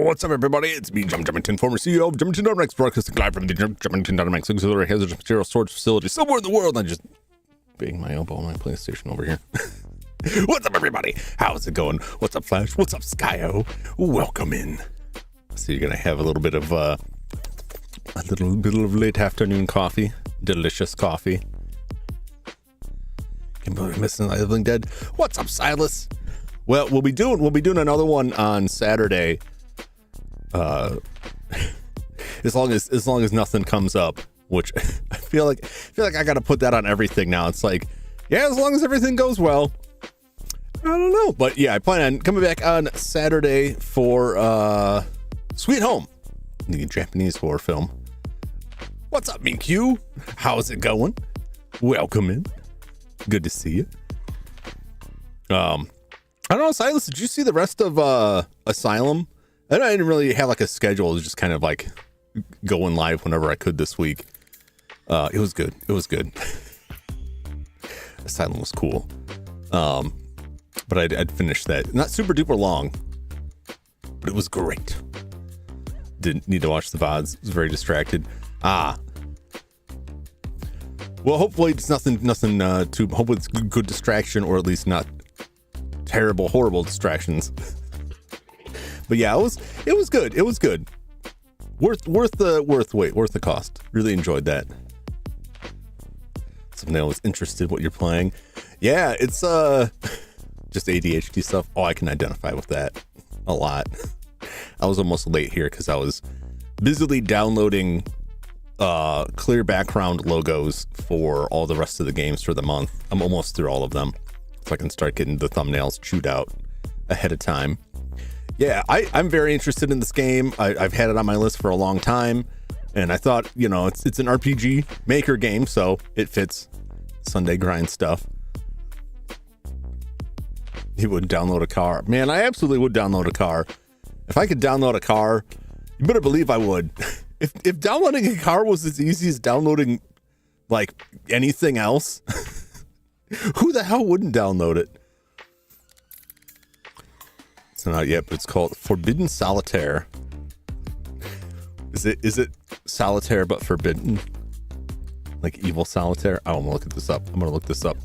What's up, everybody? It's me, Jum Jumington, former CEO of Jumington Dynamics, broadcasting live from the Jum Jumington Dynamics auxiliary hazardous material storage facility somewhere in the world. I just banged my elbow on my PlayStation over here. What's up, everybody? How's it going? What's up, Flash? What's up, Skyo? Welcome in. So you're gonna have a little bit of late afternoon coffee, delicious coffee. Can't believe we're missing Living Dead. What's up, Silas? Well, we'll be doing another one on Saturday. As long as nothing comes up, which I feel like I got to put that on everything now. It's like, yeah, as long as everything goes well. I don't know, but yeah, I plan on coming back on Saturday for Sweet Home, the Japanese horror film. What's up, Minkyu? How's it going? Welcome in. Good to see you. I don't know, Silas, did you see the rest of Asylum? I didn't really have like a schedule. It was just kind of like going live whenever I could this week. It was good. Asylum was cool. But I'd finished that. Not super duper long, but it was great. Didn't need to watch the VODs. Was very distracted. Well, hopefully it's nothing too, hopefully it's good distraction, or at least not terrible, horrible distractions. But yeah, it was good. It was good. Worth the cost. Really enjoyed that. Something I was interested in what you're playing. Yeah, it's just ADHD stuff. Oh, I can identify with that a lot. I was almost late here because I was busily downloading clear background logos for all the rest of the games for the month. I'm almost through all of them, so I can start getting the thumbnails chewed out ahead of time. Yeah, I'm very interested in this game. I've had it on my list for a long time, and I thought, you know, it's an RPG maker game, so it fits Sunday grind stuff. He wouldn't download a car. Man, I absolutely would download a car. If I could download a car, you better believe I would. If downloading a car was as easy as downloading like anything else, who the hell wouldn't download it? It's not out yet, but it's called Forbidden Solitaire. Is it solitaire but forbidden? Like evil solitaire? I'm gonna look this up.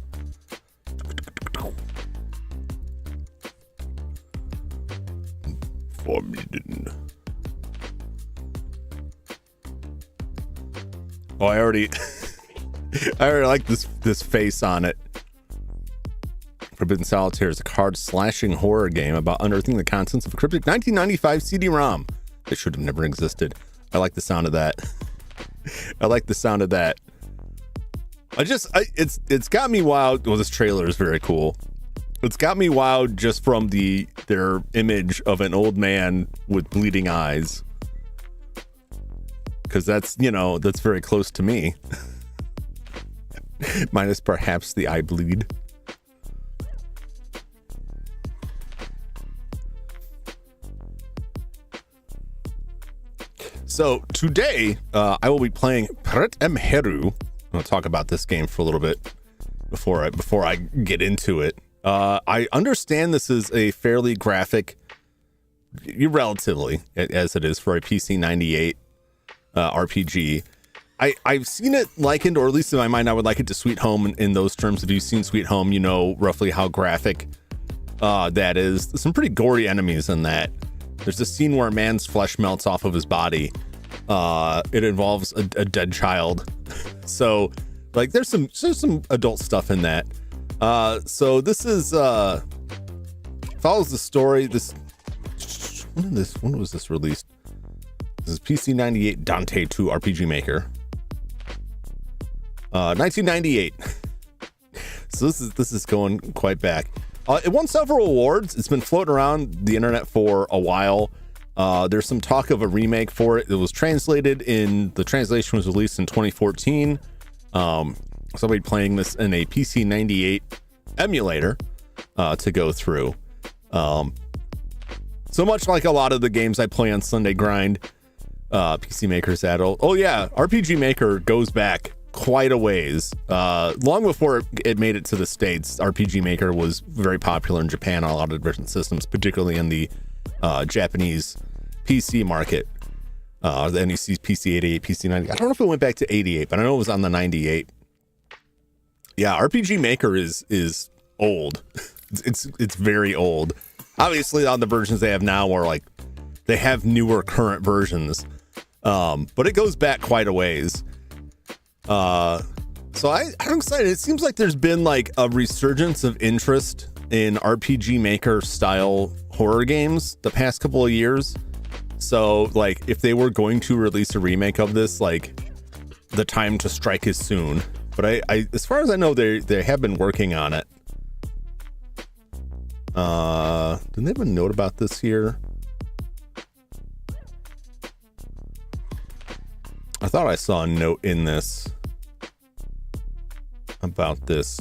Forbidden. Oh, I already like this face on it. Forbidden Solitaire is a card slashing horror game about unearthing the contents of a cryptic 1995 CD-ROM that should have never existed. I like the sound of that. It's got me wild. Well, this trailer is very cool. It's got me wild just from their image of an old man with bleeding eyes. Because that's very close to me. Minus perhaps the eye bleed. So today, I will be playing Peret and Heru. I'm going to talk about this game for a little bit before I get into it. I understand this is a fairly graphic, relatively, as it is for a PC 98 RPG. I've seen it likened, or at least in my mind, I would like it to Sweet Home in those terms. If you've seen Sweet Home, you know roughly how graphic that is. There's some pretty gory enemies in that. There's a scene where a man's flesh melts off of his body. It involves a dead child. So, like, there's some adult stuff in that. So this is follows the story. When was this released? This is PC 98 Dante 2 RPG Maker. 1998. So this is going quite back. It won several awards. It's been floating around the internet for a while. There's some talk of a remake for it. It was translated the translation was released in 2014. Somebody playing this in a PC 98 emulator to go through. So much like a lot of the games I play on Sunday Grind, PC Maker's adult. Oh yeah, RPG Maker goes back quite a ways. Long before it made it to the States, RPG Maker was very popular in Japan on a lot of different systems, particularly in the Japanese PC market. The NEC's PC 88, PC 90. I don't know if it went back to 88, but I know it was on the 98. Yeah, RPG Maker is old. It's very old. Obviously, on the versions they have now are like they have newer current versions, but it goes back quite a ways. So I'm excited. It seems like there's been like a resurgence of interest in RPG Maker style horror games the past couple of years. So like if they were going to release a remake of this, like the time to strike is soon. But I as far as I know, they have been working on it. Didn't they have a note about this here? I thought I saw a note in this about this.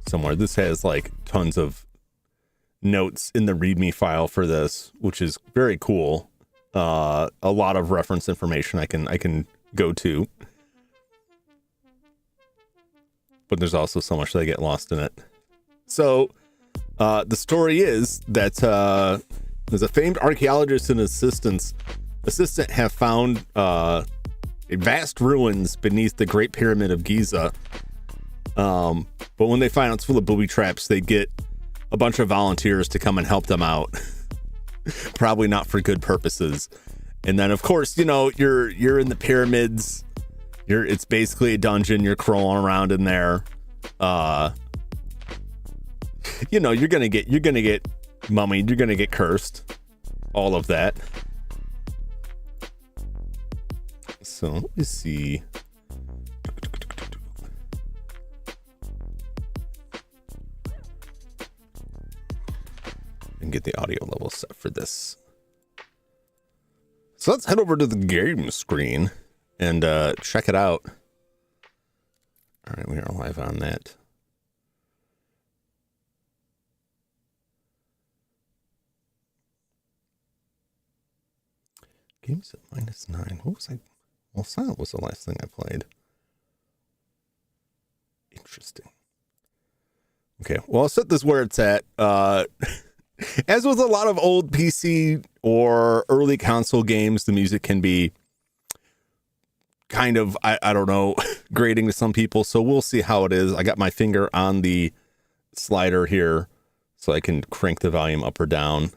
Somewhere. This has like tons of notes in the README file for this, which is very cool. A lot of reference information I can go to. But there's also so much that I get lost in it. So the story is that there's a famed archaeologist and assistant have found vast ruins beneath the Great Pyramid of Giza. But when they find out it's full of booby traps, they get a bunch of volunteers to come and help them out. Probably not for good purposes. And then, of course, you know, you're in the pyramids. It's basically a dungeon. You're crawling around in there. You know, you're gonna get mummied. You're gonna get cursed. All of that. So let me see. And get the audio level set for this. So let's head over to the game screen and check it out. All right, we are live on that. Games at -9. What was I? Well, Silent was the last thing I played. Interesting. Okay, well, I'll set this where it's at. As with a lot of old PC or early console games, the music can be kind of, I don't know, grating to some people. So we'll see how it is. I got my finger on the slider here so I can crank the volume up or down.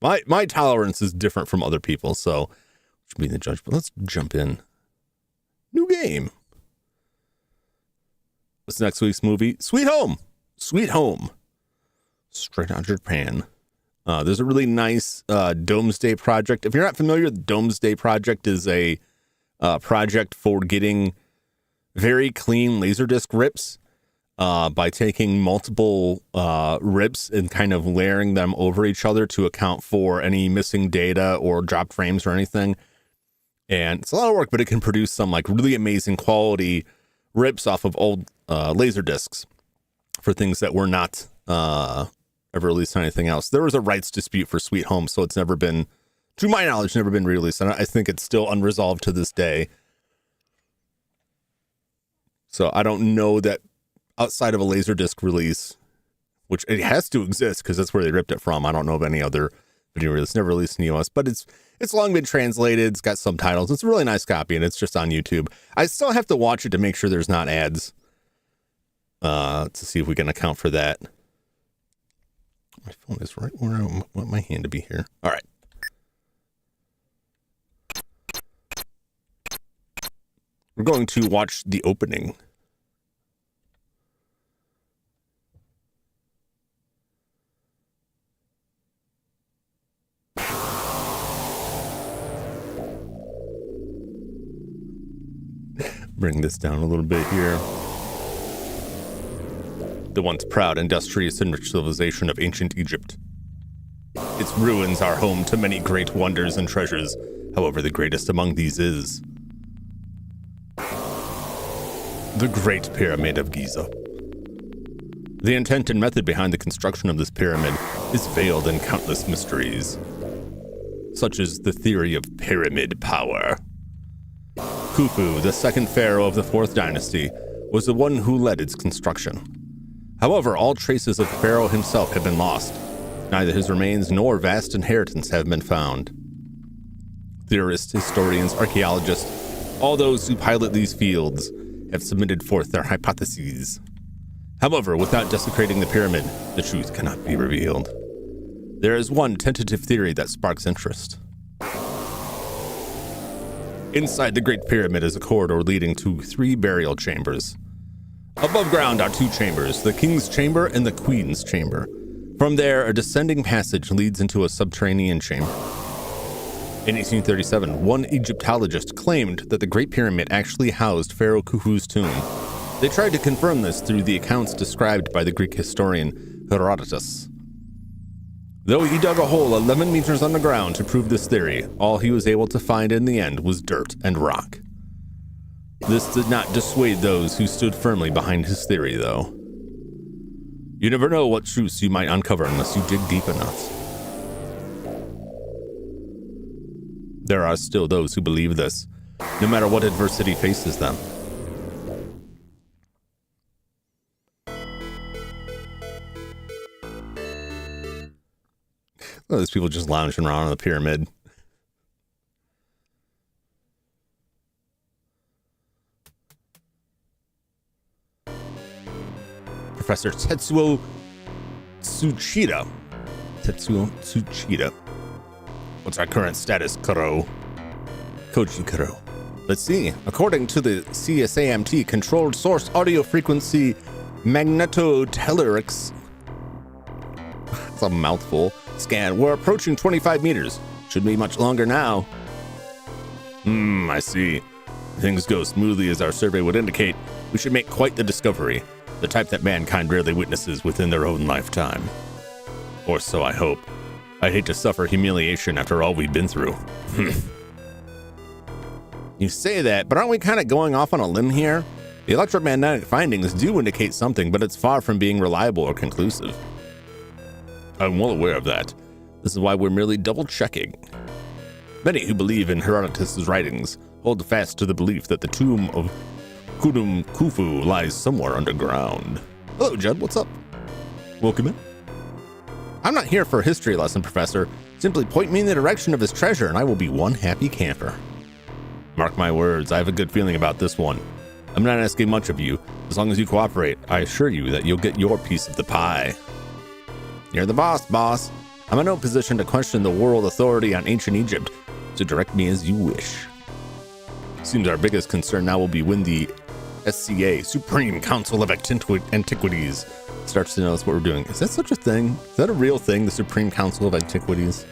My tolerance is different from other people, so should be the judge. But let's jump in. New game. What's next week's movie? Sweet Home. Sweet Home. Straight out of Japan. There's a really nice Domesday project. If you're not familiar, the Domesday project is a project for getting very clean Laserdisc rips by taking multiple rips and kind of layering them over each other to account for any missing data or dropped frames or anything. And it's a lot of work, but it can produce some like really amazing quality rips off of old Laserdiscs for things that were not ever released on anything else. There was a rights dispute for Sweet Home, so it's never been, to my knowledge, never been released. And I think it's still unresolved to this day. So I don't know that outside of a Laserdisc release, which it has to exist because that's where they ripped it from. I don't know of any other video release, never released in the US, but it's long been translated. It's got subtitles. It's a really nice copy, and it's just on YouTube. I still have to watch it to make sure there's not ads to see if we can account for that. My phone is right where I want my hand to be here. All right. We're going to watch the opening. Bring this down a little bit here. The once proud, industrious, and rich civilization of ancient Egypt. Its ruins are home to many great wonders and treasures. However, the greatest among these is the Great Pyramid of Giza. The intent and method behind the construction of this pyramid is veiled in countless mysteries, such as the theory of pyramid power. Khufu, the second pharaoh of the 4th dynasty, was the one who led its construction. However, all traces of Pharaoh himself have been lost. Neither his remains nor vast inheritance have been found. Theorists, historians, archaeologists, all those who pilot these fields have submitted forth their hypotheses. However, without desecrating the pyramid, the truth cannot be revealed. There is one tentative theory that sparks interest. Inside the Great Pyramid is a corridor leading to 3 burial chambers. Above ground are 2 chambers, the King's Chamber and the Queen's Chamber. From there, a descending passage leads into a subterranean chamber. In 1837, one Egyptologist claimed that the Great Pyramid actually housed Pharaoh Khufu's tomb. They tried to confirm this through the accounts described by the Greek historian Herodotus. Though he dug a hole 11 meters underground to prove this theory, all he was able to find in the end was dirt and rock. This did not dissuade those who stood firmly behind his theory, though. You never know what truths you might uncover unless you dig deep enough. There are still those who believe this, no matter what adversity faces them. Oh, there's people just lounging around on the pyramid. Professor Tetsuo Tsuchida. What's our current status, Kuro? Koji Kuro. Let's see. According to the CSAMT controlled source audio frequency magnetotellurics, it's a mouthful, scan, we're approaching 25 meters. Should be much longer now. I see. If things go smoothly as our survey would indicate, we should make quite the discovery. The type that mankind rarely witnesses within their own lifetime. Or so I hope. I'd hate to suffer humiliation after all we've been through. You say that, but aren't we kind of going off on a limb here? The electromagnetic findings do indicate something, but it's far from being reliable or conclusive. I'm well aware of that. This is why we're merely double-checking. Many who believe in Herodotus' writings hold fast to the belief that the tomb of Khufu lies somewhere underground. Hello, Judd. What's up? Welcome in. I'm not here for a history lesson, Professor. Simply point me in the direction of this treasure, and I will be one happy camper. Mark my words, I have a good feeling about this one. I'm not asking much of you. As long as you cooperate, I assure you that you'll get your piece of the pie. You're the boss. I'm in no position to question the world authority on ancient Egypt, so direct me as you wish. Seems our biggest concern now will be when the SCA, Supreme Council of Antiquities, starts to notice what we're doing. Is that such a thing? Is that a real thing, the Supreme Council of Antiquities?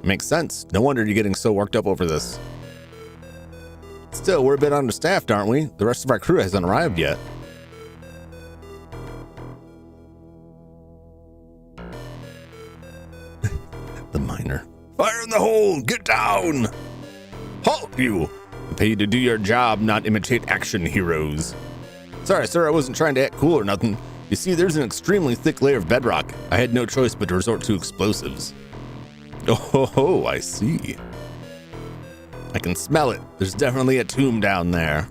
Makes sense. No wonder you're getting so worked up over this. Still, we're a bit understaffed, aren't we? The rest of our crew hasn't arrived yet. The miner. Fire in the hole! Get down! Halt, you! I pay you to do your job, not imitate action heroes. Sorry, sir, I wasn't trying to act cool or nothing. You see, there's an extremely thick layer of bedrock. I had no choice but to resort to explosives. Oh, I see. I can smell it. There's definitely a tomb down there.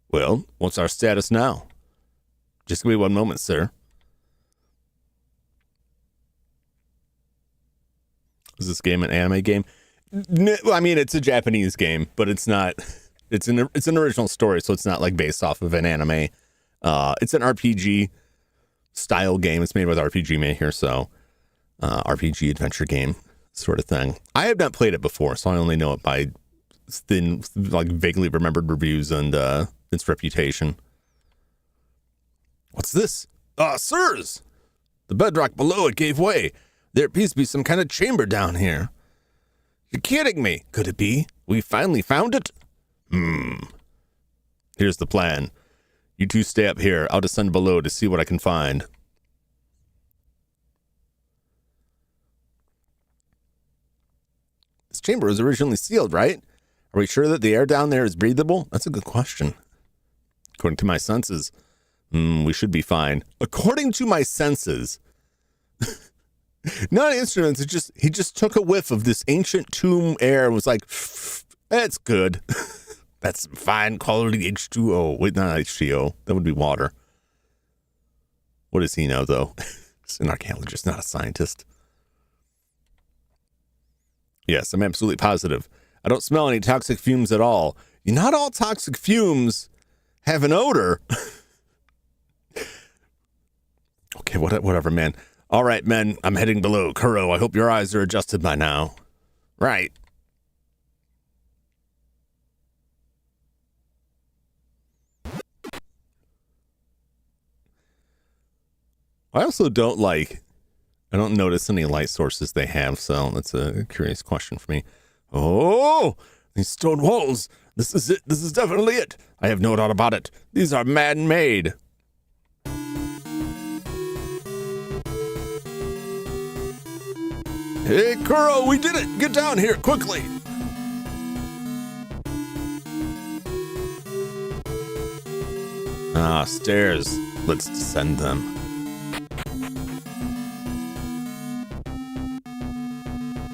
Well, what's our status now? Just give me one moment, sir. Is this game an anime game? I mean, it's a Japanese game, but it's not. It's an original story, so it's not like based off of an anime. It's an RPG style game. It's made with RPG Maker, so RPG adventure game sort of thing. I have not played it before, so I only know it by thin, like vaguely remembered reviews and its reputation. What's this? Sirs! The bedrock below it gave way. There appears to be some kind of chamber down here. You're kidding me. Could it be? We finally found it? Here's the plan. You two stay up here. I'll descend below to see what I can find. This chamber was originally sealed, right? Are we sure that the air down there is breathable? That's a good question. According to my senses, we should be fine. According to my senses. Not instruments, he just took a whiff of this ancient tomb air and was like, that's good. That's some fine quality H2O. Wait, not H2O. That would be water. What does he know, though? He's an archaeologist, not a scientist. Yes, I'm absolutely positive. I don't smell any toxic fumes at all. Not all toxic fumes have an odor. Okay, whatever, man. All right, men, I'm heading below. Kuro, I hope your eyes are adjusted by now. Right. I also don't I don't notice any light sources they have, so that's a curious question for me. Oh, these stone walls. This is it. This is definitely it. I have no doubt about it. These are man-made. Hey, Kuro, we did it. Get down here quickly. Ah, stairs. Let's descend them.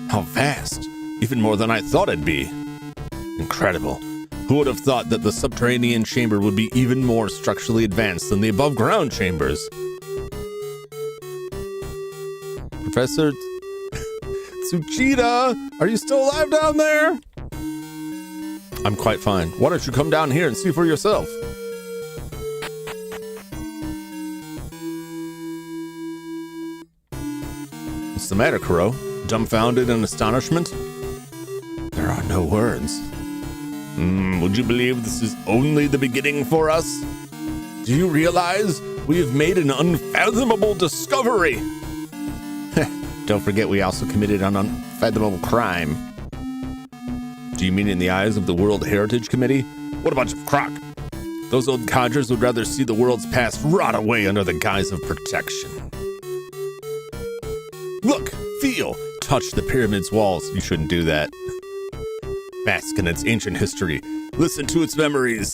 How vast! Even more than I thought it'd be. Incredible. Who would have thought that the subterranean chamber would be even more structurally advanced than the above-ground chambers? Professor Tsuchida, are you still alive down there? I'm quite fine. Why don't you come down here and see for yourself? What's the matter, Kuro? Dumbfounded in astonishment? There are no words. Would you believe this is only the beginning for us? Do you realize we have made an unfathomable discovery? Don't forget we also committed an unfathomable crime. Do you mean in the eyes of the World Heritage Committee? What a bunch of crock. Those old codgers would rather see the world's past rot away under the guise of protection. Look, feel, touch the pyramid's walls. You shouldn't do that. Bask in its ancient history. Listen to its memories.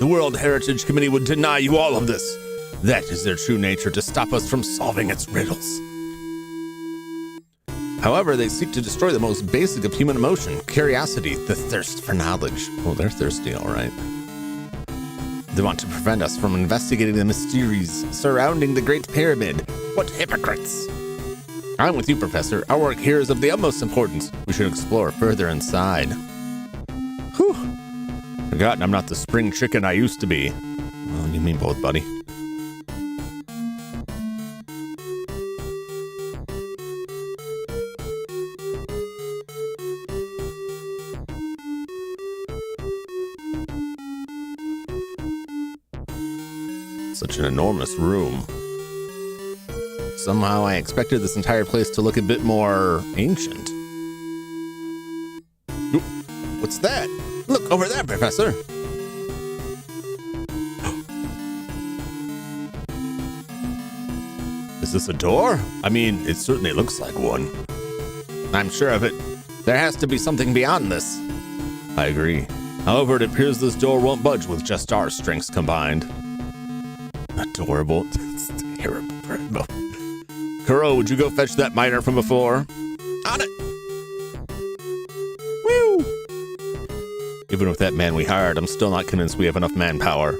The World Heritage Committee would deny you all of this. That is their true nature, to stop us from solving its riddles. However, they seek to destroy the most basic of human emotion, curiosity, the thirst for knowledge. Oh, they're thirsty, all right. They want to prevent us from investigating the mysteries surrounding the Great Pyramid. What hypocrites! I'm with you, Professor. Our work here is of the utmost importance. We should explore further inside. Whew. Forgotten I'm not the spring chicken I used to be. Well, you mean both, buddy. Such an enormous room. Somehow I expected this entire place to look a bit more ancient. Ooh, what's that? Look over there, Professor. Is this a door? I mean, it certainly looks like one. I'm sure of it. There has to be something beyond this. I agree. However, it appears this door won't budge with just our strengths combined. Adorable. It's terrible. Kuro, would you go fetch that miner from before? On it! Woo! Even with that man we hired, I'm still not convinced we have enough manpower.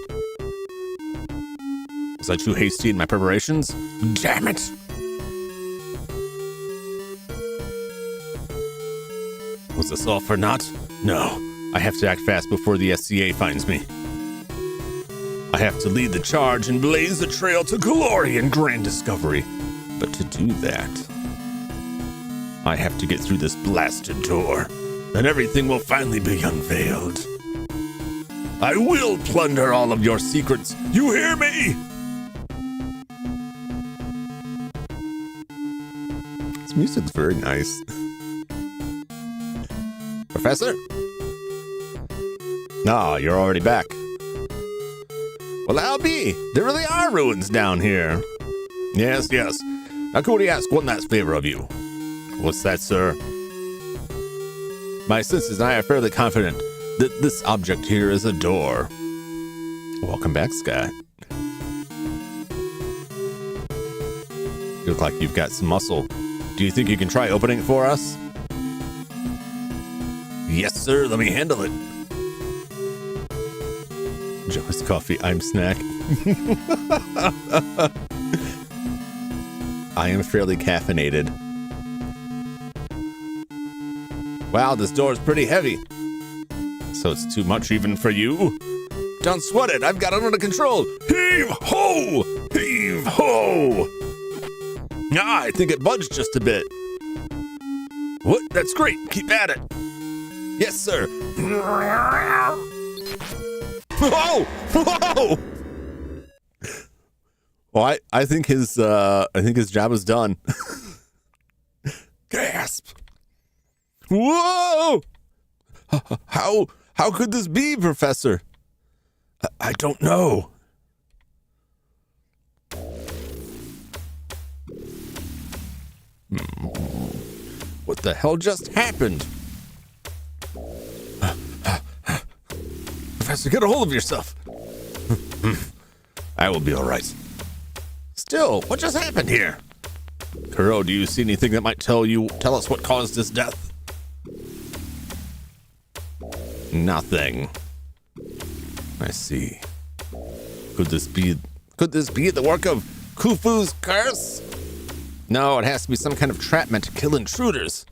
Was I too hasty in my preparations? Damn it! Was this all for naught? No. I have to act fast before the SCA finds me. I have to lead the charge and blaze the trail to glory and grand discovery. But to do that, I have to get through this blasted door. Then everything will finally be unveiled. I will plunder all of your secrets. You hear me? This music's very nice. Professor? No, you're already back. Well, I'll be. There really are ruins down here. Yes, yes. Now, could we ask one last favor of you? What's that, sir? My senses and I are fairly confident that this object here is a door. Welcome back, Scott. You look like you've got some muscle. Do you think you can try opening it for us? Yes, sir. Let me handle it. Joe's coffee. I'm snack. I am fairly caffeinated. Wow, this door is pretty heavy. So it's too much even for you? Don't sweat it. I've got it under control. Heave ho! Heave ho! Ah, I think it budged just a bit. What? That's great. Keep at it. Yes, sir. Whoa! Whoa! Well, I think his job is done. Gasp! Whoa! How could this be, Professor? I don't know. What the hell just happened? Professor, get a hold of yourself. I will be all right. Still, what just happened here? Kuro, do you see anything that might tell us what caused his death? Nothing. I see. Could this be the work of Khufu's curse? No, it has to be some kind of trap meant to kill intruders.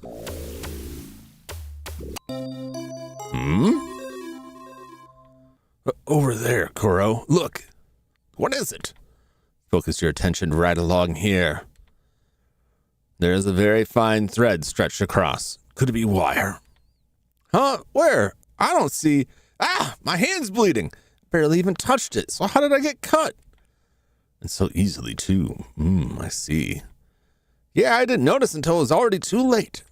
Over there, Kuro. Look. What is it? Focus your attention right along here. There is a very fine thread stretched across. Could it be wire? Huh? Where? I don't see. Ah, my hand's bleeding. Barely even touched it. So how did I get cut? And so easily, too. I see. Yeah, I didn't notice until it was already too late.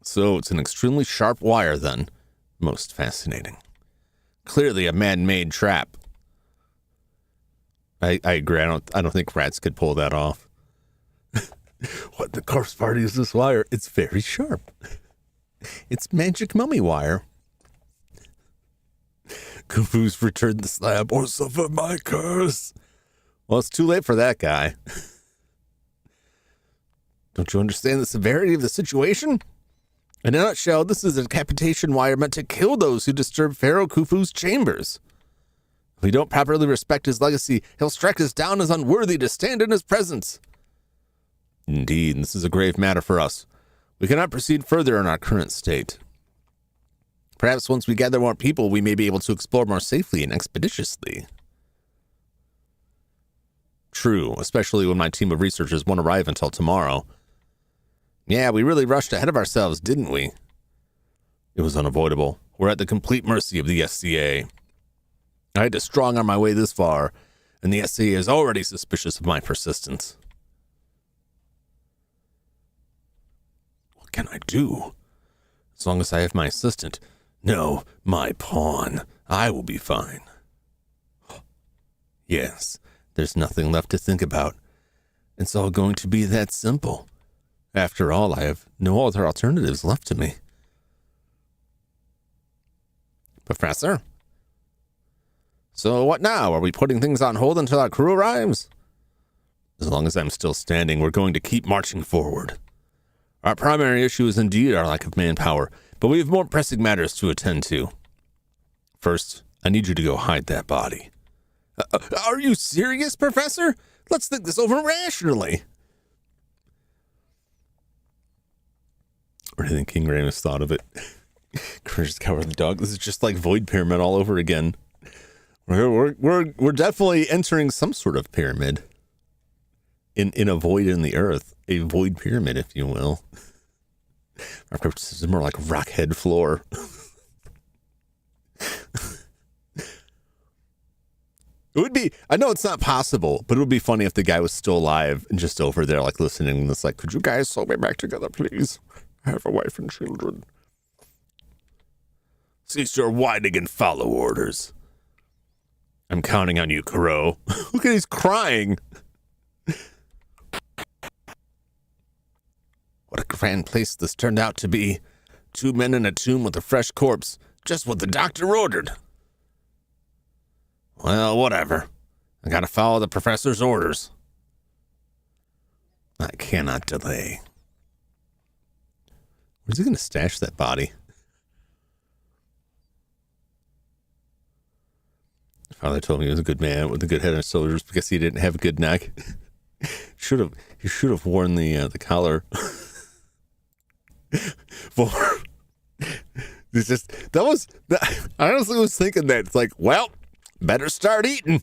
So it's an extremely sharp wire, then. Most fascinating. Clearly a man-made trap. I agree. I don't think rats could pull that off. What the corpse party is this wire? It's very sharp. It's magic mummy wire. Khufu's returned the slab or suffer my curse. Well, it's too late for that guy. Don't you understand the severity of the situation? In a nutshell, this is a decapitation wire meant to kill those who disturb Pharaoh Khufu's chambers. If we don't properly respect his legacy, he'll strike us down as unworthy to stand in his presence. Indeed, this is a grave matter for us. We cannot proceed further in our current state. Perhaps once we gather more people, we may be able to explore more safely and expeditiously. True, especially when my team of researchers won't arrive until tomorrow. Yeah, we really rushed ahead of ourselves, didn't we? It was unavoidable. We're at the complete mercy of the SCA. I had to strong-arm my way this far, and the SCA is already suspicious of my persistence. What can I do? As long as I have my assistant, no, my pawn, I will be fine. Yes, there's nothing left to think about. It's all going to be that simple. After all, I have no other alternatives left to me. Professor? So what now? Are we putting things on hold until our crew arrives? As long as I'm still standing, we're going to keep marching forward. Our primary issue is indeed our lack of manpower, but we have more pressing matters to attend to. First, I need you to go hide that body. Are you serious, Professor? Let's think this over rationally. What do you think King Ramus thought of it? Courageous Cowardly Dog. This is just like Void Pyramid all over again. We're definitely entering some sort of pyramid. In a void in the earth. A void pyramid, if you will. Our purpose is more like rockhead floor. It would be, I know it's not possible, but it would be funny if the guy was still alive and just over there, like, listening and it's like, could you guys sew me back together, please? I have a wife and children. Cease your whining and follow orders. I'm counting on you, Kuro. Look at he's crying. What a grand place this turned out to be. 2 men in a tomb with a fresh corpse. Just what the doctor ordered. Well, whatever. I gotta follow the professor's orders. I cannot delay. Where's he gonna stash that body? Father told me he was a good man with a good head on his shoulders because he didn't have a good neck. He should have worn the collar. For it's just I honestly was thinking that it's like, well, better start eating.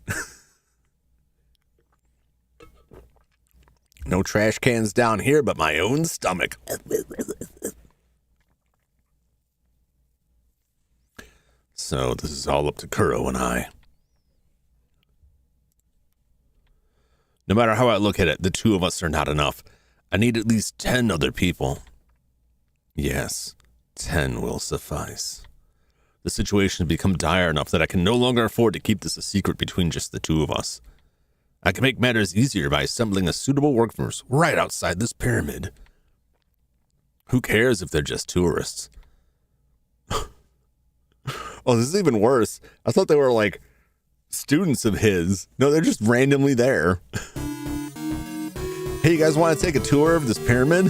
No trash cans down here, but my own stomach. So this is all up to Kuro and I. No matter how I look at it, the two of us are not enough. I need at least 10 other people. Yes, 10 will suffice. The situation has become dire enough that I can no longer afford to keep this a secret between just the two of us. I can make matters easier by assembling a suitable workforce right outside this pyramid. Who cares if they're just tourists? Oh, this is even worse. I thought they were like students of his. No, they're just randomly there. Hey, you guys want to take a tour of this pyramid?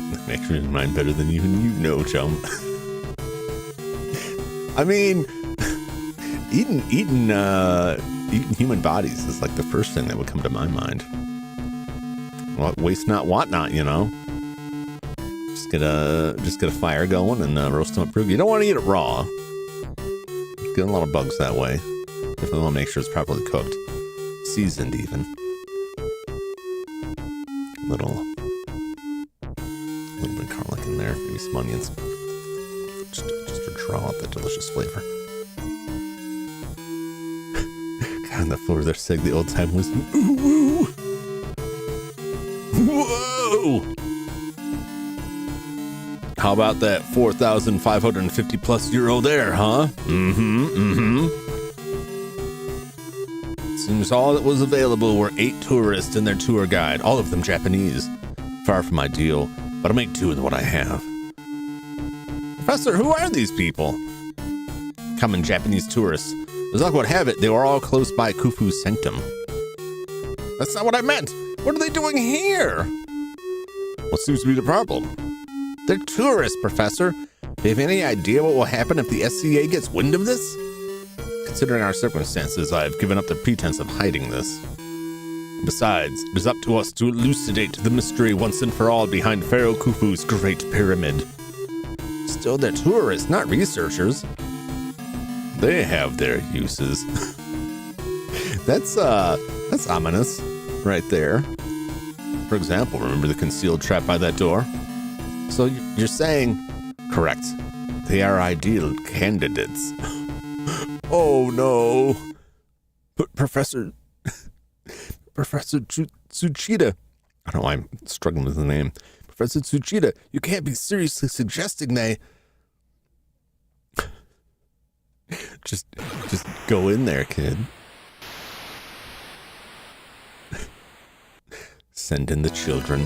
That makes your mind better than even you know, Jum. I mean, eating human bodies is like the first thing that would come to my mind. Well, waste not, want not, you know. Just get a fire going and roast them up pretty good. You don't want to eat it raw. Get a lot of bugs that way. Definitely want to make sure it's properly cooked, seasoned even. Little bit of garlic in there, maybe some onions. Just to draw out that delicious flavor. God, on the floor they're saying the old time wisdom. Ooh, whoa! How about that 4,550 plus euro there, huh? Seems all that was available were 8 tourists and their tour guide, all of them Japanese. Far from ideal, but I'll make do with what I have. Professor, who are these people? Common Japanese tourists. As luck would have it, they were all close by Khufu's sanctum. That's not what I meant. What are they doing here? What seems to be the problem? They're tourists, Professor. Do you have any idea what will happen if the SCA gets wind of this? Considering our circumstances, I've given up the pretense of hiding this. Besides, it is up to us to elucidate the mystery once and for all behind Pharaoh Khufu's Great Pyramid. Still, they're tourists, not researchers. They have their uses. That's ominous, right there. For example, remember the concealed trap by that door? So you're saying, correct, they are ideal candidates. Oh no. Professor Tsuchida. I don't know why I'm struggling with the name. Professor Tsuchida, you can't be seriously suggesting they... Just go in there, kid. Send in the children.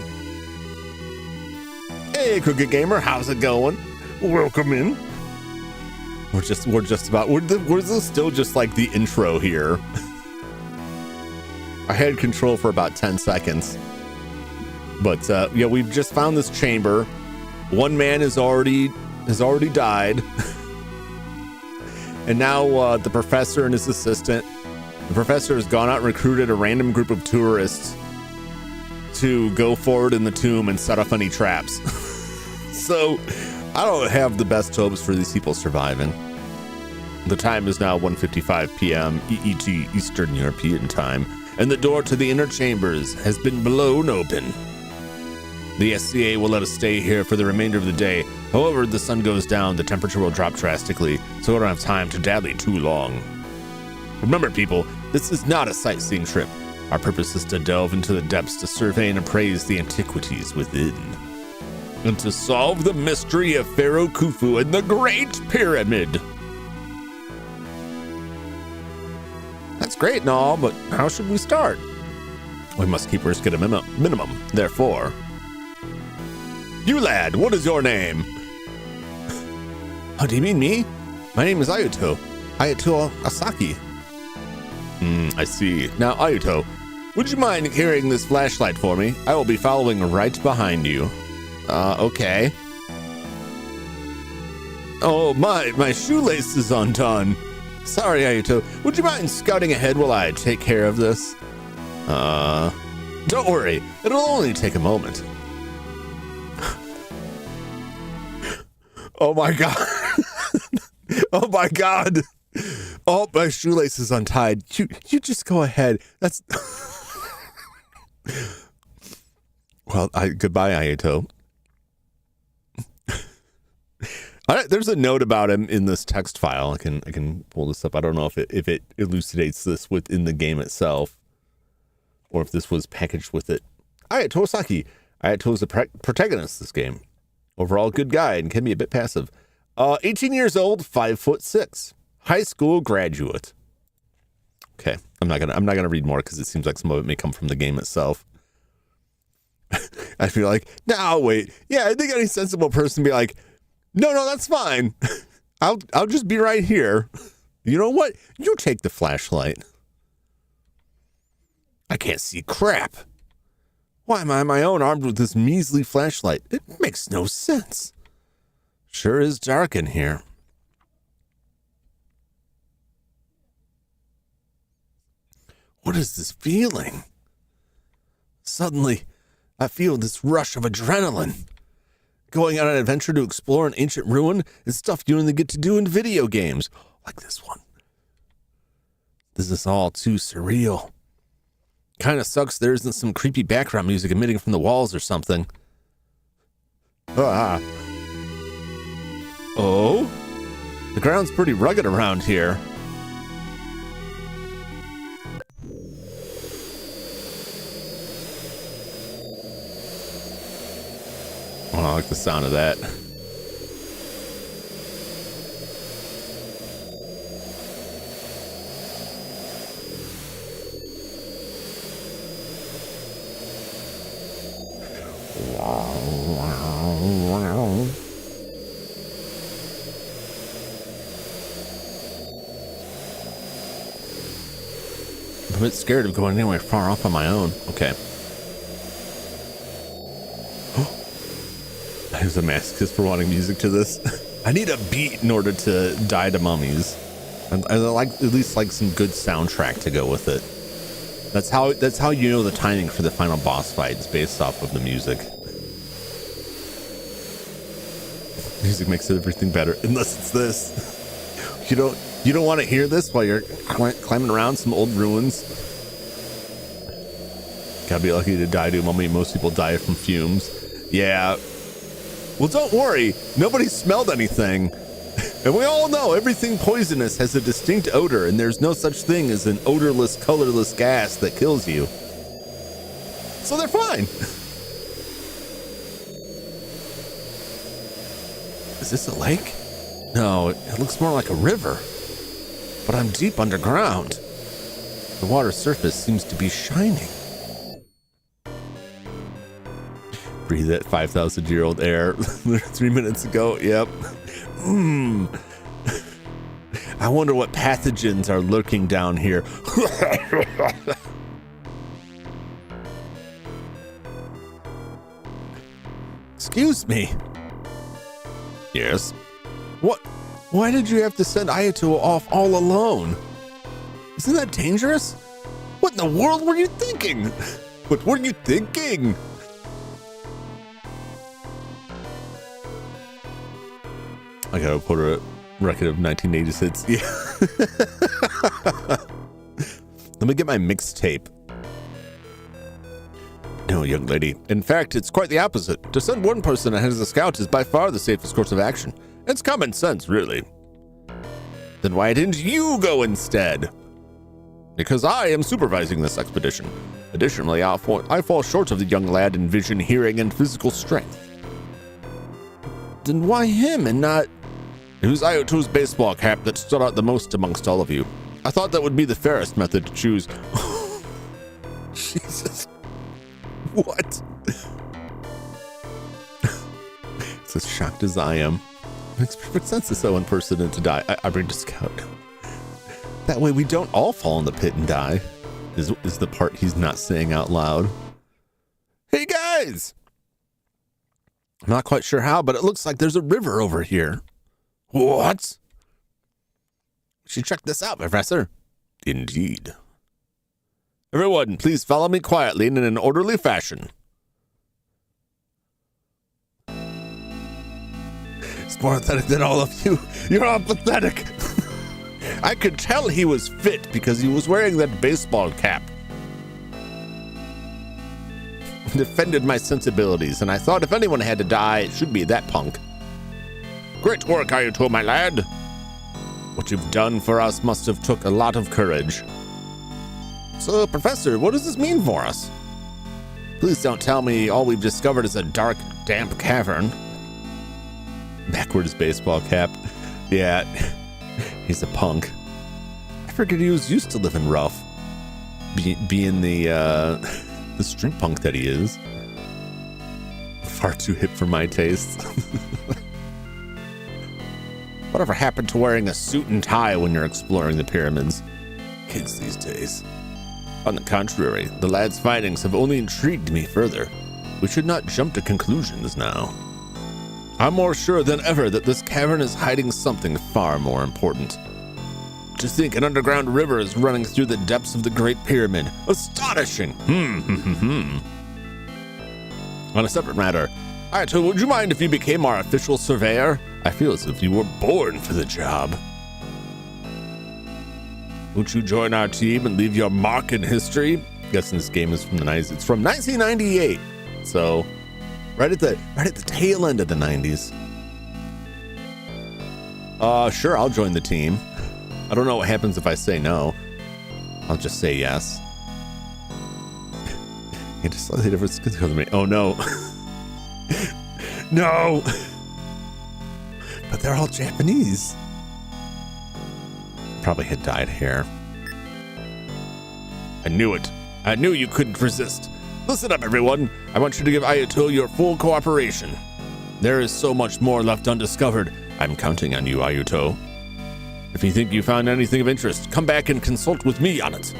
Hey, Crooked Gamer, how's it going? Welcome in. We're still just like the intro here. I had control for about 10 seconds. But yeah, we've just found this chamber. One man has already died. And now the professor and his assistant. The professor has gone out and recruited a random group of tourists to go forward in the tomb and set off any traps. So I don't have the best hopes for these people surviving. The time is now 1:55 p.m. EET, Eastern European Time, and the door to the inner chambers has been blown open. The SCA will let us stay here for the remainder of the day. However, the sun goes down, the temperature will drop drastically, so we don't have time to dally too long. Remember, people, this is not a sightseeing trip. Our purpose is to delve into the depths to survey and appraise the antiquities within, and to solve the mystery of Pharaoh Khufu and the Great Pyramid. That's great and all, but how should we start? We must keep risk at a minimum, therefore. You lad, what is your name? Oh, do you mean me? My name is Ayuto Asaki. I see. Now, Ayuto, would you mind carrying this flashlight for me? I will be following right behind you. Okay. Oh, my shoelace is undone. Sorry, Ayato. Would you mind scouting ahead while I take care of this? Don't worry. It'll only take a moment. Oh my god. Oh my god. Oh, my shoelace is untied. You just go ahead. That's... Well, goodbye, Ayato. All right, there's a note about him in this text file. I can pull this up. I don't know if it elucidates this within the game itself, or if this was packaged with it. Ayato Osaki. Ayato is the protagonist of this game. Overall, good guy and can be a bit passive. 18 years old, 5'6", high school graduate. Okay, I'm not gonna read more because it seems like some of it may come from the game itself. I feel like, no, wait. Yeah, I think any sensible person would be like, no, that's fine. I'll just be right here. You know what? You take the flashlight. I can't see crap. Why am I on my own armed with this measly flashlight? It makes no sense. Sure is dark in here. What is this feeling? Suddenly, I feel this rush of adrenaline. Going on an adventure to explore an ancient ruin is stuff you only get to do in video games, like this one. This is all too surreal. Kind of sucks there isn't some creepy background music emitting from the walls or something. Ah. Oh? The ground's pretty rugged around here. Oh, I like the sound of that. I'm a bit scared of going anywhere far off on my own. Okay. There's a masochist for wanting music to this. I need a beat in order to die to mummies. I like at least like some good soundtrack to go with it. That's how you know the timing for the final boss fight is based off of the music. Music makes everything better, unless it's this. You don't want to hear this while you're climbing around some old ruins. Gotta be lucky to die to a mummy. Most people die from fumes. Yeah. Well, don't worry. Nobody smelled anything. And we all know everything poisonous has a distinct odor, and there's no such thing as an odorless, colorless gas that kills you. So they're fine. Is this a lake? No, it looks more like a river. But I'm deep underground. The water surface seems to be shining. Breathe that 5,000-year-old air 3 minutes ago. Yep. I wonder what pathogens are lurking down here. Excuse me. Yes. What? Why did you have to send Ayato off all alone? Isn't that dangerous? What in the world were you thinking? What were you thinking? I gotta put a record of 1986. Yeah. Let me get my mixtape. No, young lady. In fact, it's quite the opposite. To send one person ahead as a scout is by far the safest course of action. It's common sense, really. Then why didn't you go instead? Because I am supervising this expedition. Additionally, I fall short of the young lad in vision, hearing, and physical strength. Then why him and not... It was Ayato's baseball cap that stood out the most amongst all of you. I thought that would be the fairest method to choose. Jesus. What? It's as shocked as I am. It makes perfect sense to send one person in to die. I bring to scout. That way we don't all fall in the pit and die. Is the part he's not saying out loud. Hey guys! I'm not quite sure how, but it looks like there's a river over here. What? We should check this out, Professor. Indeed. Everyone, please follow me quietly and in an orderly fashion. It's more pathetic than all of you. You're all pathetic. I could tell he was fit because he was wearing that baseball cap. Defended my sensibilities, and I thought if anyone had to die, it should be that punk. Great work, Ayuto, my lad. What you've done for us must have took a lot of courage. So, Professor, what does this mean for us? Please don't tell me all we've discovered is a dark, damp cavern. Backwards baseball cap. Yeah, he's a punk. I figured he was used to living rough. Being the street punk that he is. Far too hip for my taste. Whatever happened to wearing a suit and tie when you're exploring the pyramids? Kids these days. On the contrary, the lad's findings have only intrigued me further. We should not jump to conclusions now. I'm more sure than ever that this cavern is hiding something far more important. To think an underground river is running through the depths of the Great Pyramid. Astonishing! On a separate matter, Ayato, would you mind if you became our official surveyor? I feel as if you were born for the job. Won't you join our team and leave your mark in history? I'm guessing this game is from the 90s. It's from 1998. So, right at the tail end of the 90s. Sure, I'll join the team. I don't know what happens if I say no. I'll just say yes. It just slightly different because of me. Oh no. No. But they're all Japanese. Probably had dyed hair. I knew it. I knew you couldn't resist. Listen up, everyone. I want you to give Ayato your full cooperation. There is so much more left undiscovered. I'm counting on you, Ayato. If you think you found anything of interest, come back and consult with me on it.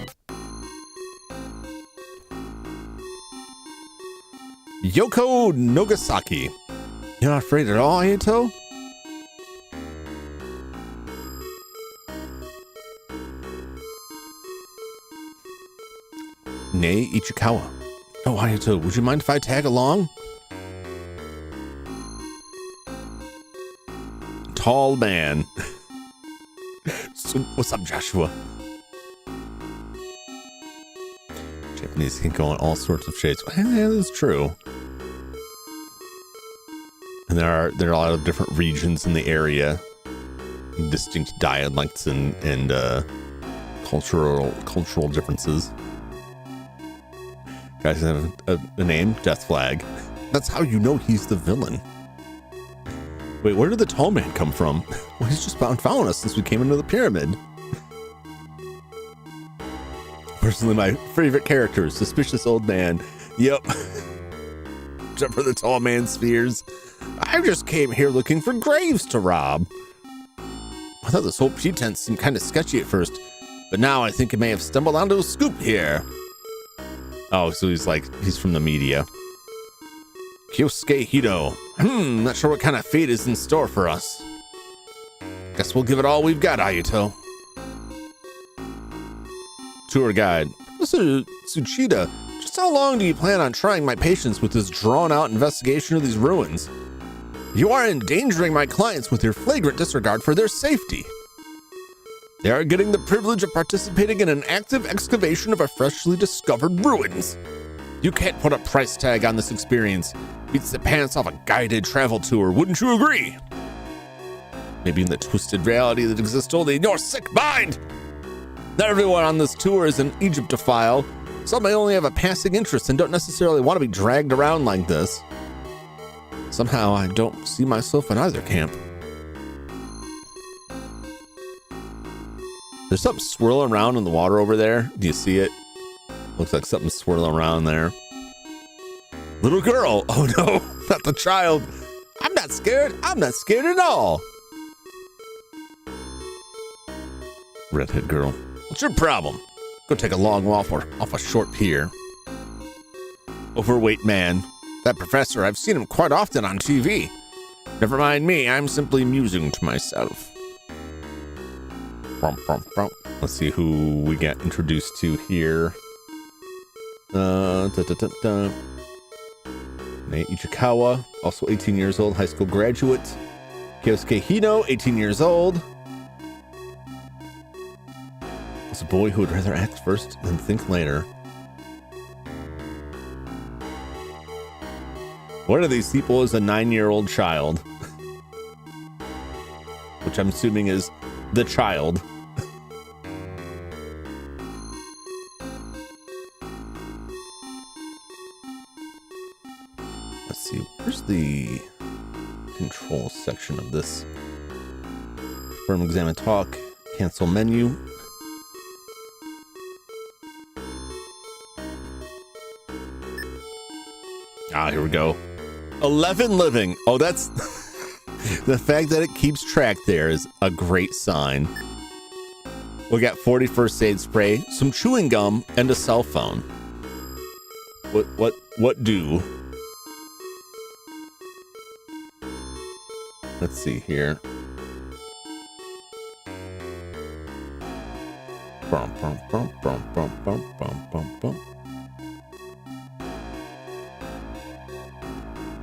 Yoko Nogasaki. You're not afraid at all, Ayato? Nei Ichikawa. Oh, Ayato, would you mind if I tag along? Tall man. So, what's up, Joshua? Japanese can go in all sorts of shades. Yeah, that's true. And there are a lot of different regions in the area, distinct dialects and cultural differences. Guys have a name, Death Flag. That's how you know he's the villain. Wait, where did the tall man come from? Well, he's just been following us since we came into the pyramid. Personally, my favorite character is Suspicious Old Man. Yep. Except for the tall man's fears. I just came here looking for graves to rob. I thought this whole pretense seemed kind of sketchy at first, but now I think I may have stumbled onto a scoop here. Oh, so he's from the media. Kyosuke Hito. Not sure what kind of fate is in store for us. Guess we'll give it all we've got, Ayato. Tour guide. Mr. Tsuchida, just how long do you plan on trying my patience with this drawn-out investigation of these ruins? You are endangering my clients with your flagrant disregard for their safety. They are getting the privilege of participating in an active excavation of our freshly discovered ruins. You can't put a price tag on this experience. Beats the pants off a guided travel tour, wouldn't you agree? Maybe in the twisted reality that exists only in your sick mind. Not everyone on this tour is an Egyptophile. Some may only have a passing interest and don't necessarily want to be dragged around like this. Somehow, I don't see myself in either camp. There's something swirling around in the water over there. Do you see it? Looks like something's swirling around there. Little girl. Oh no, not the child. I'm not scared. I'm not scared at all. Redhead girl. What's your problem? Go take a long walk off a short pier. Overweight man. That professor, I've seen him quite often on TV. Never mind me, I'm simply musing to myself. Let's see who we get introduced to here. Nate Ichikawa, also 18 years old, high school graduate. Kyosuke Hino, 18 years old. It's a boy who would rather act first than think later. One of these people is a 9-year-old child. Which I'm assuming is the child. Let's see, where's the control section of this? Confirm, examine, talk, cancel menu. Ah, here we go. 11 living. Oh, that's the fact that it keeps track there is a great sign. We got 40 first aid spray, some chewing gum, and a cell phone. What do? Let's see here. Bum, bum, bum, bum, bum, bum, bum, bum, bum.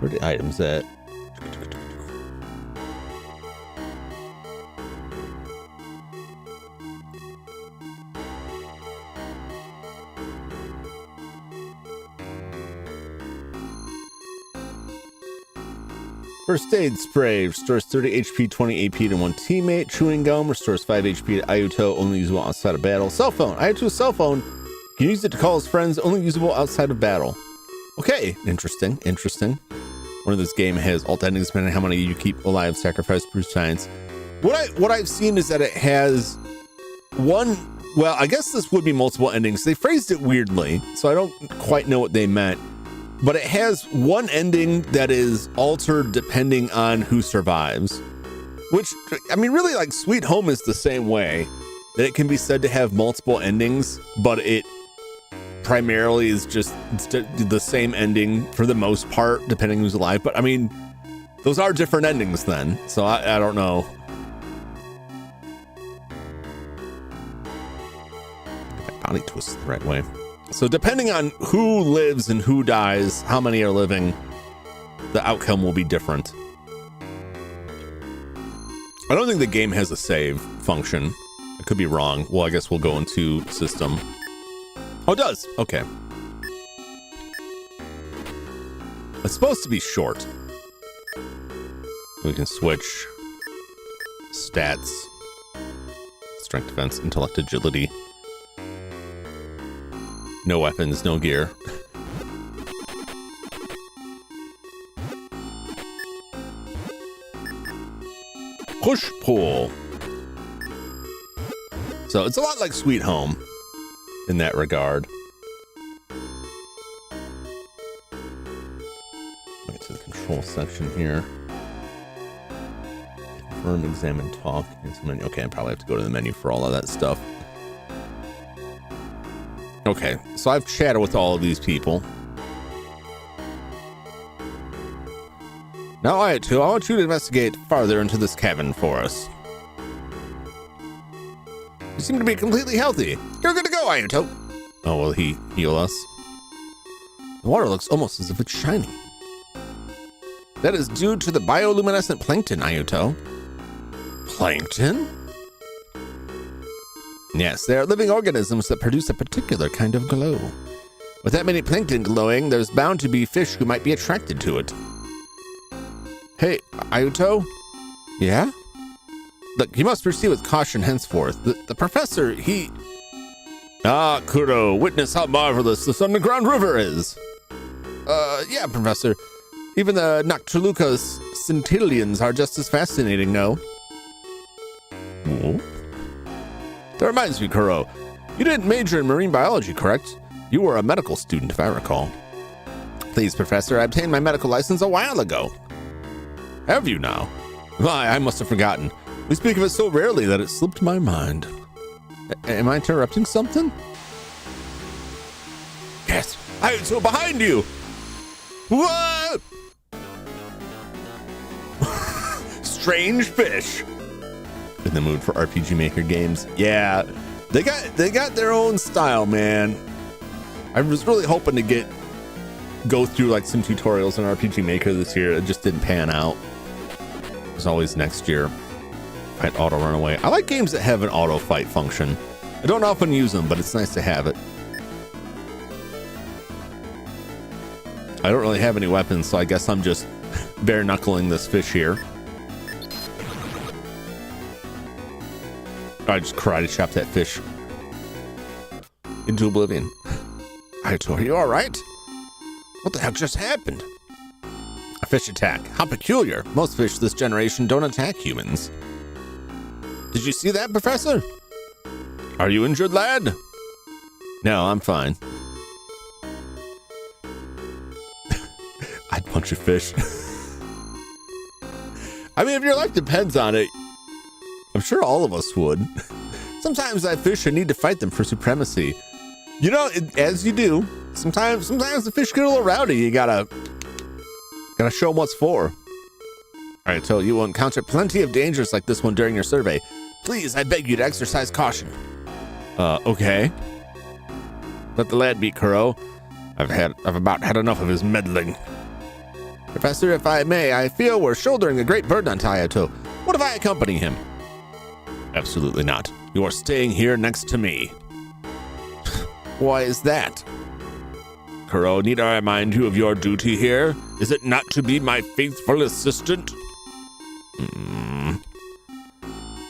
Where are the items at? First aid spray restores 30 HP, 20 AP to one teammate. Chewing gum restores 5 HP to Ayuto, only usable outside of battle. Cell phone. Ayuto's cell phone. You can use it to call his friends, only usable outside of battle. Okay, interesting. One of this game has alt endings depending on how many you keep alive, sacrifice, brute science. What I've seen is that it has one. Well, I guess this would be multiple endings. They phrased it weirdly, so I don't quite know what they meant. But it has one ending that is altered depending on who survives. Which, I mean, really, like, Sweet Home is the same way. That it can be said to have multiple endings, but it primarily is just the same ending for the most part, depending who's alive. But, I mean, those are different endings then. So, I don't know. Get my body twisted the right way. So depending on who lives and who dies, how many are living, the outcome will be different. I don't think the game has a save function. I could be wrong. Well, I guess we'll go into system. Oh, it does. Okay. It's supposed to be short. We can switch stats, strength, defense, intellect, agility. No weapons, no gear. Push pull. So it's a lot like Sweet Home in that regard. Get to the control section here. Confirm, examine, talk. Menu. Okay, I probably have to go to the menu for all of that stuff. Okay, so I've chatted with all of these people. Now, I want you to investigate farther into this cabin for us. You seem to be completely healthy. You're good to go, Ayuto. Oh, will he heal us? The water looks almost as if it's shining. That is due to the bioluminescent plankton, Ayuto. Plankton? Yes, they are living organisms that produce a particular kind of glow. With that many plankton glowing, there's bound to be fish who might be attracted to it. Hey, Ayuto? Yeah? Look, you must proceed with caution henceforth. The professor, he... Ah, Kuro, witness how marvelous this underground river is. Yeah, Professor. Even the Noctiluca's centillions are just as fascinating, no? Oh? That reminds me, Kuro. You didn't major in marine biology, correct? You were a medical student, if I recall. Please, Professor, I obtained my medical license a while ago. Have you now? Why, I must have forgotten. We speak of it so rarely that it slipped my mind. Am I interrupting something? Yes, I'm so behind you. What? strange fish. In the mood for RPG Maker games. Yeah, they got their own style, man. I was really hoping to go through like some tutorials in RPG Maker this year. It just didn't pan out. As always, next year. Fight auto run away. I like games that have an auto fight function. I don't often use them, but it's nice to have it. I don't really have any weapons, so I guess I'm just bare knuckling this fish here. I just karate chopped that fish into oblivion. Are you all right? What the heck just happened? A fish attack. How peculiar. Most fish this generation don't attack humans. Did you see that, Professor? Are you injured, lad? No, I'm fine. I'd punch a fish. I mean, if your life depends on it, I'm sure all of us would. Sometimes I fish and need to fight them for supremacy. You know, as you do, sometimes the fish get a little rowdy. You gotta show them what's for. All right, so you will encounter plenty of dangers like this one during your survey. Please, I beg you to exercise caution. Okay. Let the lad be, Kuro. I've about had enough of his meddling. Professor, if I may, I feel we're shouldering a great burden on Tayato. What if I accompany him? Absolutely not. You are staying here next to me. Why is that? Kuro, need I remind you of your duty here? Is it not to be my faithful assistant?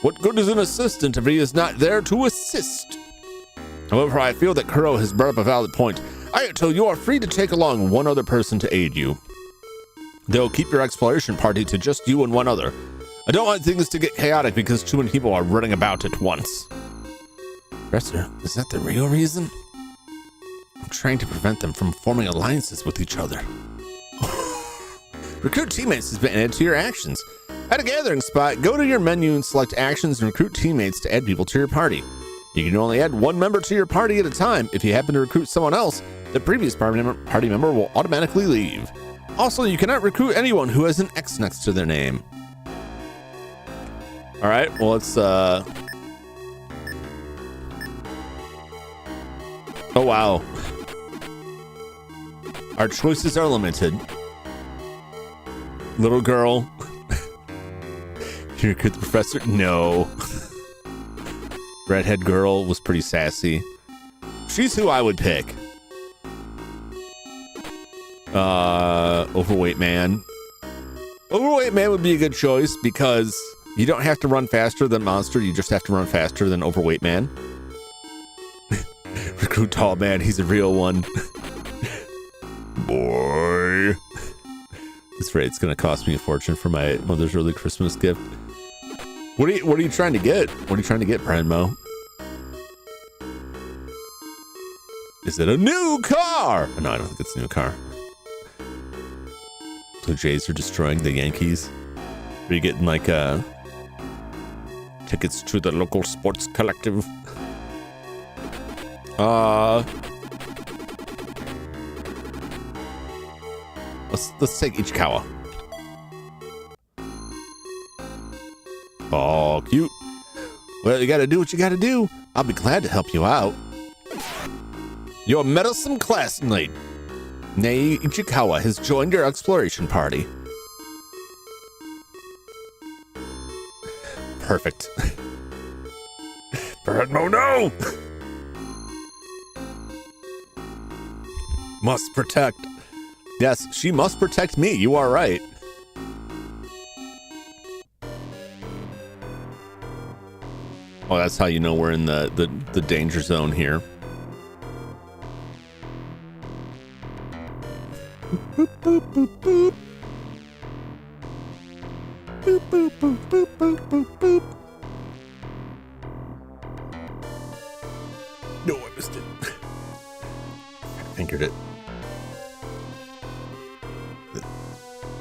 What good is an assistant if he is not there to assist? However, I feel that Kuro has brought up a valid point. Ayato, you are free to take along one other person to aid you. They'll keep your exploration party to just you and one other. I don't want things to get chaotic because too many people are running about at once. Professor, is that the real reason? I'm trying to prevent them from forming alliances with each other. Recruit teammates has been added to your actions. At a gathering spot, go to your menu and select actions and recruit teammates to add people to your party. You can only add one member to your party at a time. If you happen to recruit someone else, the previous party member will automatically leave. Also, you cannot recruit anyone who has an X next to their name. All right, well, let's, oh, wow. Our choices are limited. Little girl. You recruit the professor? No. Redhead girl was pretty sassy. She's who I would pick. Overweight man. Overweight man would be a good choice because you don't have to run faster than monster. You just have to run faster than overweight man. Recruit tall man. He's a real one. Boy. This rate's gonna cost me a fortune for my mother's early Christmas gift. What are you trying to get? What are you trying to get, Prenmo? Is it a new car? No, I don't think it's a new car. Blue Jays are destroying the Yankees. Are you getting like tickets to the local sports collective? Let's take Ichikawa. Oh, cute. Well, you gotta do what you gotta do. I'll be glad to help you out. Your meddlesome classmate, Nei Ichikawa, has joined your exploration party. Perfect. Peret, no! Must protect. Yes, she must protect me. You are right. Oh, that's how you know we're in the danger zone here. Boop, boop, boop, boop. Boop, boop, boop, boop, boop, boop, boop. No, I missed it. I fingered it.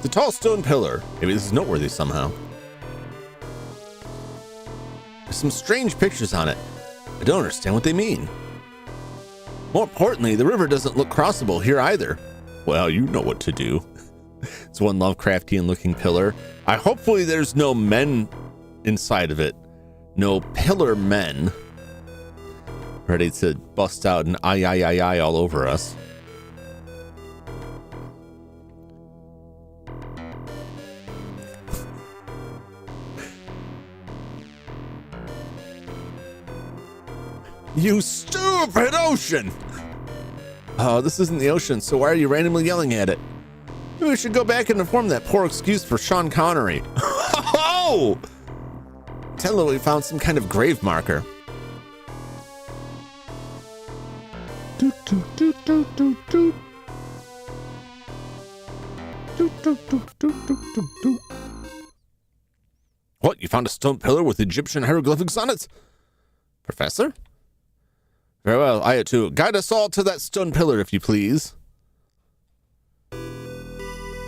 The tall stone pillar. Maybe this is noteworthy somehow. There's some strange pictures on it. I don't understand what they mean. More importantly, the river doesn't look crossable here either. Well, you know what to do. It's one Lovecraftian looking pillar. Hopefully there's no men inside of it. No pillar men. Ready to bust out an I all over us. You stupid ocean! Oh, this isn't the ocean, so why are you randomly yelling at it? Maybe we should go back and inform that poor excuse for Sean Connery. Oh! Tell her we found some kind of grave marker. Doot, doot, doot, doot, doot, doot. Doot, doot, doot, doot, doot, doot, doot. What, you found a stone pillar with Egyptian hieroglyphics on it? Professor? Very well, I too. Guide us all to that stone pillar, if you please.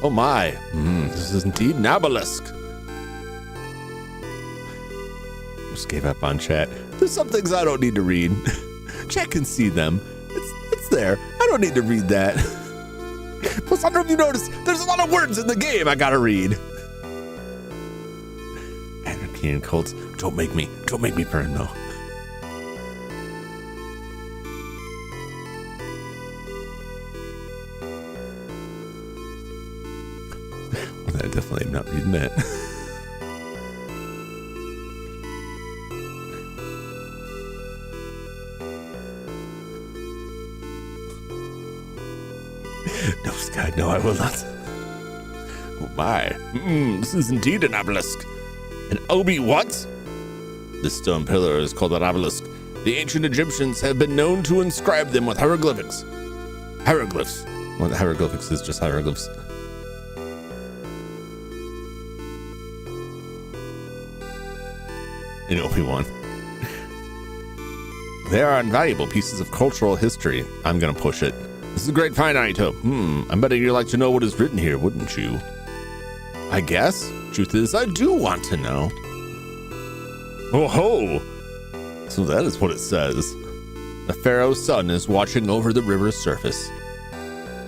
Oh my, this is indeed an obelisk. Just gave up on chat. There's some things I don't need to read. Chat can see them. It's there. I don't need to read that. Plus, I don't know if you noticed, there's a lot of words in the game I gotta read. Anarchy and cults. Don't make me burn though. I definitely am not reading that. No, Sky, no, I will not. Oh my, this is indeed an obelisk. An obi what? This stone pillar is called an obelisk. The ancient Egyptians have been known to inscribe them with hieroglyphics. Hieroglyphs. Well, the hieroglyphics is just hieroglyphs. In Obi-Wan. They are invaluable pieces of cultural history. I'm gonna push it. This is a great find, Aito. I'm betting you'd like to know what is written here, wouldn't you? I guess. Truth is, I do want to know. Oh ho! So that is what it says. The pharaoh's son is watching over the river's surface.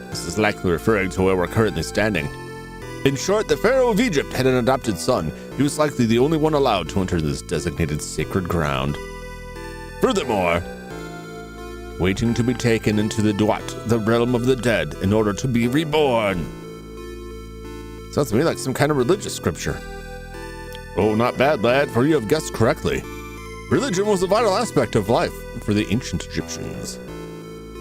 This is likely referring to where we're currently standing. In short, the Pharaoh of Egypt had an adopted son. He was likely the only one allowed to enter this designated sacred ground. Furthermore, waiting to be taken into the Duat, the realm of the dead, in order to be reborn. Sounds to me like some kind of religious scripture. Oh, not bad, lad, for you have guessed correctly. Religion was a vital aspect of life for the ancient Egyptians.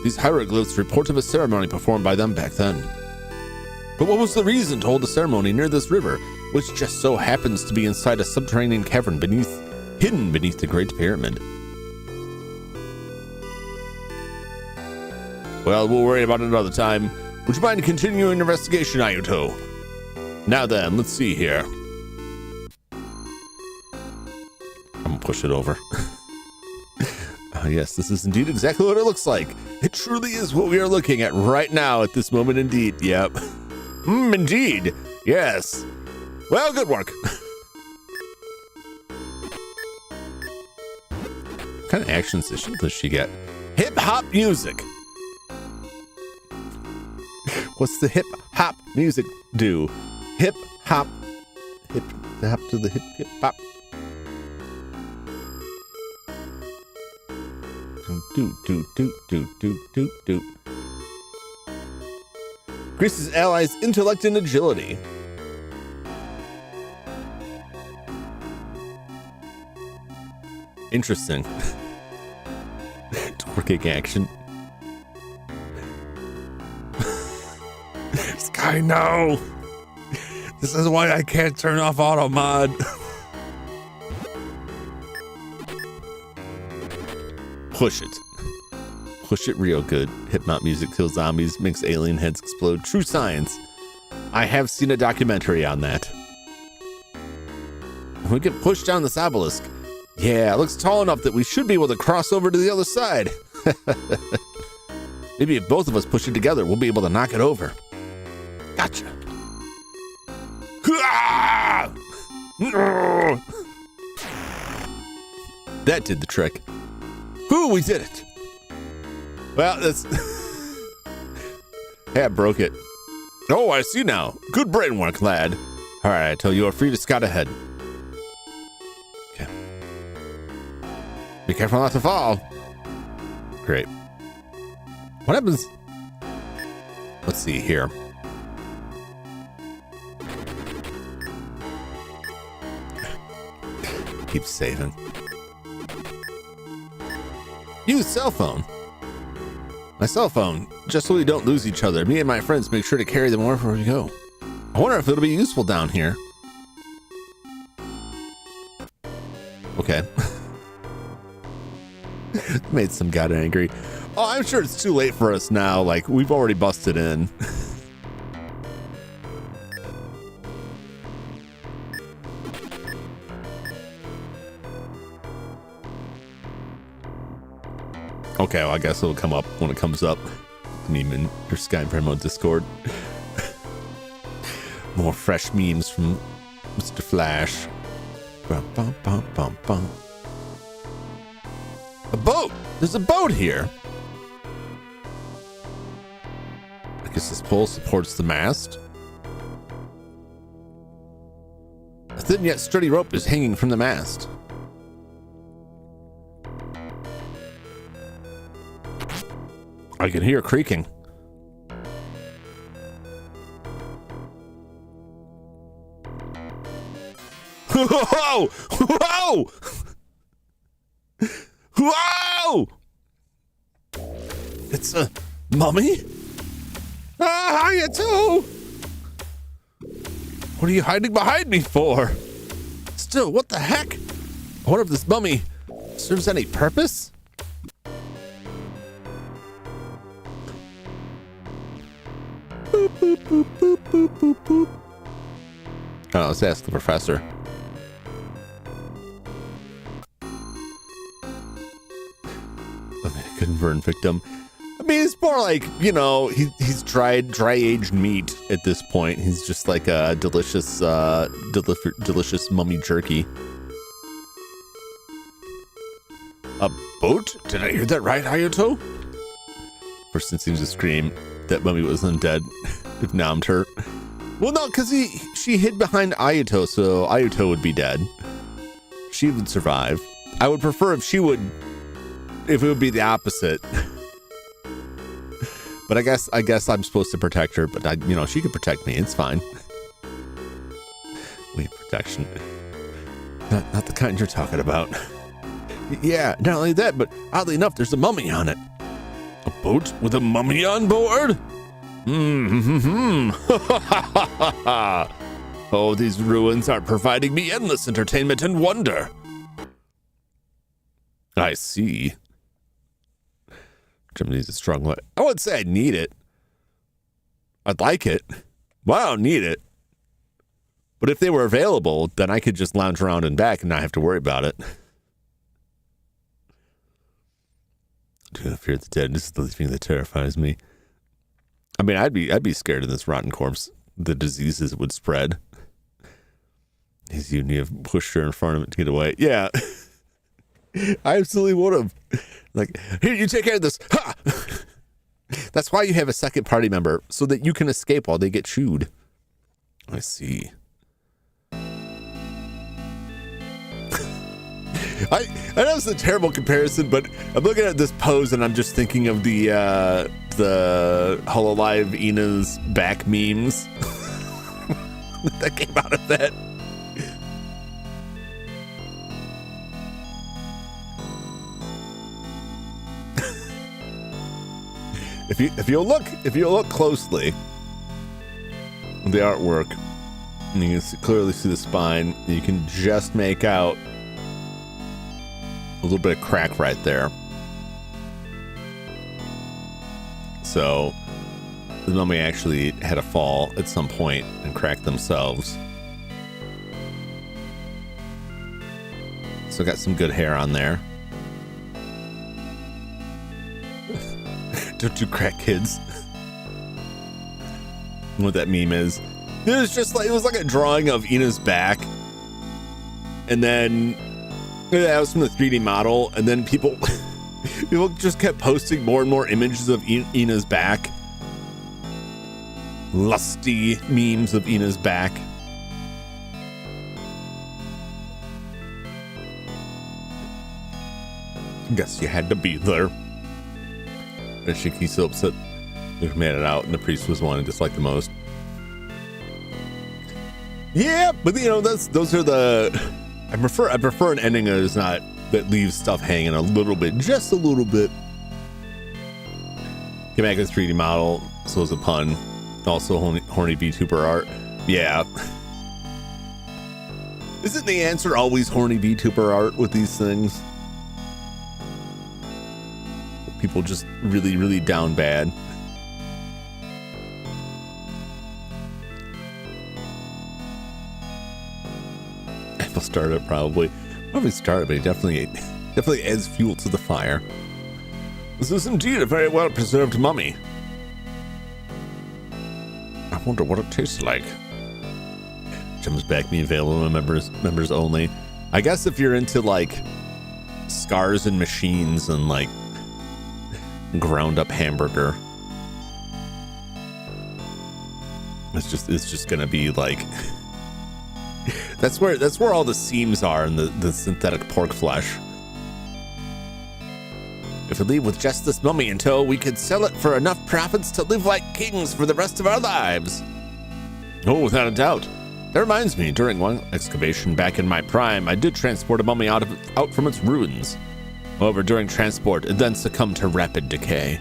These hieroglyphs report of a ceremony performed by them back then. But what was the reason to hold the ceremony near this river, which just so happens to be inside a subterranean cavern hidden beneath the Great Pyramid? Well, we'll worry about it another time. Would you mind continuing your investigation, Ayuto? Now then, let's see here. I'm gonna push it over. Yes, this is indeed exactly what it looks like. It truly is what we are looking at right now at this moment indeed. Yep. Indeed. Yes. Well, good work. What kind of action session does she get? Hip hop music. What's the hip hop music do? Hip hop to the hip hop. Do. Greece's allies' intellect and agility. Interesting. Twerking action. Sky, no! This is why I can't turn off auto mod. Push it. Push it real good. Hip-hop music kills zombies, makes alien heads explode. True science. I have seen a documentary on that. We can push down this obelisk. Yeah, it looks tall enough that we should be able to cross over to the other side. Maybe if both of us push it together, we'll be able to knock it over. Gotcha. That did the trick. Ooh, we did it. Well, that's... Hey, I broke it. Oh, I see now. Good brain work, lad. All right, so you are free to scout ahead. Okay. Be careful not to fall. Great. What happens? Let's see here. Keep saving. Use cell phone. My cell phone, just so we don't lose each other. Me and my friends make sure to carry them wherever we go. I wonder if it'll be useful down here. Okay. Made some god angry. Oh, I'm sure it's too late for us now. Like, we've already busted in. Okay, well, I guess it'll come up when it comes up. Meme in your Skype mode Discord. More fresh memes from Mr. Flash. Bum, bum, bum, bum, bum. A boat! There's a boat here! I guess this pole supports the mast. A thin yet sturdy rope is hanging from the mast. I can hear creaking. Whoa! Whoa! Whoa! It's a mummy? Ah, you too! What are you hiding behind me for? Still, what the heck? I wonder if this mummy serves any purpose? Boop, boop, boop, boop, boop, boop, boop. Oh, let's ask the professor. Convert victim. I mean, it's more like, you know, he's dry-aged meat at this point. He's just like a delicious, delicious mummy jerky. A boat? Did I hear that right, Hayato? First instinct to scream. That mummy was undead. If numbed her. Well, no, because she hid behind Ayato, so Ayato would be dead. She would survive. I would prefer if it would be the opposite. But I guess I'm supposed to protect her, but she could protect me. It's fine. Wait, protection. Not the kind you're talking about. Yeah, not only that, but oddly enough, there's a mummy on it. A boat with a mummy on board? Oh, these ruins are providing me endless entertainment and wonder. I see. Jim needs a strong light. I wouldn't say I need it. I'd like it. Well, I don't need it. But if they were available, then I could just lounge around and back and not have to worry about it. Do not fear the dead. This is the thing that terrifies me. I mean, I'd be scared of this rotten corpse. The diseases would spread. You need to push her in front of it to get away. Yeah. I absolutely would have. Like, here, you take care of this. Ha! That's why you have a second party member, so that you can escape while they get chewed. I see. I know it's a terrible comparison, but I'm looking at this pose and I'm just thinking of the Hololive Ina's back memes that came out of that. If you look closely at the artwork, and you can clearly see the spine, you can just make out a little bit of crack right there. So the mummy actually had a fall at some point and cracked themselves. So got some good hair on there. Don't do crack, kids. What that meme is. It was like a drawing of Ina's back. And then that was from the 3D model. And then people just kept posting more and more images of Ina's back. lusty memes of Ina's back. Guess you had to be there. And Shiki's so upset. They made it out, and the priest was one I disliked the most. Yeah, but you know, those are the. I prefer an ending that leaves stuff hanging a little bit, just a little bit. Get back this 3D model, so is a pun. Also, horny VTuber art. Yeah. Isn't the answer always horny VTuber art with these things? People just really, really down bad. I'll start it probably start it, but it definitely adds fuel to the fire. This is indeed a very well preserved mummy. I wonder what it tastes like. Jum's back me available members only. I guess if you're into like scars and machines and like ground up hamburger, it's just gonna be like that's where all the seams are in the synthetic pork flesh. If we leave with just this mummy in tow, we could sell it for enough profits to live like kings for the rest of our lives. Oh, without a doubt. That reminds me, during one excavation back in my prime, I did transport a mummy out from its ruins. However, during transport, it then succumbed to rapid decay.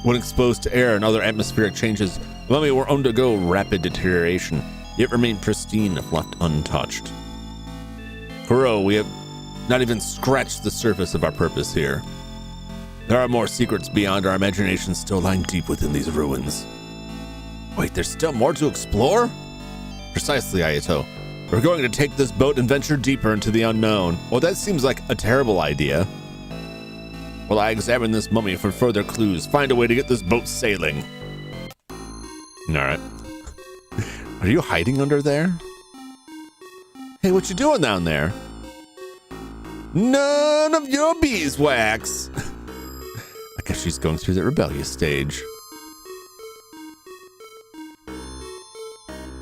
When exposed to air and other atmospheric changes, the mummy will undergo rapid deterioration, yet remain pristine if left untouched. Heru, we have not even scratched the surface of our purpose here. There are more secrets beyond our imagination still lying deep within these ruins. Wait, there's still more to explore? Precisely, Ayato. We're going to take this boat and venture deeper into the unknown. Well, that seems like a terrible idea. While I examine this mummy for further clues, find a way to get this boat sailing. Alright. Are you hiding under there? Hey, what you doing down there? None of your beeswax. I guess she's going through the rebellious stage.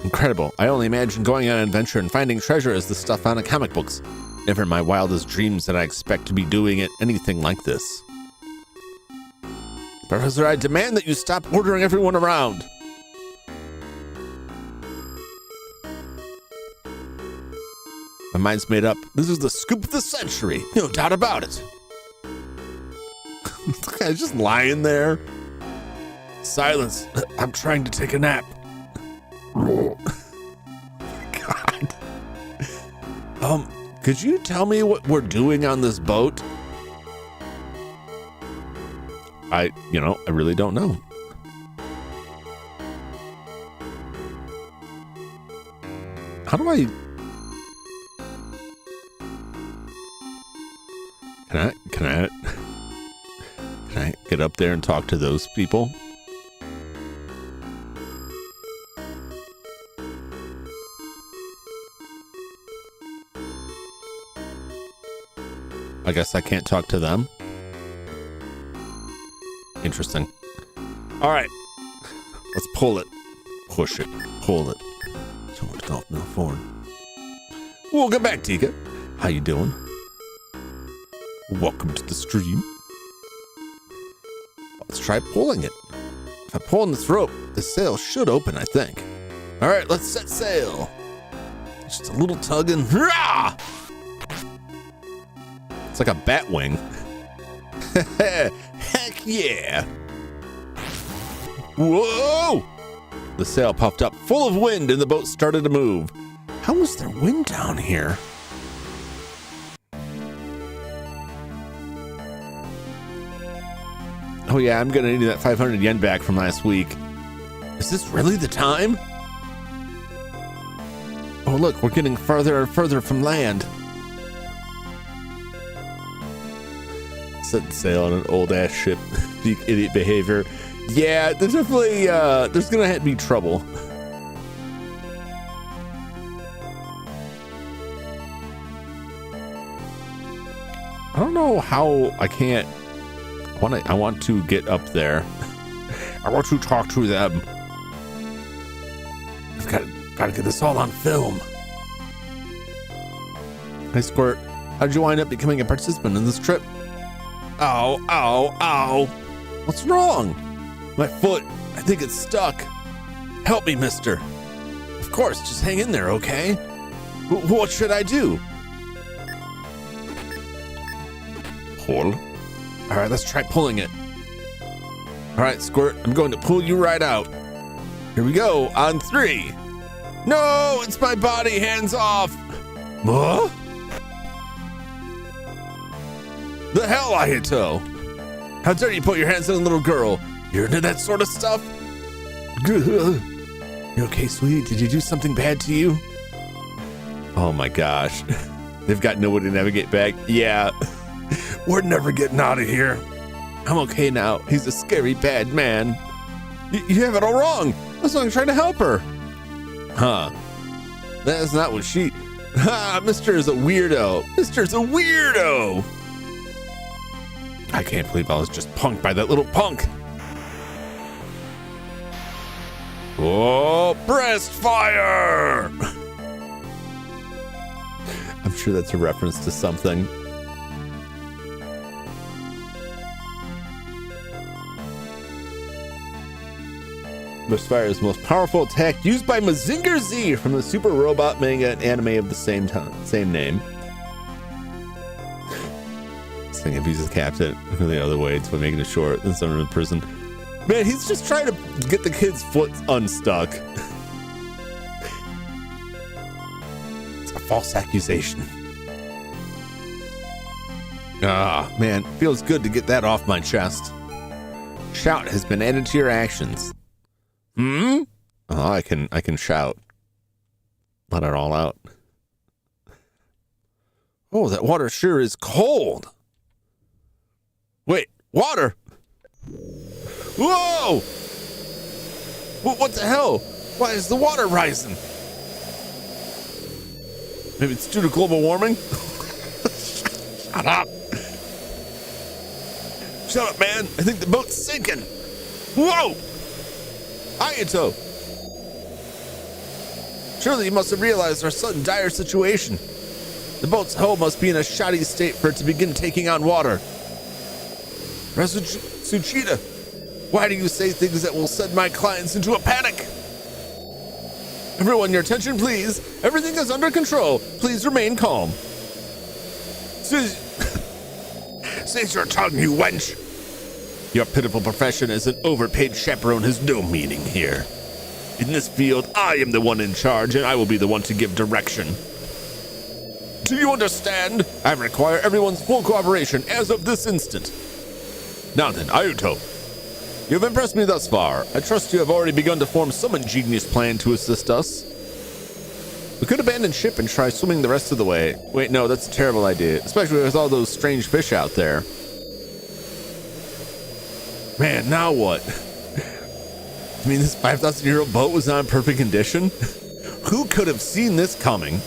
Incredible. I only imagine going on an adventure and finding treasure as the stuff found in comic books. Never in my wildest dreams did I expect to be doing it anything like this. Professor, I demand that you stop ordering everyone around. My mind's made up. This is the scoop of the century. No doubt about it. The guy's just lying there. Silence. I'm trying to take a nap. God. Could you tell me what we're doing on this boat? I really don't know. How do I... Can I get up there and talk to those people? I guess I can't talk to them. Interesting. All right, let's pull it, push it, pull it. Someone's off now forward. Welcome back, Tika. How you doing? Welcome to the stream. Let's try pulling it. If I pull on this rope, the sail should open, I think. All right, let's set sail. Just a little tug and hurrah! It's like a bat wing. Heck yeah. Whoa! The sail puffed up full of wind and the boat started to move. How was there wind down here? Oh yeah, I'm gonna need that 500 yen back from last week. Is this really the time? Oh look, we're getting further and further from land. Set sail on an old ass ship. Peak idiot behavior. Yeah, there's definitely there's gonna have to be trouble. I don't know how I can't. I want to get up there. I want to talk to them. I've got to get this all on film. Hey, Squirt. How did you wind up becoming a participant in this trip? Ow, ow, ow. What's wrong? My foot. I think it's stuck. Help me, mister. Of course, just hang in there, okay? What should I do? Pull. All right, let's try pulling it. All right, Squirt, I'm going to pull you right out. Here we go, on 3. No, it's my body, hands off. Huh? The hell, Ayato? How dare you put your hands on a little girl? You're into that sort of stuff? You okay, sweetie? Did you do something bad to you? Oh my gosh. They've got no way to navigate back. Yeah. We're never getting out of here. I'm okay now. He's a scary bad man. You have it all wrong. That's why I'm trying to help her. Huh. That's not what she... Ha! Mr. is a weirdo. Mr.'s a weirdo. I can't believe I was just punked by that little punk. Oh, breast fire! I'm sure that's a reference to something. Breast fire is the most powerful attack used by Mazinger Z from the Super Robot manga and anime of the same name. This thing abuses Captain the other way to making it short, then someone in prison. Man, he's just trying to get the kid's foot unstuck. It's a false accusation. Ah, man, feels good to get that off my chest. Shout has been added to your actions. Oh, I can shout. Let it all out. Oh, that water sure is cold. Wait, water? Whoa! What the hell? Why is the water rising? Maybe it's due to global warming? Shut up. Shut up, man. I think the boat's sinking. Whoa! Ayato! Surely you must have realized our sudden dire situation. The boat's hull must be in a shoddy state for it to begin taking on water. Suchida, why do you say things that will send my clients into a panic? Everyone, your attention, please. Everything is under control. Please remain calm. Seize your tongue, you wench. Your pitiful profession as an overpaid chaperone has no meaning here. In this field, I am the one in charge, and I will be the one to give direction. Do you understand? I require everyone's full cooperation as of this instant. Now then, Ayato, you have impressed me thus far. I trust you have already begun to form some ingenious plan to assist us. We could abandon ship and try swimming the rest of the way. Wait, no, that's a terrible idea, especially with all those strange fish out there. Man, now what? I mean, this 5,000-year-old boat was not in perfect condition? Who could have seen this coming?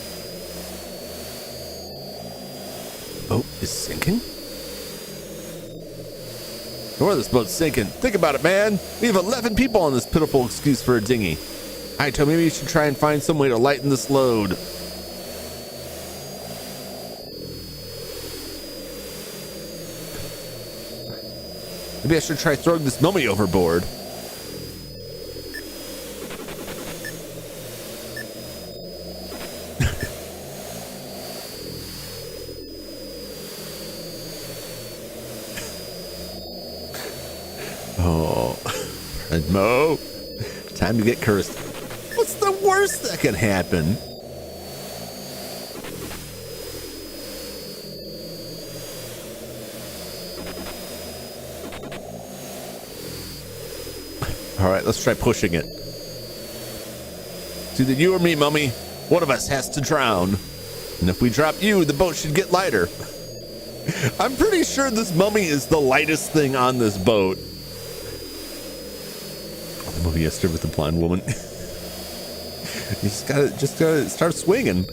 Boat is sinking? Or this boat's sinking. Think about it, man. We have 11 people on this pitiful excuse for a dinghy. Ayato, maybe you should try and find some way to lighten this load. Maybe I should try throwing this mummy overboard. Oh, and Mo, time to get cursed. What's the worst that can happen? All right, let's try pushing it. It's either you or me, mummy. One of us has to drown. And if we drop you, the boat should get lighter. I'm pretty sure this mummy is the lightest thing on this boat. Oh, the movie yesterday with the blind woman. You just gotta start swinging.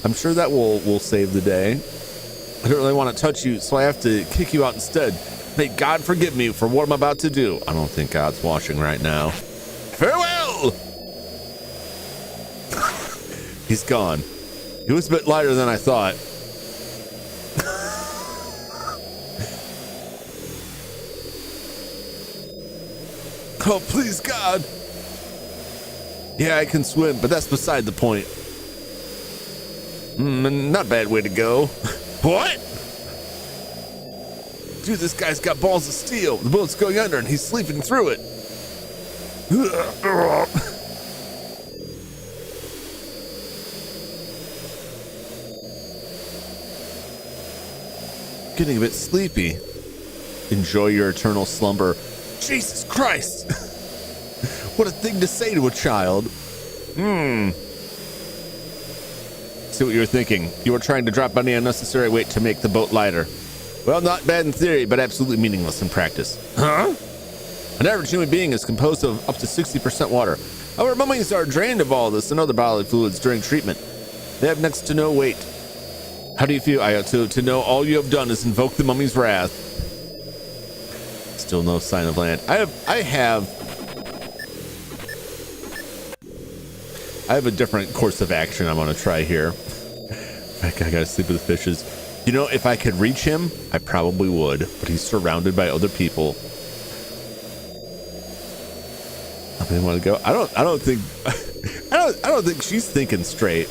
I'm sure that will save the day. I don't really want to touch you, so I have to kick you out instead. May God forgive me for what I'm about to do. I don't think God's watching right now. Farewell! He's gone. He was a bit lighter than I thought. Oh, please, God. Yeah, I can swim, but that's beside the point. Not a bad way to go. What? Dude, this guy's got balls of steel. The boat's going under and he's sleeping through it. Getting a bit sleepy. Enjoy your eternal slumber. Jesus Christ! What a thing to say to a child. See what you were thinking. You were trying to drop any unnecessary weight to make the boat lighter. Well, not bad in theory, but absolutely meaningless in practice. Huh? An average human being is composed of up to 60% water. However, mummies are drained of all this and other bodily fluids during treatment. They have next to no weight. How do you feel, Ayato, to know all you have done is invoke the mummy's wrath? Still no sign of land. I have a different course of action I'm gonna try here. I gotta sleep with the fishes. You know, if I could reach him, I probably would, but he's surrounded by other people. I really want to go. I don't think I don't think she's thinking straight.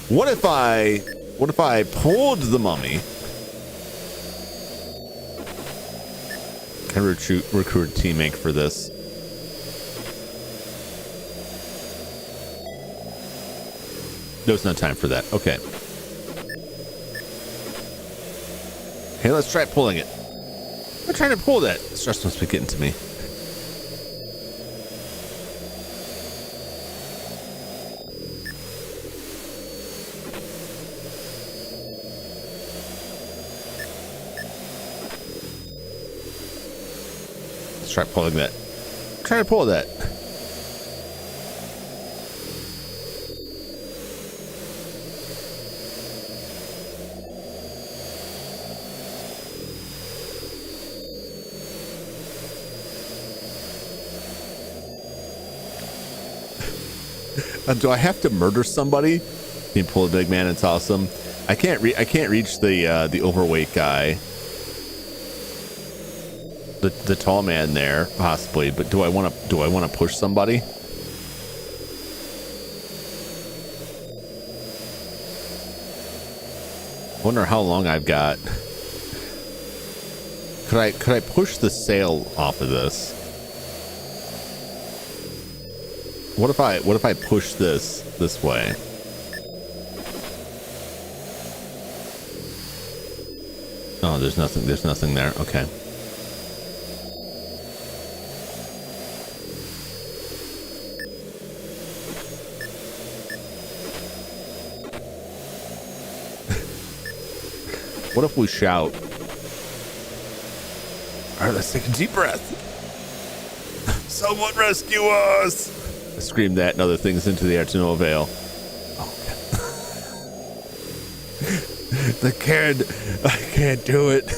What if I pulled the mummy? Can I recruit a teammate for this? There's no time for that. Okay. Hey, let's try pulling it. I'm trying to pull that. Stress must be getting to me. Let's try pulling that. Try to pull that. Do I have to murder somebody? You can pull a big man and toss him. I can't reach the overweight guy. The tall man there, possibly, but do I want to push somebody? Wonder how long I've got. Could I push the sail off of this? What if I push this way? Oh, there's nothing there. Okay. What if we shout? All right, let's take a deep breath. Someone rescue us! I screamed that and other things into the air to no avail. Oh, I can't do it.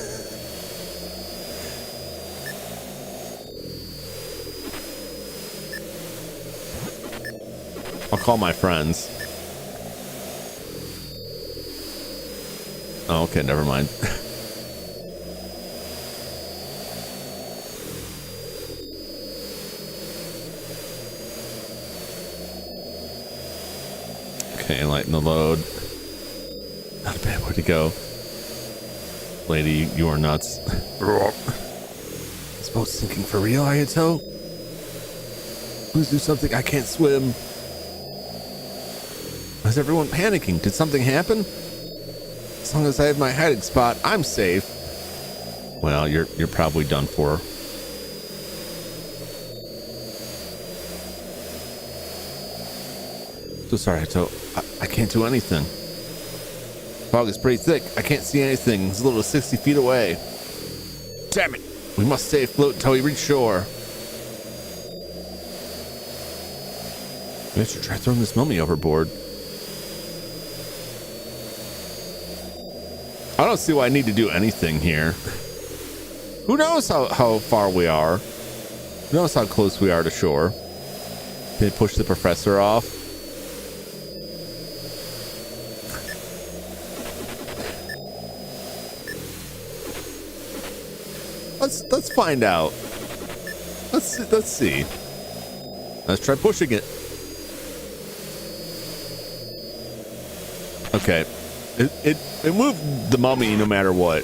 I'll call my friends. Oh, okay, never mind. Okay, lighten the load. Not a bad way to go. Lady, you are nuts. This boat's sinking for real, Ayato? Please do something. I can't swim. Why is everyone panicking? Did something happen? As long as I have my hiding spot, I'm safe. Well, you're probably done for. So sorry, Ayato. I can't do anything. Fog is pretty thick. I can't see anything. It's a little 60 feet away. Damn it. We must stay afloat until we reach shore. We should try throwing this mummy overboard. I don't see why I need to do anything here. Who knows how far we are? Who knows how close we are to shore? Can I push the professor off? Let's find out. Let's see. Let's try pushing it. Okay. It moved the mummy no matter what.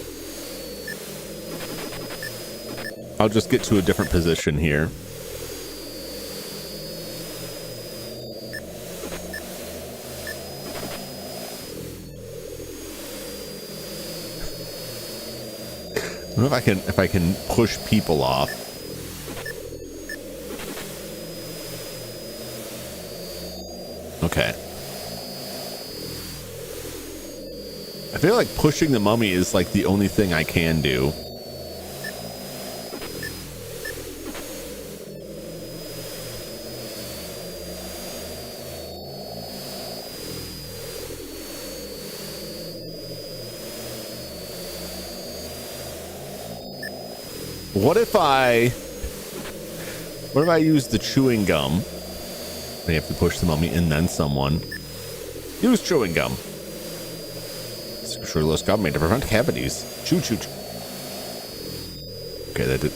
I'll just get to a different position here. I don't know if I can push people off. Okay. I feel like pushing the mummy is like the only thing I can do. What if I use the chewing gum? I have to push the mummy and then someone. Use chewing gum. Sugarless gum made to prevent cavities. Chew, chew, chew. Okay, that did.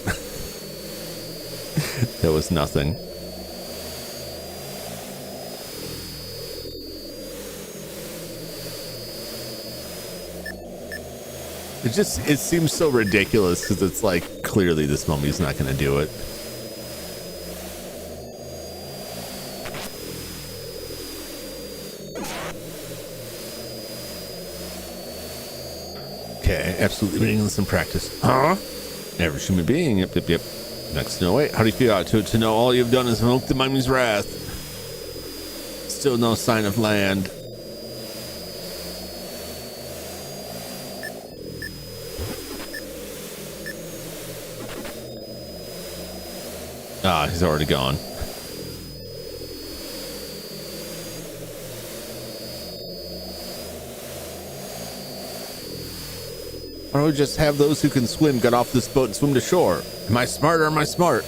That was nothing. It seems so ridiculous because it's like clearly this mummy's not going to do it. Okay, absolutely meaningless in practice. Huh? Average human being. Yep. Next, no wait. How do you feel out to know all you've done is invoke the mummy's wrath? Still no sign of land. Ah, he's already gone. Why don't we just have those who can swim get off this boat and swim to shore? Am I smart or am I smart?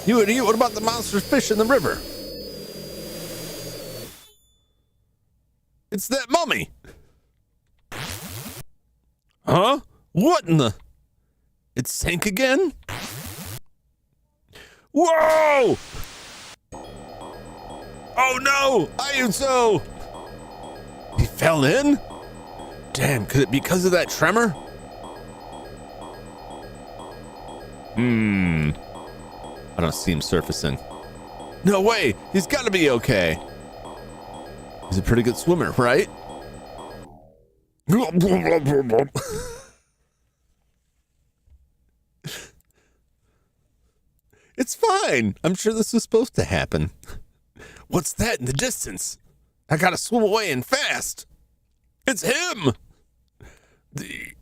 You idiot, what about the monster fish in the river? It's that mummy. Huh? What in the... It sank again? Whoa! Oh no! Ayuso! He fell in? Damn, could it be because of that tremor? I don't see him surfacing. No way! He's gotta be okay. He's a pretty good swimmer, right? It's fine. I'm sure this was supposed to happen. What's that in the distance? I gotta swim away and fast. It's him.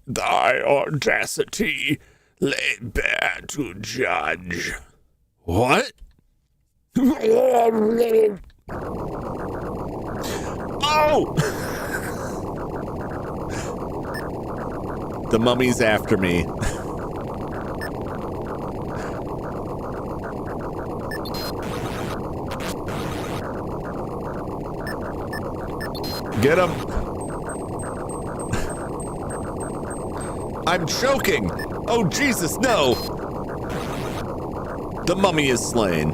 Thy audacity laid bare to judge. What? Oh! The mummy's after me. Get him. I'm choking. Oh, Jesus, no. The mummy is slain.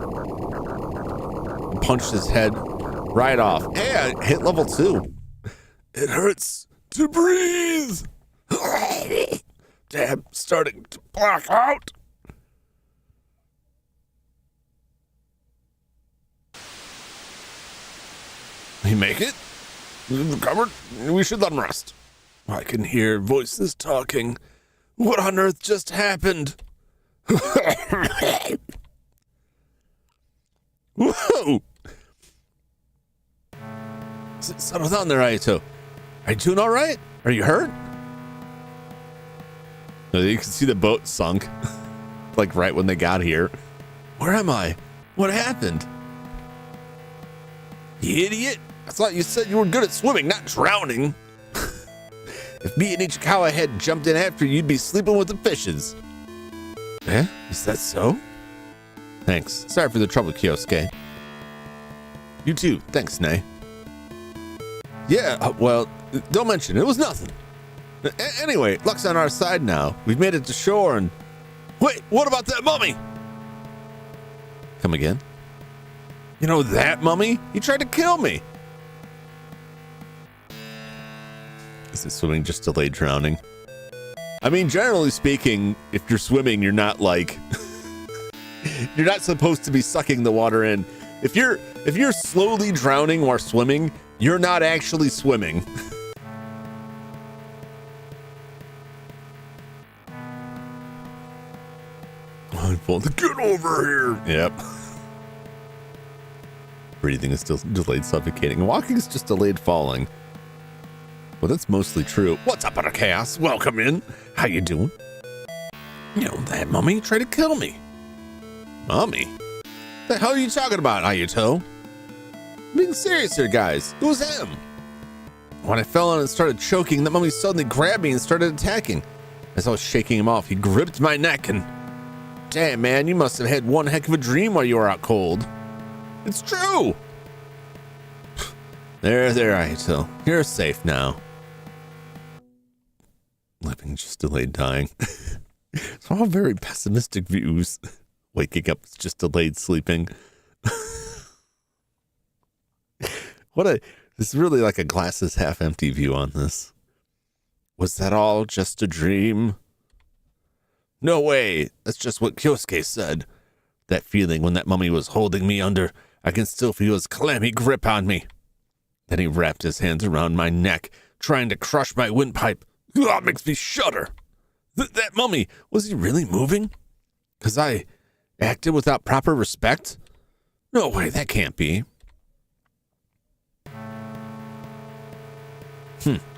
Punched his head right off. Hey, I hit level 2. It hurts to breathe. Damn, starting to black out. We make it? We've recovered? We should let him rest. I can hear voices talking. What on earth just happened? Whoa! Settle down there, Ayato. Are you doing all right? Are you hurt? You can see the boat sunk. Like right when they got here. Where am I? What happened? You idiot. I thought you said you were good at swimming, not drowning. If me and Ichikawa had jumped in after you, you'd be sleeping with the fishes. Eh? Is that so? Thanks. Sorry for the trouble, Kyosuke. You too. Thanks, Nay. Yeah, well, don't mention it. It was nothing. Anyway, luck's on our side now. We've made it to shore and... Wait, what about that mummy? Come again? You know that mummy? He tried to kill me. Is it swimming just delayed drowning? I mean, generally speaking, if you're swimming, you're not like... you're not supposed to be sucking the water in. If you're slowly drowning while swimming, you're not actually swimming. Get over here. Yep. Breathing is still delayed suffocating. Walking is just delayed falling. Well, that's mostly true. What's up, Utter Chaos? Welcome in. How you doing? You know, that mummy tried to kill me. Mummy? The hell are you talking about, Ayato? I'm being serious here, guys. It was him. When I fell on and started choking, that mummy suddenly grabbed me and started attacking. As I was shaking him off, he gripped my neck and... Damn, man, you must have had one heck of a dream while you were out cold. It's true. There, Ayato. You're safe now. Living just delayed dying. It's all very pessimistic views. Waking up is just delayed sleeping. This is really like a glass is half empty view on this. Was that all just a dream? No way. That's just what Kyosuke said. That feeling when that mummy was holding me under, I can still feel his clammy grip on me. Then he wrapped his hands around my neck, trying to crush my windpipe. It makes me shudder. That mummy, was he really moving? 'Cause I acted without proper respect? No way, that can't be.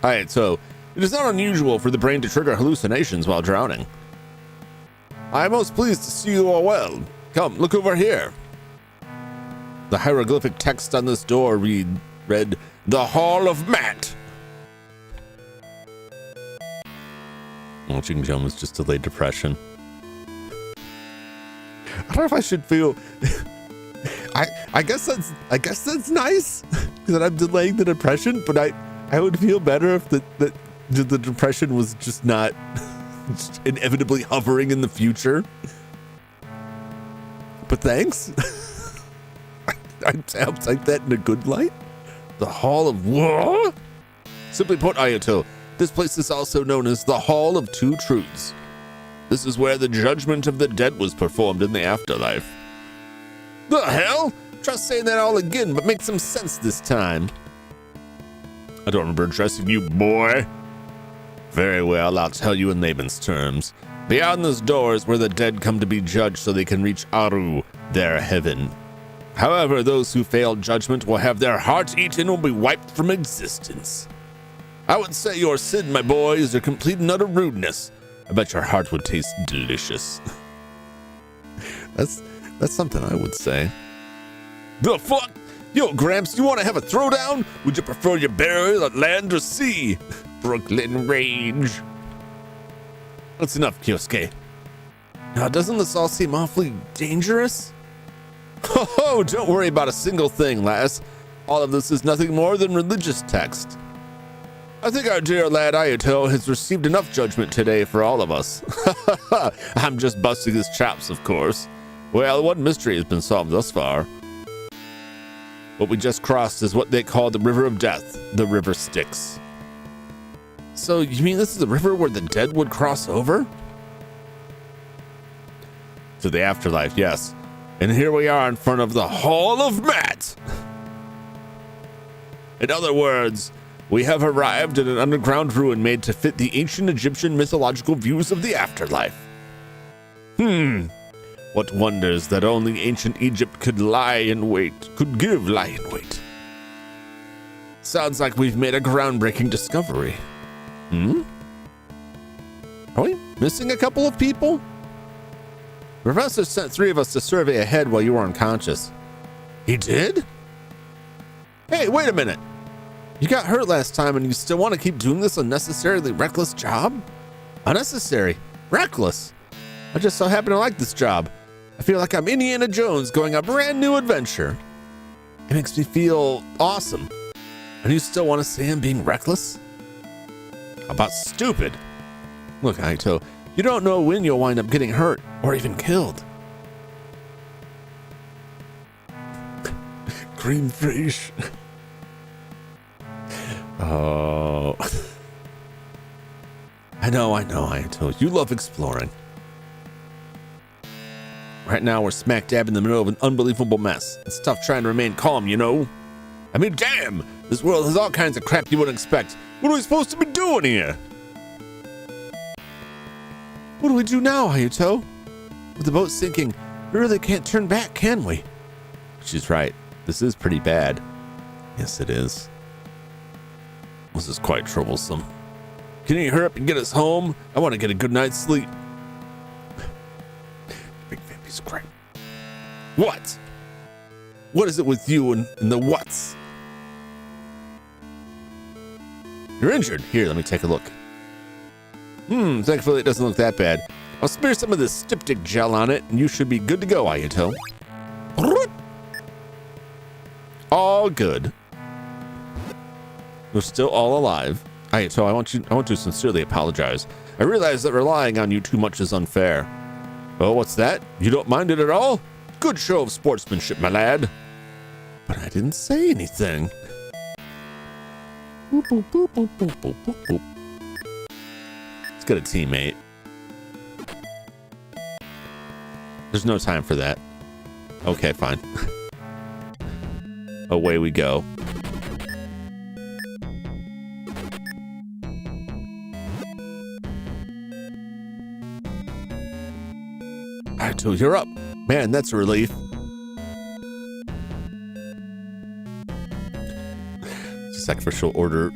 Alright, so it is not unusual for the brain to trigger hallucinations while drowning. I am most pleased to see you all well. Come, look over here. The hieroglyphic text on this door read, The Hall of Matt. Watching Jum was just delayed depression. I don't know if I should feel... I guess that's nice that I'm delaying the depression, but I would feel better if the depression was just not inevitably hovering in the future. But thanks. I'll take that in a good light. The Hall of what? Simply put, Ayato, this place is also known as the Hall of Two Truths. This is where the judgment of the dead was performed in the afterlife. The hell? Try saying that all again, but make some sense this time. I don't remember addressing you, boy. Very well, I'll tell you in layman's terms. Beyond this door is where the dead come to be judged so they can reach Aru, their heaven. However, those who fail judgment will have their hearts eaten and will be wiped from existence. I would say your sin, my boy, is a complete and utter rudeness. I bet your heart would taste delicious. That's something I would say. The fuck? Yo, Gramps, you want to have a throwdown? Would you prefer your burial at land or sea? Brooklyn Rage. That's enough, Kyosuke. Now, doesn't this all seem awfully dangerous? Ho, don't worry about a single thing, lass. All of this is nothing more than religious text. I think our dear lad Ayato has received enough judgment today for all of us. I'm just busting his chops, of course. Well, one mystery has been solved thus far. What we just crossed is what they call the River of Death, the River Styx. So, you mean this is the river where the dead would cross over? To the afterlife, yes. And here we are in front of the Hall of Matt. In other words, we have arrived at an underground ruin made to fit the ancient Egyptian mythological views of the afterlife. What wonders that only ancient Egypt could give lie in wait. Sounds like we've made a groundbreaking discovery. Are we missing a couple of people? Professor sent 3 of us to survey ahead while you were unconscious. He did? Hey, wait a minute. You got hurt last time and you still want to keep doing this unnecessarily reckless job? Unnecessary? Reckless? I just so happen to like this job. I feel like I'm Indiana Jones going on a brand new adventure. It makes me feel awesome. And you still want to say I'm being reckless? How about stupid? Look, Aito, you don't know when you'll wind up getting hurt or even killed. Cream fish. Oh. I know, Aito. You love exploring. Right now, we're smack dab in the middle of an unbelievable mess. It's tough trying to remain calm, you know? I mean, damn! This world has all kinds of crap you wouldn't expect. What are we supposed to be doing here? What do we do now, Hayato? With the boat sinking, we really can't turn back, can we? She's right. This is pretty bad. Yes, it is. This is quite troublesome. Can you hurry up and get us home? I want to get a good night's sleep. Big fat piece of crap. What? What is it with you and the whats? You're injured. Here, let me take a look. Thankfully it doesn't look that bad. I'll smear some of this styptic gel on it and you should be good to go, Ayato. All good. We're still all alive. Ayato, I want to sincerely apologize. I realize that relying on you too much is unfair. Oh, what's that? You don't mind it at all? Good show of sportsmanship, my lad. But I didn't say anything. Boop, boop, boop, boop, boop, boop, boop, boop. Let's get a teammate. There's no time for that. Okay, fine. Away we go. Aito, you're up. Man, that's a relief. Sacrificial order.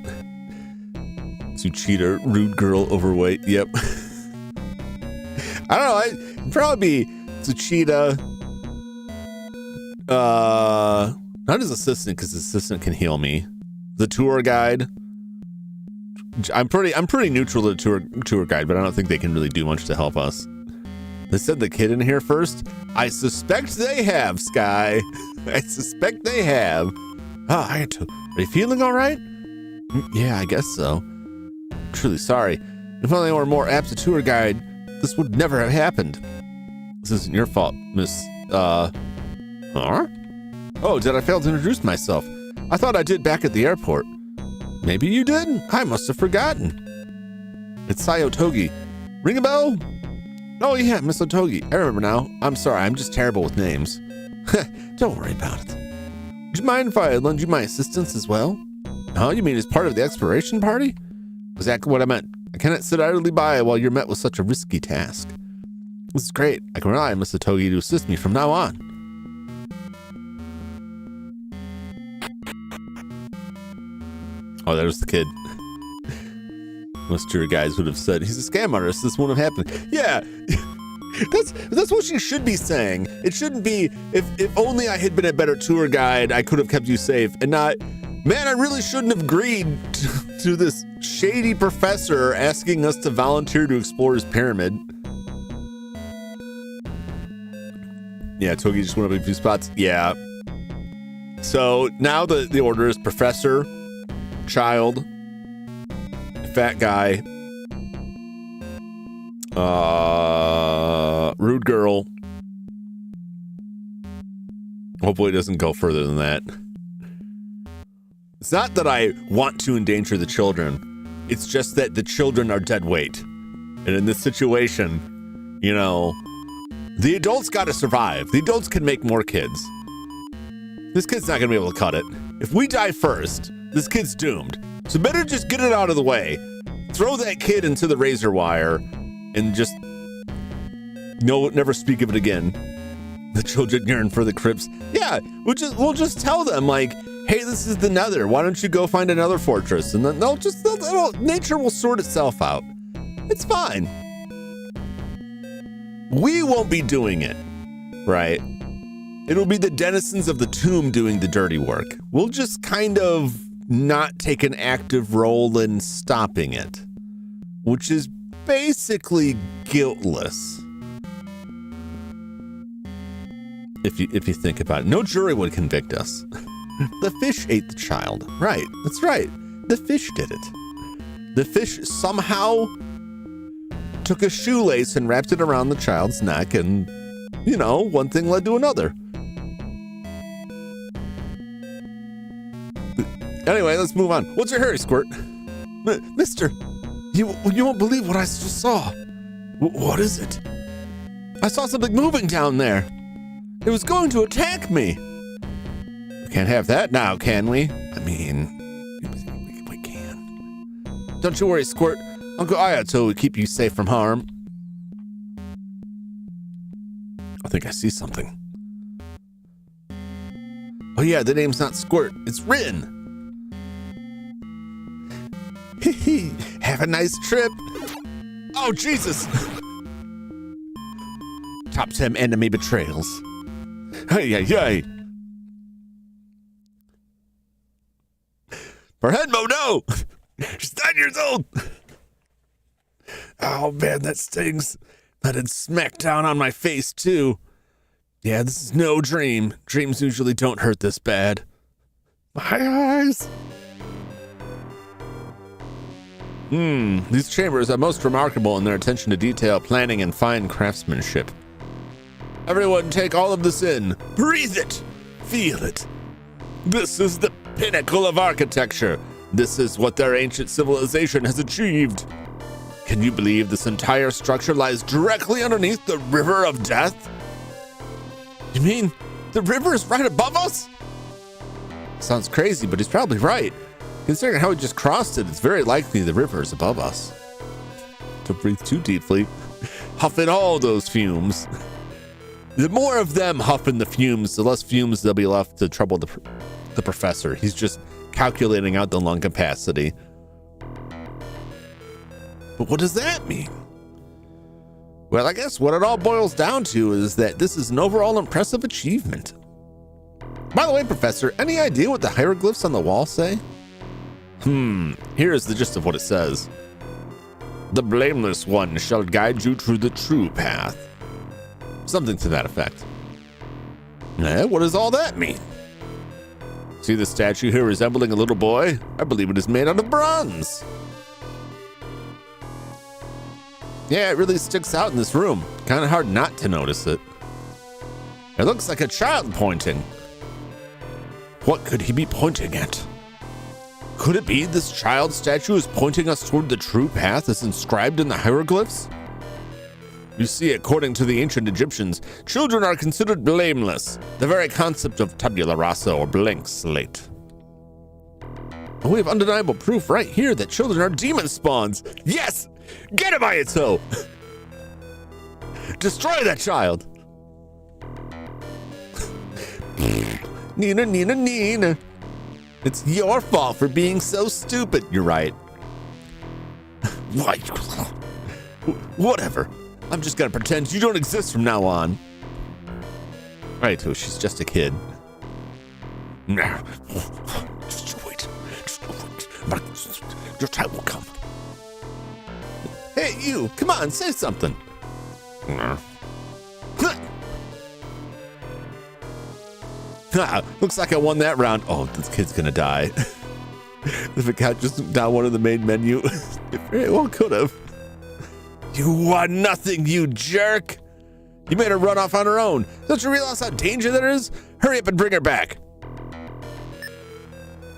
Tsuchita, rude girl, overweight. Yep. I don't know. I'd probably be Tsuchita. Not his assistant, because his assistant can heal me. The tour guide. I'm pretty neutral to the tour guide, but I don't think they can really do much to help us. They said the kid in here first. I suspect they have, Sky. I suspect they have. Ah, are you feeling all right? Yeah, I guess so. Truly sorry. If only I were more apt to tour guide, this would never have happened. This isn't your fault, Miss, Huh? Oh, did I fail to introduce myself? I thought I did back at the airport. Maybe you did? I must have forgotten. It's Sayo Togi. Ring a bell? Oh yeah, Miss Otogi. I remember now. I'm sorry, I'm just terrible with names. Don't worry about it. Would you mind if I lend you my assistance as well? Oh, you mean as part of the exploration party? Exactly what I meant. I cannot sit idly by while you're met with such a risky task. This is great. I can rely on Miss Otogi to assist me from now on. Oh, there's the kid. Most tour guys would have said, he's a scam artist, this wouldn't have happened. Yeah, that's what you should be saying. It shouldn't be, if only I had been a better tour guide, I could have kept you safe, and not, man, I really shouldn't have agreed to this shady professor asking us to volunteer to explore his pyramid. Yeah, Togi just went up a few spots. Yeah. So now the order is professor, child, fat guy, rude girl. Hopefully it doesn't go further than that. It's not that I want to endanger the children. It's just that the children are dead weight. And in this situation, you know, the adults got to survive. The adults can make more kids. This kid's not going to be able to cut it. If we die first, this kid's doomed. So better just get it out of the way. Throw that kid into the razor wire and just never speak of it again. The children yearn for the crypts. Yeah, we'll just tell them, like, hey, this is the Nether. Why don't you go find another fortress? And then nature will sort itself out. It's fine. We won't be doing it, right? It'll be the denizens of the tomb doing the dirty work. We'll just kind of not take an active role in stopping it, which is basically guiltless. If you think about it, no jury would convict us. The fish ate the child. Right, that's right. The fish did it. The fish somehow took a shoelace and wrapped it around the child's neck, and, you know, one thing led to another. Anyway, let's move on. What's your hurry, Squirt? Mister, you won't believe what I just saw. What is it? I saw something moving down there. It was going to attack me. We can't have that now, can we? I mean, we can. Don't you worry, Squirt. Uncle Ayato will keep you safe from harm. I think I see something. Oh yeah, the name's not Squirt, it's Rin. Have a nice trip. Oh, Jesus. Top 10 enemy betrayals. Hey. Peret, no! She's 9 years old. Oh, man, that stings. That had smacked down on my face, too. Yeah, this is no dream. Dreams usually don't hurt this bad. My eyes. These chambers are most remarkable in their attention to detail, planning, and fine craftsmanship. Everyone take all of this in. Breathe it. Feel it. This is the pinnacle of architecture. This is what their ancient civilization has achieved. Can you believe this entire structure lies directly underneath the River of Death? You mean the river is right above us? Sounds crazy, but he's probably right. Considering how we just crossed it, it's very likely the river is above us. Don't breathe too deeply. Huff in all those fumes. The more of them huffing the fumes, the less fumes there'll be left to trouble the professor. He's just calculating out the lung capacity. But what does that mean? Well, I guess what it all boils down to is that this is an overall impressive achievement. By the way, Professor, any idea what the hieroglyphs on the wall say? Here's the gist of what it says. The blameless one shall guide you to the true path. Something to that effect. What does all that mean? See the statue here resembling a little boy? I believe it is made out of bronze. Yeah, it really sticks out in this room. Kind of hard not to notice it. It looks like a child pointing. What could he be pointing at? Could it be this child statue is pointing us toward the true path as inscribed in the hieroglyphs? You see, according to the ancient Egyptians, children are considered blameless, the very concept of tabula rasa or blank slate. And we have undeniable proof right here that children are demon spawns. Yes! Get him, Ayato! Destroy that child! Nina. It's your fault for being so stupid. You're right. What? Whatever. I'm just gonna pretend you don't exist from now on. Right, so she's just a kid. Just wait. Your time will come. Hey, you! Come on, say something. Looks like I won that round. Oh, this kid's gonna die. If it got just down one of the main menu, it very well could have. You won nothing, you jerk. You made her run off on her own. Don't you realize how dangerous that is? Hurry up and bring her back.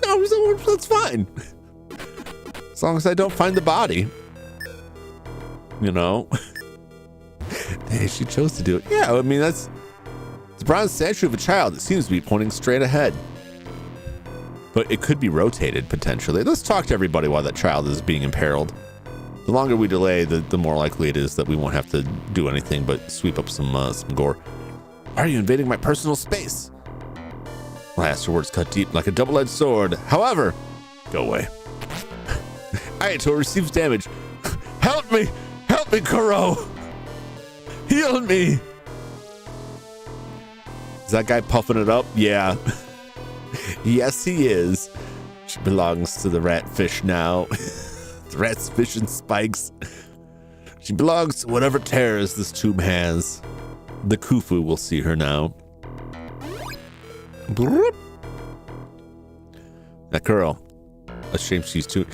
No, that's fine. As long as I don't find the body. You know? Hey, she chose to do it. Yeah, I mean, that's the bronze statue of a child. It seems to be pointing straight ahead. But it could be rotated, potentially. Let's talk to everybody while that child is being imperiled. The longer we delay, the more likely it is that we won't have to do anything but sweep up some gore. Why are you invading my personal space? Last your words cut deep like a double-edged sword. However, go away. Ayato receives damage. Help me, Kuro. Heal me. Is that guy puffing it up? Yeah. Yes, he is. She belongs to the ratfish now. The rat's fish and spikes. She belongs to whatever terrors this tube has. The Khufu will see her now. That girl. A shame she's too...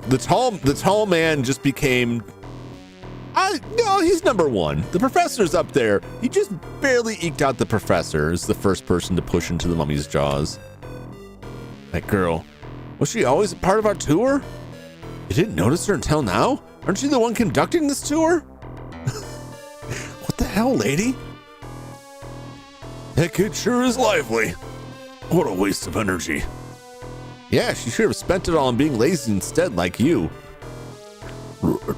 The tall man just became... No, he's number one. The professor's up there. He just barely eked out the professor as the first person to push into the mummy's jaws. That girl. Was she always a part of our tour? You didn't notice her until now? Aren't you the one conducting this tour? What the hell, lady? That kid sure is lively. What a waste of energy. Yeah, she should have spent it all on being lazy instead, like you. I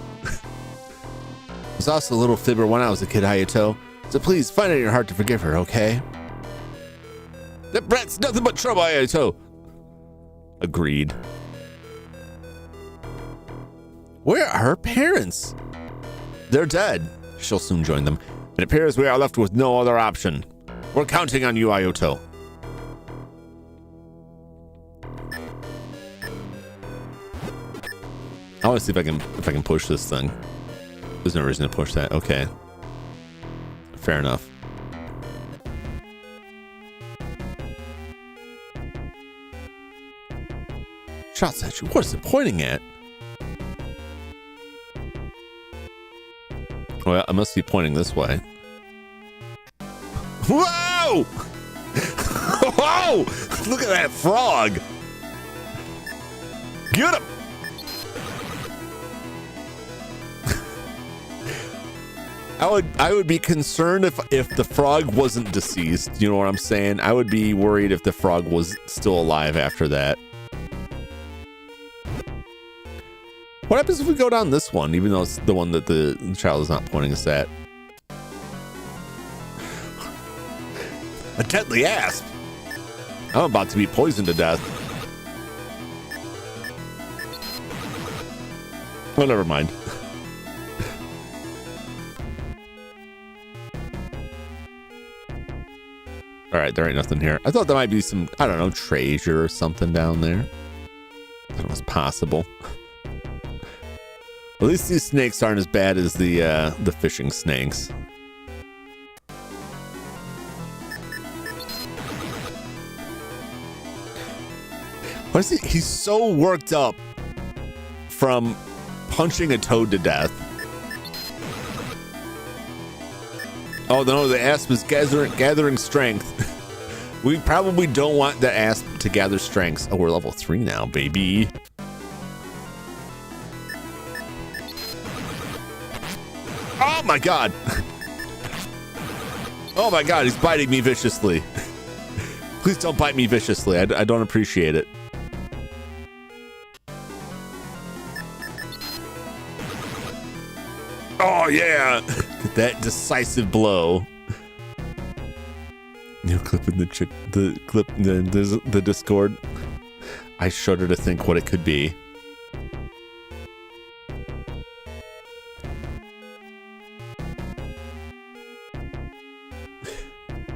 was also a little fibber when I was a kid, Hayato. So please find it in your heart to forgive her, okay? That brat's nothing but trouble, Hayato. Agreed. Where are her parents? They're dead. She'll soon join them. It appears we are left with no other option. We're counting on you, Ayato. I want to see if I can push this thing. There's no reason to push that. Okay. Fair enough. Shots at you. What is it pointing at? Well, I must be pointing this way. Whoa! Whoa! Look at that frog! Get him! I would be concerned if the frog wasn't deceased. You know what I'm saying? I would be worried if the frog was still alive after that. What happens if we go down this one, even though it's the one that the child is not pointing us at? A deadly asp! I'm about to be poisoned to death. Well, never mind. All right, there ain't nothing here. I thought there might be some, I don't know, treasure or something down there. I thought it was possible. At least these snakes aren't as bad as the fishing snakes. What is he? He's so worked up from punching a toad to death. Oh no, the asp is gathering strength. We probably don't want the asp to gather strength. Oh, we're level 3 now, baby. Oh my god. Oh my god, he's biting me viciously. Please don't bite me viciously. I don't appreciate it. Oh yeah. Get that decisive blow. You know, clip in the Discord. I shudder to think what it could be.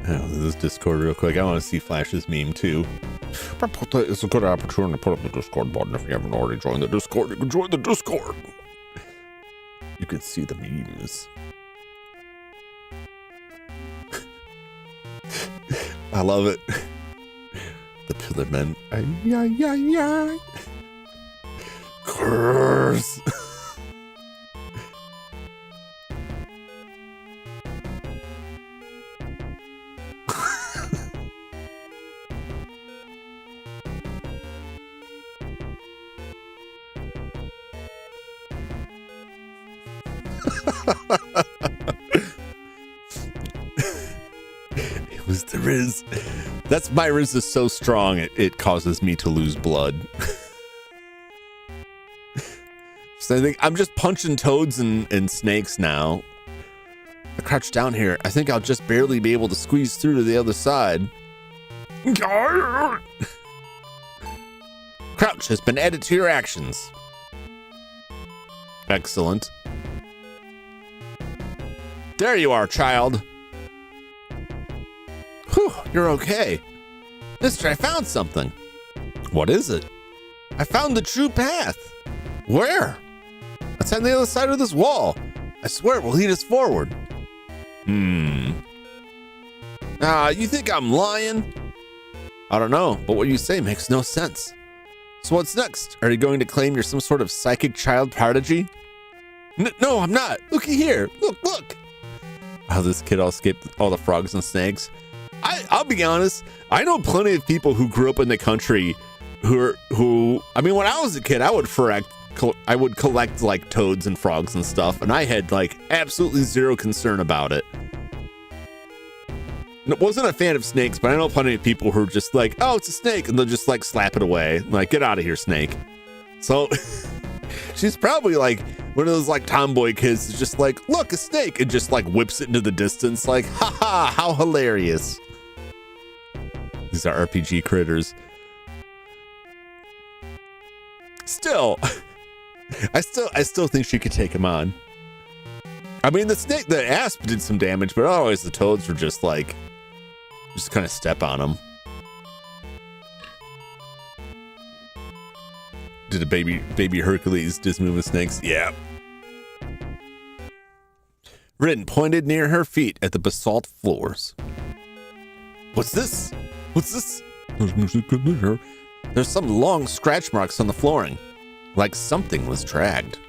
This Discord real quick. I want to see Flash's meme too. It's a good opportunity to put up the Discord button. If you haven't already joined the Discord, you can join the Discord. You can see the memes. I love it. The Pillar Men. Ay. Curse. It was the Riz. That's my Riz is so strong it causes me to lose blood. So I think I'm just punching toads and snakes now. I crouch down here. I think I'll just barely be able to squeeze through to the other side. Crouch has been added to your actions. Excellent. There you are, child. Whew, you're okay. Mister, I found something. What is it? I found the true path. Where? It's on the other side of this wall. I swear it will lead us forward. You think I'm lying? I don't know, but what you say makes no sense. So what's next? Are you going to claim you're some sort of psychic child prodigy? No, I'm not. Looky here. Look. How this kid escaped all the frogs and snakes. I'll be honest. I know plenty of people who grew up in the country who I mean, when I was a kid, I would collect like toads and frogs and stuff, and I had like absolutely zero concern about it. Wasn't a fan of snakes, but I know plenty of people who are just like, oh, it's a snake, and they'll just like slap it away. Like, get out of here, snake. So she's probably like one of those like tomboy kids is just like, look, a snake, and just like whips it into the distance. Like, haha, how hilarious. These are RPG critters. Still, I still think she could take him on. I mean, the asp did some damage, but always the toads were just like, just kind of step on them. Did a baby Hercules just move with snakes? Yeah. Rin pointed near her feet at the basalt floors. What's this? There's some long scratch marks on the flooring, like something was dragged.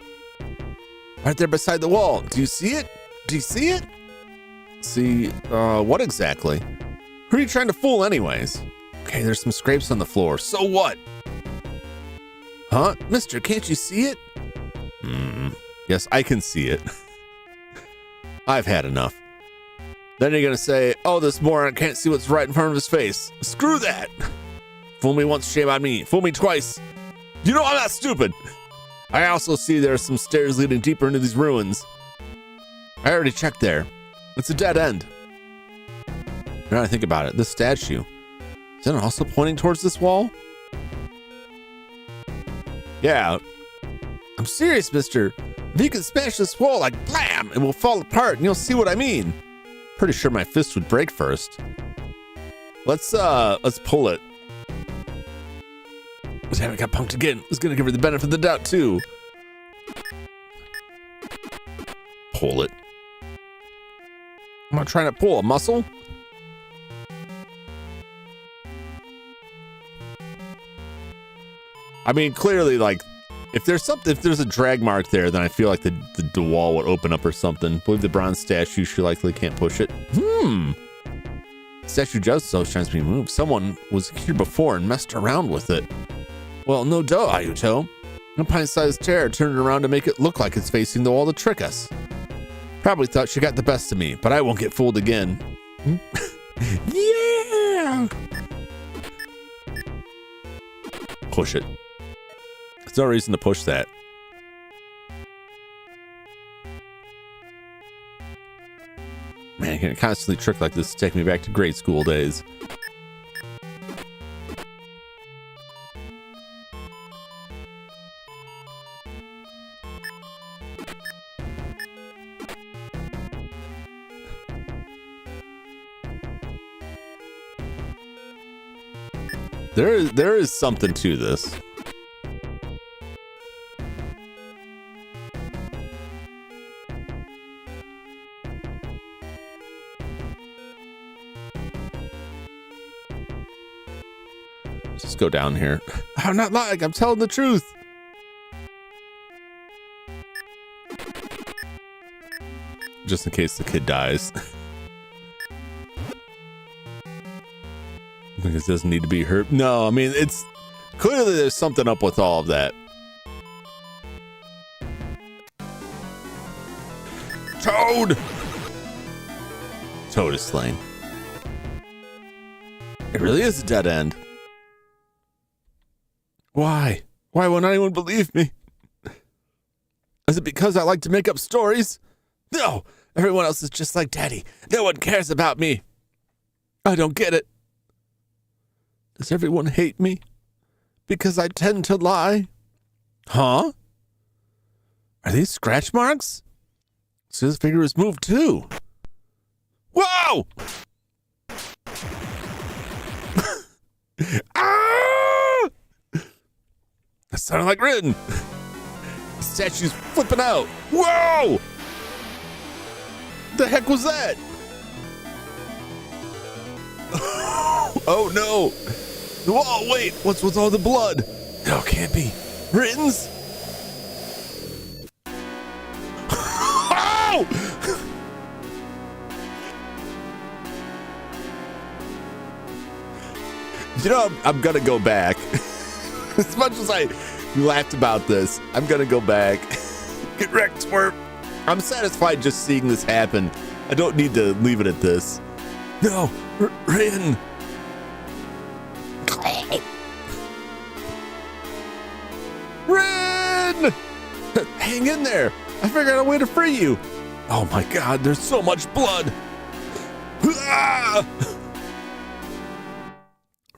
Right there beside the wall. Do you see it? See, what exactly? Who are you trying to fool anyways? Okay, there's some scrapes on the floor. So what? Huh? Mister, can't you see it? Yes, I can see it. I've had enough. Then you're gonna say, oh, this moron can't see what's right in front of his face. Screw that. Fool me once, shame on me. Fool me twice. You know I'm not stupid. I also see there are some stairs leading deeper into these ruins. I already checked there. It's a dead end. Now I think about it, this statue, is it also pointing towards this wall? Yeah. I'm serious, mister. If you can smash this wall like blam, it will fall apart and you'll see what I mean. Pretty sure my fist would break first. Let's pull it. Damn, I got punked again. I was gonna give her the benefit of the doubt too. Pull it. I'm not trying to pull a muscle. I mean, clearly, like, if there's a drag mark there, then I feel like the wall would open up or something. I believe the bronze statue, she likely can't push it. Statue just so trying to be moved. Someone was here before and messed around with it. Well, no duh, Ayuto. A pint-sized chair turned it around to make it look like it's facing the wall to trick us. Probably thought she got the best of me, but I won't get fooled again. Yeah! Push it. There's no reason to push that. Man, can it constantly trick like this to take me back to grade school days? There is something to this. Let's just go down here. I'm not lying, I'm telling the truth. Just in case the kid dies. Because it doesn't need to be hurt. No, I mean, it's clearly there's something up with all of that. Toad! Toad is slain. It really is a dead end. Why? Why won't anyone believe me? Is it because I like to make up stories? No! Everyone else is just like Daddy. No one cares about me. I don't get it. Does everyone hate me? Because I tend to lie? Huh? Are these scratch marks? So this figure is moved too. Whoa! sounded like Rin. The statue's flipping out. Whoa! The heck was that? Oh no! Whoa, wait, what's with all the blood? No, can't be. Rin's? Oh! You know, I'm gonna go back. As much as I laughed about this, I'm gonna go back. Get wrecked, Twerp. I'm satisfied just seeing this happen. I don't need to leave it at this. No, Rin. Rin! Hang in there. I figured out a way to free you. Oh my God, there's so much blood. Ah!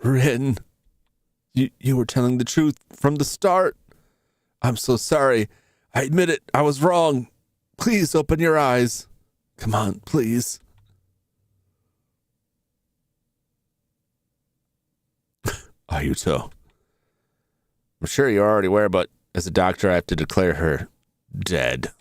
Rin, you were telling the truth from the start. I'm so sorry. I admit it. I was wrong. Please open your eyes. Come on, please. Ayuto. I'm sure you're already aware, but as a doctor, I have to declare her dead.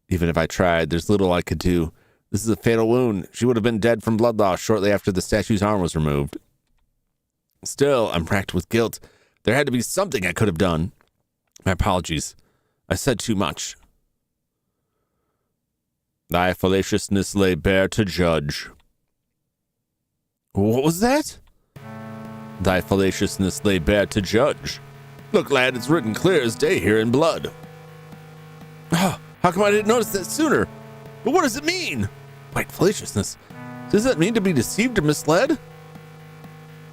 Even if I tried, there's little I could do. This is a fatal wound. She would have been dead from blood loss shortly after the statue's arm was removed. Still, I'm racked with guilt. There had to be something I could have done. My apologies. I said too much. Thy fallaciousness lay bare to judge. What was that? Thy fallaciousness lay bare to judge. Look, lad, it's written clear as day here in blood. Oh, how come I didn't notice that sooner? But what does it mean? Wait, fallaciousness. Does that mean to be deceived or misled?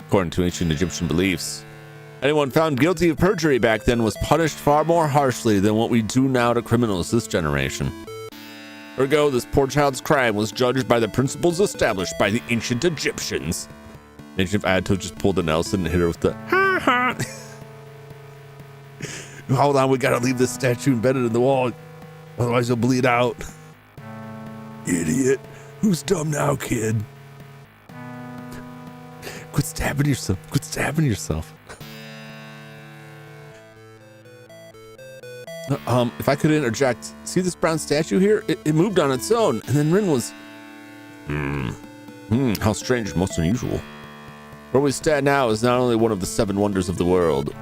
According to ancient Egyptian beliefs, anyone found guilty of perjury back then was punished far more harshly than what we do now to criminals this generation. Ergo, this poor child's crime was judged by the principles established by the ancient Egyptians. Imagine if Ayato just pulled a Nelson and hit her with the ha ha. Hold on, we gotta leave this statue embedded in the wall, otherwise he'll bleed out. Idiot. Who's dumb now, kid? Quit stabbing yourself. Quit stabbing yourself. If I could interject, see this brown statue here? It moved on its own, and then Rin was... how strange, most unusual. Where we stand now is not only one of the 7 wonders of the world,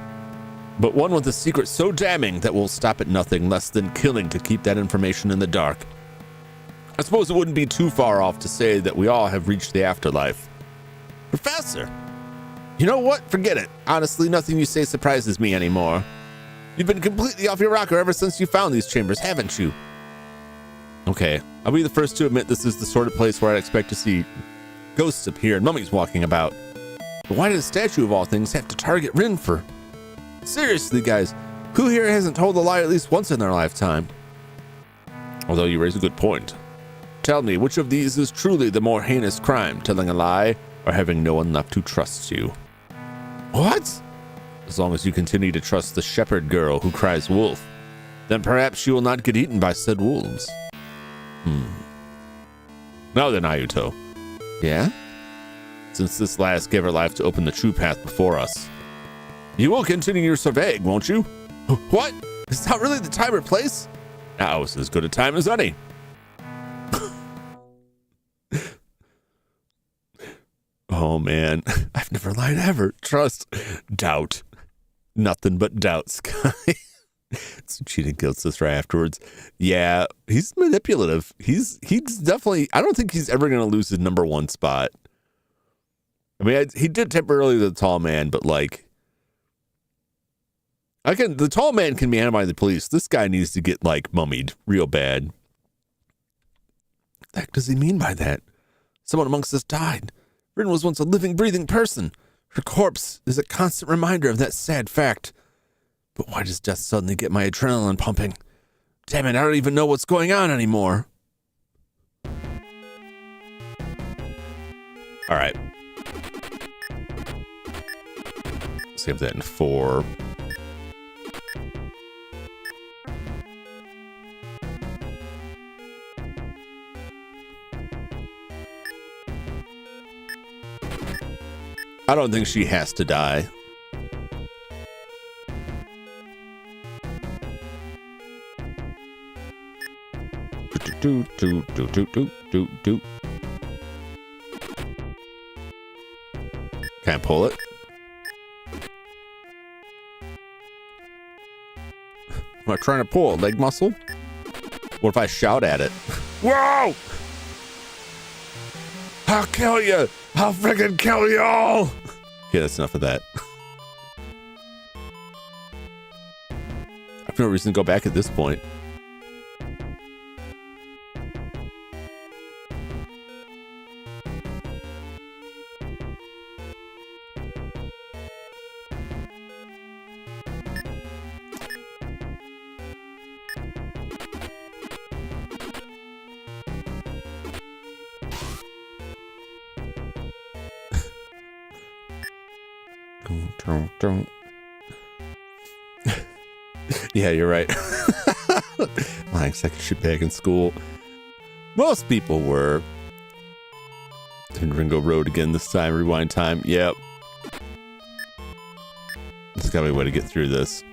but one with a secret so damning that we'll stop at nothing less than killing to keep that information in the dark. I suppose it wouldn't be too far off to say that we all have reached the afterlife. Professor! You know what? Forget it. Honestly, nothing you say surprises me anymore. You've been completely off your rocker ever since you found these chambers, haven't you? Okay, I'll be the first to admit this is the sort of place where I'd expect to see ghosts appear and mummies walking about. But why did a statue of all things have to target Rin for? Seriously, guys, who here hasn't told a lie at least once in their lifetime? Although you raise a good point. Tell me, which of these is truly the more heinous crime, telling a lie or having no one left to trust you? What? As long as you continue to trust the shepherd girl who cries wolf, then perhaps she will not get eaten by said wolves. Now then, Ayuto. Yeah? Since this last gave her life to open the true path before us, you will continue your surveying, won't you? What? Is that really the time or place? Now is as good a time as any. Oh man, I've never lied ever. Trust, doubt, nothing but doubt, Sky. It's cheating guilt sister afterwards. Yeah, he's manipulative. He's definitely, I don't think he's ever going to lose his number 1 spot. I mean, he did temporarily the tall man, but like, the tall man can be handled by the police. This guy needs to get like mummied real bad. What the heck does he mean by that? Someone amongst us died. Rin was once a living, breathing person. Her corpse is a constant reminder of that sad fact. But why does death suddenly get my adrenaline pumping? Damn it, I don't even know what's going on anymore. All right. Save that in 4. I don't think she has to die. Can't pull it. Am I trying to pull a leg muscle? What if I shout at it? Whoa! I'll kill you! I'll freaking kill you all! Okay, that's enough of that. I have no reason to go back at this point. Yeah, you're right. Lying second shitbag in school. Most people were. Ringo Road again this time. Rewind time. Yep. There's gotta be a way to get through this.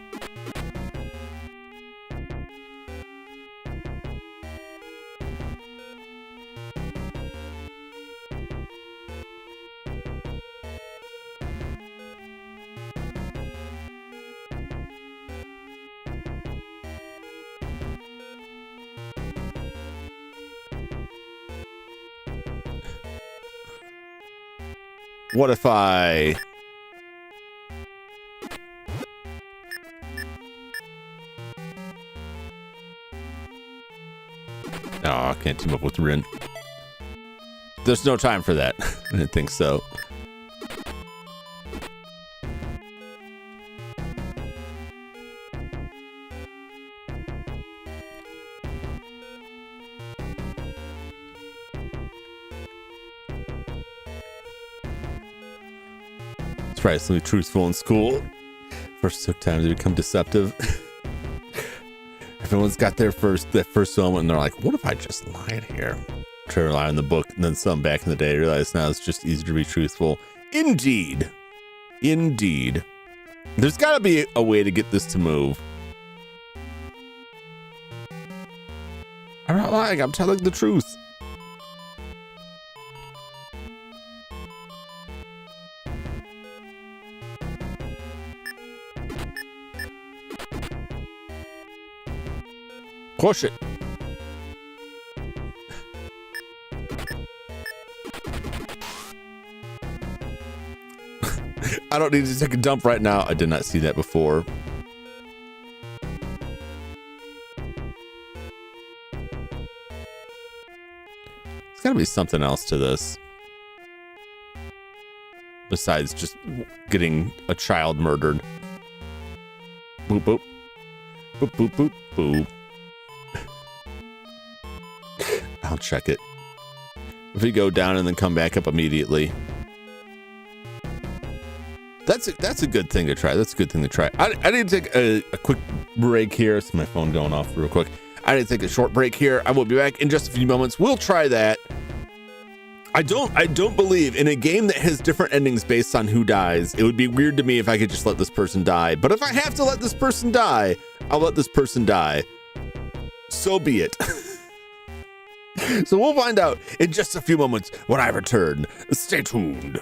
What if I... Oh, I can't team up with Rin. There's no time for that. I didn't think so. Surprisingly truthful in school. First took time to become deceptive. Everyone's got that first moment and they're like, what if I just lied here? Try to rely on the book, and then some back in the day realize now it's just easier to be truthful. Indeed. Indeed. There's gotta be a way to get this to move. I'm not lying, I'm telling the truth. Push it. I don't need to take a dump right now. I did not see that before. There's got to be something else to this. Besides just getting a child murdered. Boop, boop. Boop, boop, boop, boop. I'll check it. If we go down and then come back up immediately. That's a good thing to try. That's a good thing to try. I need to take a quick break here. It's my phone going off real quick. I need to take a short break here. I will be back in just a few moments. We'll try that. I don't believe in a game that has different endings based on who dies. It would be weird to me if I could just let this person die. But if I have to let this person die, I'll let this person die. So be it. So we'll find out in just a few moments when I return. Stay tuned.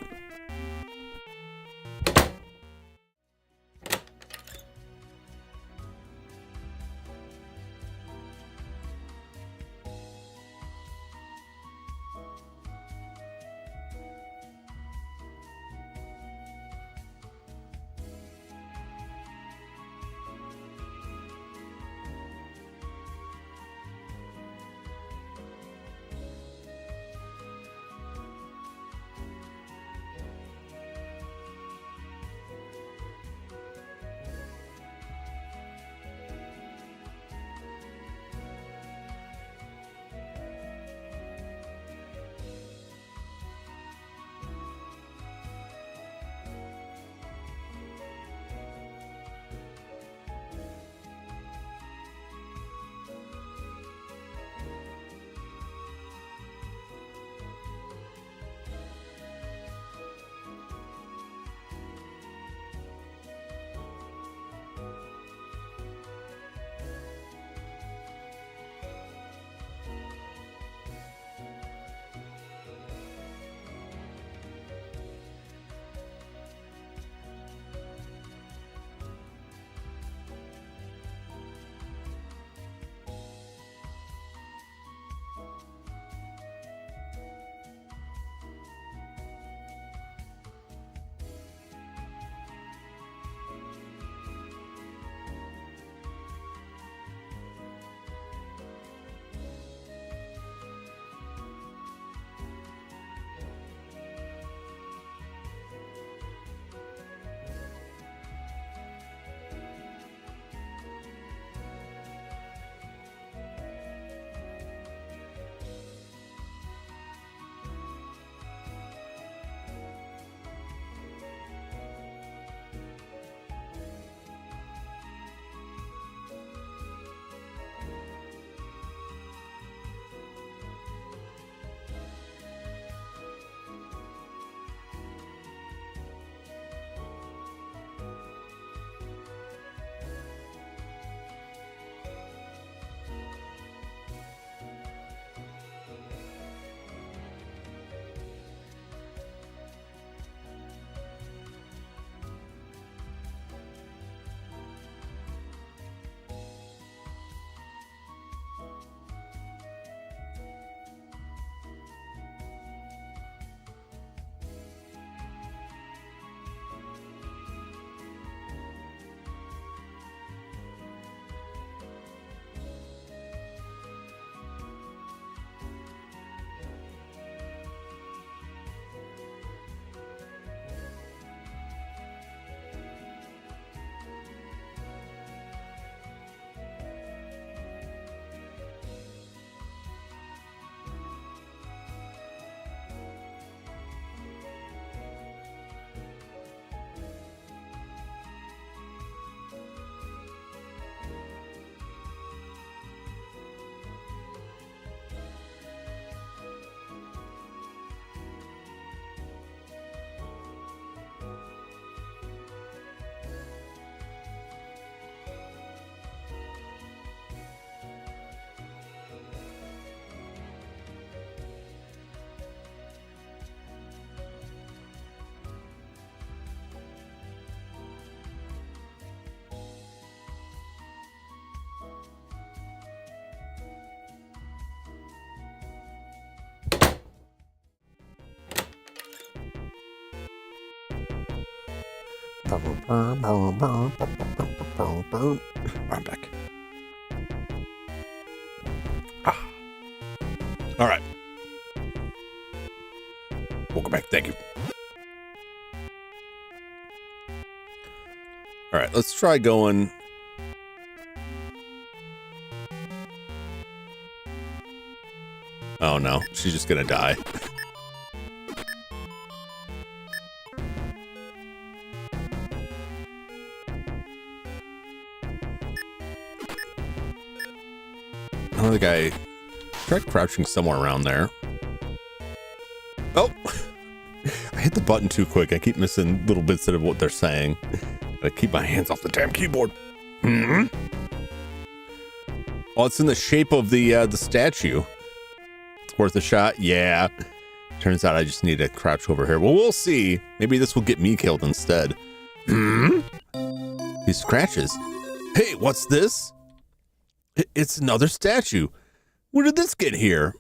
I'm back. All right. Welcome back. Thank you. All right, let's try going. Oh no, she's just gonna die. Another guy tried crouching somewhere around there. Oh, I hit the button too quick. I keep missing little bits of what they're saying. I keep my hands off the damn keyboard. Mm-hmm. Oh, it's in the shape of the statue. It's worth a shot. Yeah. Turns out I just need to crouch over here. Well, we'll see. Maybe this will get me killed instead. Hmm? These scratches. Hey, what's this? It's another statue. Where did this get here?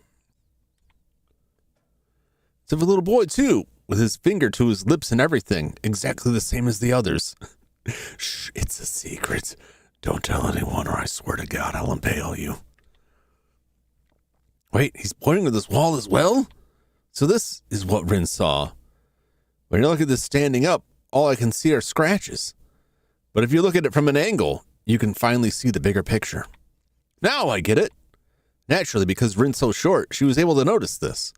It's of a little boy, too, with his finger to his lips and everything, exactly the same as the others. Shh, it's a secret. Don't tell anyone or I swear to God I'll impale you. Wait, he's pointing to this wall as well? So this is what Rin saw. When you look at this standing up, all I can see are scratches. But if you look at it from an angle, you can finally see the bigger picture. Now I get it. Naturally, because Rin's so short, she was able to notice this.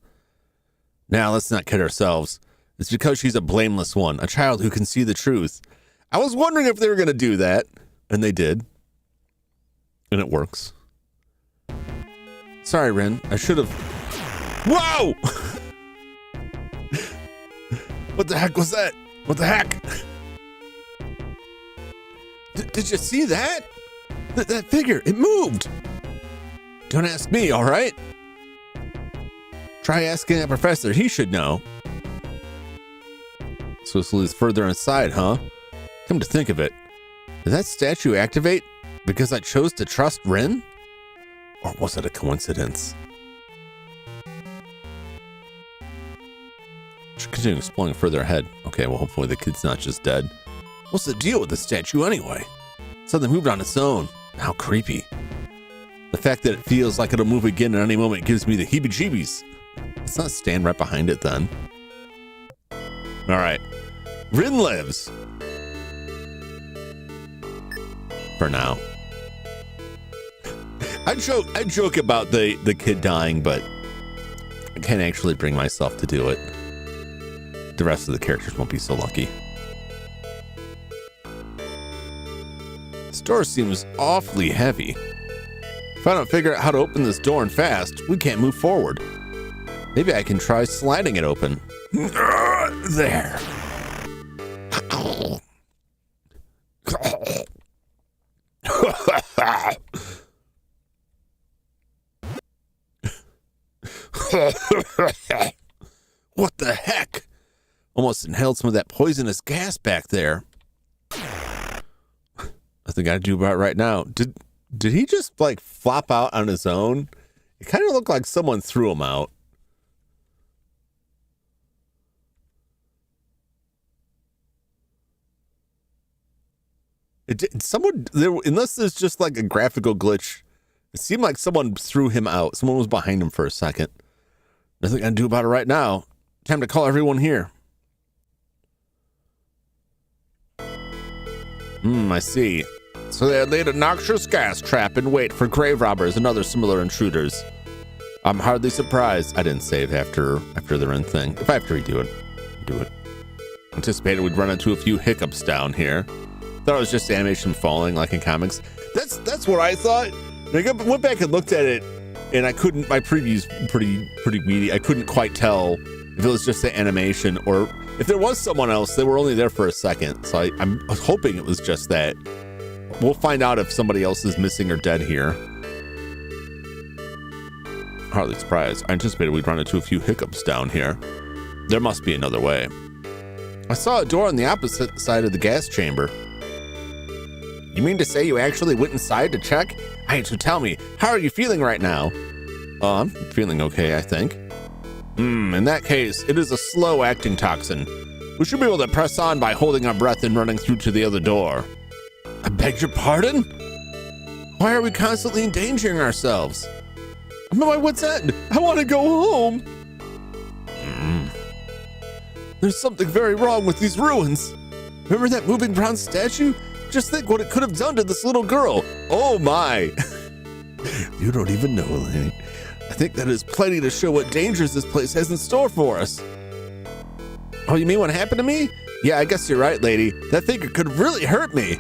Now, let's not kid ourselves. It's because she's a blameless one, a child who can see the truth. I was wondering if they were going to do that, and they did. And it works. Sorry, Rin. I should have... Whoa! What the heck was that? What the heck? Did you see that? That figure, it moved. Don't ask me, all right? Try asking that professor. He should know. So this leads further inside, huh? Come to think of it, did that statue activate because I chose to trust Rin? Or was it a coincidence? Should continue exploring further ahead. Okay, well, hopefully the kid's not just dead. What's the deal with the statue anyway? Something moved on its own. How creepy. The fact that it feels like it'll move again at any moment gives me the heebie-jeebies. Let's not stand right behind it then. All right. Rin lives. For now. I joke about the kid dying, but I can't actually bring myself to do it. The rest of the characters won't be so lucky. This door seems awfully heavy. If I don't figure out how to open this door and fast, we can't move forward. Maybe I can try sliding it open. There. What the heck? Almost inhaled some of that poisonous gas back there. Nothing I do about it right now. Did he just like flop out on his own? It kind of looked like someone threw him out. Unless there's just like a graphical glitch, it seemed like someone threw him out. Someone was behind him for a second. Nothing I can do about it right now. Time to call everyone here. I see. So they had laid a noxious gas trap in wait for grave robbers and other similar intruders. I'm hardly surprised I didn't save after the Rin thing. If I have to redo it, do it. Anticipated we'd run into a few hiccups down here. Thought it was just animation falling like in comics. That's what I thought. And I went back and looked at it, and I couldn't. My preview's pretty meaty. I couldn't quite tell if it was just the animation or if there was someone else. They were only there for a second, so I was hoping it was just that. We'll find out if somebody else is missing or dead here. Hardly surprised. I anticipated we'd run into a few hiccups down here. There must be another way. I saw a door on the opposite side of the gas chamber. You mean to say you actually went inside to check? So tell me, how are you feeling right now? I'm feeling okay, I think. In that case, it is a slow-acting toxin. We should be able to press on by holding our breath and running through to the other door. I beg your pardon? Why are we constantly endangering ourselves? I'm at my wit's end. I want to go home. There's something very wrong with these ruins. Remember that moving bronze statue? Just think what it could have done to this little girl. Oh my. You don't even know, Elaine. I think that is plenty to show what dangers this place has in store for us. Oh, you mean what happened to me? Yeah, I guess you're right, lady. That thing could really hurt me.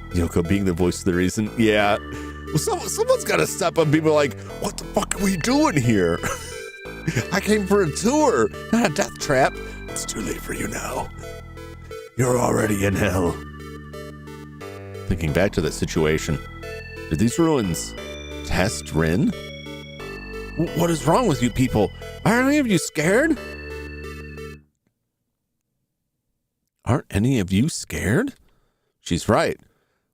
Yoko being the voice of the reason. Yeah. Well, someone's got to step up and be like, what the fuck are we doing here? I came for a tour, not a death trap. It's too late for you now. You're already in hell. Thinking back to that situation, did these ruins test Rin? What is wrong with you people? Aren't any of you scared? Aren't any of you scared? She's right.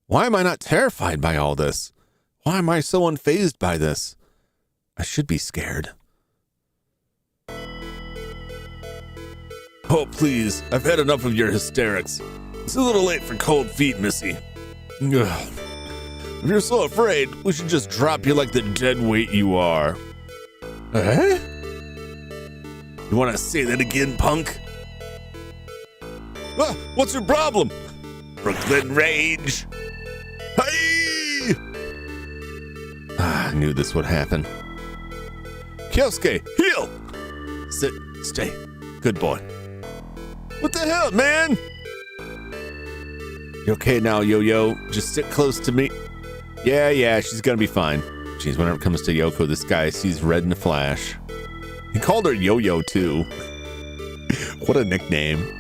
Why am I not terrified by all this? Why am I so unfazed by this? I should be scared. Oh, please. I've had enough of your hysterics. It's a little late for cold feet, Missy. Ugh. If you're so afraid, we should just drop you like the dead weight you are. Eh? You want to say that again, punk? Ah, what's your problem? Brooklyn Rage. Hey! I knew this would happen. Kyosuke, heal! Sit, stay. Good boy. What the hell, man? You okay now, Yo-Yo? Just sit close to me. Yeah, she's gonna be fine. Jeez, whenever it comes to Yoko, this guy sees red in a flash. He called her Yo-Yo, too. What a nickname.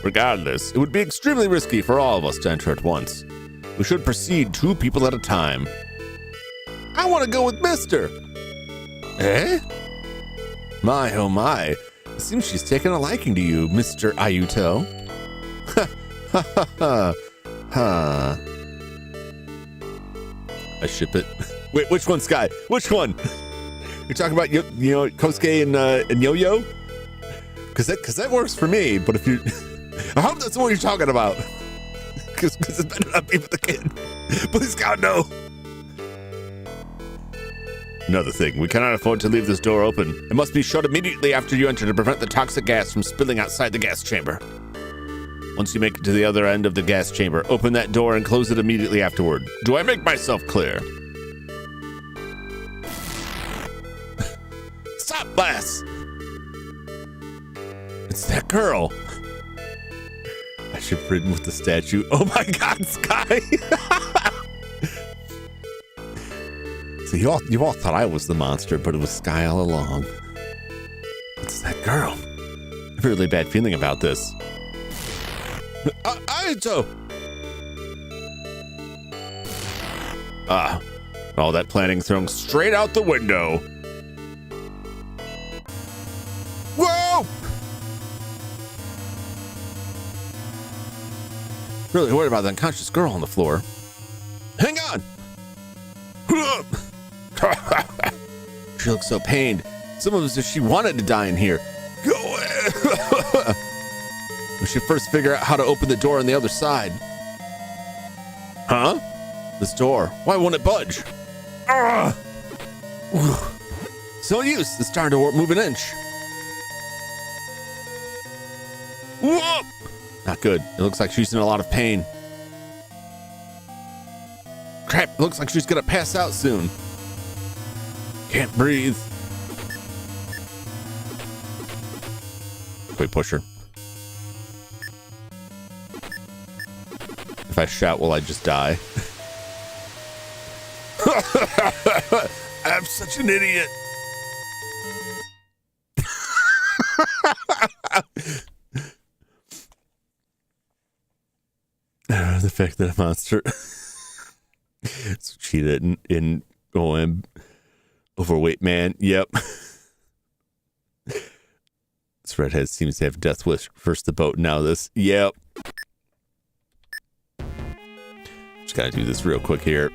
Regardless, it would be extremely risky for all of us to enter at once. We should proceed 2 people at a time. I want to go with Mister. Eh? My, oh my. It seems she's taken a liking to you, Mr. Ayuto. Ha, ha, ha, ha. Ha. I ship it. Wait, which one, Sky? Which one? You're talking about, you know, Kosuke and Yo-Yo? Because that works for me, but if you... I hope that's what you're talking about. Because it better not be with the kid. Please, God, no. Another thing, we cannot afford to leave this door open. It must be shut immediately after you enter to prevent the toxic gas from spilling outside the gas chamber. Once you make it to the other end of the gas chamber, open that door and close it immediately afterward. Do I make myself clear? Stop, Lass! It's that girl. I should have ridden with the statue. Oh my God, Sky! So you all thought I was the monster, but it was Sky all along. It's that girl. I have a really bad feeling about this. Aito! All that planning thrown straight out the window. Whoa! Really worried about the unconscious girl on the floor. Hang on! She looks so pained. Some of us, if she wanted to die in here. Go away! We should first figure out how to open the door on the other side. Huh? This door. Why won't it budge? So use. It's starting to move an inch. Whoa! Not good. It looks like she's in a lot of pain. Crap, it looks like she's gonna pass out soon. Can't breathe. Wait, push her. If I shout, will I just die? I'm such an idiot. The fact that a monster cheated in OM overweight man. Yep. This redhead seems to have death wish. First the boat, now this. Yep. Just gotta do this real quick here.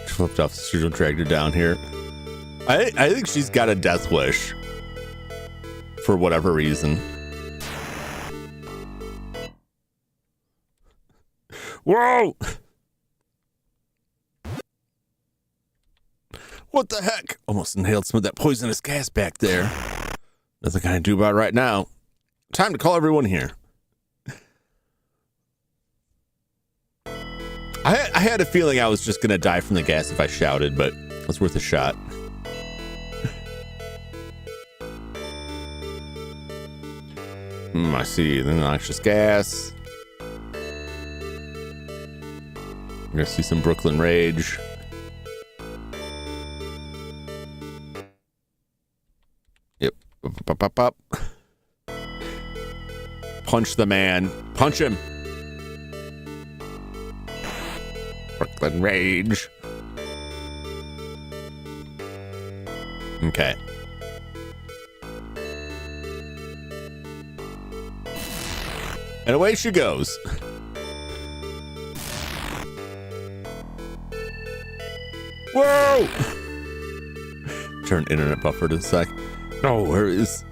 Flipped off the street, dragged her down here. I think she's got a death wish for whatever reason. Whoa! What the heck? Almost inhaled some of that poisonous gas back there. Nothing I can do about it right now. Time to call everyone here. I had a feeling I was just going to die from the gas if I shouted, but it was worth a shot. I see the noxious gas. I'm going to see some Brooklyn Rage. Yep. Up. Punch the man. Punch him. Brooklyn Rage. Okay. And away she goes. Whoa! Turn internet buffer to the sec. No, where is...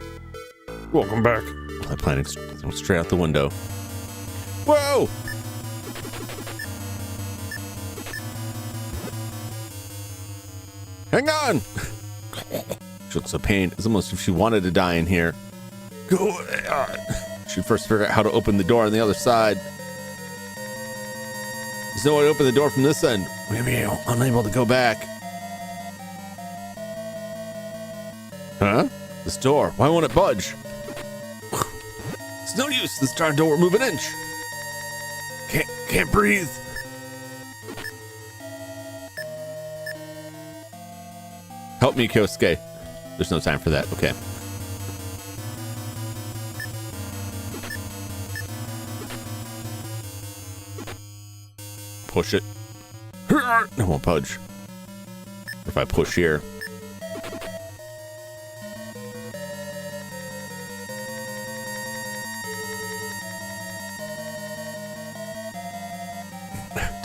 Welcome back. I'm planning straight out the window. Whoa! Hang on! She looks so pain. It's almost as if she wanted to die in here. Go on. She'd first figure out how to open the door on the other side. There's no way to open the door from this end. Maybe I'm unable to go back. Huh? This door. Why won't it budge? It's no use. This darn door won't move an inch. Can't breathe. Help me, Kyosuke. There's no time for that. Okay. Push it. It won't budge. If I push here.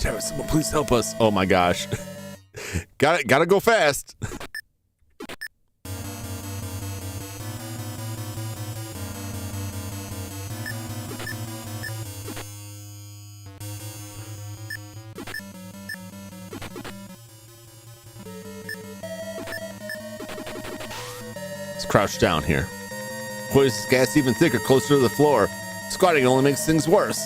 Damn it, someone please help us. Oh my gosh. Gotta go fast. Crouch down here. Poisonous gas even thicker, closer to the floor. Squatting only makes things worse.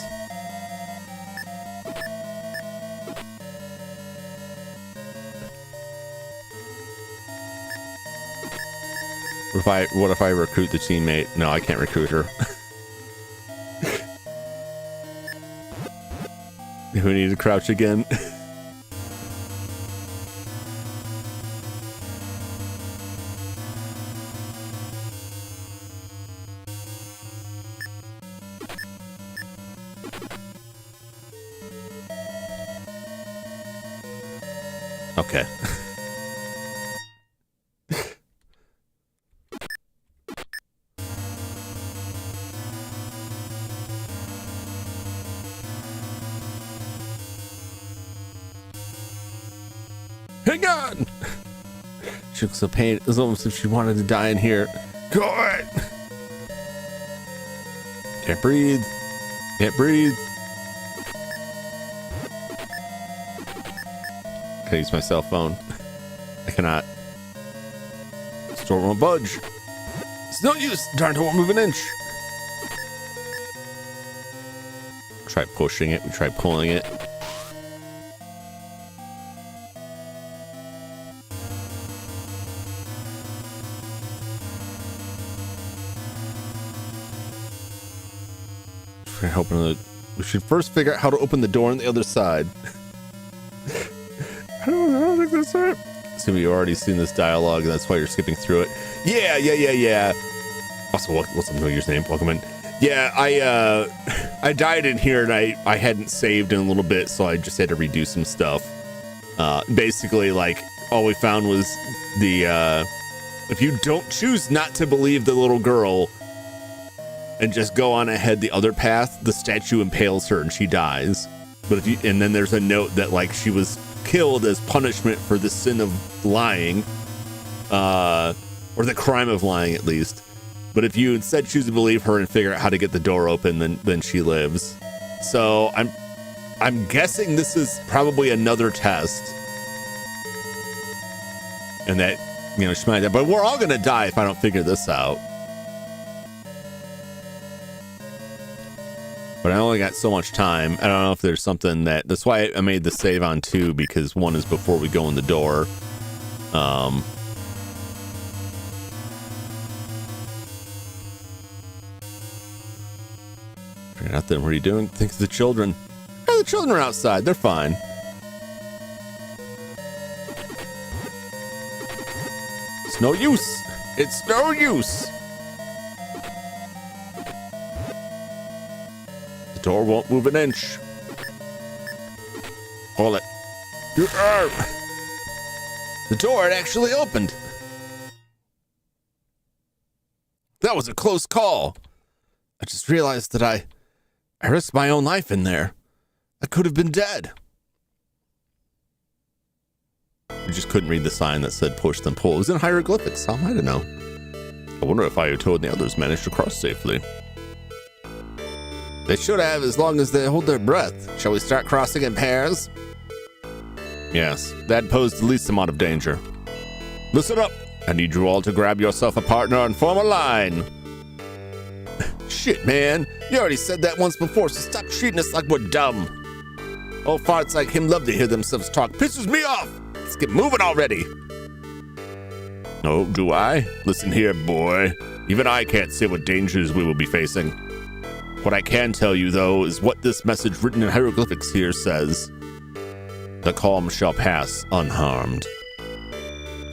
What if I recruit the teammate? No, I can't recruit her. Do we need to crouch again? Okay. Hang on! She looks so pained. It's almost as if she wanted to die in here. Go on! Can't breathe. Can't breathe. Can I use my cell phone? I cannot. This door won't budge. It's no use. Darn door won't move an inch. Try pushing it. We try pulling it. We should first figure out how to open the door on the other side. I don't think that's right. assuming you've already seen this dialogue and that's why you're skipping through it. Yeah. Also, what's up, New Year's name? Welcome in. Yeah, I died in here and I hadn't saved in a little bit, so I just had to redo some stuff. Basically, like, all we found was the, if you don't choose not to believe the little girl and just go on ahead the other path, the statue impales her and she dies. But if you, and then there's a note that like she was killed as punishment for the sin of lying, or the crime of lying at least. But if you instead choose to believe her and figure out how to get the door open, then she lives. So I'm guessing this is probably another test. And that, you know, she might die. But we're all gonna die if I don't figure this out. But I only got so much time. I don't know if there's something that's why I made the save on 2, because 1 is before we go in the door. Figured out then, what are you doing? Think of the children. Oh, the children are outside. They're fine. It's no use. It's no use. The door won't move an inch. Hold it. The door had actually opened. That was a close call. I just realized that I risked my own life in there. I could have been dead. You just couldn't read the sign that said push then pull. It was in hieroglyphics. How am I to know? I wonder if Ayato and the others managed to cross safely. They should have, as long as they hold their breath. Shall we start crossing in pairs? Yes, that posed the least amount of danger. Listen up. I need you all to grab yourself a partner and form a line. Shit, man. You already said that once before, so stop treating us like we're dumb. Old farts like him love to hear themselves talk. Pisses me off. Let's get moving already. Oh, do I? Listen here, boy. Even I can't say what dangers we will be facing. What I can tell you, though, is what this message written in hieroglyphics here says. The calm shall pass unharmed.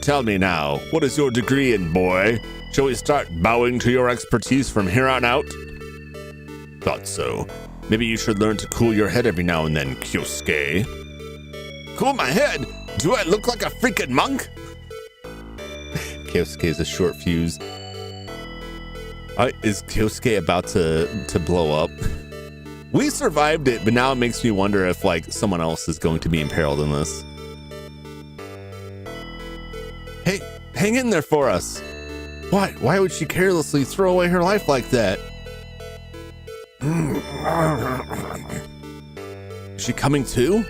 Tell me now, what is your degree in, boy? Shall we start bowing to your expertise from here on out? Thought so. Maybe you should learn to cool your head every now and then, Kyosuke. Cool my head? Do I look like a freaking monk? Kyosuke is a short fuse. Is Kyosuke about to blow up? We survived it, but now it makes me wonder if like someone else is going to be imperiled in this. Hey, hang in there for us. What? Why would she carelessly throw away her life like that? Is she coming too?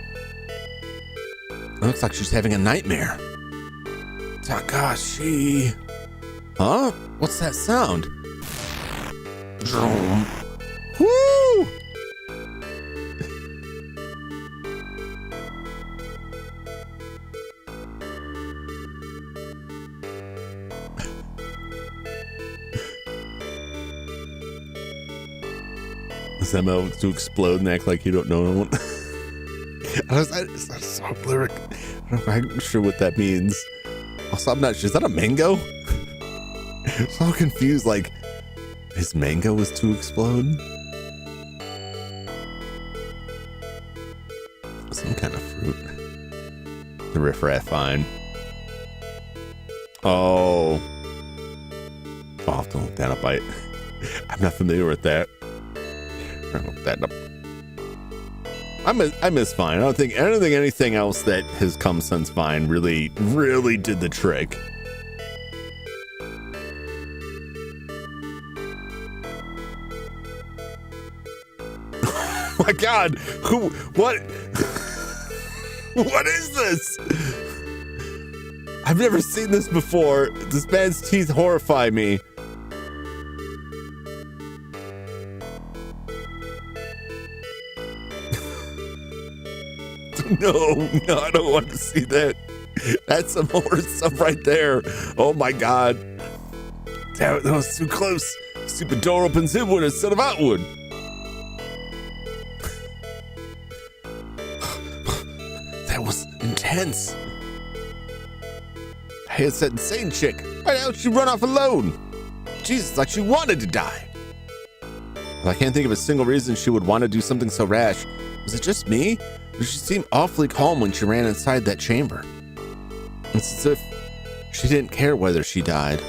It looks like she's having a nightmare. Takashi. Huh? What's that sound? Woo! This ML to explode and act like you don't know. It's not a song lyric. I'm not sure what that means. Also, I'm not sure. Is that a mango? I'm so confused. Like, his mango was to explode? Some kind of fruit. The riffraff vine. Oh. I'll have to look that up. I'm not familiar with that. I'll look that up. I miss Vine. I don't think anything else that has come since Vine really did the trick. Oh my God! What? What is this? I've never seen this before. This man's teeth horrify me. No, I don't want to see that. That's some horror stuff right there. Oh my God. Damn it, that was too close. Stupid door opens inward instead of outward. That was intense. Hey, it's that insane chick. Why don't she run off alone? Jesus, like she wanted to die. Well, I can't think of a single reason she would want to do something so rash. Was it just me? Or she seemed awfully calm when she ran inside that chamber. It's as if she didn't care whether she died.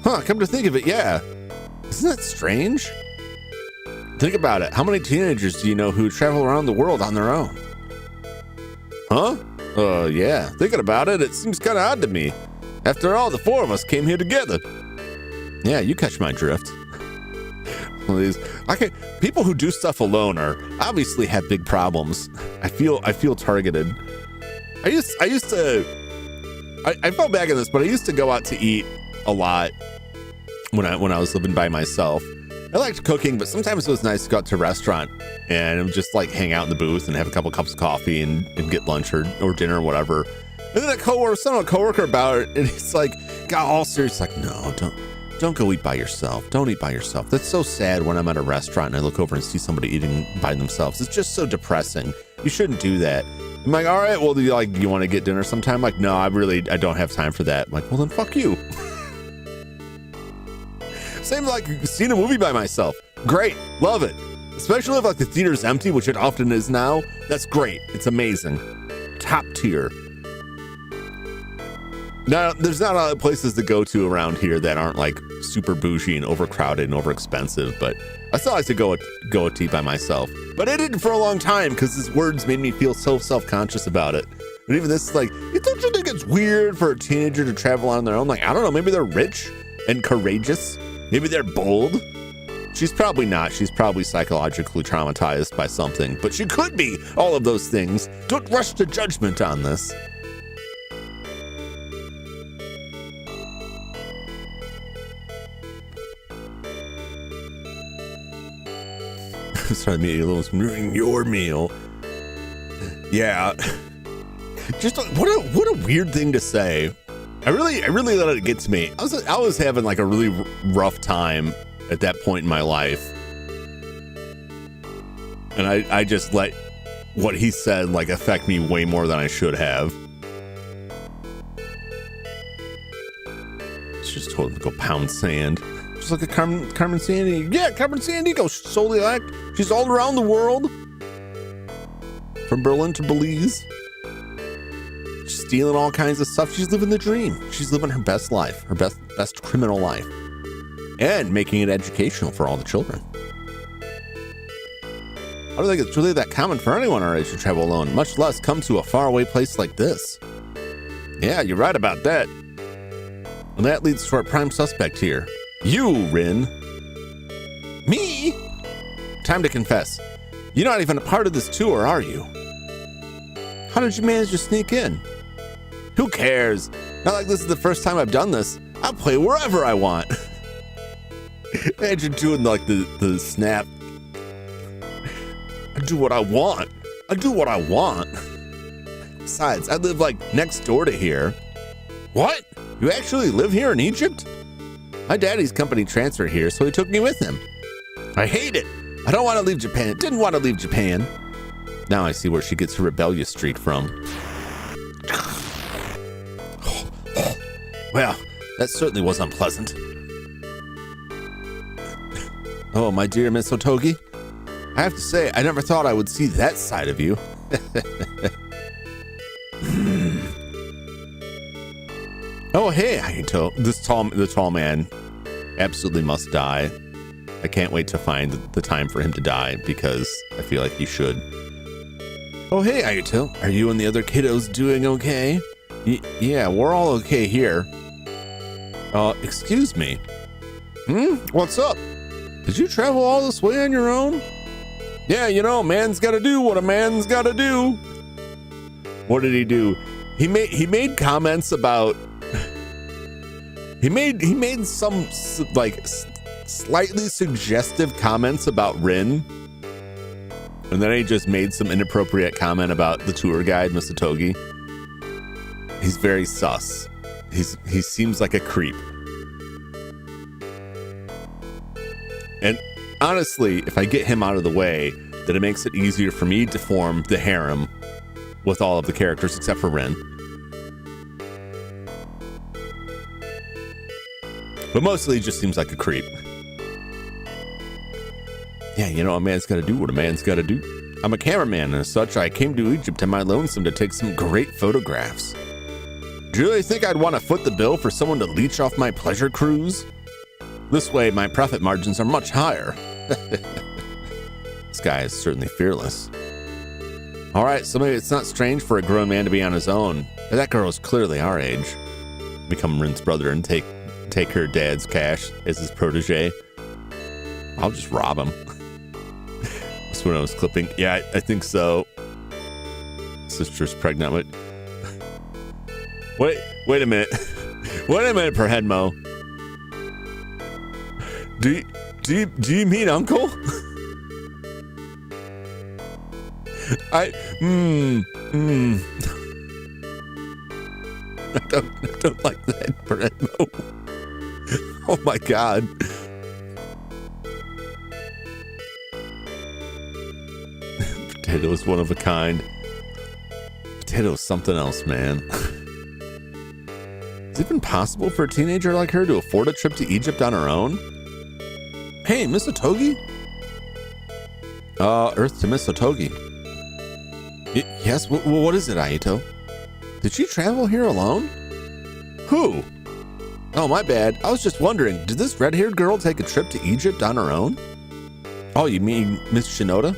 Huh, come to think of it, yeah. Isn't that strange? Think about it. How many teenagers do you know who travel around the world on their own? Huh? Yeah. Thinking about it, it seems kind of odd to me. After all, the four of us came here together. Yeah, you catch my drift. People who do stuff alone are obviously have big problems. I feel targeted. I fell back in this, but I used to go out to eat a lot when I was living by myself. I liked cooking, but sometimes it was nice to go out to a restaurant and just like hang out in the booth and have a couple cups of coffee and get lunch or dinner or whatever. And then a coworker about it, and he's like, got all serious, like, no, don't go eat by yourself. Don't eat by yourself. That's so sad when I'm at a restaurant and I look over and see somebody eating by themselves. It's just so depressing. You shouldn't do that. I'm like, all right, well, do you want to get dinner sometime? Like, no, I don't have time for that. I'm like, well, then fuck you. Same like seeing a movie by myself. Great. Love it. Especially if like the theater's empty, which it often is now. That's great. It's amazing. Top tier. Now, there's not a lot of places to go to around here that aren't like super bougie and overcrowded and overexpensive, but I still like to go to eat by myself. But I didn't for a long time because his words made me feel so self-conscious about it. And even this is like, don't you think it's weird for a teenager to travel on their own? Like, I don't know, maybe they're rich and courageous. Maybe they're bold. She's probably not. She's probably psychologically traumatized by something, but she could be all of those things. Don't rush to judgment on this. Sorry, me alone ruining your meal. Yeah. Just what a weird thing to say. I really let it get to me. I was having like a really rough time at that point in my life. And I just let what he said like affect me way more than I should have. Just told him to go pound sand. Just like a Carmen Sandy. Yeah, Carmen Sandy goes solely like she's all around the world. From Berlin to Belize. Stealing all kinds of stuff. She's living the dream. She's living her best life, her best criminal life, and making it educational for all the children. I don't think it's really that common for anyone our age to travel alone, much less come to a faraway place like this. Yeah, you're right about that. And that leads to our prime suspect here. You, Rin. Me? Time to confess. You're not even a part of this tour, are you? How did you manage to sneak in? Who cares? Not like this is the first time I've done this. I'll play wherever I want. Imagine doing like the snap. I do what I want. I do what I want. Besides, I live like next door to here. What? You actually live here in Egypt? My daddy's company transferred here, so he took me with him. I hate it. I don't want to leave Japan. Didn't want to leave Japan. Now I see where she gets her rebellious streak from. Well, that certainly was unpleasant. Oh, my dear Miss Otogi, I have to say, I never thought I would see that side of you. Oh, hey, Hayito. The tall man absolutely must die. I can't wait to find the time for him to die because I feel like he should. Oh, hey, Hayito. Are you and the other kiddos doing okay? Yeah, we're all okay here. Excuse me. What's up? Did you travel all this way on your own? Yeah, you know, man's gotta do what a man's gotta do. What did he do? He made comments about... He made some, like, slightly suggestive comments about Rin. And then he just made some inappropriate comment about the tour guide, Mr. Togi. He's very sus. He seems like a creep. And honestly, if I get him out of the way, then it makes it easier for me to form the harem with all of the characters except for Rin. But mostly he just seems like a creep. Yeah, you know, a man's got to do what a man's got to do. I'm a cameraman, and as such, I came to Egypt in my lonesome to take some great photographs. Do you really think I'd want to foot the bill for someone to leech off my pleasure cruise? This way, my profit margins are much higher. This guy is certainly fearless. All right, so maybe it's not strange for a grown man to be on his own. But that girl is clearly our age. Become Rin's brother and take her dad's cash as his protege. I'll just rob him. That's when I was clipping. Yeah, I think so. Sister's pregnant with... Wait a minute. Wait a minute, Peret Mo. Do you mean uncle? I don't like that, Peret Mo. Oh my god. Potato is one of a kind. Potato is something else, man. Is it even possible for a teenager like her to afford a trip to Egypt on her own? Hey, Miss Otogi? Earth to Miss Otogi. Yes, what is it, Aito? Did she travel here alone? Who? Oh, my bad. I was just wondering, did this red-haired girl take a trip to Egypt on her own? Oh, you mean Miss Shinoda?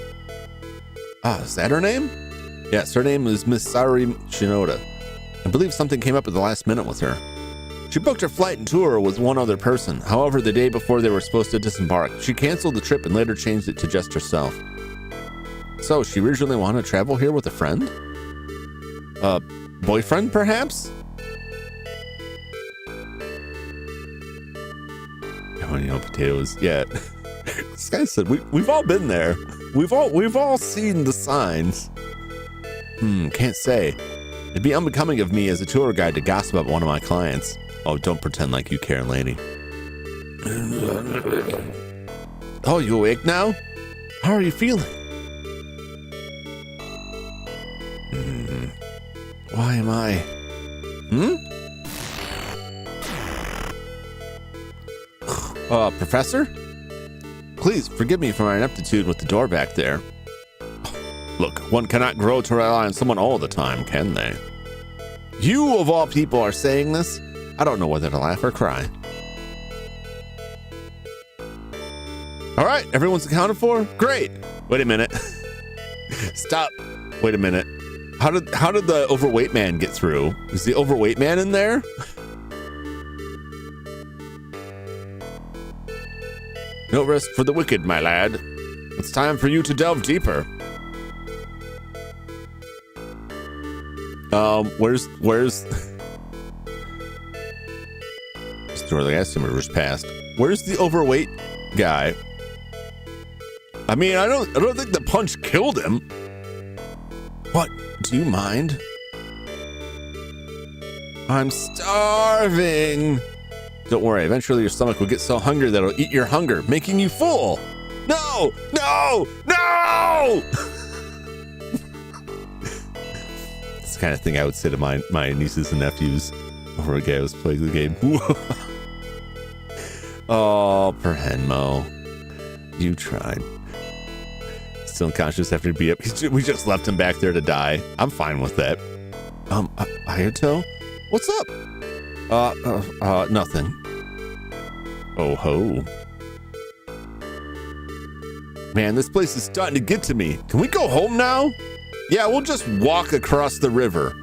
Ah, is that her name? Yes, her name is Miss Sari Shinoda. I believe something came up at the last minute with her. She booked her flight and tour with one other person. However, the day before they were supposed to disembark, she canceled the trip and later changed it to just herself. So, she originally wanted to travel here with a friend? Boyfriend, perhaps? Oh, you know, potatoes. Yeah. This guy said, we've all been there. We've all seen the signs. Can't say. It'd be unbecoming of me as a tour guide to gossip about one of my clients. Oh, don't pretend like you care, lady. Oh, you awake now? How are you feeling? Why am I? Professor? Please forgive me for my ineptitude with the door back there. Look, one cannot grow to rely on someone all the time, can they? You, of all people, are saying this? I don't know whether to laugh or cry. All right, everyone's accounted for? Great. Wait a minute. Stop. Wait a minute. How did the overweight man get through? Is the overweight man in there? No rest for the wicked, my lad. It's time for you to delve deeper. Where's Store the gas timber just passed. Where's the overweight guy? I mean, I don't think the punch killed him. What? Do you mind? I'm starving. Don't worry, eventually your stomach will get so hungry that it'll eat your hunger, making you full. No! No! No! It's the kind of thing I would say to my nieces and nephews over a guy who was playing the game. Oh, Peret Mo. You tried. Still unconscious after to be up. We just left him back there to die. I'm fine with that. Ayato? What's up? Nothing. Oh ho. Man, this place is starting to get to me. Can we go home now? Yeah, we'll just walk across the river.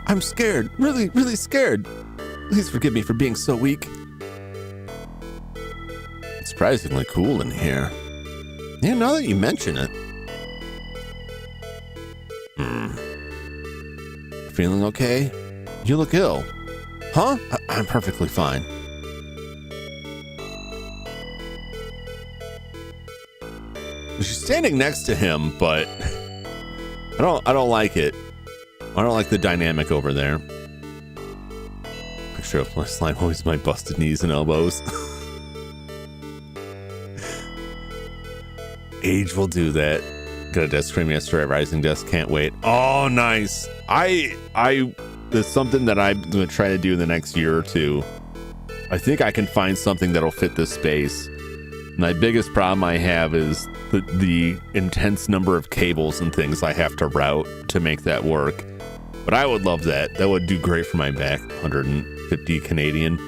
I'm scared. Really, really scared. Please forgive me for being so weak. It's surprisingly cool in here. Yeah, now that you mention it. Feeling okay? You look ill. Huh? I'm perfectly fine. She's standing next to him, but I don't like it. I don't like the dynamic over there. Picture of my slime always my busted knees and elbows. Age will do that. Got a desk frame yesterday, rising desk, can't wait. Oh, nice. I there's something that I'm gonna try to do in the next year or two. I think I can find something that'll fit this space. My biggest problem I have is the intense number of cables and things I have to route to make that work. But I would love that. That would do great for my back. 150 Canadian.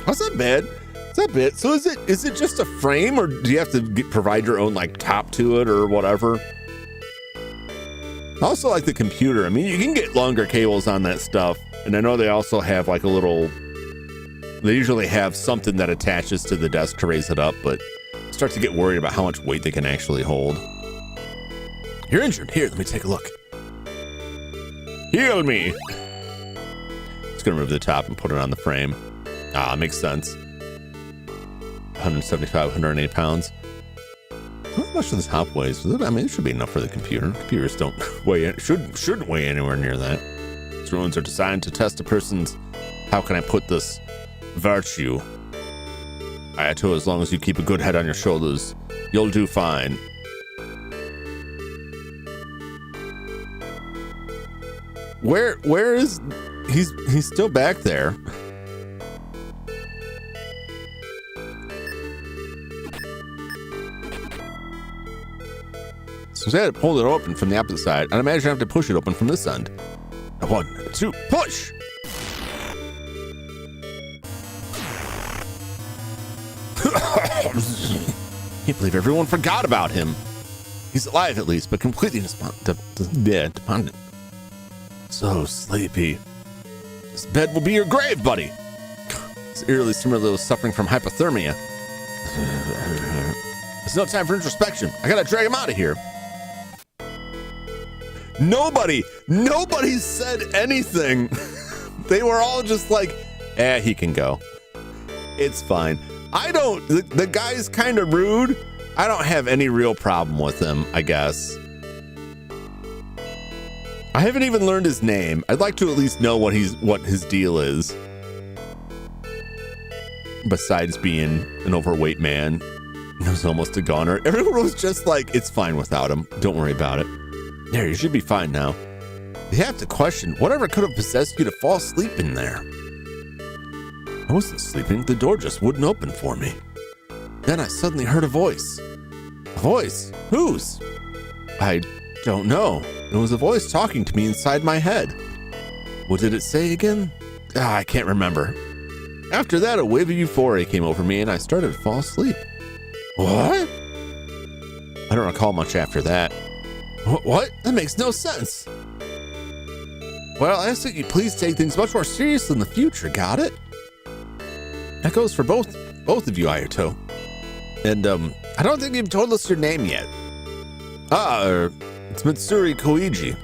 That's not bad. It's not bad. So is it just a frame, or do you have to provide your own like top to it or whatever? I also like the computer. I mean, you can get longer cables on that stuff. And I know they also have like a little, they usually have something that attaches to the desk to raise it up, but I start to get worried about how much weight they can actually hold. You're injured. Here, let me take a look. Heal me. Just gonna remove the top and put it on the frame. Ah, makes sense. 175, 180 pounds. How much of this top weighs? I mean, it should be enough for the computer. Computers don't weigh, shouldn't weigh anywhere near that. These ruins are designed to test a person's, how can I put this, virtue. Ayato, as long as you keep a good head on your shoulders, you'll do fine. Where is he's still back there. So I had to pull it open from the opposite side. I'd imagine I have to push it open from this end. 1, 2, push! Can't believe everyone forgot about him. He's alive at least, but completely despondent. So sleepy. This bed will be your grave, buddy. It's eerily similar to suffering from hypothermia. There's no time for introspection. I gotta drag him out of here. Nobody said anything. They were all just like, he can go. It's fine. The guy's kind of rude. I don't have any real problem with him, I guess. I haven't even learned his name. I'd like to at least know what his deal is. Besides being an overweight man who's almost a goner. Everyone was just like, it's fine without him. Don't worry about it. There, you should be fine now. You have to question whatever could have possessed you to fall asleep in there. I wasn't sleeping. The door just wouldn't open for me. Then I suddenly heard a voice. A voice? Whose? I don't know. It was a voice talking to me inside my head. What did it say again? I can't remember. After that, a wave of euphoria came over me and I started to fall asleep. What? I don't recall much after that. What? That makes no sense. Well, I ask that you please take things much more seriously in the future, got it? That goes for both of you, Ayato. And, I don't think you've told us your name yet. It's Mitsuri Koiji.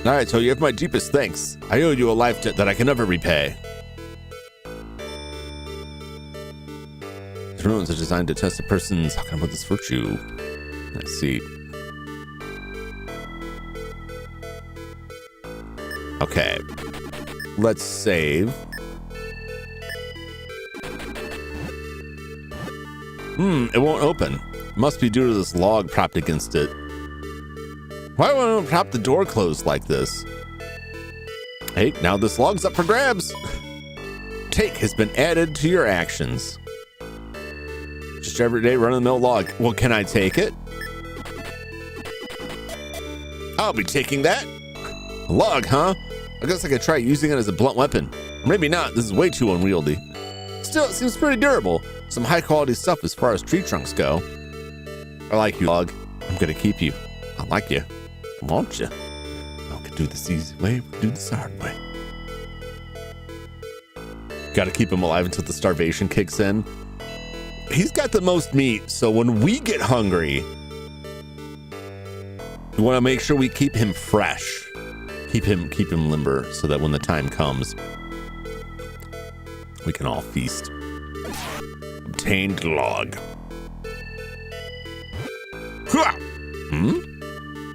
Alright, so you have my deepest thanks. I owe you a life debt that I can never repay. These ruins are designed to test a person's, how can I put this, virtue? Let's see. Okay. Let's save. It won't open. Must be due to this log propped against it. Why won't I prop the door closed like this? Hey, now this log's up for grabs. Take has been added to your actions. Just everyday run-of-the-mill log. Well, can I take it? I'll be taking that. A log, huh? I guess I could try using it as a blunt weapon. Or maybe not. This is way too unwieldy. Still, it seems pretty durable. Some high-quality stuff as far as tree trunks go. I like you, log. I'm gonna keep you. I like you. Won't you? I could do this easy way, do this hard way. Gotta keep him alive until the starvation kicks in. He's got the most meat, so when we get hungry, we want to make sure we keep him fresh. Keep him limber so that when the time comes, we can all feast. Obtained log.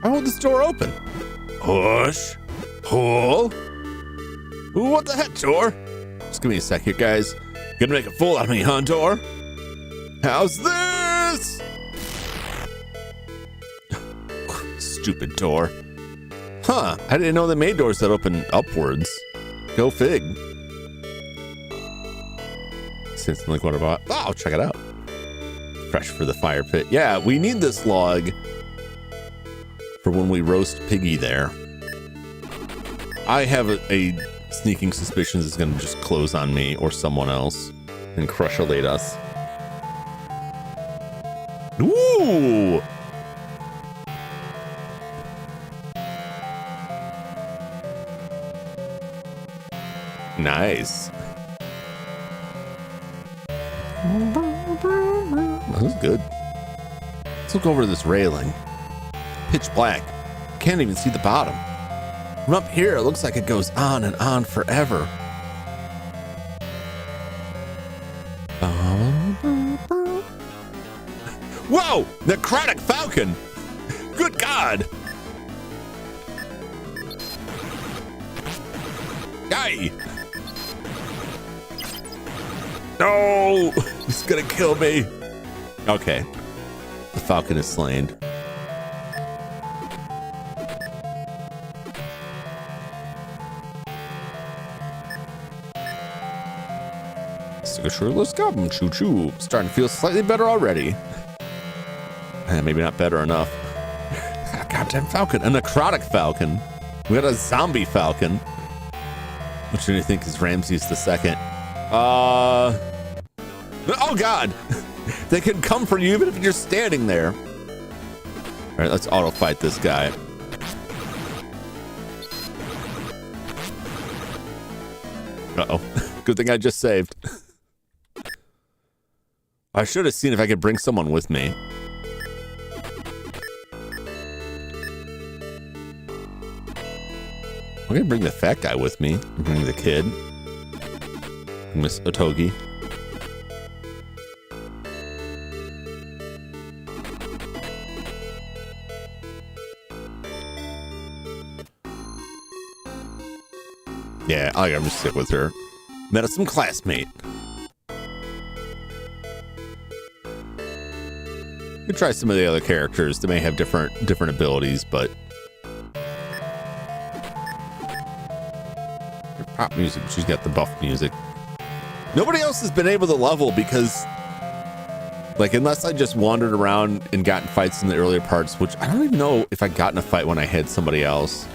Why won't this door open? Push. Pull. Ooh, what the heck, door? Just give me a sec here, guys. Gonna make a fool out of me, huh, door? How's this? Stupid door. Huh, I didn't know they made doors that open upwards. Go fig. Since like what about? Oh, I'll check it out. Fresh for the fire pit. Yeah, we need this log for when we roast Piggy there. I have a sneaking suspicion it's going to just close on me or someone else and crush-elate us. Ooh! Nice. That was good. Let's look over this railing. Pitch black. Can't even see the bottom. From up here, it looks like it goes on and on forever. Whoa! Necrotic Falcon! Good God! Yay! No! He's gonna kill me. Okay. The Falcon is slain. Let's go. Choo choo. Starting to feel slightly better already. Maybe not better enough. Goddamn Falcon. A necrotic Falcon. We got a zombie Falcon. Which do you think is Ramses the second? Oh God. They can come for you even if you're standing there. All right, let's auto fight this guy. Uh-oh. Good thing I just saved. I should have seen if I could bring someone with me. I'm gonna bring the fat guy with me. Bring the kid. Miss Otogi. Yeah, I'm gonna sit with her. Met some classmate. You try some of the other characters. They may have different abilities, but pop music. She's got the buff music. Nobody else has been able to level because, like, unless I just wandered around and got in fights in the earlier parts, which I don't even know if I got in a fight when I had somebody else.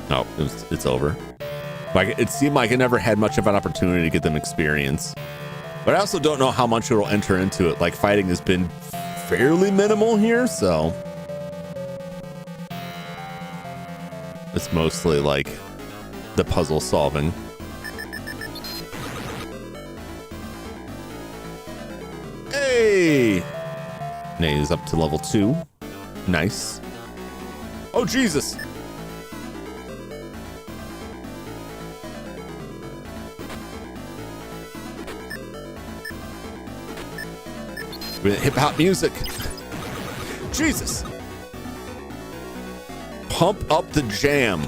No, it's over. Like, it seemed like I never had much of an opportunity to get them experience. But I also don't know how much it'll enter into it. Like, fighting has been fairly minimal here, so it's mostly like the puzzle solving. Hey! Nays up to level 2. Nice. Oh, Jesus! With hip-hop music. Jesus. Pump up the jam.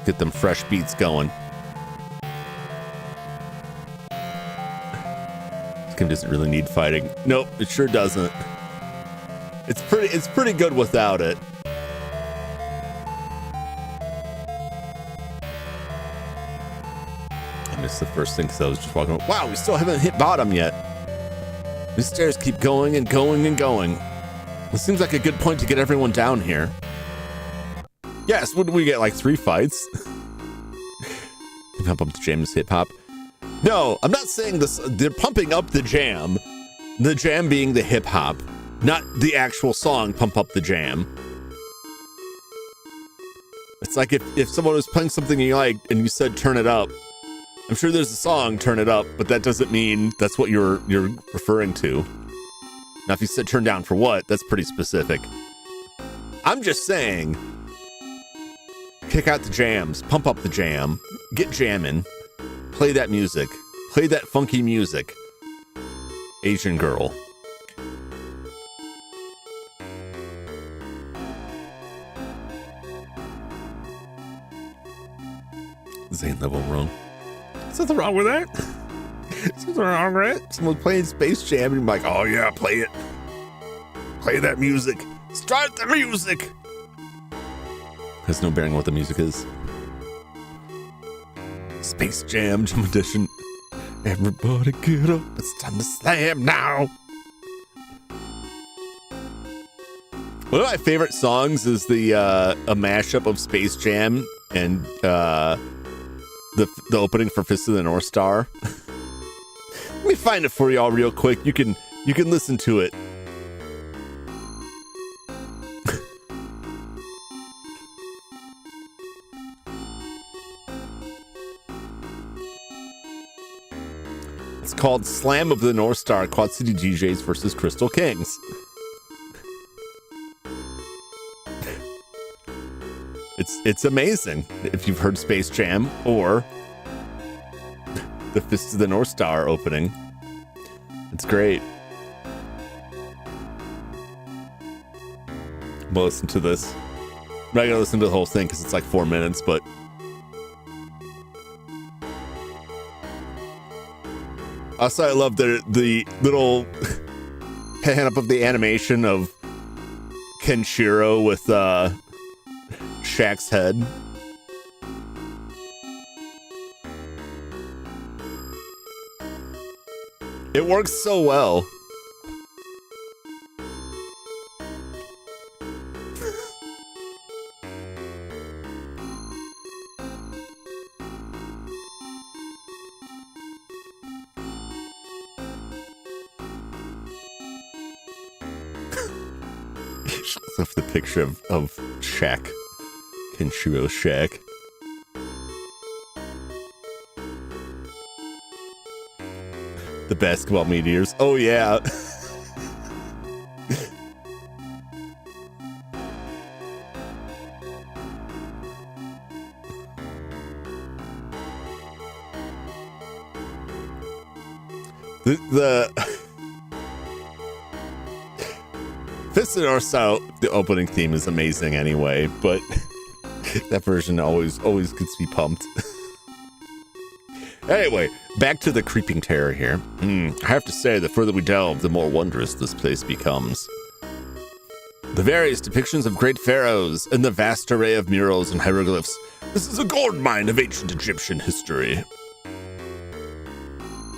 Get them fresh beats going. This game doesn't really need fighting. Nope, it sure doesn't. It's pretty good without it. I missed the first thing because I was just walking. Wow, we still haven't hit bottom yet. These stairs keep going and going and going. It seems like a good point to get everyone down here. Yes, what did we get, like 3 fights? Pump up the jam is hip hop. No, I'm not saying this. They're pumping up the jam. The jam being the hip hop, not the actual song Pump Up the Jam. It's like if someone was playing something you like and you said turn it up. I'm sure there's a song turn it up, but that doesn't mean that's what you're referring to. Now, if you said turn down for what, that's pretty specific. I'm just saying, kick out the jams, pump up the jam, get jamming, play that music, play that funky music. Asian girl. Zane level wrong. There's nothing wrong with that. There's nothing wrong with it. Someone playing Space Jam and you're like, oh yeah, play it. Play that music. Start the music. Has no bearing what the music is. Space Jam Jum Edition. Everybody get up. It's time to slam now. One of my favorite songs is the a mashup of Space Jam and the opening for Fist of the North Star. Let me find it for y'all real quick. You can listen to it. It's called Slam of the North Star, Quad City DJs versus Crystal Kings. It's amazing if you've heard Space Jam or the Fist of the North Star opening. It's great. We'll listen to this. I'm not gonna listen to the whole thing because it's like 4 minutes, but also I love the little pan up of the animation of Kenshiro with Shaq's head. It works so well. He shows off the picture of Shaq. Kenshiro Shaq. The basketball meteors. Oh yeah. the Fist of the North Star, the opening theme is amazing anyway, but that version always gets me pumped. Anyway, back to the creeping terror here. I have to say, the further we delve, the more wondrous this place becomes. The various depictions of great pharaohs and the vast array of murals and hieroglyphs. This is a goldmine of ancient Egyptian history.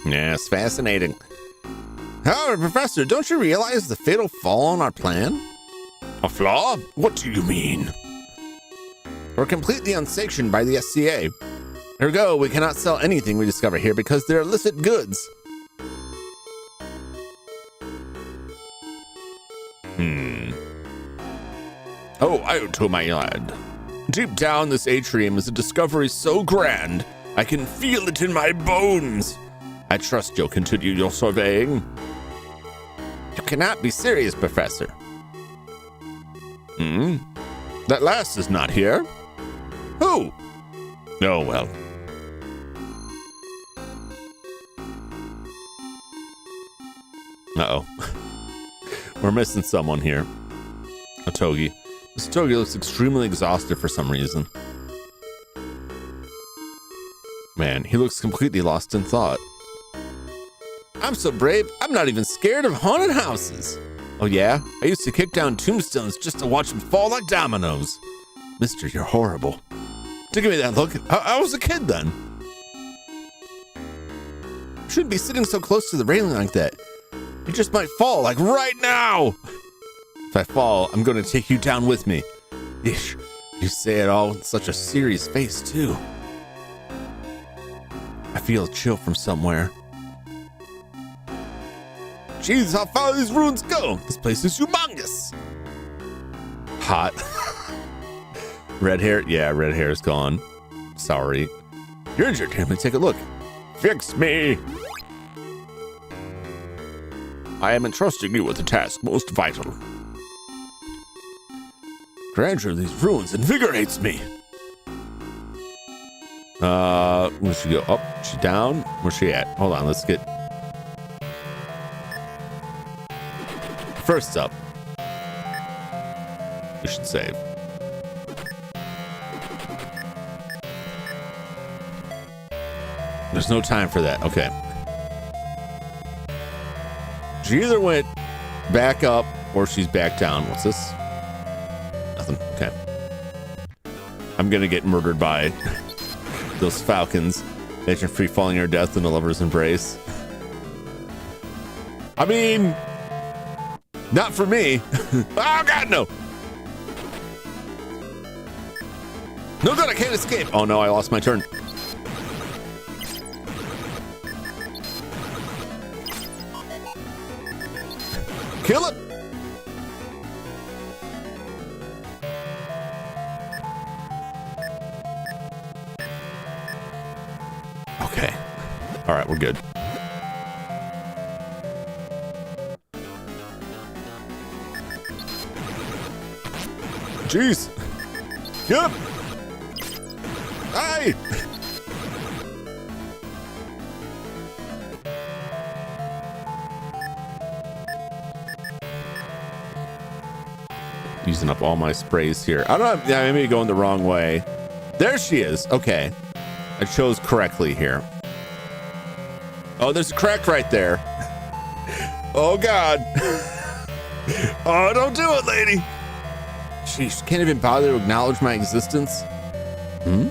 Yes, fascinating. However, Professor, don't you realize the fatal flaw on our plan? A flaw? What do you mean? We're completely unsanctioned by the SCA. Ergo, we cannot sell anything we discover here because they're illicit goods. Oh, I to my lad. Deep down this atrium is a discovery so grand, I can feel it in my bones. I trust you'll continue your surveying. You cannot be serious, Professor. That last is not here. Who? Oh, well. Uh-oh. We're missing someone here. Otogi. This Otogi looks extremely exhausted for some reason. Man, he looks completely lost in thought. I'm so brave, I'm not even scared of haunted houses. Oh yeah? I used to kick down tombstones just to watch them fall like dominoes. Mister, you're horrible. Don't give me that look. I was a kid then. Shouldn't be sitting so close to the railing like that. You just might fall, like right now. If I fall, I'm going to take you down with me. Ish, you say it all with such a serious face, too. I feel a chill from somewhere. Jeez, how far these ruins go? This place is humongous. Hot. Red hair? Yeah, red hair's gone. Sorry. You're injured. Here, let me take a look. Fix me. I am entrusting you with a task most vital. Grandeur of these ruins invigorates me. Where she go? Up? She down? Where's she at? Hold on, let's get... First up. We should save. There's no time for that. Okay. She either went back up Or she's back down. What's this? Nothing. Okay. I'm gonna get murdered by those falcons. Imagine free falling your death in a lover's embrace. I mean, not for me. Oh God, no. No good, I can't escape. Oh no, I lost my turn. Kill it. Okay. All right, we're good. Jeez. Yep. Hey. Using up all my sprays here. I don't know. Yeah, maybe going the wrong way. There she is. Okay. I chose correctly here. Oh, there's a crack right there. Oh, God. Oh, don't do it, lady. Sheesh, can't even bother to acknowledge my existence. Hmm?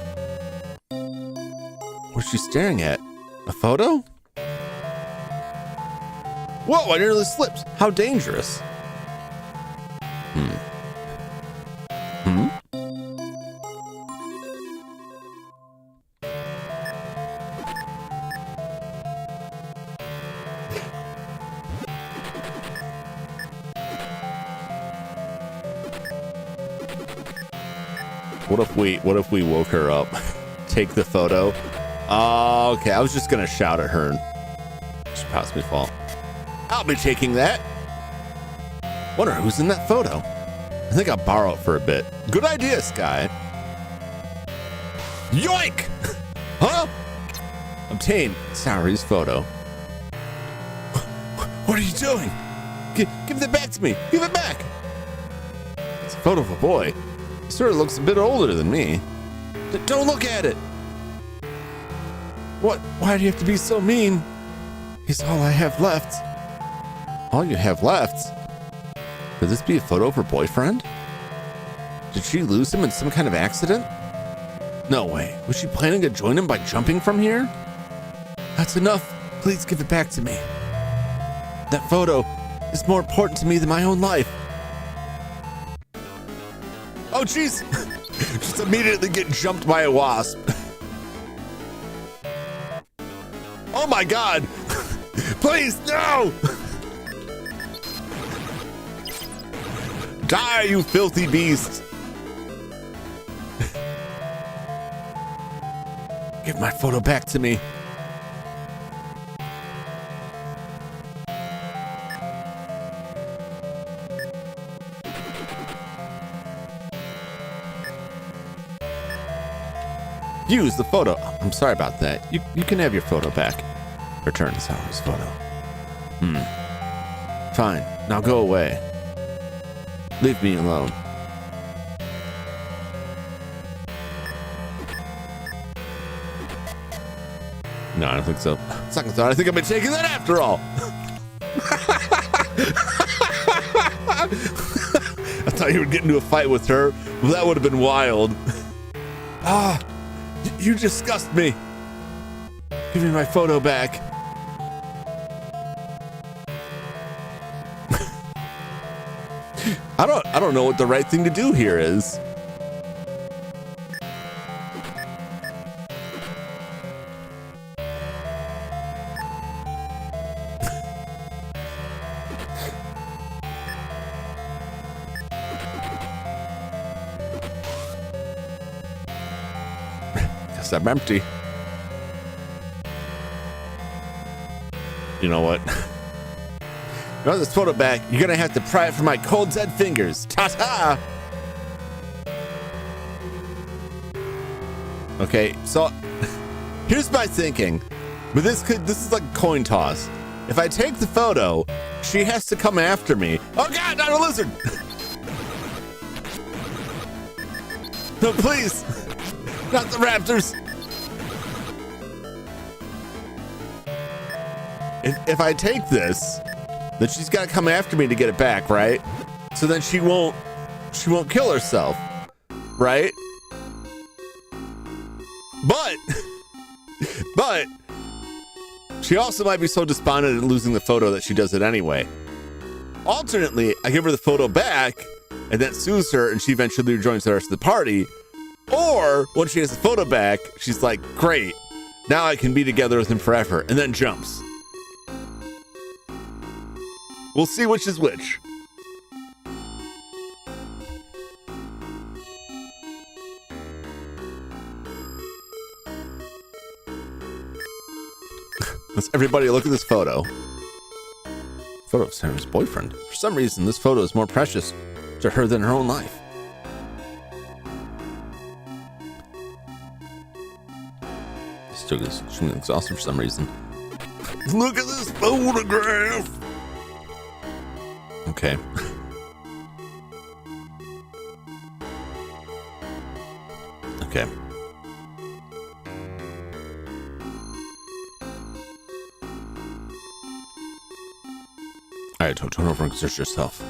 What's she staring at? A photo? Whoa, I nearly slipped. How dangerous. What if we woke her up? Take the photo. Oh, okay. I was just gonna shout at her and she possibly fall. I'll be taking that. Wonder who's in that photo. I think I'll borrow it for a bit. Good idea, Sky. Yoink! Huh? Obtain Saori's photo. What are you doing? Give that back to me. Give it back. It's a photo of a boy. He sort of looks a bit older than me. Don't look at it. What? Why do you have to be so mean? He's all I have left. All you have left? Could this be a photo of her boyfriend? Did she lose him in some kind of accident? No way. Was she planning to join him by jumping from here? That's enough. Please give it back to me. That photo is more important to me than my own life. Oh, jeez. Just immediately get jumped by a wasp. Oh, my God. Please, no. Die, you filthy beast. Give my photo back to me. Use the photo. I'm sorry about that. You can have your photo back. Return Saori's photo. Fine. Now go away. Leave me alone. No, I don't think so. Second thought, I think I've been taking that after all. I thought you would get into a fight with her. Well, that would have been wild. Ah. You disgust me. Give me my photo back. I don't know what the right thing to do here is. I'm empty. You know what? You want this photo back? You're gonna have to pry it from my cold dead fingers. Ta-ta! Okay, so here's my thinking. But this is like a coin toss. If I take the photo, she has to come after me. Oh God, not a lizard! No, please! Not the raptors! If I take this, then she's got to come after me to get it back, right? So then she won't kill herself, right? But she also might be so despondent at losing the photo that she does it anyway. Alternately, I give her the photo back and that soothes her and she eventually rejoins the rest of the party. Or when she has the photo back, she's like, great, now I can be together with him forever, and then jumps. We'll see which is which. Let's everybody look at this photo. Photo of Sarah's boyfriend. For some reason, this photo is more precious to her than her own life. This took us extremely exhausted for some reason. Look at this photograph. Okay. Okay. All right, don't turn over and exert yourself.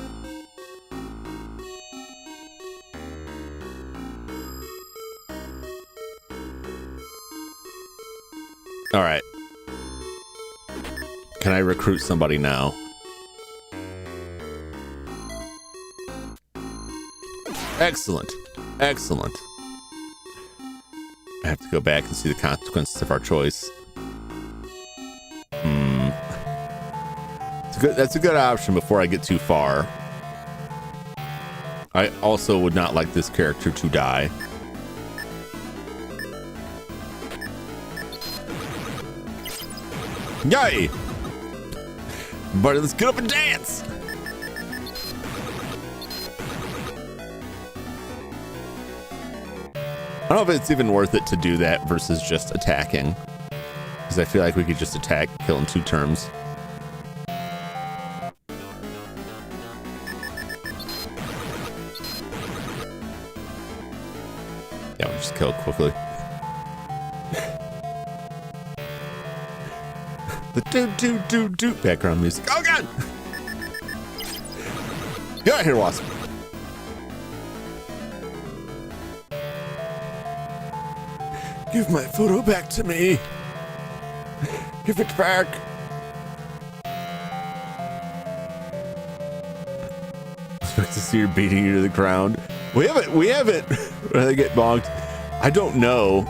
All right. Can I recruit somebody now? Excellent. Excellent. I have to go back and see the consequences of our choice. That's a good option before I get too far. I also would not like this character to die. Yay! But let's get up and dance! I don't know if it's even worth it to do that versus just attacking. Because I feel like we could just attack, kill in 2 turns. Yeah, we'll just kill quickly. The do background music. Oh god! Get out of here, Wasp. Give my photo back to me. Give it back. Expect to see her beating you to the ground. We haven't. When they get bonked, I don't know.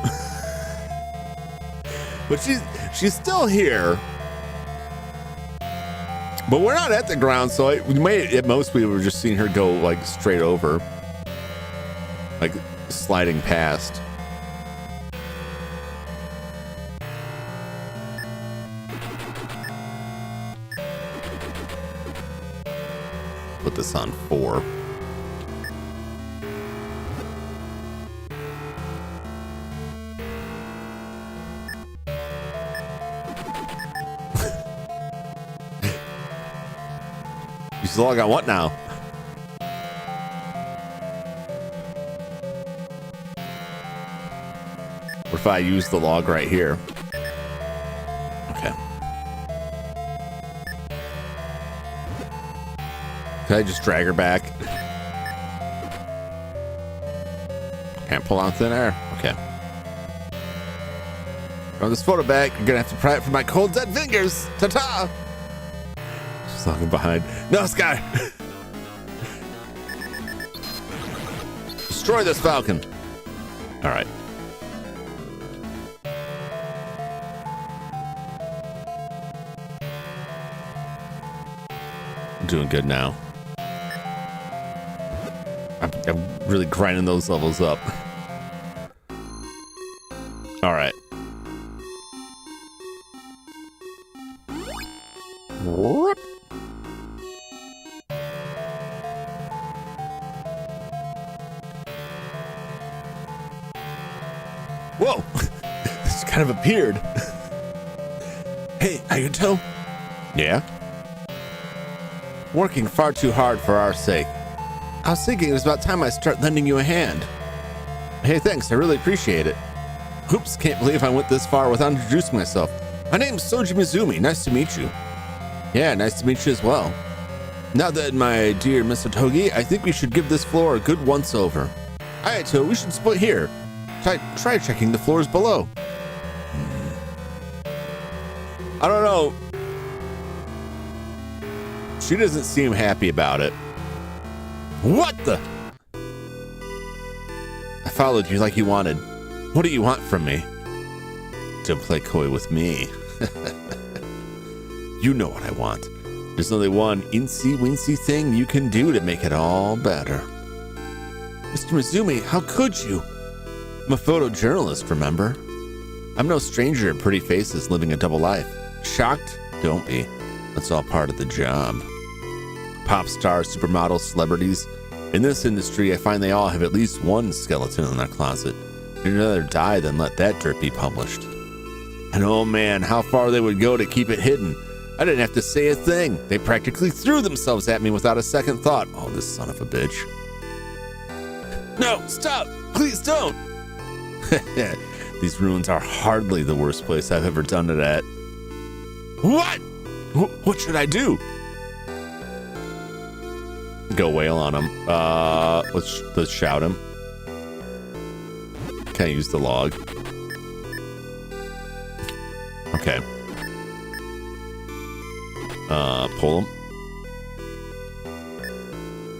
But she's still here. But we're not at the ground, so we may at most we were just seeing her go like straight over, like sliding past. Put this on 4. You still log on what now? What if I use the log right here? Okay. Can I just drag her back? Can't pull on thin air. Okay. From this photo back, you're gonna have to pry it from my cold dead fingers. Ta-ta! Just logging behind. No, Sky! Destroy this falcon. All right. I'm doing good now. I'm really grinding those levels up. All right. Whoa! This kind of appeared. Hey, I can tell. Yeah? Working far too hard for our sake. I was thinking it was about time I start lending you a hand. Hey, thanks. I really appreciate it. Oops, can't believe I went this far without introducing myself. My name's Soji Mizumi. Nice to meet you. Yeah, nice to meet you as well. Now then, my dear Mr. Togi, I think we should give this floor a good once-over. Alright, so we should split here. Try checking the floors below. I don't know. She doesn't seem happy about it. What the? I followed you like you wanted. What do you want from me? Don't play coy with me. You know what I want. There's only one incy-wincy thing you can do to make it all better. Mr. Mizumi, how could you? I'm a photojournalist, remember? I'm no stranger to pretty faces living a double life. Shocked? Don't be. That's all part of the job. Pop stars, supermodels, celebrities. In this industry, I find they all have at least one skeleton in their closet. They'd rather die than let that dirt be published. And oh man, how far they would go to keep it hidden. I didn't have to say a thing. They practically threw themselves at me without a second thought. Oh, this son of a bitch. No, stop! Please don't! These ruins are hardly the worst place I've ever done it at. What? What should I do? Go wail on him. Let's shout him. Can't use the log. Okay. Pull him.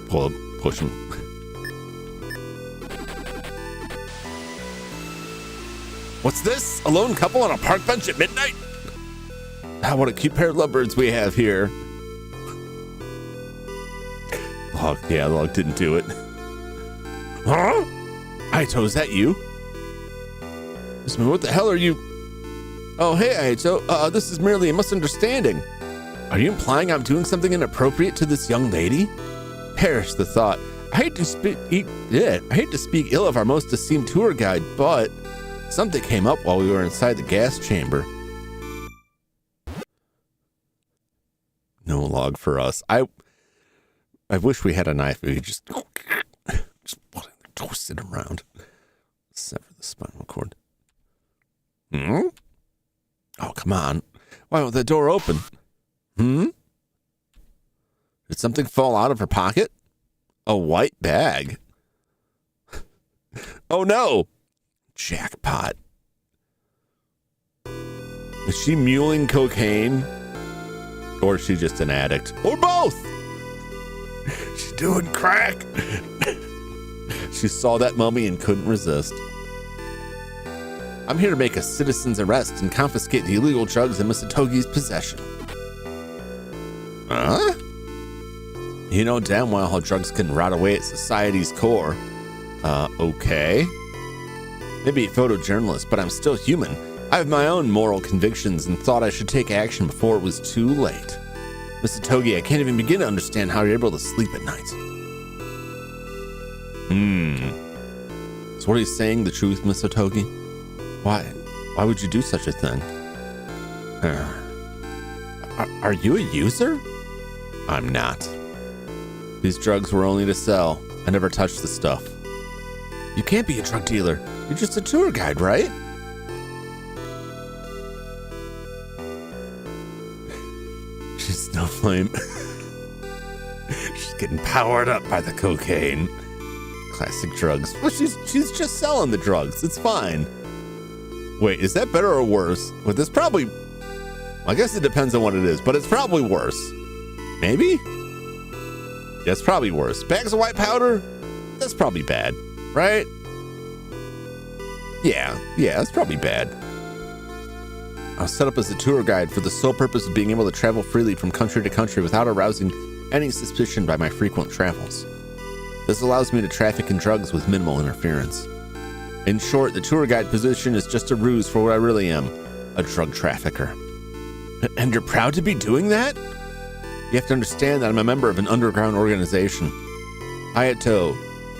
Pull him. Push him. What's this? A lone couple on a park bench at midnight? Ah, what a cute pair of lovebirds we have here. Log, yeah, the log didn't do it. Huh? Aito, is that you? What the hell are you? Oh, hey, Aito. This is merely a misunderstanding. Are you implying I'm doing something inappropriate to this young lady? Perish the thought. I hate to speak ill of our most esteemed tour guide, but something came up while we were inside the gas chamber. No log for us. I wish we had a knife. We could just twist it around. Sever the spinal cord. Hmm? Oh, come on. Why won't the door open? Hmm? Did something fall out of her pocket? A white bag. Oh no! Jackpot. Is she muling cocaine? Or is she just an addict? Or both! She's doing crack. She saw that mummy and couldn't resist. I'm here to make a citizen's arrest and confiscate the illegal drugs in Mr. Togi's possession. Huh? You know damn well how drugs can rot away at society's core. Okay. Maybe a photojournalist, but I'm still human. I have my own moral convictions and thought I should take action before it was too late. Mr. Togi, I can't even begin to understand how you're able to sleep at night. So what are you saying, the truth, Mr. Togi? Why would you do such a thing? Are you a user? I'm not. These drugs were only to sell. I never touched the stuff. You can't be a drug dealer. You're just a tour guide, right? She's no flame. She's getting powered up by the cocaine. Classic drugs. Well, she's just selling the drugs. It's fine. Wait, is that better or worse? Well, this probably... I guess it depends on what it is, but it's probably worse. Maybe? Yeah, it's probably worse. Bags of white powder? That's probably bad, right? Yeah, that's probably bad. I was set up as a tour guide for the sole purpose of being able to travel freely from country to country without arousing any suspicion by my frequent travels. This allows me to traffic in drugs with minimal interference. In short, the tour guide position is just a ruse for what I really am, a drug trafficker. And you're proud to be doing that? You have to understand that I'm a member of an underground organization. Hayato,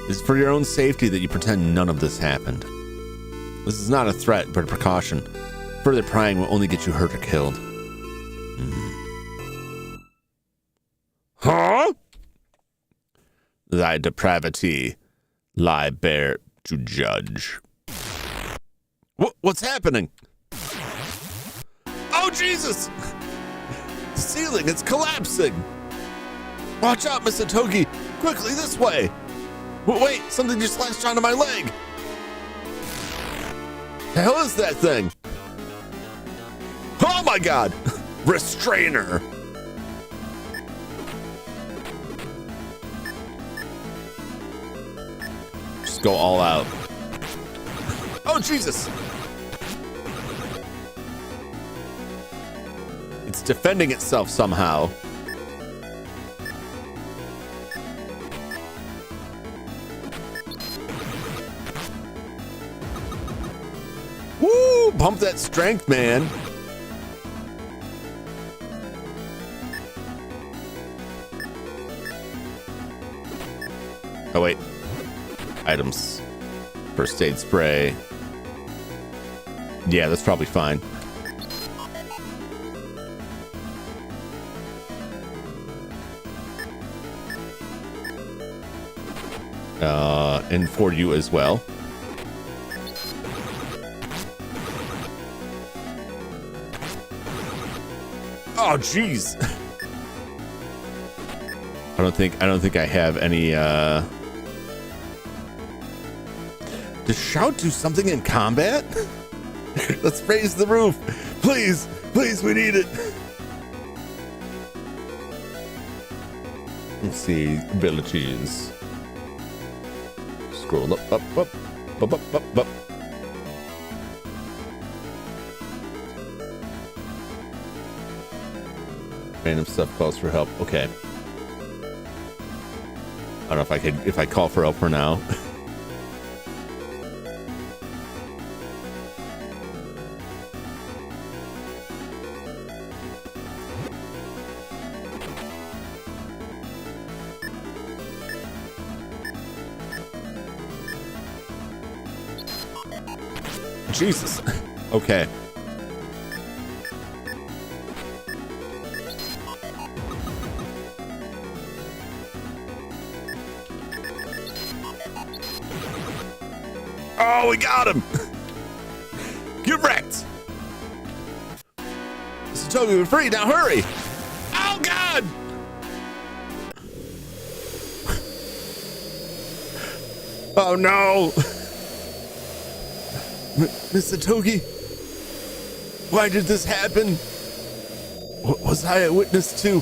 it's for your own safety that you pretend none of this happened. This is not a threat, but a precaution. Further prying will only get you hurt or killed. Huh? Thy depravity lie bare to judge. What's happening? Oh, Jesus! The ceiling, it's collapsing. Watch out, Mr. Togi. Quickly, this way. Wait, something just latched onto my leg. The hell is that thing? Oh my God. Restrainer. Just go all out. Oh, Jesus. It's defending itself somehow. Woo! Pump that strength, man. Oh, wait. Items. First aid spray. Yeah, that's probably fine. And for you as well. Oh, jeez. I don't think I have any. Does shout do something in combat? Let's raise the roof, please, please. We need it. Let's see abilities. Scroll up, up, up, up, up, up, up. Random stuff calls for help. Okay. I don't know if I call for help for now. Jesus. Okay. Oh, we got him. Get wrecked. Mr. Toby, we're free. Now hurry. Oh, God. Oh, no. Mr. Togi, why did this happen? Was I a witness to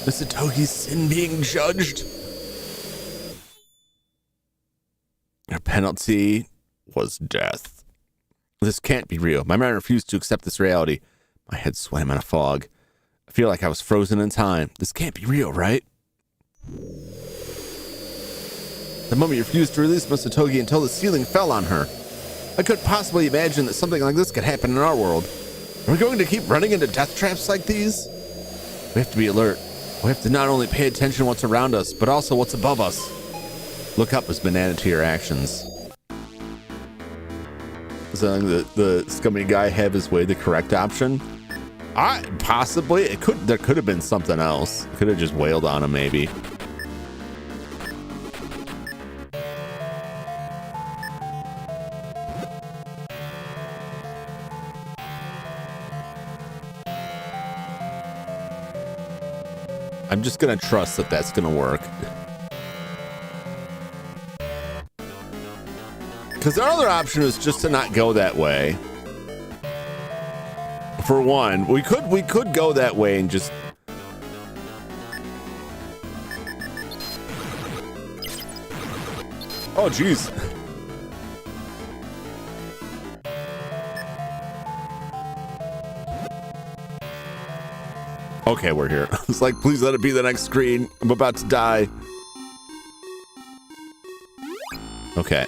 Mr. Togi's sin being judged? Your penalty was death. This can't be real. My mind refused to accept this reality. My head swam in a fog. I feel like I was frozen in time. This can't be real, right? The mummy refused to release Mr. Togi until the ceiling fell on her. I couldn't possibly imagine that something like this could happen in our world. Are we going to keep running into death traps like these? We have to be alert. We have to not only pay attention to what's around us, but also what's above us. Look up has been added to your actions. So the scummy guy have his way the correct option? Possibly. There could have been something else. Could have just wailed on him maybe. I'm just gonna trust that that's gonna work. Because our other option is just to not go that way. For one, we could go that way and just. Oh, geez. Okay, we're here. It's like, please let it be the next screen. I'm about to die. Okay.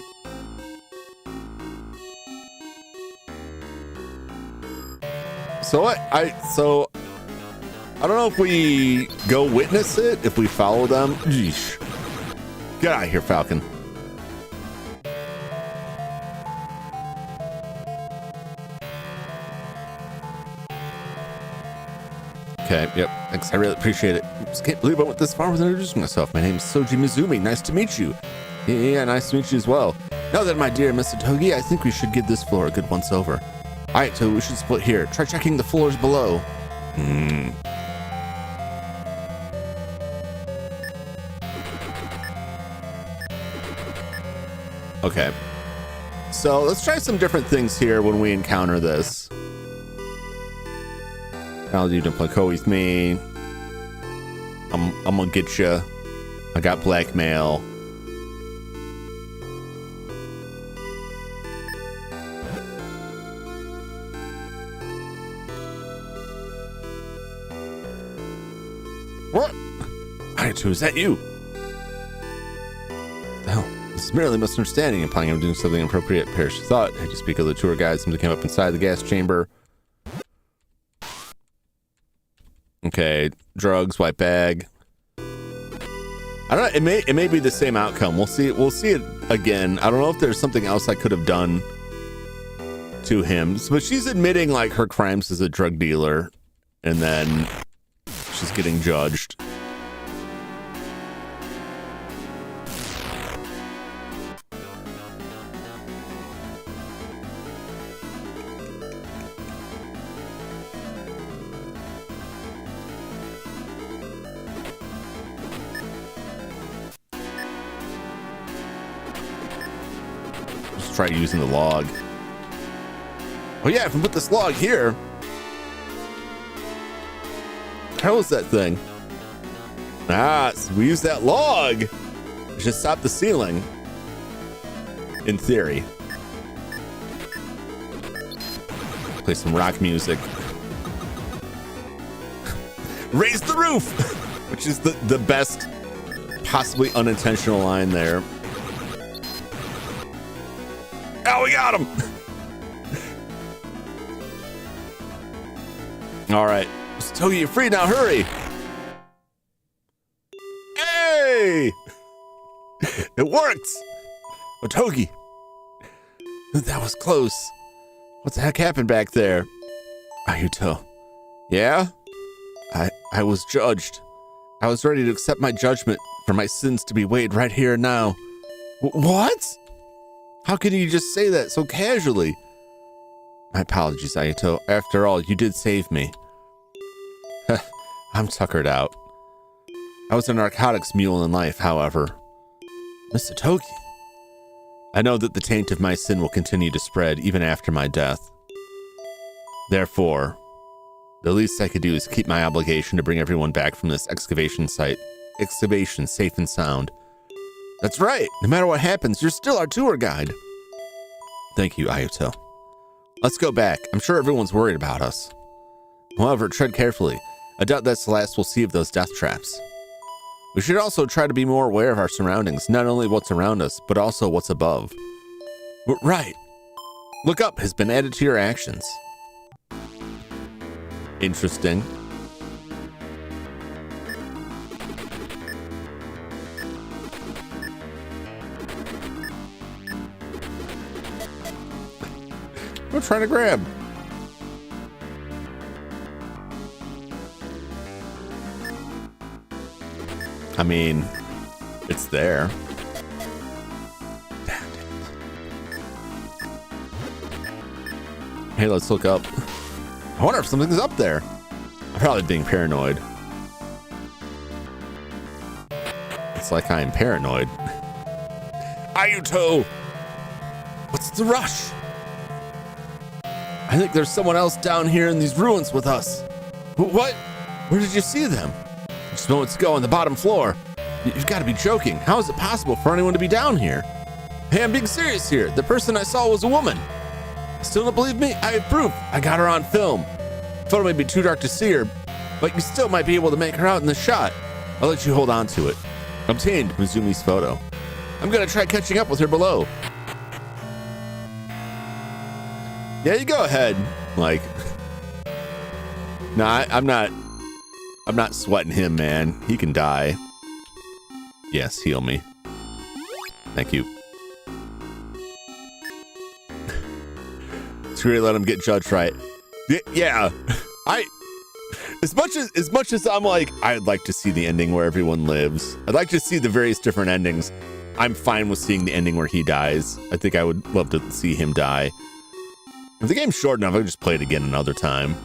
So I don't know if we go witness it, if we follow them. Yeesh. Get out of here, Falcon. Okay, yep, thanks, I really appreciate it. Just can't believe I went this far without introducing myself. My name is Soji Mizumi, nice to meet you. Yeah, nice to meet you as well. Now then, my dear Mr. Togi, I think we should give this floor a good once over. Alright, so we should split here. Try checking the floors below. Okay. So let's try some different things here when we encounter this. I'll you to play with me. I'm gonna get you. I got blackmail. What? Is that you? Hell, this is merely misunderstanding, implying I'm doing something inappropriate. Perish thought. I just speak of the tour guide. Something came up inside the gas chamber. Okay, drugs, white bag. I don't know. It may be the same outcome. We'll see. We'll see it again. I don't know if there's something else I could have done to him. But she's admitting like her crimes as a drug dealer, and then she's getting judged. Try using the log. Oh yeah, if we put this log here. How is that thing? Ah, so we use that log. Just stop the ceiling. In theory. Play some rock music. Raise the roof! Which is the best possibly unintentional line there. Oh, we got him! All right. Togi, you're free now. Hurry! Hey! It worked! Oh, Togi. That was close. What the heck happened back there? Ayuto. Yeah? I was judged. I was ready to accept my judgment for my sins to be weighed right here and now. What? How can you just say that so casually? My apologies, Ayuto. After all, you did save me. I'm tuckered out. I was a narcotics mule in life, however. Mr. Togi. I know that the taint of my sin will continue to spread even after my death. Therefore, the least I could do is keep my obligation to bring everyone back from this excavation site. Excavation safe and sound. That's right. No matter what happens, you're still our tour guide. Thank you, Ayuto. Let's go back. I'm sure everyone's worried about us. However, tread carefully. I doubt that's the last we'll see of those death traps. We should also try to be more aware of our surroundings, not only what's around us, but also what's above. Right. Look up has been added to your actions. Interesting. I'm trying to grab. I mean, it's there. Damn it. Hey, let's look up. I wonder if something's up there. I'm probably being paranoid. It's like I'm paranoid. Ayuto! What's the rush? I think there's someone else down here in these ruins with us. What? Where did you see them? Just moments ago on the bottom floor. You've got to be joking. How is it possible for anyone to be down here? Hey, I'm being serious here. The person I saw was a woman. Still don't believe me? I have proof. I got her on film. The photo may be too dark to see her, but you still might be able to make her out in the shot. I'll let you hold on to it. Obtained Mizumi's photo. I'm going to try catching up with her below. Yeah, you go ahead. Like, no, I'm not sweating him, man. He can die. Yes, heal me. Thank you. It's great to let him get judged right. Yeah. As much as I'm like, I'd like to see the ending where everyone lives. I'd like to see the various different endings. I'm fine with seeing the ending where he dies. I think I would love to see him die. If the game's short enough, I can just play it again another time.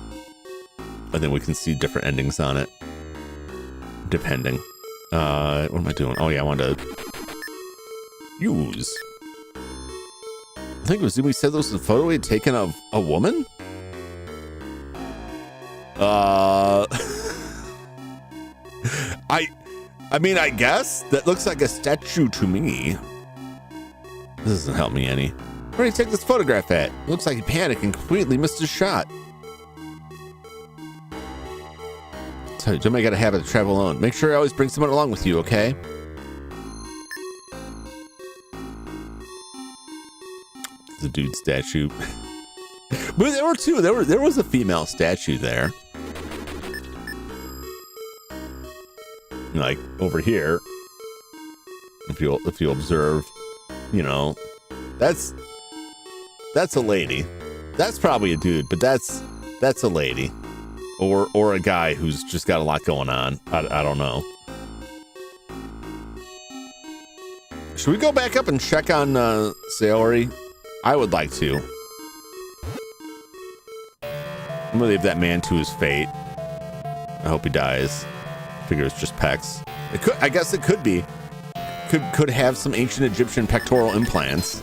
I think we can see different endings on it. Depending. What am I doing? Oh yeah, I want to use. I think Mizumi said this was a photo he had taken of a woman. I mean, I guess that looks like a statue to me. This doesn't help me any. Where did he take this photograph at? It looks like he panicked and completely missed his shot. Tell you, Jummy got a habit of travel alone. Make sure you always bring someone along with you, okay? The dude statue. But there were two. There was a female statue there. Like over here, if you observe, you know, that's a lady. That's probably a dude, but that's a lady, or a guy who's just got a lot going on. I don't know. Should we go back up and check on Sayori? I would like to. I'm gonna leave that man to his fate. I hope he dies. Figure it's just pecs. It could, I guess it could be. Could have some ancient Egyptian pectoral implants.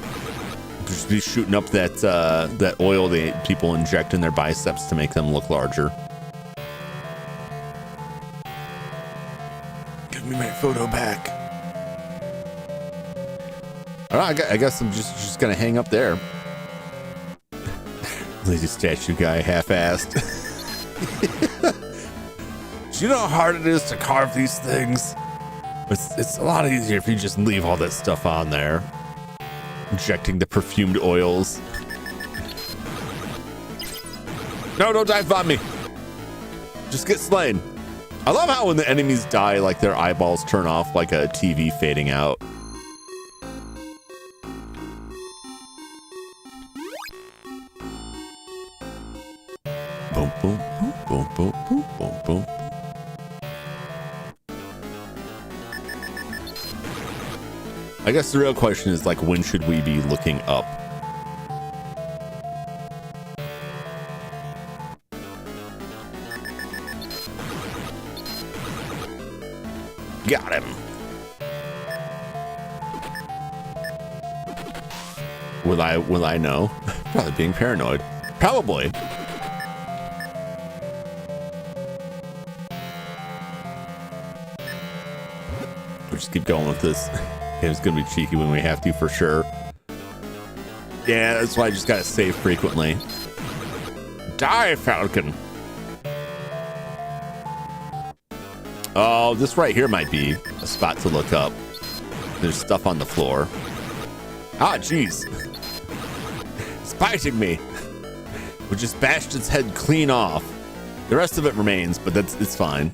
Just be shooting up that that oil that people inject in their biceps to make them look larger. Give me my photo back. All right, I guess I'm just gonna hang up there. Lazy statue guy, half-assed. Do you know how hard it is to carve these things? It's a lot easier if you just leave all that stuff on there. Injecting the perfumed oils. No, don't dive bomb me. Just get slain. I love how when the enemies die, like their eyeballs turn off like a TV fading out. Boom, boom, boom, boom, boom, boom, boom, boom. I guess the real question is, like, when should we be looking up? Got him. Will I know? Probably being paranoid. Probably. We'll just keep going with this. It's gonna be cheeky when we have to, for sure. Yeah, that's why I just gotta save frequently. Die, Falcon. Oh, this right here might be a spot to look up. There's stuff on the floor. Ah, jeez. It's biting me. We just bashed its head clean off. The rest of it remains, but it's fine.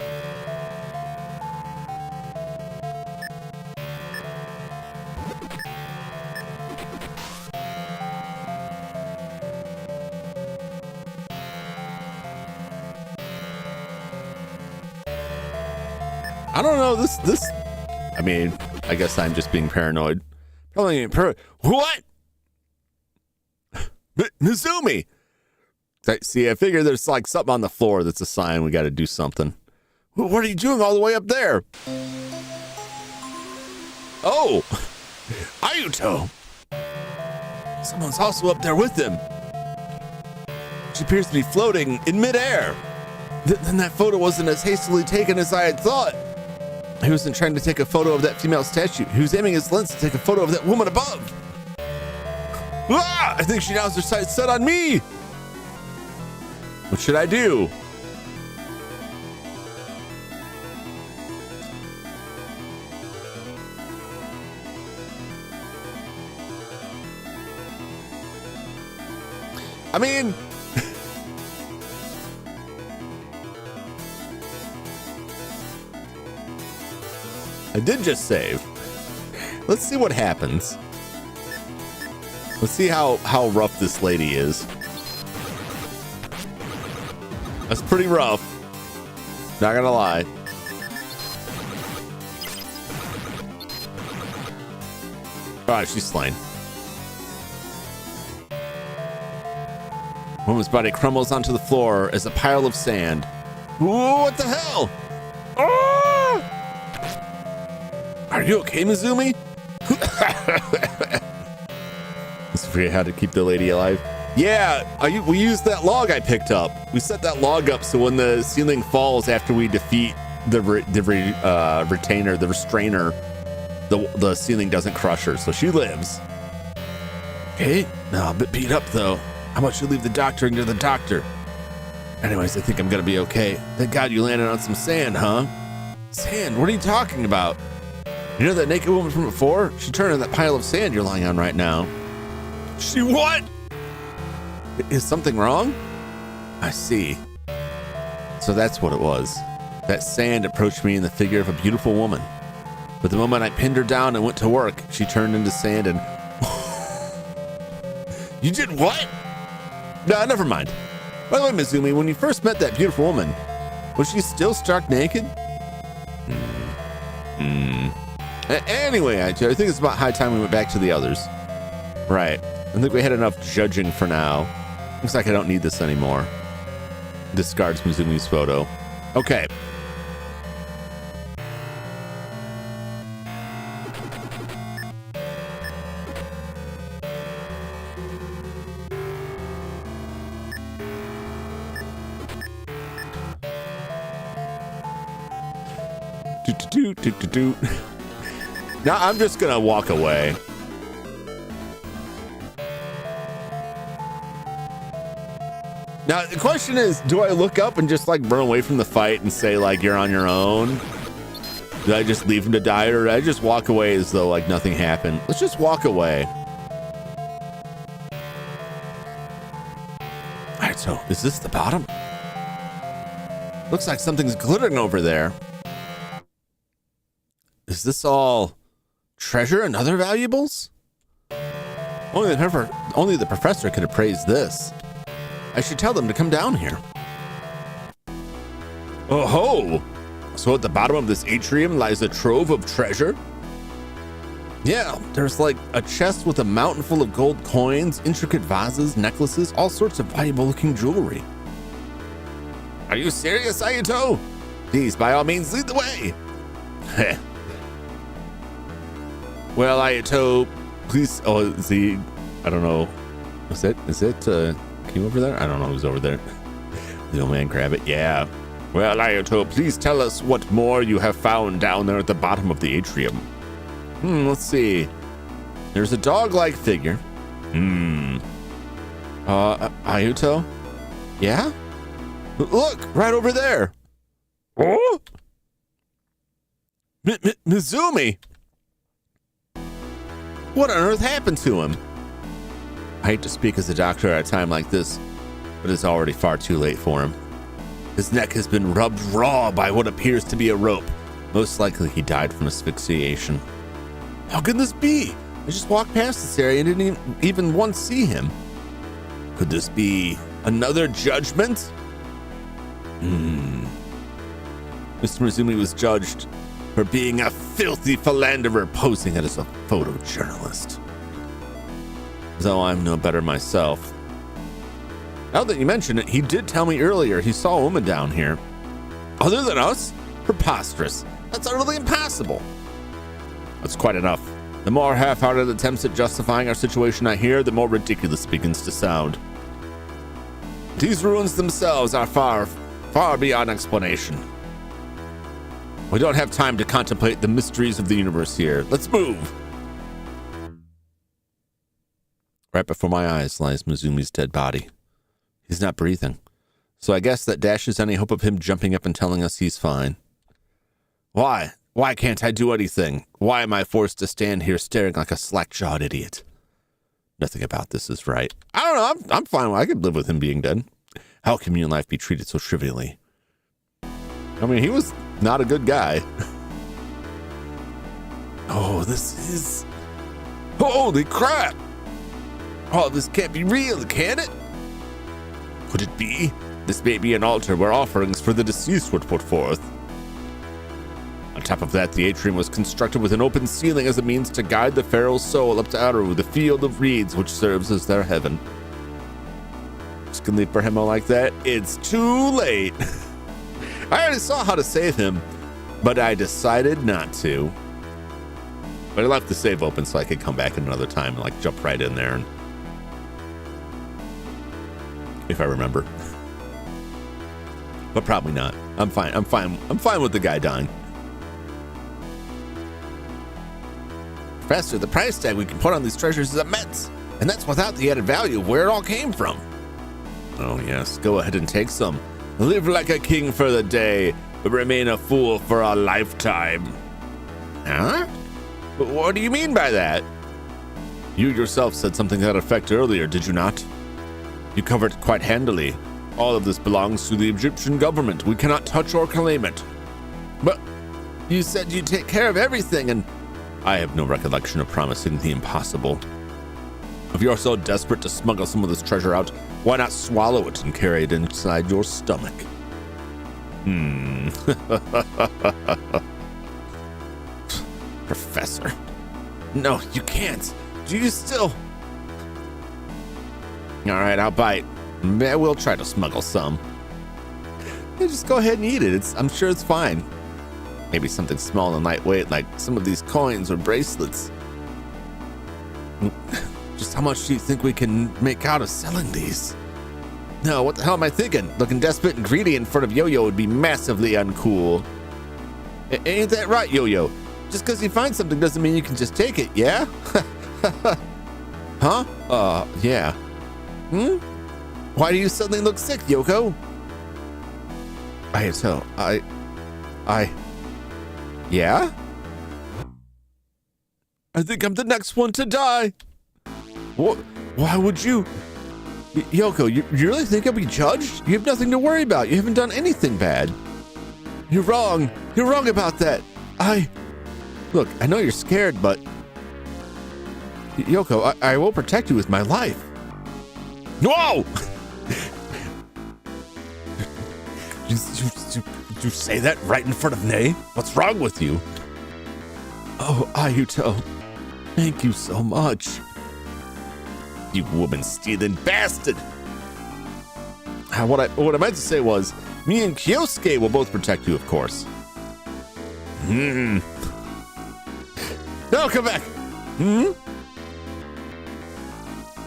I don't know, this, I mean, I guess I'm just being paranoid. Probably what? Mizumi! See, I figure there's like something on the floor that's a sign we got to do something. What are you doing all the way up there? Oh, Ayuto! Someone's also up there with him. She appears to be floating in midair. Then that photo wasn't as hastily taken as I had thought. He wasn't trying to take a photo of that female statue. He was aiming his lens to take a photo of that woman above. Ah! I think she now has her sights set on me. What should I do? I mean, I did just save. Let's see what happens. Let's see how rough this lady is. That's pretty rough. Not gonna lie. All right, she's slain. Woman's body crumbles onto the floor as a pile of sand. Whoa, what the hell? Ah! Are you okay, Mizumi? This if we had to keep the lady alive. Yeah, we used that log I picked up. We set that log up so when the ceiling falls after we defeat the retainer, the restrainer, the ceiling doesn't crush her, so she lives. Okay, no, a bit beat up though. How about you leave the doctoring to the doctor? Anyways, I think I'm gonna be okay. Thank God you landed on some sand, huh? Sand? What are you talking about? You know that naked woman from before? She turned in that pile of sand you're lying on right now. She what? Is something wrong? I see. So that's what it was. That sand approached me in the figure of a beautiful woman. But the moment I pinned her down and went to work, she turned into sand and... You did what? No, never mind. By the way, Mizumi, when you first met that beautiful woman, was she still stark naked? Anyway, I think it's about high time we went back to the others. Right. I think we had enough judging for now. Looks like I don't need this anymore. Discards Mizumi's photo. Okay. Now I'm just gonna walk away. Now the question is, do I look up and just like run away from the fight and say like you're on your own? Do I just leave him to die, or do I just walk away as though like nothing happened? Let's just walk away. All right, so is this the bottom? Looks like something's glittering over there. Is this all treasure and other valuables? Only the professor could appraise this. I should tell them to come down here. Oh ho! So at the bottom of this atrium lies a trove of treasure? Yeah, there's like a chest with a mountain full of gold coins, intricate vases, necklaces, all sorts of valuable looking jewelry. Are you serious, Ayato? Please, by all means, lead the way. Well, Ayato, please. Oh, is he? I don't know. Is it? Came over there? I don't know who's over there. The old man grab it. Yeah. Well, Ayato, please tell us what more you have found down there at the bottom of the atrium. Let's see. There's a dog-like figure. Ayato? Yeah? Look, right over there. Oh? Mizumi! What on earth happened to him? I hate to speak as a doctor at a time like this, but it's already far too late for him. His neck has been rubbed raw by what appears to be a rope. Most likely he died from asphyxiation. How can this be? I just walked past this area and didn't even once see him. Could this be another judgment? Mr. Mizumi was judged for being a filthy philanderer posing as a photojournalist. Though I'm no better myself. Now that you mention it, he did tell me earlier he saw a woman down here. Other than us? Preposterous. That's utterly impossible. That's quite enough. The more half-hearted attempts at justifying our situation I hear, the more ridiculous it begins to sound. These ruins themselves are far, far beyond explanation. We don't have time to contemplate the mysteries of the universe here. Let's move. Right before my eyes lies Mizumi's dead body. He's not breathing, so I guess that dashes any hope of him jumping up and telling us he's fine. Why? Why can't I do anything? Why am I forced to stand here staring like a slack-jawed idiot? Nothing about this is right. I don't know. I'm fine. I could live with him being dead. How can human life be treated so trivially? I mean, he was not a good guy. Oh, this is... Holy crap! Oh, this can't be real, can it? Could it be? This may be an altar where offerings for the deceased were put forth. On top of that, the atrium was constructed with an open ceiling as a means to guide the pharaoh's soul up to Heru, the field of reeds which serves as their heaven. Just gonna leave for him all like that? It's too late. I already saw how to save him, but I decided not to. But I left the save open so I could come back at another time and like jump right in there and if I remember. But probably not. I'm fine with the guy dying. Professor, the price tag we can put on these treasures is immense, and that's without the added value of where it all came from. Oh yes, go ahead and take some. Live like a king for the day, but remain a fool for a lifetime. Huh? What do you mean by that? You yourself said something to that effect earlier, did you not? You covered it quite handily. All of this belongs to the Egyptian government. We cannot touch or claim it. But you said you'd take care of everything, and I have no recollection of promising the impossible. If you're so desperate to smuggle some of this treasure out, why not swallow it and carry it inside your stomach? Professor. No, you can't. Do you still? All right, I'll bite. I will try to smuggle some. Yeah, just go ahead and eat it. I'm sure it's fine. Maybe something small and lightweight, like some of these coins or bracelets. Just how much do you think we can make out of selling these? No, what the hell am I thinking? Looking desperate and greedy in front of Yo-Yo would be massively uncool. Ain't that right, Yo-Yo? Just because you find something doesn't mean you can just take it, yeah? Huh? Yeah. Why do you suddenly look sick, Yoko? Yeah? I think I'm the next one to die. What? Why would you? Yoko, you really think I'll be judged? You have nothing to worry about. You haven't done anything bad. You're wrong. You're wrong about that. Look, I know you're scared, but Yoko, I will protect you with my life. Whoa! Did you say that right in front of Nay? What's wrong with you? Oh, Ayuto, thank you so much. You woman-stealing bastard! What I meant to say was, me and Kyosuke will both protect you, of course. No, come back!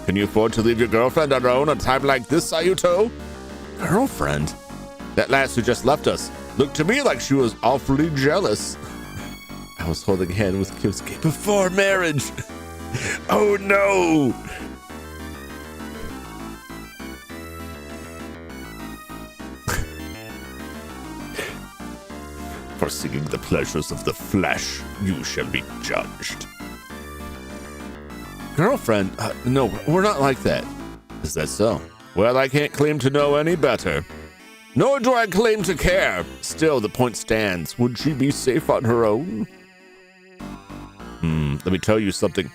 Can you afford to leave your girlfriend on her own at a time like this, Ayuto? Girlfriend? That lass who just left us looked to me like she was awfully jealous. I was holding a hand with Kyosuke before marriage. Oh no! For seeking the pleasures of the flesh, you shall be judged. Girlfriend? No, we're not like that. Is that so? Well, I can't claim to know any better. Nor do I claim to care. Still, the point stands. Would she be safe on her own? Let me tell you something.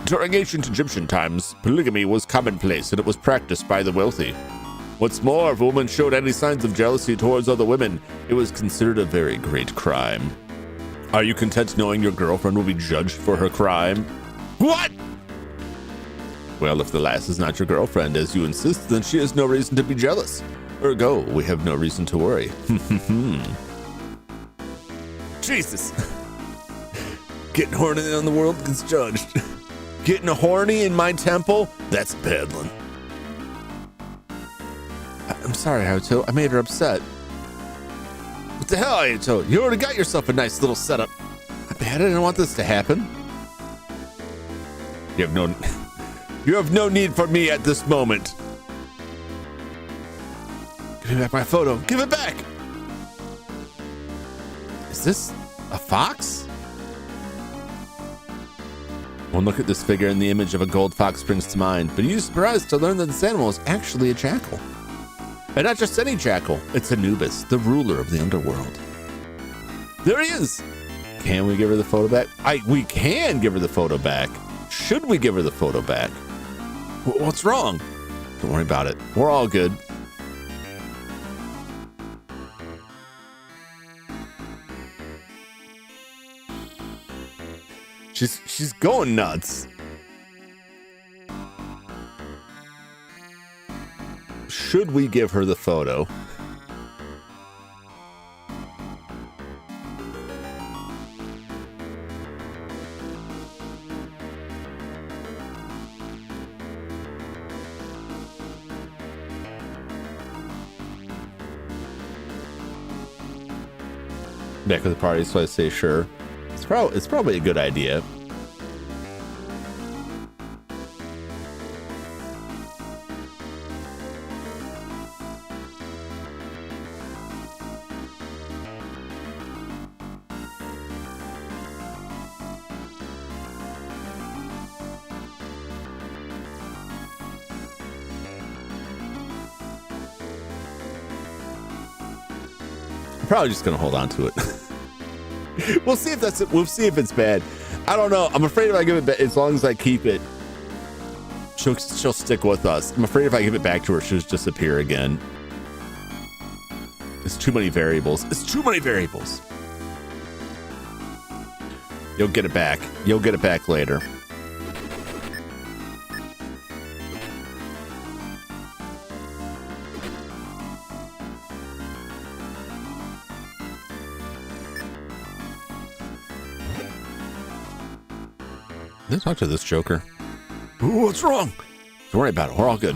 During ancient Egyptian times, polygamy was commonplace and it was practiced by the wealthy. What's more, if a woman showed any signs of jealousy towards other women, it was considered a very great crime. Are you content knowing your girlfriend will be judged for her crime? What? Well, if the lass is not your girlfriend, as you insist, then she has no reason to be jealous. Ergo, we have no reason to worry. Jesus. Getting horny on the world gets judged. Getting horny in my temple? That's peddling. I'm sorry, Haruto. I made her upset. What the hell, Haruto? You already got yourself a nice little setup. I didn't want this to happen. You have no need for me at this moment. Give me back my photo. Give it back. Is this a fox? One look at this figure and the image of a gold fox springs to mind, but you're surprised to learn that this animal is actually a jackal. And not just any jackal, it's Anubis, the ruler of the underworld. There he is! Can we give her the photo back? We can give her the photo back. Should we give her the photo back? What's wrong? Don't worry about it. We're all good. She's going nuts. Should we give her the photo? back with the party, so I say sure. It's probably a good idea. Probably just gonna hold on to it. We'll see if we'll see if it's bad. I don't know. I'm afraid if I give it back, as long as I keep it, she'll stick with us. I'm afraid if I give it back to her, she'll just disappear again. It's too many variables. It's too many variables. You'll get it back. You'll get it back later. Let's talk to this Joker. Ooh, what's wrong? Don't worry about it. We're all good.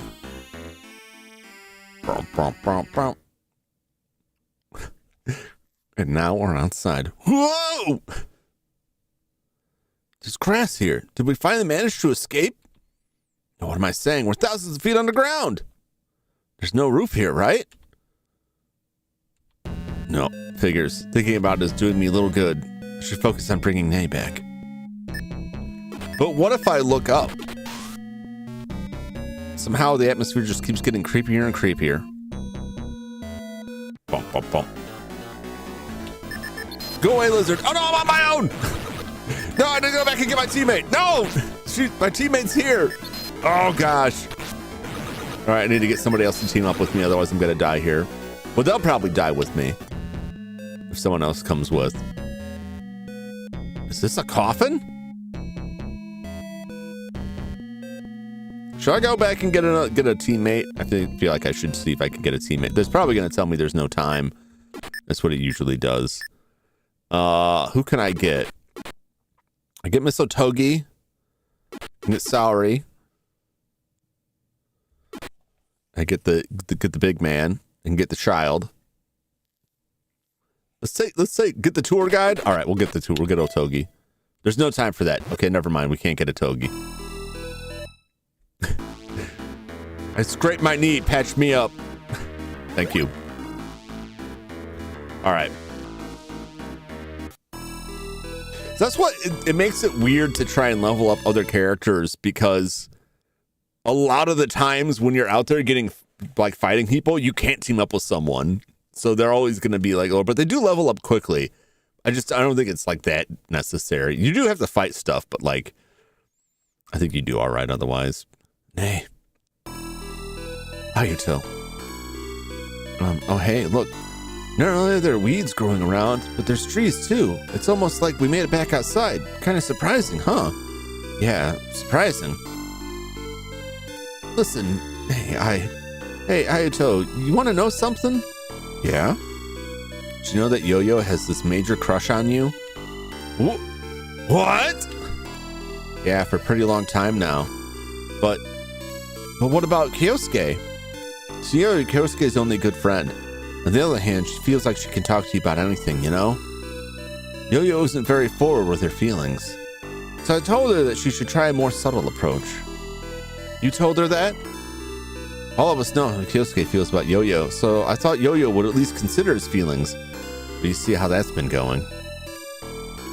And now we're outside. Whoa! There's grass here. Did we finally manage to escape? No, what am I saying? We're thousands of feet underground. There's no roof here, right? No, figures. Thinking about it is doing me a little good. I should focus on bringing Nay back. But what if I look up? Somehow the atmosphere just keeps getting creepier and creepier. Bump, bump, bump. Go away, lizard. Oh no, I'm on my own. No, I need to go back and get my teammate. No, my teammate's here. Oh gosh. All right, I need to get somebody else to team up with me. Otherwise I'm gonna die here. Well, they'll probably die with me if someone else comes with. Is this a coffin? Should I go back and get a teammate? I feel like I should see if I can get a teammate. There's probably going to tell me there's no time. That's what it usually does. Who can I get? I get Miss Otogi. I get Saori. I get the big man and get the child. Let's say get the tour guide. All right, we'll get Otogi. There's no time for that. Okay, never mind. We can't get Otogi. I scraped my knee, patched me up. Thank you. All right. So that's what it makes it weird to try and level up other characters, because a lot of the times when you're out there getting like fighting people, you can't team up with someone. So they're always going to be like, oh, but they do level up quickly. I don't think it's like that necessary. You do have to fight stuff, but like, I think you do all right otherwise. Nay. How you tell? Oh, hey, look. Not only are there weeds growing around, but there's trees too. It's almost like we made it back outside. Kind of surprising, huh? Yeah, surprising. Listen, hey, Ayato, you want to know something? Yeah? Did you know that Yo-Yo has this major crush on you? What? Yeah, for a pretty long time now. But what about Kyosuke? So Kyosuke's only good friend. On the other hand, she feels like she can talk to you about anything, you know? Yo-Yo isn't very forward with her feelings. So I told her that she should try a more subtle approach. You told her that? All of us know how Kyosuke feels about Yo-Yo, so I thought Yo-Yo would at least consider his feelings. But you see how that's been going.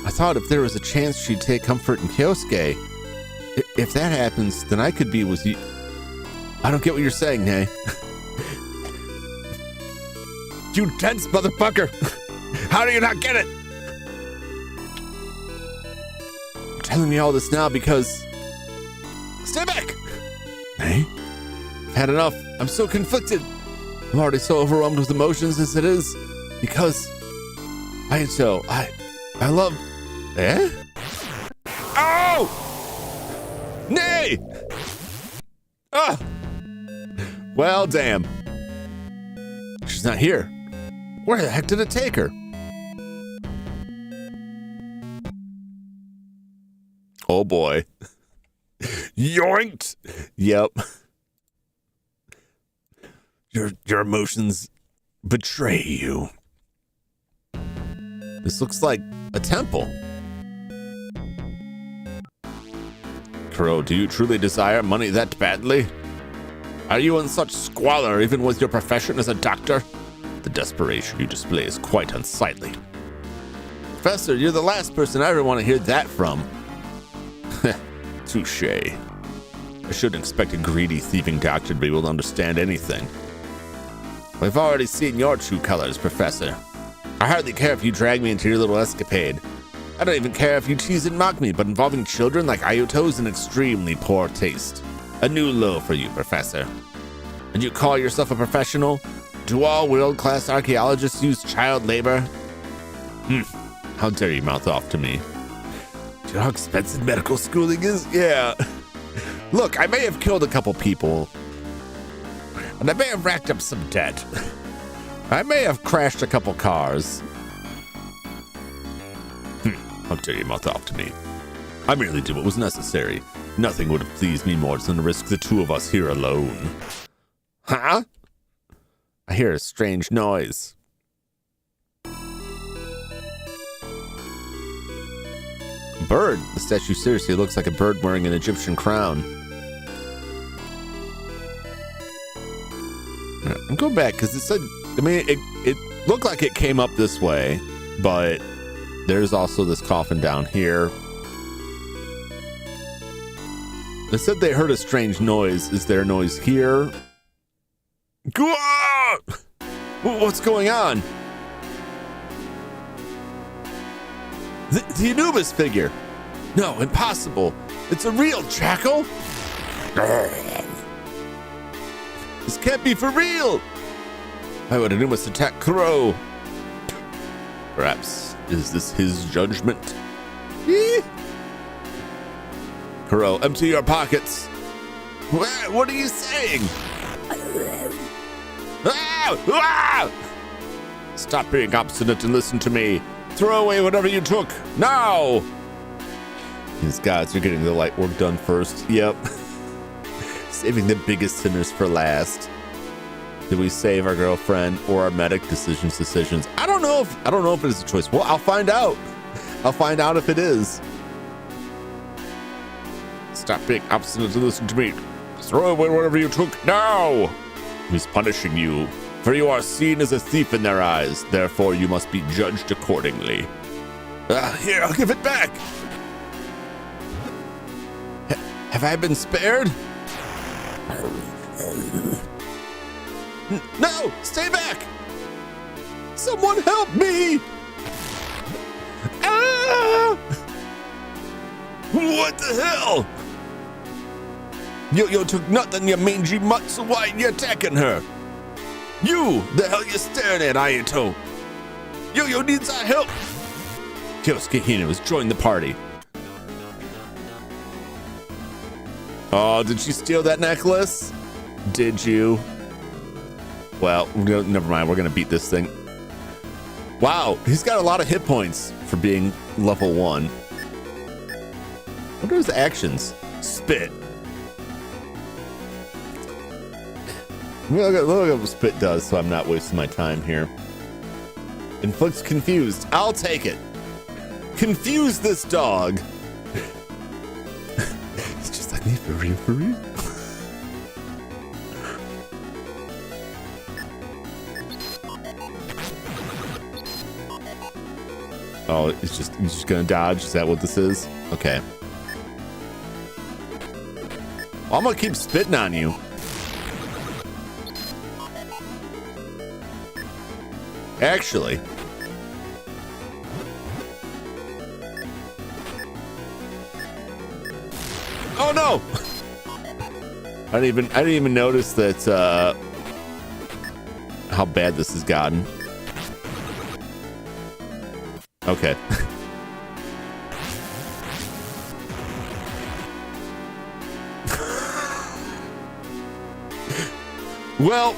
I thought if there was a chance she'd take comfort in Kyosuke, if that happens, then I could be with you. I don't get what you're saying, Nay. You tense motherfucker! How do you not get it? You're telling me all this now because... Stay back! Nay? I've had enough. I'm so conflicted. I'm already so overwhelmed with emotions as it is. Because... I love... Eh? Oh! Nay! Ah! Well, damn. She's not here. Where the heck did it take her? Oh boy. Yoinked! Yep. Your emotions betray you. This looks like a temple. Crow, do you truly desire money that badly? Are you in such squalor even with your profession as a doctor? The desperation you display is quite unsightly. Professor, you're the last person I ever want to hear that from. Touché. I shouldn't expect a greedy, thieving doctor to be able to understand anything. We've already seen your true colors, Professor. I hardly care if you drag me into your little escapade. I don't even care if you tease and mock me, but involving children like Ayato is an extremely poor taste. A new low for you, Professor. And you call yourself a professional? Do all world-class archaeologists use child labor? How dare you mouth off to me? Do you know how expensive medical schooling is? Yeah. Look, I may have killed a couple people. And I may have racked up some debt. I may have crashed a couple cars. How dare you mouth off to me? I merely did what was necessary. Nothing would have pleased me more than to risk the two of us here alone. Huh? I hear a strange noise. Bird. The statue seriously looks like a bird wearing an Egyptian crown. I'm going back because it said, I mean, it looked like it came up this way, but there's also this coffin down here. They said they heard a strange noise. Is there a noise here? What's going on? The Anubis figure. No, impossible. It's a real jackal. This can't be for real. Why would Anubis attack Crow? Perhaps, is this his judgment? Crow, empty your pockets. What are you saying? Stop being obstinate and listen to me. Throw away whatever you took, now! These guys are getting the light work done first. Yep. Saving the biggest sinners for last. Did we save our girlfriend or our medic? Decisions. I don't know if it is a choice. Well, I'll find out. I'll find out if it is. Stop being obstinate and listen to me. Throw away whatever you took, now! He's punishing you, for you are seen as a thief in their eyes. Therefore, you must be judged accordingly. Here, I'll give it back. Have I been spared? No, stay back. Someone help me. Ah! What the hell? Yo took nothing, you mangy mutt, so why you attacking her? You, the hell you staring at, Ayato? Yo needs our help. Kyosuke Hina has joined the party. Oh, did she steal that necklace? Did you? Well, never mind. We're going to beat this thing. Wow, he's got a lot of hit points for being level 1. What are his actions? Spit. Look at what spit does, so I'm not wasting my time here. Inflicts confused. I'll take it. Confuse this dog. It's just like me, for real. Oh, he's just gonna dodge. Is that what this is? Okay. Well, I'm gonna keep spitting on you. Actually, oh no! I didn't even notice that how bad this has gotten. Okay. Well,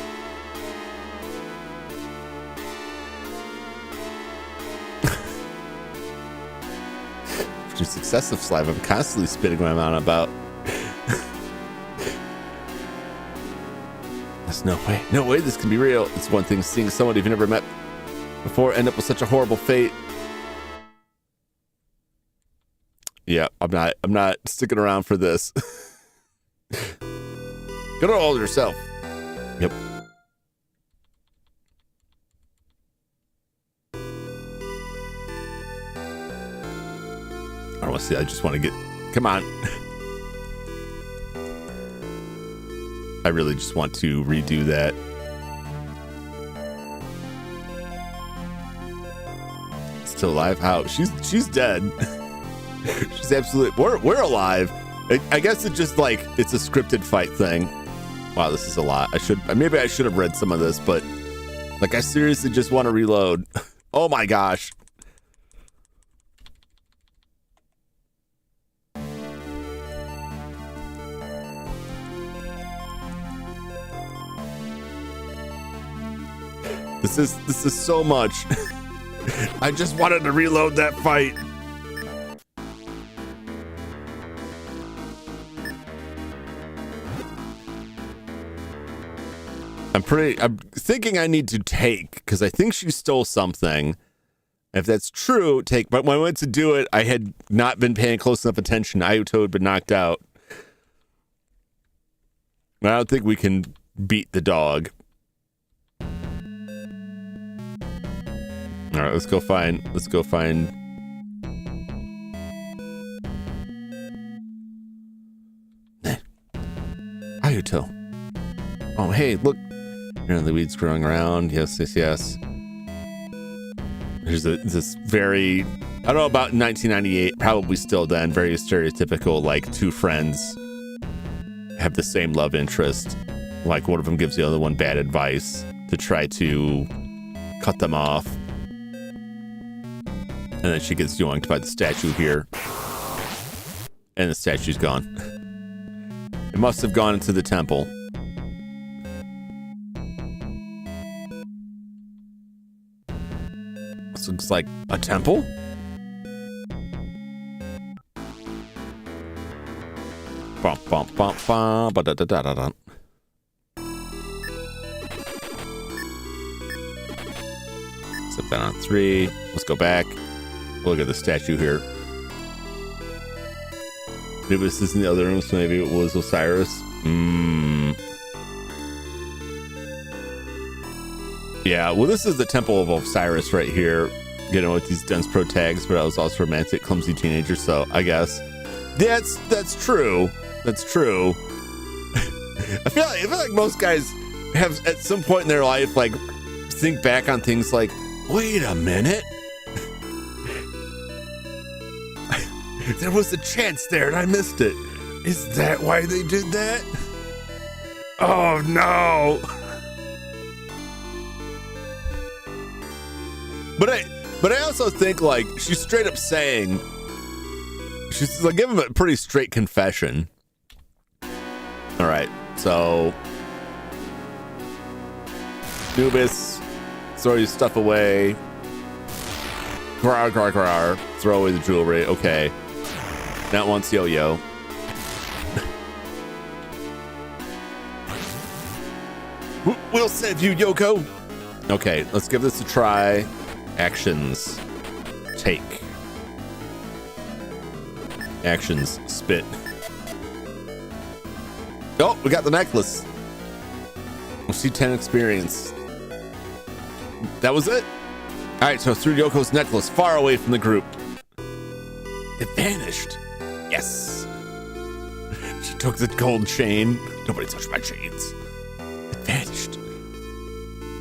after successive slime, I'm constantly spitting my mouth about. There's no way this can be real. It's one thing seeing someone you've never met before end up with such a horrible fate. Yeah, I'm not sticking around for this. Control yourself. Yep. I don't want to see. I just want to get. Come on. I really just want to redo that. Still alive? How? She's dead. She's absolutely. We're alive. I guess it's just like it's a scripted fight thing. Wow, this is a lot. Maybe I should have read some of this, but like I seriously just want to reload. Oh my gosh. This is so much. I just wanted to reload that fight. I'm thinking I need to take, because I think she stole something. If that's true, take. But when I went to do it, I had not been paying close enough attention. Ayuto had been knocked out. I don't think we can beat the dog. All right, let's go find. Ayuto. Oh, hey, look. Here are the weeds growing around. Yes. There's this very, I don't know about 1998, probably still then, very stereotypical, like two friends have the same love interest. Like one of them gives the other one bad advice to try to cut them off. And then she gets yoinked by the statue here. And the statue's gone. It must have gone into the temple. This looks like a temple? Bum, bum, bum, bum, ba-da-da-da-da-da. Set that on 3. Let's go back. Look at the statue here. Maybe this isn't the other room, so maybe it was Osiris. Yeah, well, this is the Temple of Osiris right here. You know, with these dense pro tags, but I was also romantic, clumsy teenager, so I guess that's true. That's true. I feel like most guys have at some point in their life like think back on things like, wait a minute. There was a chance there and I missed it. Is that why they did that? Oh no. But I also think like she's straight up saying, she's like giving him a pretty straight confession. All right, so Nubis, throw your stuff away. Grar, grar, grar. Throw away the jewelry. Okay. Not once, yo-yo. We'll save you, Yoko. Okay, let's give this a try. Actions. Take. Actions. Spit. Oh, we got the necklace. We'll see 10 experience. That was it? All right, so threw Yoko's necklace far away from the group. It vanished. Yes. She took the gold chain. Nobody touched my chains. It vanished.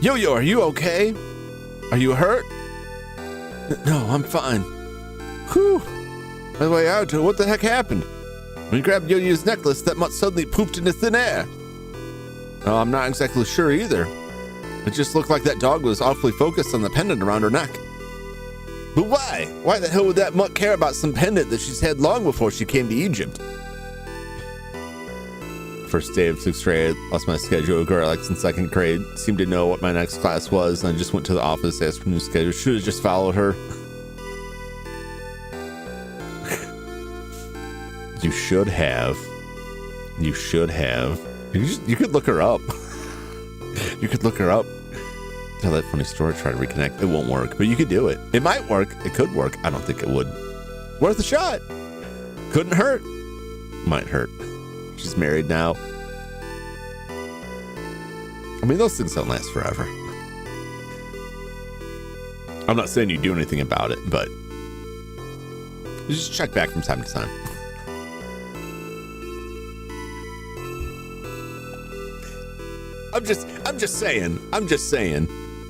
Yo-yo, are you okay? Are you hurt? No, I'm fine. Whew. By the way, Ayuto, what the heck happened? When you grabbed Yo-yo's necklace, that mutt suddenly pooped into thin air. Oh, I'm not exactly sure either. It just looked like that dog was awfully focused on the pendant around her neck. But why? Why the hell would that mutt care about some pendant that she's had long before she came to Egypt? First day of 6th grade, lost my schedule. Girl like in 2nd grade, seemed to know what my next class was, and I just went to the office, asked for a new schedule. Should have just followed her. You should have. You should have. You could look her up. You could look her up. Tell that funny story, try to reconnect. It won't work, but you could do it. It might work. It could work. I don't think it would. Worth a shot. Couldn't hurt. Might hurt. She's married now. I mean, those things don't last forever. I'm not saying you do anything about it, but you just check back from time to time. I'm just saying.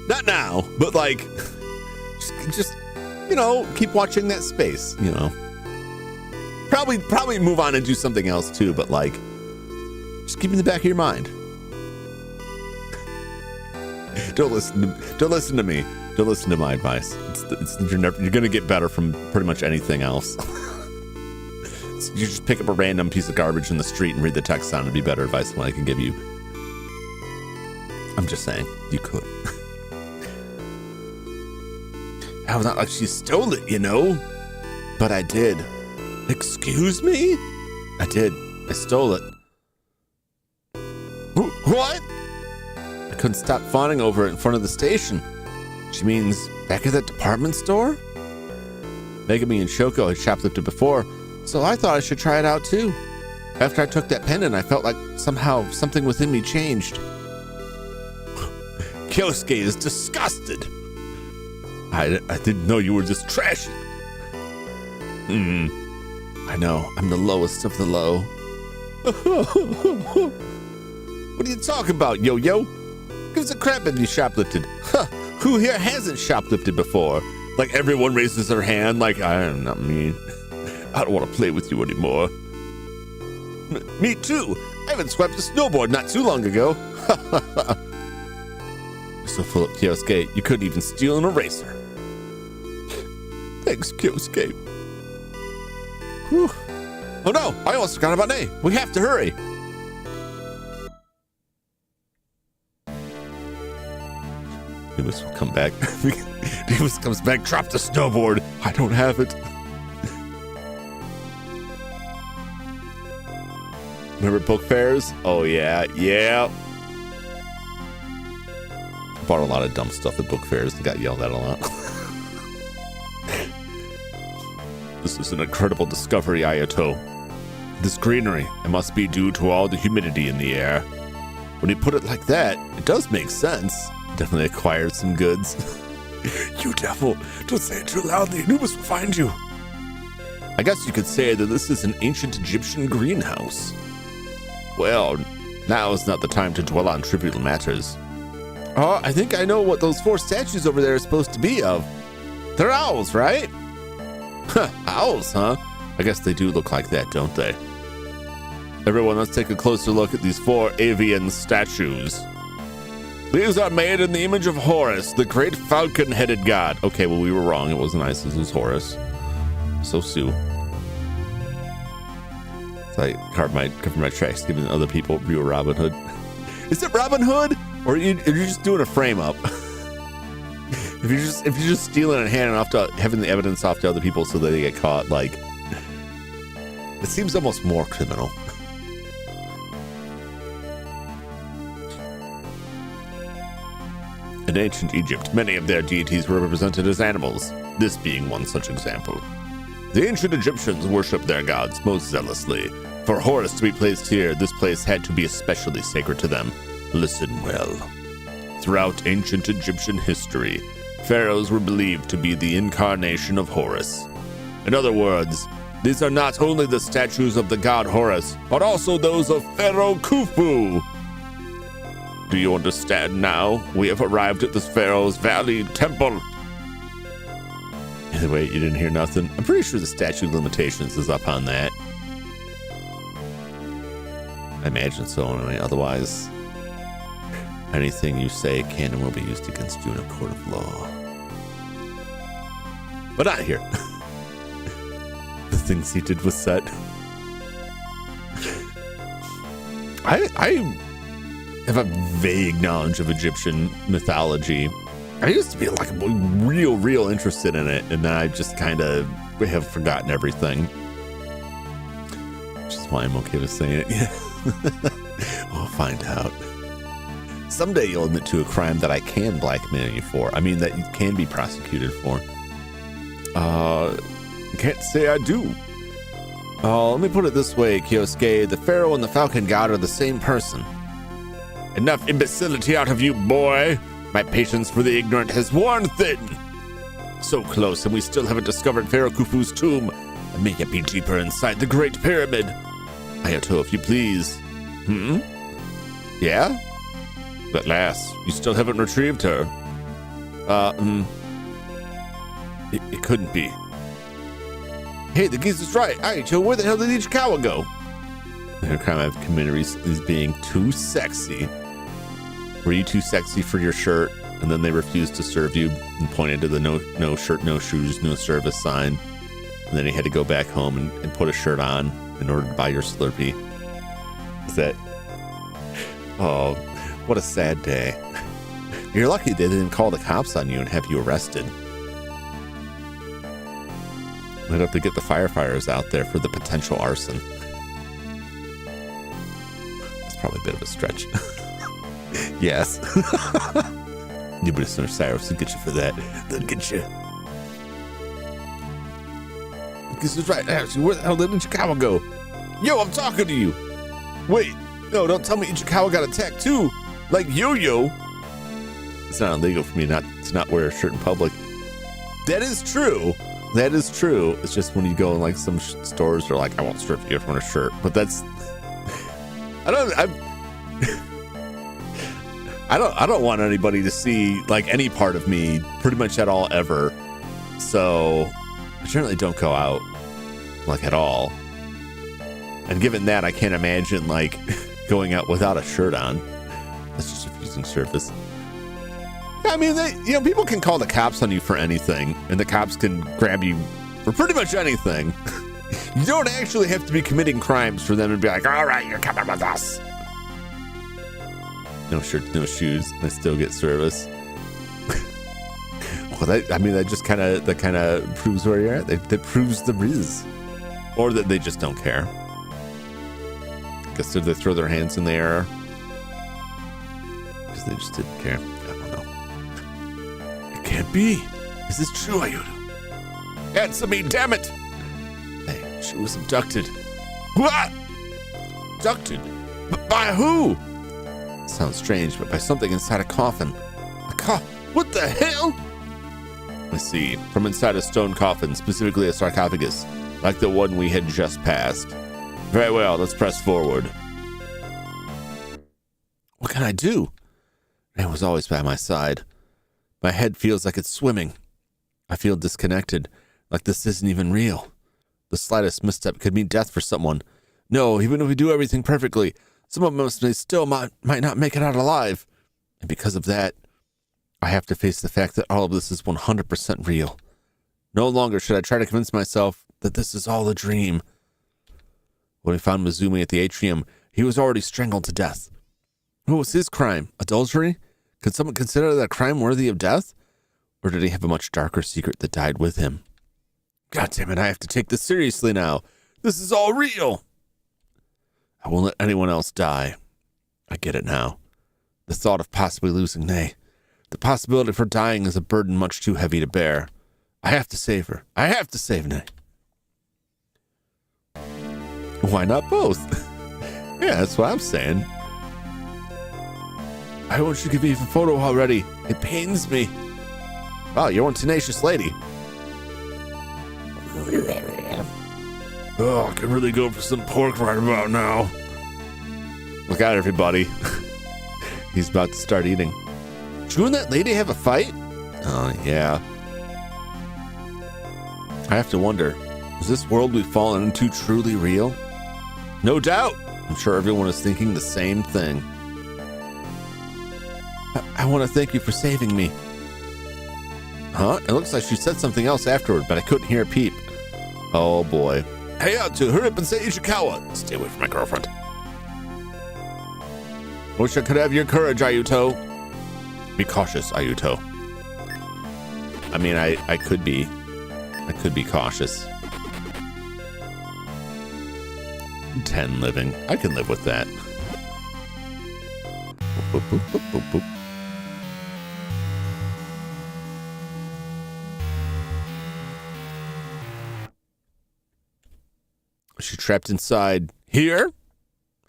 Not now, but like, just you know, keep watching that space, you know. Probably move on and do something else too, but like, just keep it in the back of your mind. Don't listen to me. Don't listen to my advice. You're gonna get better from pretty much anything else. You just pick up a random piece of garbage in the street and read the text on it. It'd be better advice than what I can give you. I'm just saying, you could. I was not like she stole it, you know? But I did. Excuse me? I did. I stole it. What? I couldn't stop fawning over it in front of the station. She means back at that department store? Megami and Shoko had shoplifted before, so I thought I should try it out too. After I took that pendant, I felt like somehow something within me changed. Kyosuke is disgusted. I didn't know you were this trashy. I know, I'm the lowest of the low. What are you talking about, yo-yo? Gives a crap if you shoplifted. Huh, who here hasn't shoplifted before? Like everyone raises their hand like, I'm not mean. I don't want to play with you anymore. Me too. I haven't swept a snowboard not too long ago. You're so full of Kyosuke, you couldn't even steal an eraser. Thanks, Kyosuke. Whew. Oh no, I almost forgot about Nay. We have to hurry. Demas will come back. Demas comes back, drop the snowboard. I don't have it. Remember book fairs? Oh yeah, yeah. I bought a lot of dumb stuff at book fairs and got yelled at a lot. This is an incredible discovery, Ayato. This greenery, it must be due to all the humidity in the air. When you put it like that, it does make sense. Definitely acquired some goods. You devil, don't say it too loudly. Anubis will find you. I guess you could say that this is an ancient Egyptian greenhouse. Well, now is not the time to dwell on trivial matters. Oh, I think I know what those 4 statues over there are supposed to be of. They're owls, right? Huh, owls, huh? I guess they do look like that, don't they? Everyone, let's take a closer look at these 4 avian statues. These are made in the image of Horus, the great falcon-headed god. Okay, well, we were wrong. It wasn't Isis, it was Horus. So Sue. So I cover my tracks, giving other people view of Robin Hood. Is it Robin Hood? Or are you just doing a frame up? If you're just stealing and handing off to having the evidence off to other people so that they get caught, like, it seems almost more criminal. In ancient Egypt, many of their deities were represented as animals, this being one such example. The ancient Egyptians worshipped their gods most zealously. For Horus to be placed here, this place had to be especially sacred to them. Listen well. Throughout ancient Egyptian history, pharaohs were believed to be the incarnation of Horus. In other words, these are not only the statues of the god Horus, but also those of Pharaoh Khufu. Do you understand now? We have arrived at this Pharaoh's Valley Temple. Either way, you didn't hear nothing. I'm pretty sure the statute of limitations is up on that. I imagine so, anyway. Otherwise, anything you say can and will be used against you in a court of law. But not here. The things he did was set. I have a vague knowledge of Egyptian mythology. I used to be like real interested in it, and then I just kind of have forgotten everything. Which is why I'm okay with saying it. Yeah. We'll find out. Someday you'll admit to a crime that I can blackmail you for. I mean, that you can be prosecuted for. I can't say I do. Oh, let me put it this way, Kyosuke. The Pharaoh and the Falcon God are the same person. Enough imbecility out of you, boy. My patience for the ignorant has worn thin. So close, and we still haven't discovered Pharaoh Khufu's tomb. And may it be deeper inside the Great Pyramid. Ayato, if you please. Yeah? At last, you still haven't retrieved her. It couldn't be. Hey, the geezer's right. Ayato, where the hell did Ichikawa go? Her comment of community is being too sexy. Were you too sexy for your shirt? And then they refused to serve you and pointed to the no shirt, no shoes, no service sign. And then he had to go back home and put a shirt on in order to buy your Slurpee. Is that... Oh, what a sad day. You're lucky they didn't call the cops on you and have you arrested. Might have to get the firefighters out there for the potential arson. That's probably a bit of a stretch. Yes. Nobody's no Cyrus will get you for that. They'll get you. Because it's right. Actually, where the hell did Ichikawa go? Yo, I'm talking to you. Wait. No, don't tell me Ichikawa got attacked too. Like Yo-Yo. It's not illegal for me to not wear a shirt in public. That is true. That is true. It's just when you go in like some stores, they're like, I won't strip you from a shirt. But that's... I don't want anybody to see like any part of me pretty much at all ever. So I generally don't go out like at all. And given that, I can't imagine like going out without a shirt on. That's just refusing service. I mean, people can call the cops on you for anything, and the cops can grab you for pretty much anything. You don't actually have to be committing crimes for them to be like, all right, you're coming with us. No shirt, no shoes, I still get service. Well, that just kind of proves where you're at. That proves the riz, or that they just don't care. Guess did they throw their hands in the air? Because they just didn't care. I don't know. It can't be. Is this true, Ayuto? Answer me, damn it! Hey, she was abducted. What? Abducted? By who? Sounds strange, but by something inside a coffin. A what the hell? I see. From inside a stone coffin, specifically a sarcophagus, like the one we had just passed. Very well, let's press forward. What can I do? Man was always by my side. My head feels like it's swimming. I feel disconnected, like this isn't even real. The slightest misstep could mean death for someone. No, even if we do everything perfectly, some of us might not make it out alive. And because of that, I have to face the fact that all of this is 100% real. No longer should I try to convince myself that this is all a dream. When we found Mizumi at the atrium, he was already strangled to death. What was his crime? Adultery? Could someone consider that a crime worthy of death? Or did he have a much darker secret that died with him? God damn it, I have to take this seriously now. This is all real. I won't let anyone else die. I get it now. The thought of possibly losing Nay. The possibility for dying is a burden much too heavy to bear. I have to save her. I have to save Nay. Why not both? Yeah, that's what I'm saying. I want you to give me a photo already. It pains me. Wow, you're one tenacious lady. Oh, I could really go for some pork right about now. Look out, everybody. He's about to start eating. Did you and that lady have a fight? Oh, yeah. I have to wonder, is this world we've fallen into truly real? No doubt. I'm sure everyone is thinking the same thing. I want to thank you for saving me. Huh? It looks like she said something else afterward, but I couldn't hear a peep. Oh, boy. Hey, Ayuto, hurry up and say Ichikawa. Stay away from my girlfriend. Wish I could have your courage, Ayuto. Be cautious, Ayuto. I mean, I could be. I could be cautious. 10 living. I can live with that. Boop, boop, boop, boop, boop. Is she trapped inside here?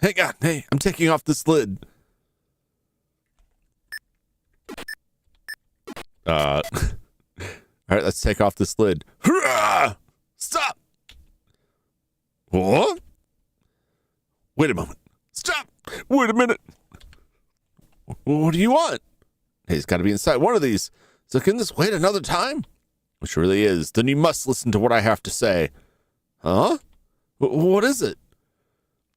Hang on. Hey, I'm taking off this lid. All right, let's take off this lid. Hurrah! Stop! What? Wait a moment. Stop! Wait a minute. What do you want? Hey, he's got to be inside one of these. So can this wait another time? Which really is. Then you must listen to what I have to say. Huh? What is it?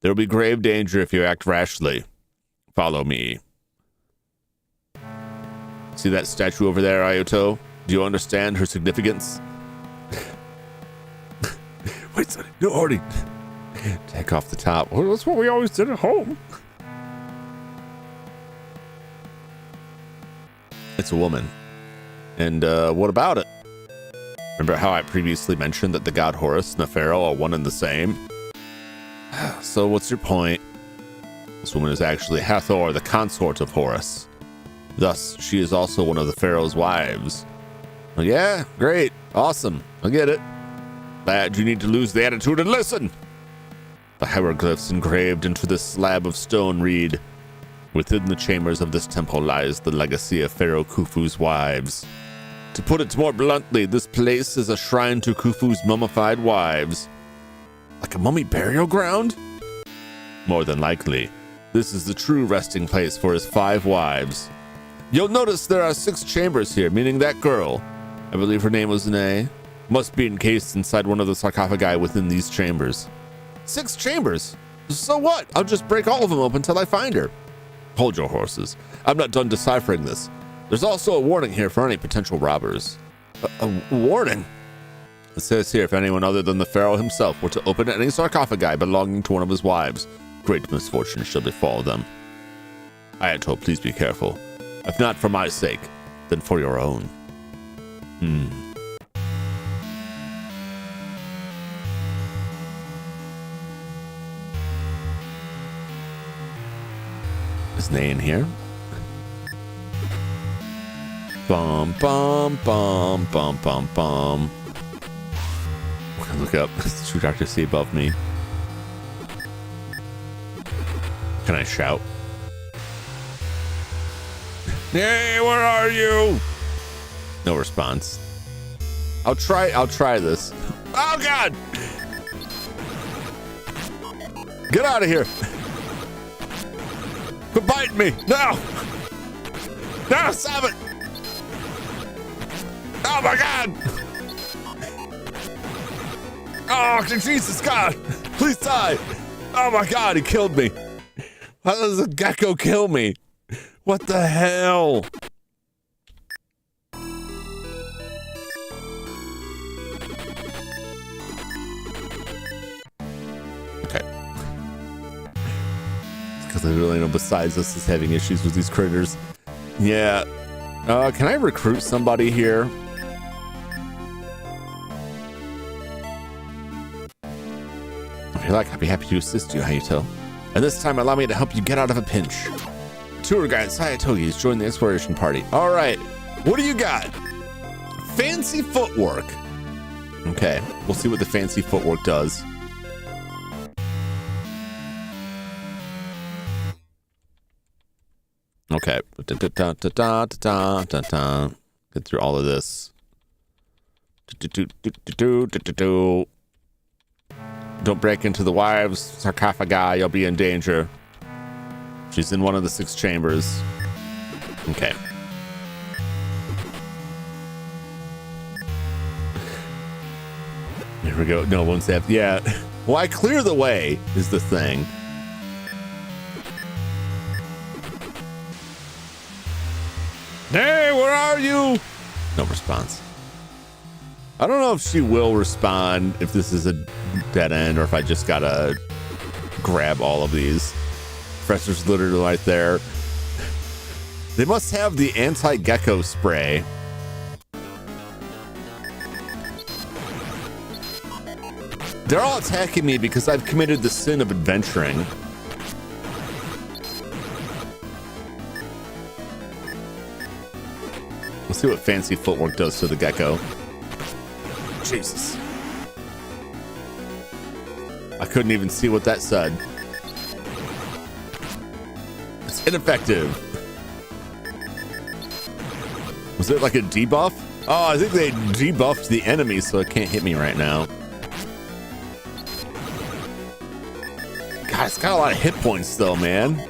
There will be grave danger if you act rashly. Follow me. See that statue over there, Ayato? Do you understand her significance? Wait, sonny. No, Artie. Take off the top. Well, that's what we always did at home. It's a woman. And what about it? Remember how I previously mentioned that the god Horus and the pharaoh are one and the same? So what's your point? This woman is actually Hathor, the consort of Horus. Thus, she is also one of the pharaoh's wives. Well, yeah, great, awesome, I get it. Lad, you need to lose the attitude and listen. The hieroglyphs engraved into this slab of stone read, within the chambers of this temple lies the legacy of Pharaoh Khufu's wives. To put it more bluntly, this place is a shrine to Khufu's mummified wives. Like a mummy burial ground? More than likely, this is the true resting place for his 5 wives. You'll notice there are 6 chambers here, meaning that girl, I believe her name was Nene, must be encased inside one of the sarcophagi within these chambers. 6 chambers? So what? I'll just break all of them open until I find her. Hold your horses. I'm not done deciphering this. There's also a warning here for any potential robbers. A warning? It says here, if anyone other than the pharaoh himself were to open any sarcophagi belonging to one of his wives, great misfortune shall befall them. Ayato, please be careful. If not for my sake, then for your own. Is Nay in here? Bum, bum, bum, bum, bum, bum. Look up. It's True Doctor C above me. Can I shout? Hey, where are you? No response. I'll try this. Oh God! Get out of here! Quit biting me! No! No, stop it! Oh my God! Oh, Jesus God! Please die! Oh my God, he killed me! How does a gecko kill me? What the hell? Okay. Because I really know besides us is having issues with these critters. Yeah. Can I recruit somebody here? If you like, I'd be happy to assist you, Hayato. And this time, allow me to help you get out of a pinch. Tour guide Sayatogi has joined the exploration party. All right, what do you got? Fancy footwork. Okay, we'll see what the fancy footwork does. Okay. Get through all of this. Don't break into the wives' sarcophagi, you'll be in danger. She's in one of the 6 chambers. Okay. Here we go. No one's have. Yeah. Why clear the way is the thing. Hey, where are you? No response. I don't know if she will respond if this is a dead end or if I just gotta grab all of these. Professor's literally right there. They must have the anti-gecko spray. They're all attacking me because I've committed the sin of adventuring. Let's see what fancy footwork does to the gecko. Jesus. I couldn't even see what that said. It's ineffective. Was it like a debuff? Oh, I think they debuffed the enemy, so it can't hit me right now. God, it's got a lot of hit points though, man.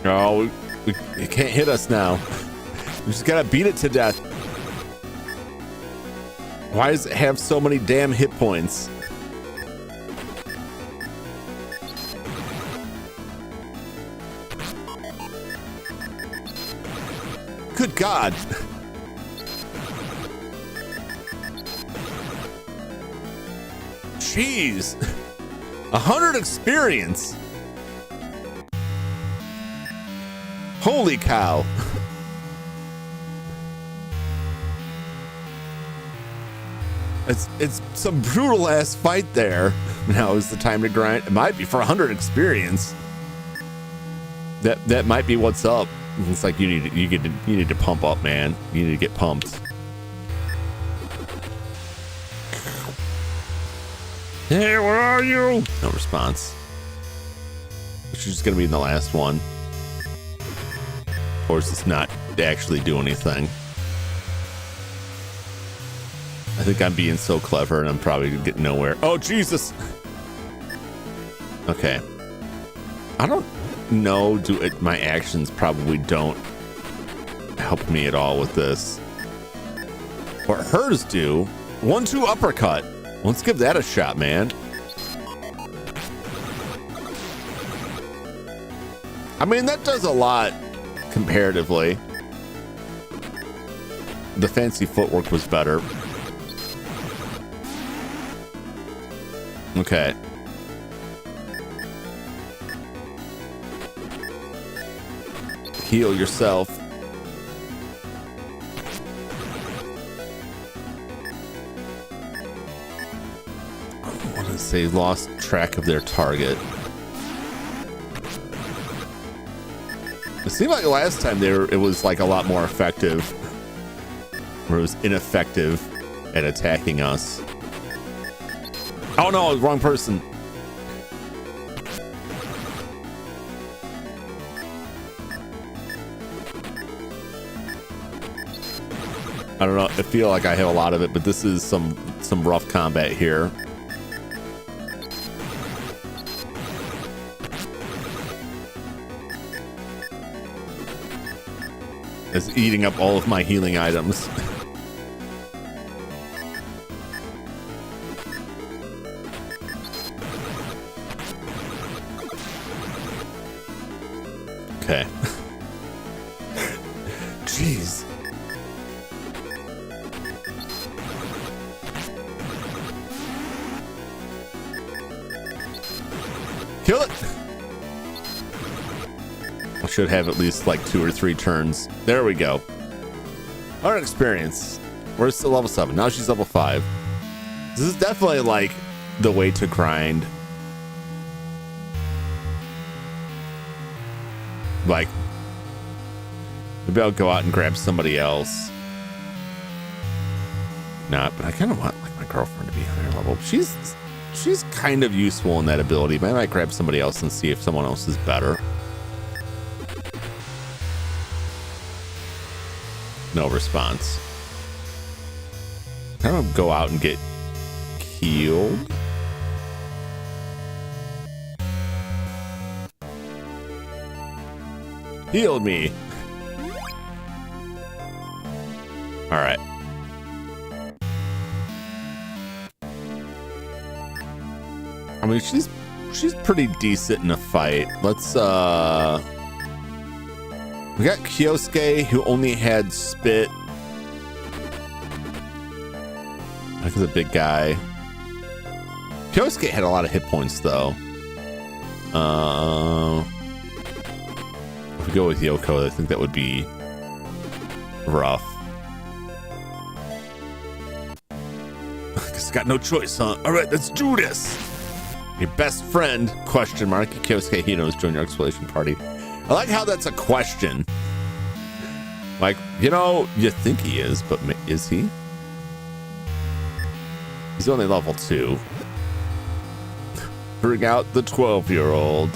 Oh, it can't hit us now. We just gotta beat it to death. Why does it have so many damn hit points? Good God. Jeez. 100 experience. Holy cow. It's some brutal ass fight there. Now is the time to grind. It might be for 100 experience. That might be what's up. It's like you need to pump up, man. You need to get pumped. Hey, where are you? No response. She's just gonna be in the last one. Or is this not actually do anything? I think I'm being so clever and I'm probably gonna get nowhere. Oh, Jesus. Okay. I don't know. My actions probably don't help me at all with this. Or hers do. 1-2 uppercut. Let's give that a shot, man. I mean, that does a lot comparatively. The fancy footwork was better. Okay. Heal yourself. What did it say? Lost track of their target. It seemed like last time it was like a lot more effective. Where it was ineffective at attacking us. Oh no, wrong person. I don't know. I feel like I have a lot of it, but this is some rough combat here. It's eating up all of my healing items. Okay. Jeez. Kill it. I should have at least like 2 or 3 turns. There we go. Our experience. We're still level 7. Now she's level 5. This is definitely like the way to grind. Like, maybe I'll go out and grab somebody else. Not, but I kind of want like my girlfriend to be higher level. She's kind of useful in that ability, but I might grab somebody else and see if someone else is better. No response. I'm gonna go out and get healed. Healed me. All right. I mean, she's pretty decent in a fight. Let's we got Kyosuke, who only had spit. Like, he's a big guy. Kyosuke had a lot of hit points though. If we go with Yoko, I think that would be rough. Guess got no choice, huh? All right, let's do this. Your best friend, question mark, Kyosuke Hino's join your exploration party. I like how that's a question. Like, you know, you think he is, but is he? He's only level 2. Bring out the 12-year-old.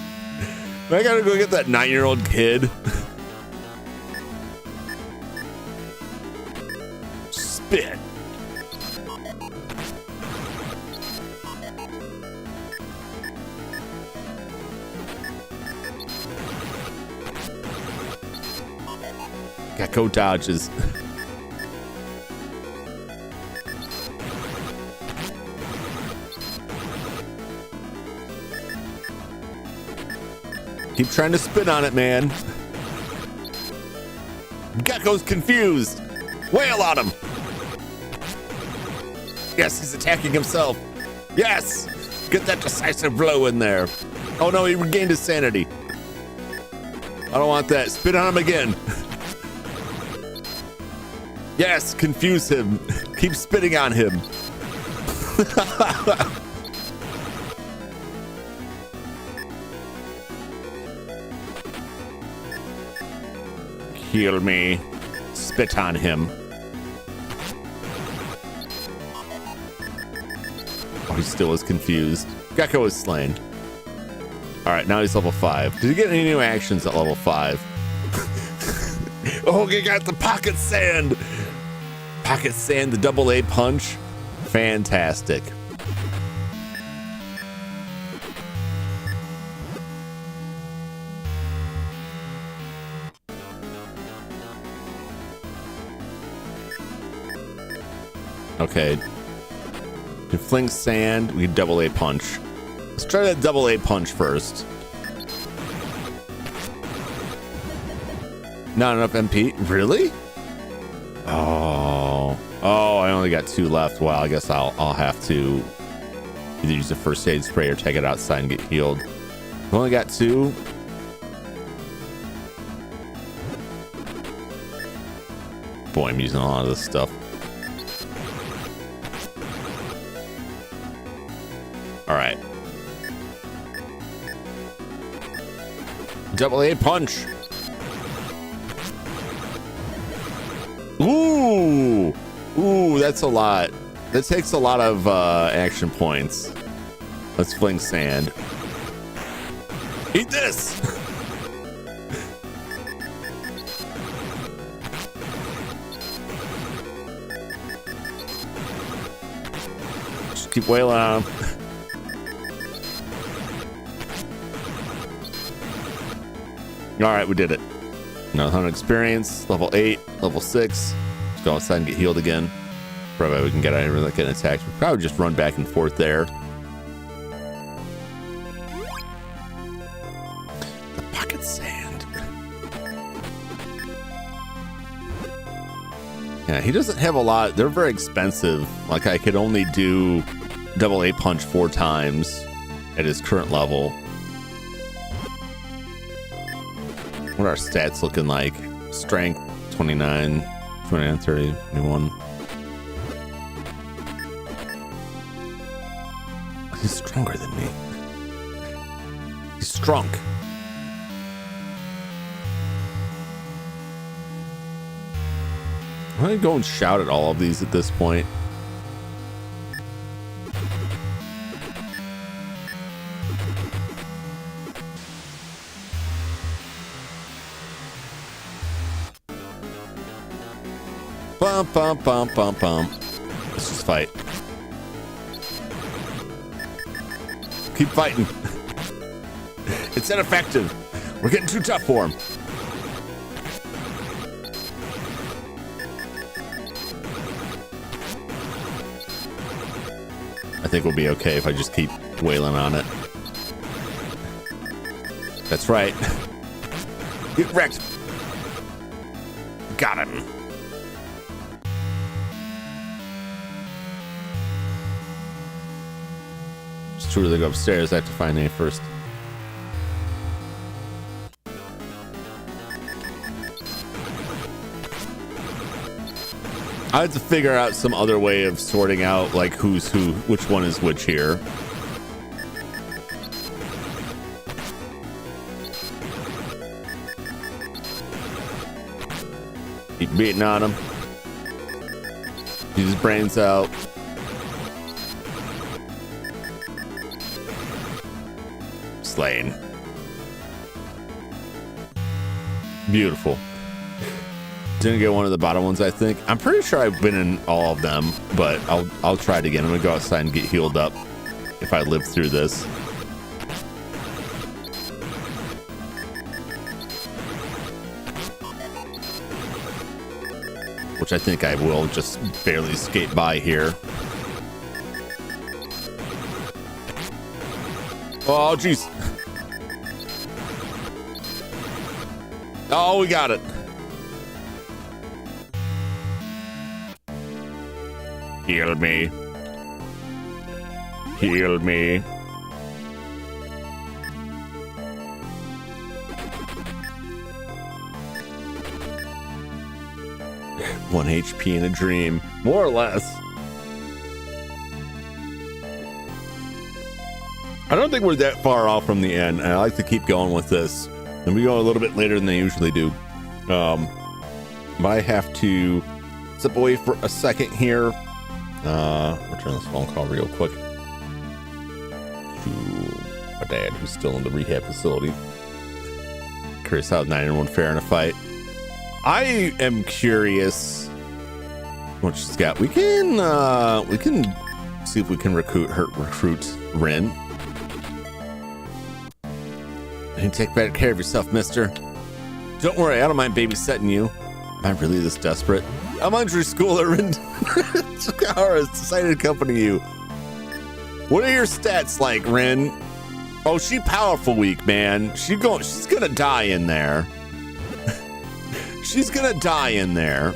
I gotta go get that 9-year-old kid. Spit. Gecko dodges. Keep trying to spin on it, man. Gecko's confused. Wail on him. Yes, he's attacking himself. Yes! Get that decisive blow in there. Oh no, he regained his sanity. I don't want that. Spit on him again. Yes, confuse him. Keep spitting on him. Heal me. Spit on him. Oh, he still is confused. Gecko is slain. All right, now he's level 5. Did he get any new actions at level 5? Oh, he got the pocket sand. Pocket sand, the double A punch. Fantastic. Okay. We fling sand, we double A punch. Let's try that double A punch first. Not enough MP? Really? Oh, I only got 2 left. Well, I guess I'll have to either use the first aid spray or take it outside and get healed. I've only got 2. Boy, I'm using a lot of this stuff. All right. Double A punch. Ooh. Ooh, that's a lot. That takes a lot of action points. Let's fling sand. Eat this. Just keep wailing on him. All right, we did it. Another 100 experience, level 8, level 6. Let's go outside and get healed again. Probably we can get out of here without getting attacked. We'll probably just run back and forth there. The pocket sand. Yeah, he doesn't have a lot. They're very expensive. Like, I could only do double A punch 4 times at his current level. What are our stats looking like? Strength 29, 29, 30, 21. He's stronger than me. He's strong. I'm gonna go and shout at all of these at this point. Bum, bum, bum, bum, bum. Let's just fight. Keep fighting. It's ineffective. We're getting too tough for him. I think we'll be okay if I just keep wailing on it. That's right. Get wrecked. Got him. It's true they go upstairs. I have to find A first. I have to figure out some other way of sorting out like who's who, which one is which here. Keep beating on him. Beat his brains out. Slain. Beautiful. Didn't get one of the bottom ones, I think. I'm pretty sure I've been in all of them, but I'll try it again. I'm gonna go outside and get healed up if I live through this. Which I think I will just barely skate by here. Oh, jeez. Oh, we got it. Heal me. Heal me. One HP in a dream, more or less. I don't think we're that far off from the end, and I like to keep going with this. And we go a little bit later than they usually do. But I have to step away for a second here. Return this phone call real quick to my dad, who's still in the rehab facility. Curious how 9-1 fare in a fight. I am curious what she's got. We can see if we can recruit Ren. And take better care of yourself, mister. Don't worry, I don't mind babysitting you. Am I really this desperate? Elementary schooler and Sakara decided to accompany you. What are your stats like, Ren? Oh, she powerful weak, man. She's gonna die in there. She's gonna die in there.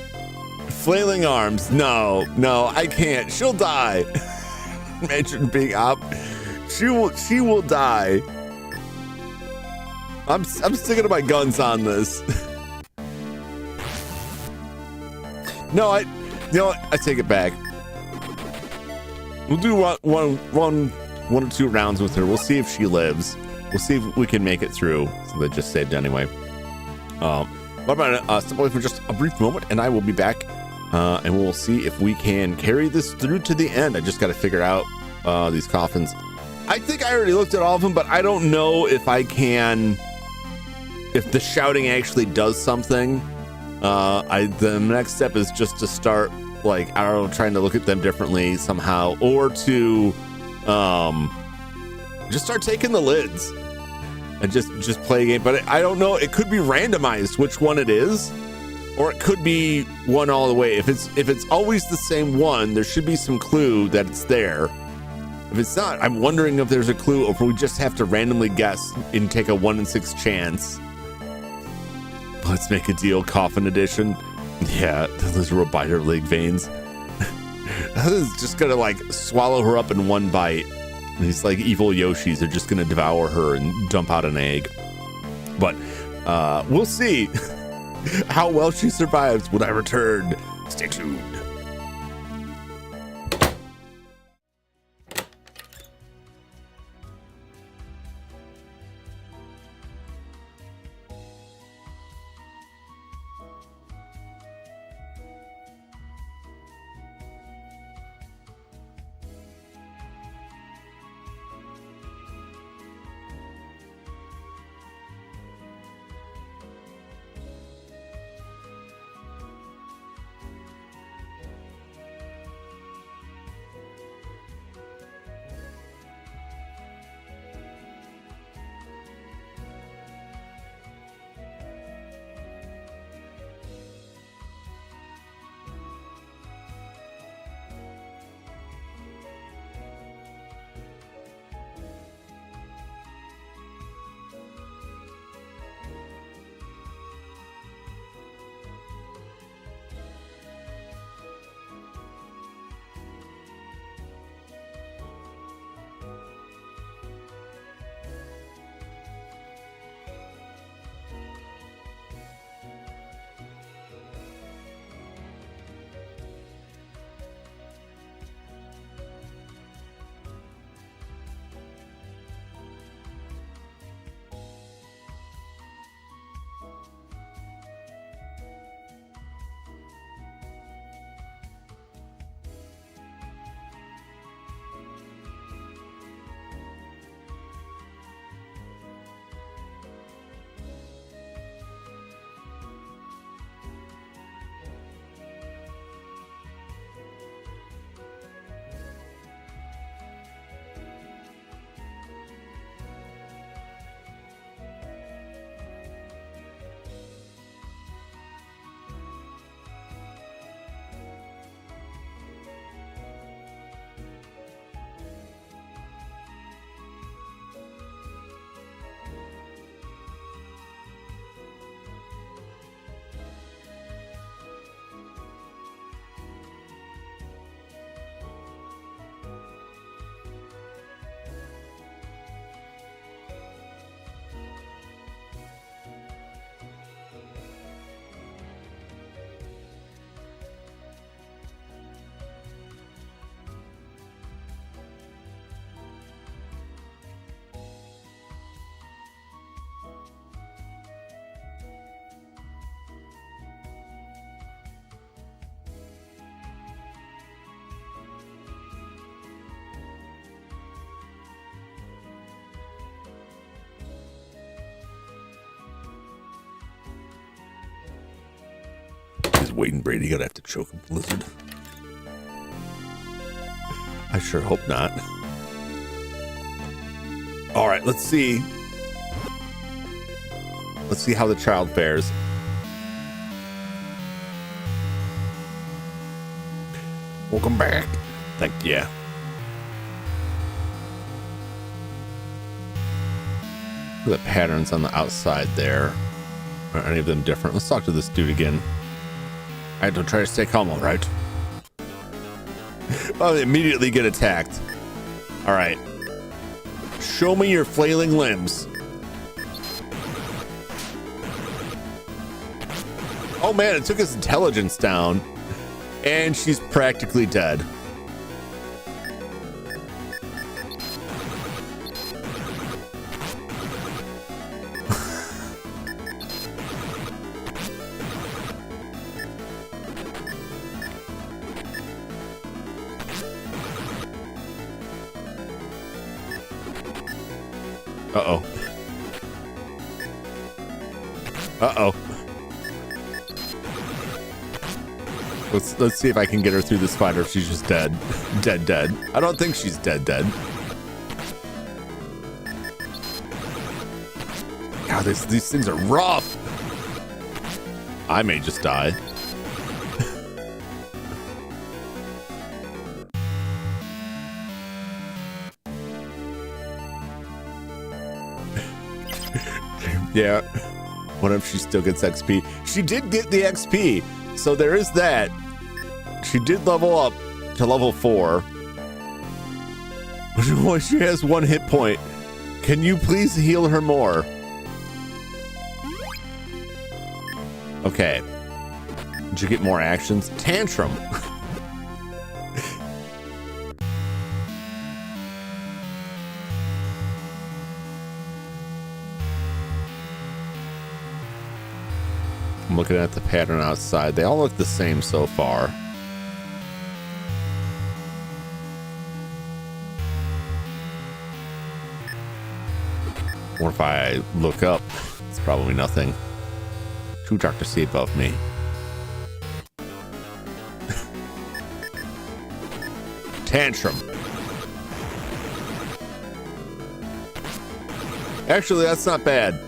Flailing arms. No, I can't. She'll die. Imagine being up. She will die. I'm sticking to my guns on this. No, I take it back. We'll do one or two rounds with her. We'll see if she lives. We'll see if we can make it through. So they just saved anyway. But I'm gonna step away for just a brief moment, and I will be back. And we'll see if we can carry this through to the end. I just got to figure out these coffins. I think I already looked at all of them, but I don't know if I can. If the shouting actually does something. The next step is just to start, like, I don't know, trying to look at them differently somehow, or to just start taking the lids and just play a game. But I don't know, it could be randomized which one it is, or it could be one all the way. If it's always the same one, there should be some clue that it's there. If it's not, I'm wondering if there's a clue, or if we just have to randomly guess and take a 1 in 6 chance. Let's make a deal, coffin edition. Yeah, those bite her leg veins. That is just gonna like swallow her up in one bite. And these like evil Yoshis are just gonna devour her and dump out an egg. But we'll see how well she survives when I return. Stay tuned. He's waiting, Brady. You're gonna have to choke a blizzard. I sure hope not. All right, let's see. Let's see how the child fares. Welcome back. Thank you. Look at the patterns on the outside there. Are any of them different? Let's talk to this dude again. I had to try to stay calm, all right. Oh, they immediately get attacked. All right. Show me your flailing limbs. Oh man, it took his intelligence down. And she's practically dead. Uh-oh. Uh-oh. Let's see if I can get her through this fight or if she's just dead. Dead. I don't think she's dead. God, these things are rough. I may just die. Yeah. What if she still gets XP? She did get the XP. So there is that. She did level up to level 4. But she has 1 hit point. Can you please heal her more? Okay. Did you get more actions? Tantrum. I'm looking at the pattern outside. They all look the same so far. Or if I look up, it's probably nothing. Too dark to see above me. Tantrum. Actually, that's not bad.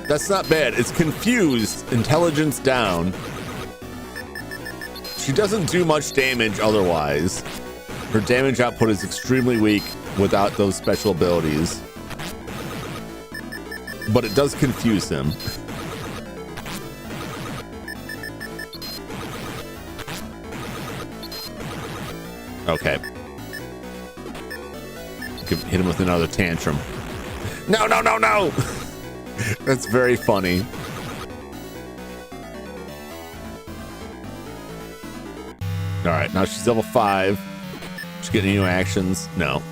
That's not bad. It's confused. Intelligence down. She doesn't do much damage otherwise. Her damage output is extremely weak without those special abilities. But it does confuse him. Okay. Hit him with another tantrum. No! That's very funny. All right, now she's level 5. She's getting new actions. No.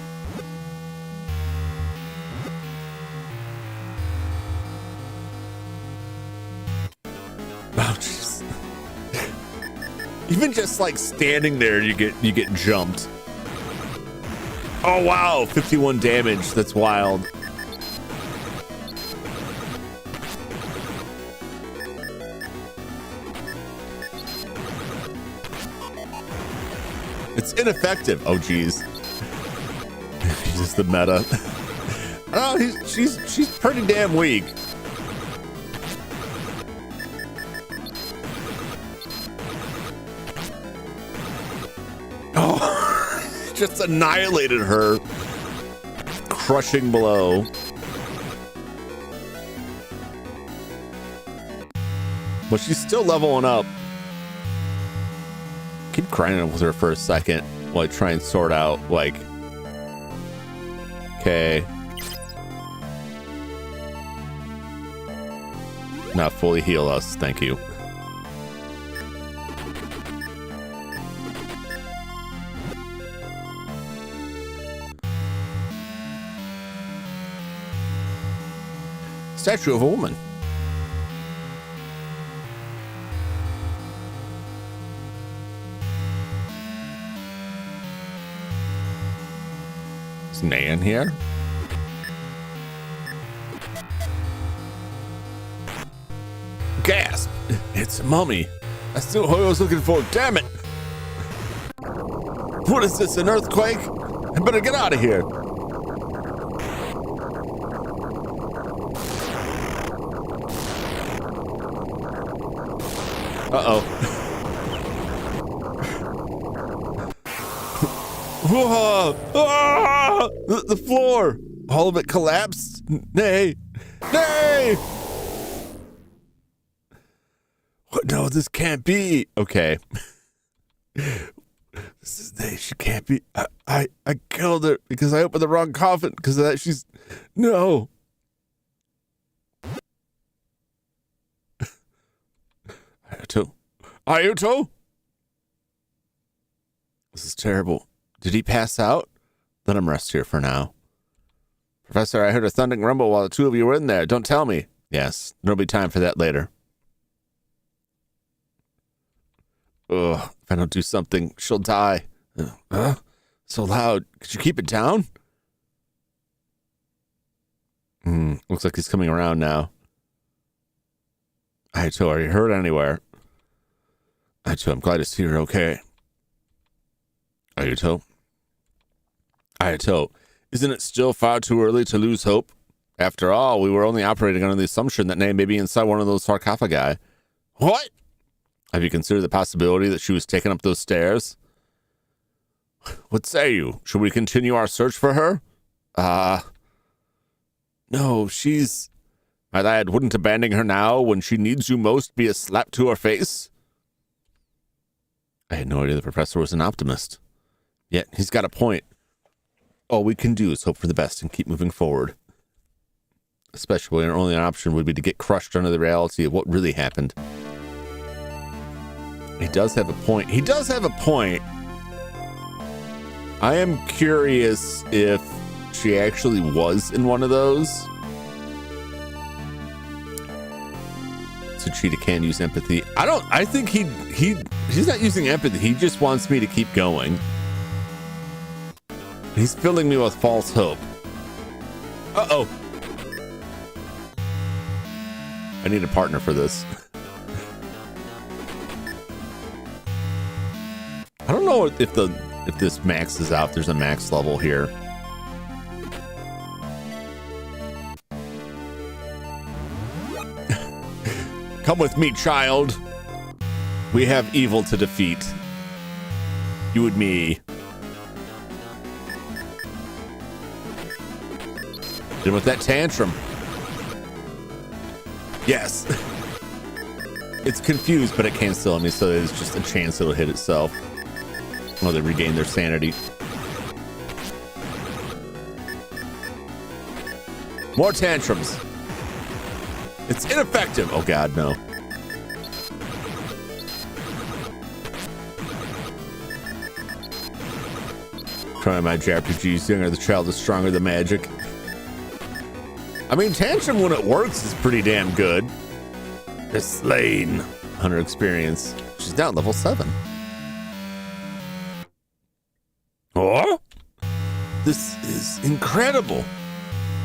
Oh, jeez. Even just like standing there, you get jumped. Oh wow, 51 damage. That's wild. It's ineffective. Oh, geez. Just the meta. Oh, she's pretty damn weak. Oh, just annihilated her. Crushing blow. But she's still leveling up. Keep crying with her for a second while I try and sort out, like, okay. Now fully heal us, thank you. Statue of a woman. Is Nan here? Gasp! It's a mummy. That's still what I was looking for. Damn it! What is this, an earthquake? I better get out of here. Uh-oh. Whoa! Ah! The floor! All of it collapsed? Nay! Nay! What? No, this can't be. Okay. She can't be. I killed her because I opened the wrong coffin because of that. She's. No. Ayuto? This is terrible. Did he pass out? Let him rest here for now. Professor, I heard a thundering rumble while the two of you were in there. Don't tell me. Yes, there'll be time for that later. Ugh, if I don't do something, she'll die. So loud. Could you keep it down? Looks like he's coming around now. Ayuto, are you hurt anywhere? Ayuto, I'm glad to see you're okay. Ayuto? Ayuto, isn't it still far too early to lose hope? After all, we were only operating under the assumption that Nay may be inside one of those sarcophagi. What? Have you considered the possibility that she was taking up those stairs? What say you? Should we continue our search for her? No, she's... My lad, wouldn't abandoning her now when she needs you most be a slap to her face? I had no idea the professor was an optimist. Yet, he's got a point. All we can do is hope for the best and keep moving forward. Especially when our only option would be to get crushed under the reality of what really happened. He does have a point. He does have a point. I am curious if she actually was in one of those. Tsuchida can use empathy. I think he's not using empathy. He just wants me to keep going. He's filling me with false hope. Uh-oh. I need a partner for this. I don't know if this maxes out. There's a max level here. Come with me, child. We have evil to defeat. You and me. Did with that tantrum. Yes. It's confused, but it can't still me, so there's just a chance it'll hit itself. Well, they regain their sanity. More tantrums. It's ineffective. Oh God, no. Trying my JRPGs, younger the child is stronger than magic. I mean, tantrum when it works is pretty damn good. It's slain. 100 experience. She's now at level 7. Oh, this is incredible.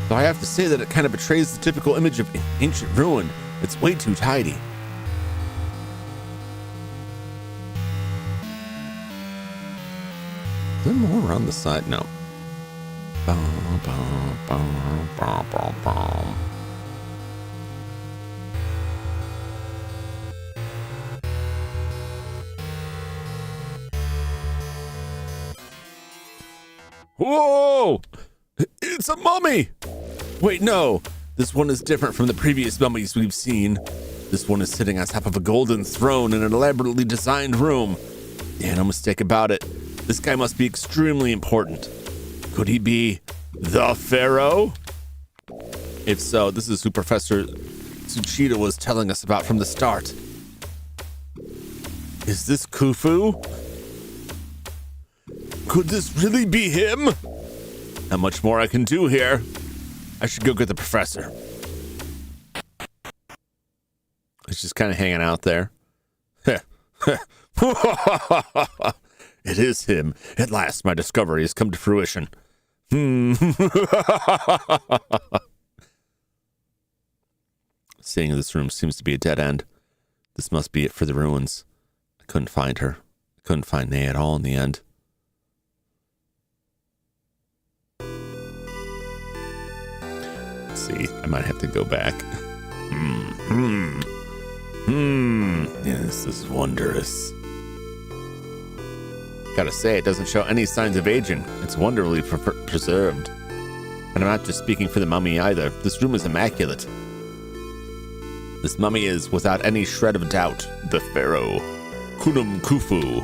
Though I have to say that it kind of betrays the typical image of ancient ruin. It's way too tidy. Is there more around the side? No. Bum, bum, bum, bum, bum, bum. Whoa! It's a mummy! Wait, no. This one is different from the previous mummies we've seen. This one is sitting on top of a golden throne in an elaborately designed room. Yeah, no mistake about it. This guy must be extremely important. Could he be the Pharaoh? If so, this is who Professor Tsuchida was telling us about from the start. Is this Khufu? Could this really be him? Not much more I can do here. I should go get the professor. He's just kind of hanging out there. It is him. At last, my discovery has come to fruition. Seeing this room seems to be a dead end. This must be it for the ruins. I couldn't find her. I couldn't find Nay at all in the end. Let's see, I might have to go back. Yeah, this is wondrous. Gotta say, it doesn't show any signs of aging. It's wonderfully preserved. And I'm not just speaking for the mummy either. This room is immaculate. This mummy is, without any shred of doubt, the pharaoh, Kunum Khufu.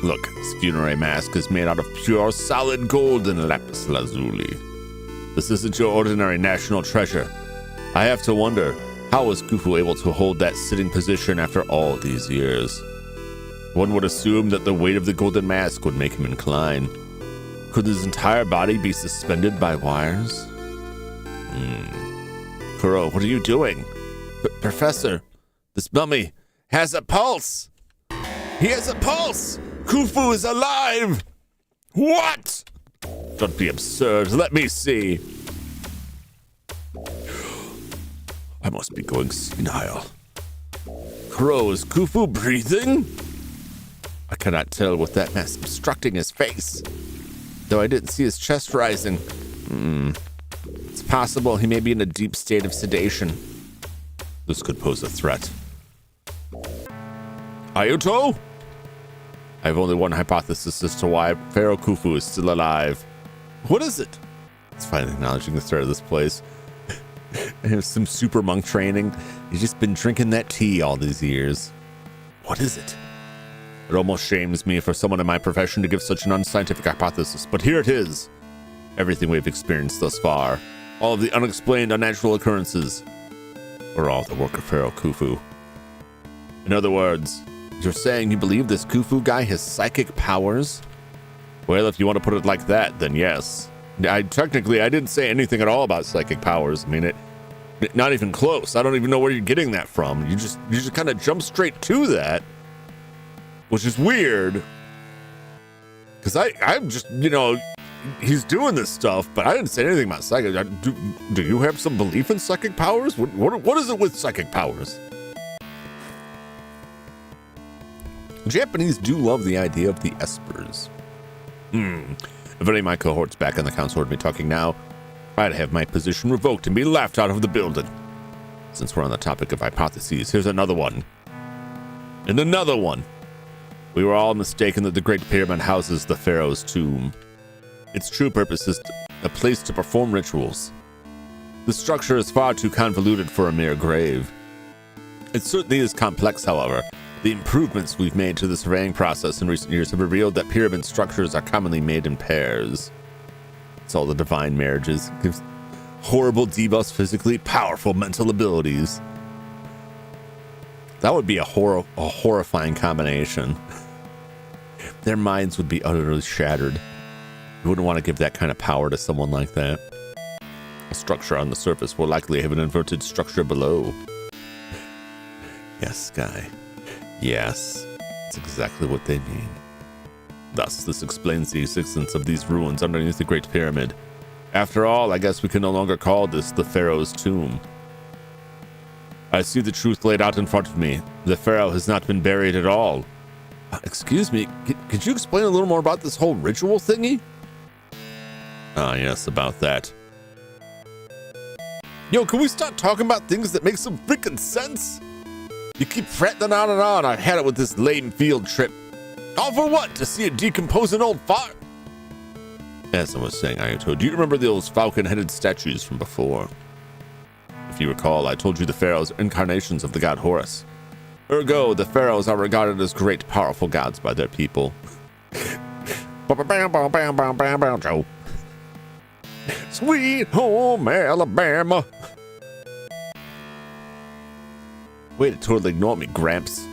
Look, his funerary mask is made out of pure, solid gold and lapis lazuli. This isn't your ordinary national treasure. I have to wonder, how was Khufu able to hold that sitting position after all these years? One would assume that the weight of the golden mask would make him incline. Could his entire body be suspended by wires? Kuro, what are you doing? Professor, this mummy has a pulse! He has a pulse! Khufu is alive! What? Don't be absurd. Let me see. I must be going senile. Kuro, is Khufu breathing? I cannot tell with that mask obstructing his face. Though I didn't see his chest rising. It's possible he may be in a deep state of sedation. This could pose a threat. Ayuto? I have only one hypothesis as to why Pharaoh Khufu is still alive. What is it? It's finally acknowledging the threat of this place. I have some super monk training. He's just been drinking that tea all these years. What is it? It almost shames me for someone in my profession to give such an unscientific hypothesis, but here it is. Everything we've experienced thus far, all of the unexplained unnatural occurrences, were all the work of Pharaoh Khufu. In other words, you're saying you believe this Khufu guy has psychic powers? Well, if you want to put it like that, then yes. I didn't say anything at all about psychic powers. I mean, not even close. I don't even know where you're getting that from. You just kind of jump straight to that, which is weird. Because I'm just, he's doing this stuff, but I didn't say anything about psychic. Do you have some belief in psychic powers? What is it with psychic powers? Japanese do love the idea of the espers. If any of my cohorts back on the council heard me talking now, I'd have my position revoked and be laughed out of the building. Since we're on the topic of hypotheses, here's another one. And another one. We were all mistaken that the Great Pyramid houses the Pharaoh's tomb. Its true purpose is a place to perform rituals. The structure is far too convoluted for a mere grave. It certainly is complex, however. The improvements we've made to the surveying process in recent years have revealed that pyramid structures are commonly made in pairs. It's all the divine marriages. Gives horrible debuffs physically, powerful mental abilities. That would be a horrifying combination. Their minds would be utterly shattered. You wouldn't want to give that kind of power to someone like that. A structure on the surface will likely have an inverted structure below. Yes, Sky. Yes, that's exactly what they mean. Thus, this explains the existence of these ruins underneath the Great Pyramid. After all, I guess we can no longer call this the Pharaoh's tomb. I see the truth laid out in front of me. The Pharaoh has not been buried at all. Excuse me, could you explain a little more about this whole ritual thingy? Ah, yes, about that. Yo, can we start talking about things that make some freaking sense? You keep fretting on and on. I've had it with this lame field trip. All for what? To see a decomposing old fart? As I was saying, Ayato, do you remember those falcon-headed statues from before? If you recall, I told you the pharaohs are incarnations of the god Horus. Ergo, the pharaohs are regarded as great, powerful gods by their people. Sweet home Alabama. Way to totally ignore me, Gramps.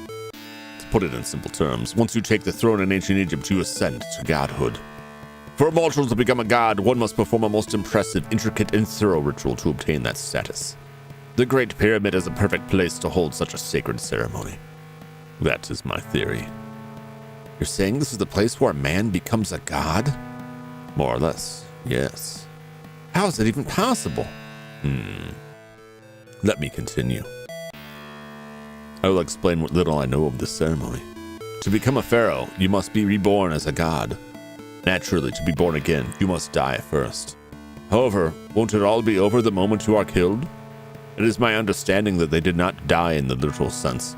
To put it in simple terms, once you take the throne in ancient Egypt, you ascend to godhood. For a mortal to become a god, one must perform a most impressive, intricate, and thorough ritual to obtain that status. The Great Pyramid is a perfect place to hold such a sacred ceremony. That is my theory. You're saying this is the place where a man becomes a god? More or less, yes. How is it even possible? Let me continue. I will explain what little I know of this ceremony. To become a pharaoh, you must be reborn as a god. Naturally, to be born again, you must die first. However, won't it all be over the moment you are killed? It is my understanding that they did not die in the literal sense.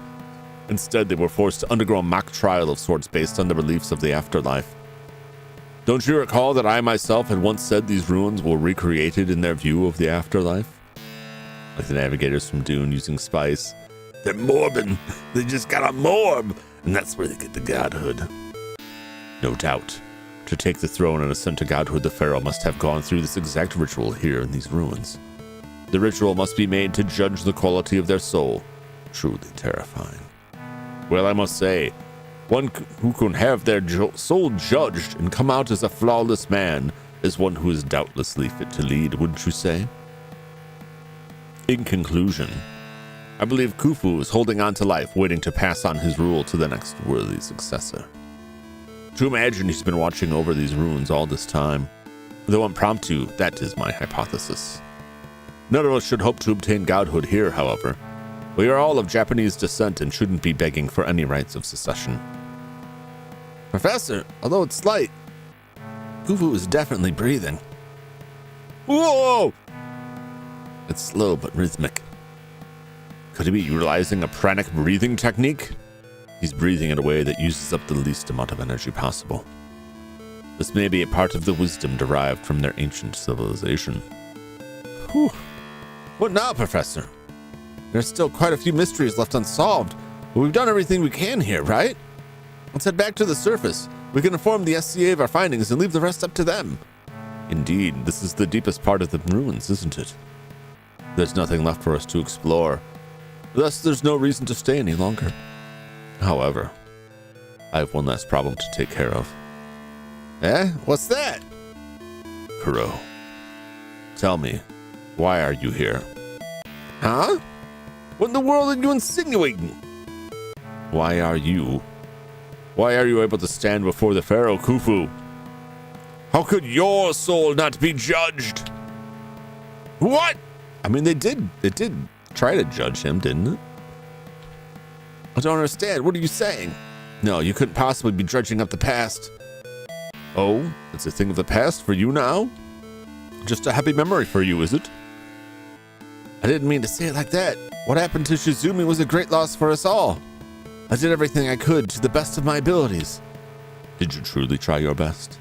Instead, they were forced to undergo a mock trial of sorts based on the beliefs of the afterlife. Don't you recall that I myself had once said these ruins were recreated in their view of the afterlife? Like the navigators from Dune using spice. They're morbid. They just got a morb. And that's where they get the godhood. No doubt. To take the throne and ascend to godhood, the pharaoh must have gone through this exact ritual here in these ruins. The ritual must be made to judge the quality of their soul. Truly terrifying. Well, I must say, one who can have their soul judged and come out as a flawless man is one who is doubtlessly fit to lead, wouldn't you say? In conclusion, I believe Khufu is holding on to life, waiting to pass on his rule to the next worthy successor. To imagine he's been watching over these ruins all this time. Though impromptu, that is my hypothesis. None of us should hope to obtain godhood here, however. We are all of Japanese descent and shouldn't be begging for any rights of secession. Professor, although it's slight, Khufu is definitely breathing. Whoa! It's slow but rhythmic. Could he be utilizing a pranic breathing technique? He's breathing in a way that uses up the least amount of energy possible. This may be a part of the wisdom derived from their ancient civilization. Whew. What now, Professor? There's still quite a few mysteries left unsolved, but we've done everything we can here, right? Let's head back to the surface. We can inform the SCA of our findings and leave the rest up to them. Indeed, this is the deepest part of the ruins, isn't it? There's nothing left for us to explore. Thus, there's no reason to stay any longer. However, I have one last problem to take care of. Eh? What's that? Kuro, tell me, why are you here? Huh? What in the world are you insinuating? Why are you able to stand before the Pharaoh Khufu? How could your soul not be judged? What? I mean, they did try to judge him, didn't it? I don't understand. What are you saying? No, you couldn't possibly be dredging up the past. Oh, it's a thing of the past for you now? Just a happy memory for you, is it? I didn't mean to say it like that. What happened to Shizumi was a great loss for us all. I did everything I could to the best of my abilities. Did you truly try your best?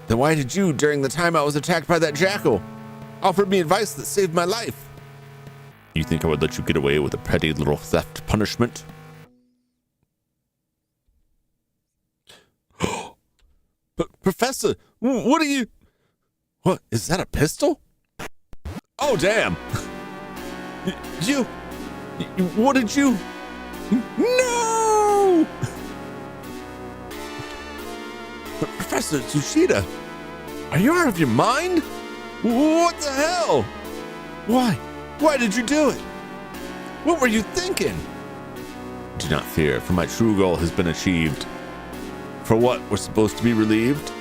Then why did you, during the time I was attacked by that jackal, offer me advice that saved my life? You think I would let you get away with a petty little theft punishment? Professor, what are you... What, is that a pistol? Oh, damn. What did you... No! Professor Tsushita, are you out of your mind? What the hell? Why did you do it? What were you thinking? Do not fear, for my true goal has been achieved. For what, we're supposed to be relieved?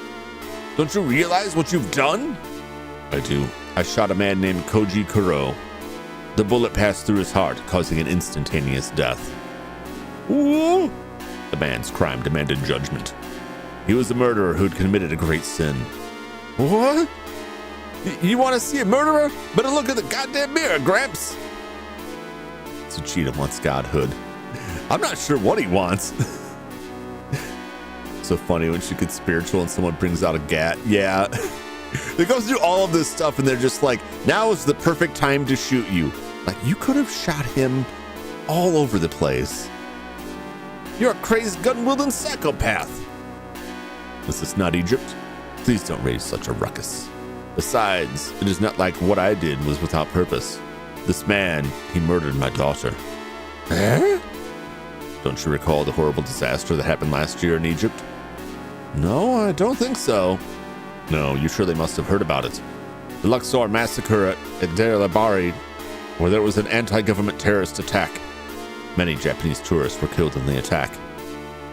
Don't you realize what you've done? I do. I shot a man named Koji Kuro. The bullet passed through his heart, causing an instantaneous death. Ooh! The man's crime demanded judgment. He was a murderer who'd committed a great sin. What? You want to see a murderer? Better look at the goddamn mirror, Gramps. Tsuchita wants godhood. I'm not sure what he wants. So funny when she gets spiritual and someone brings out a gat. Yeah. They go through all of this stuff and they're just like, now is the perfect time to shoot you. Like, you could have shot him all over the place. You're a crazed gun-wielding psychopath. Is this not Egypt? Please don't raise such a ruckus. Besides, it is not like what I did was without purpose. This man, he murdered my daughter. Eh? Don't you recall the horrible disaster that happened last year in Egypt? No, I don't think so. No, you surely must have heard about it. The Luxor massacre at Deir el-Bahari, where there was an anti-government terrorist attack. Many Japanese tourists were killed in the attack.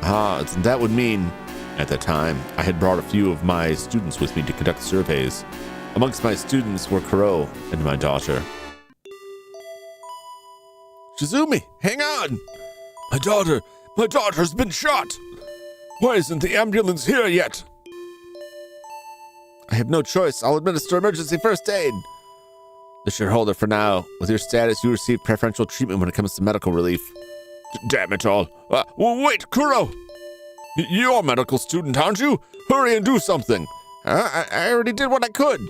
That would mean, at that time, I had brought a few of my students with me to conduct surveys. Amongst my students were Kuro and my daughter. Shizumi, hang on! My daughter's been shot! Why isn't the ambulance here yet? I have no choice. I'll administer emergency first aid. This should hold it for now. With your status, you receive preferential treatment when it comes to medical relief. Damn it all. Wait, Kuro! You're a medical student, aren't you? Hurry and do something. I already did what I could.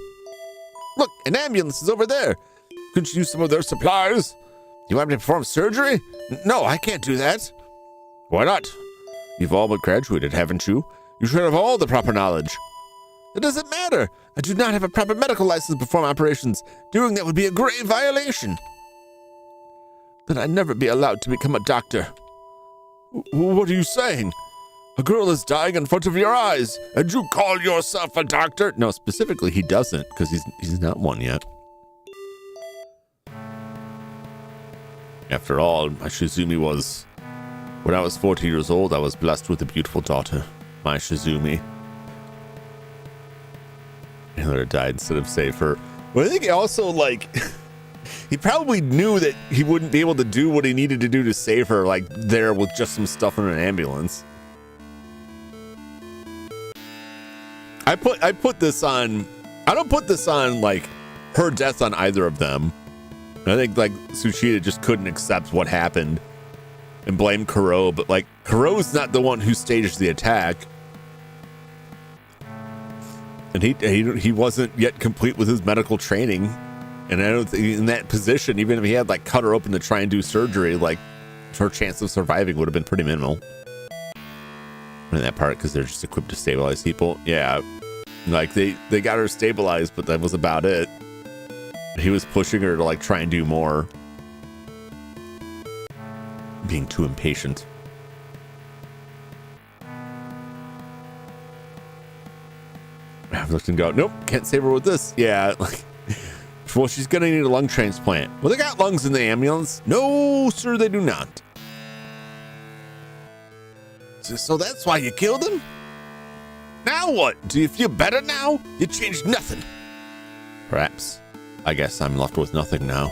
Look, an ambulance is over there. Couldn't you use some of their supplies? You want me to perform surgery? No, I can't do that. Why not? You've all but graduated, haven't you? You should have all the proper knowledge. It doesn't matter. I do not have a proper medical license to perform operations. Doing that would be a grave violation. Then I'd never be allowed to become a doctor. What are you saying? A girl is dying in front of your eyes, and you call yourself a doctor? No, specifically, he doesn't, because he's not one yet. After all, my Shizumi was... When I was 14 years old, I was blessed with a beautiful daughter, my Shizumi. And let her die instead of save her. But I think he also, like... he probably knew that he wouldn't be able to do what he needed to do to save her, like, there with just some stuff in an ambulance. I put this on... I don't put this on, like, her death on either of them. I think, like, Tsuchida just couldn't accept what happened and blame Kuro, but, like, Kuro's not the one who staged the attack. And he wasn't yet complete with his medical training. And I don't think in that position, even if he had, like, cut her open to try and do surgery, like, her chance of surviving would have been pretty minimal. In that part, because they're just equipped to stabilize people. Yeah, like, they got her stabilized, but that was about it. He was pushing her to, like, try and do more. Being too impatient. I've looked and go, nope, can't save her with this. Yeah, like, well, she's gonna need a lung transplant. Well, they got lungs in the ambulance. No, sir, they do not. So that's why you killed him? Now what? Do you feel better now? You changed nothing. Perhaps. I guess I'm left with nothing now.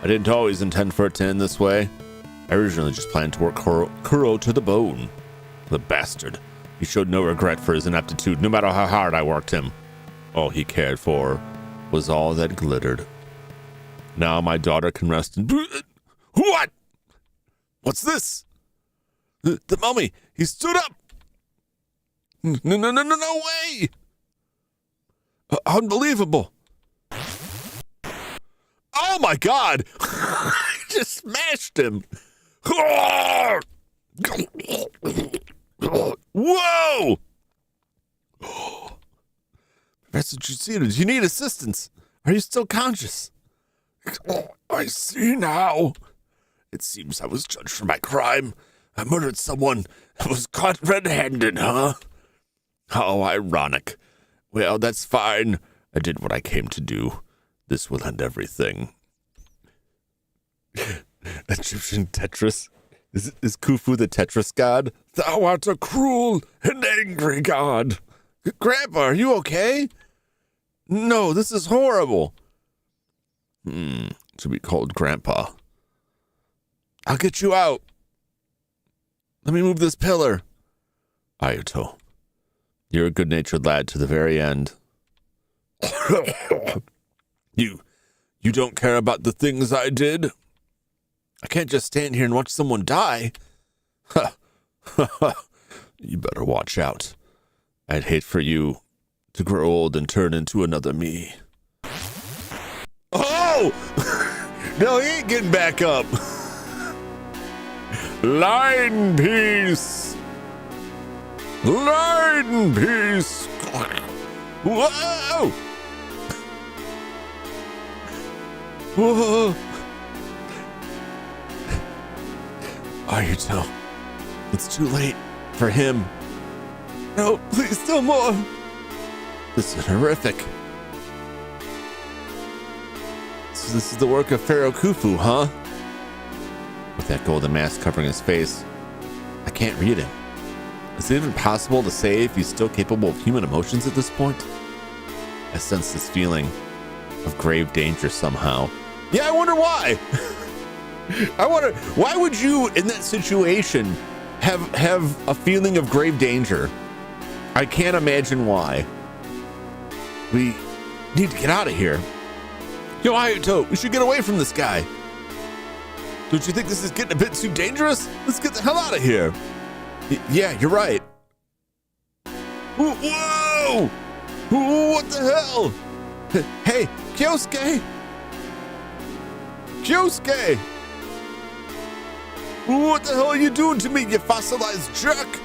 I didn't always intend for it to end this way. I originally just planned to work Kuro to the bone. The bastard. He showed no regret for his ineptitude, no matter how hard I worked him. All he cared for was all that glittered. Now my daughter can rest in... What? What's this? The mummy. He stood up. No way. Unbelievable. Oh my God. I just smashed him. Whoa. Professor Tsuchida, do you need assistance? Are you still conscious? I see now. It seems I was judged for my crime. I murdered someone and was caught red-handed, huh? How ironic. Well, that's fine. I did what I came to do. This will end everything. Egyptian Tetris. Is Khufu the Tetris god? Thou art a cruel and angry god. Grandpa, are you okay? No, this is horrible. To be called Grandpa. I'll get you out. Let me move this pillar. Ayato, you're a good-natured lad to the very end. You don't care about the things I did? I can't just stand here and watch someone die. You better watch out. I'd hate for you to grow old and turn into another me. Oh! No, he ain't getting back up. Line piece. Line piece. Whoa! Whoa! Ayato, it's too late for him. No, please, no more. This is horrific. So this is the work of Pharaoh Khufu, huh? With that golden mask covering his face, I can't read him. Is it even possible to say if he's still capable of human emotions at this point? I sense this feeling of grave danger somehow. Yeah, I wonder why. I wonder, why would you in that situation have a feeling of grave danger? I can't imagine why. We need to get out of here. Yo, Hayato, we should get away from this guy. Don't you think this is getting a bit too dangerous? Let's get the hell out of here. Yeah, you're right. Whoa! What the hell? Hey, Kyosuke! Kyosuke! What the hell are you doing to me, you fossilized jerk?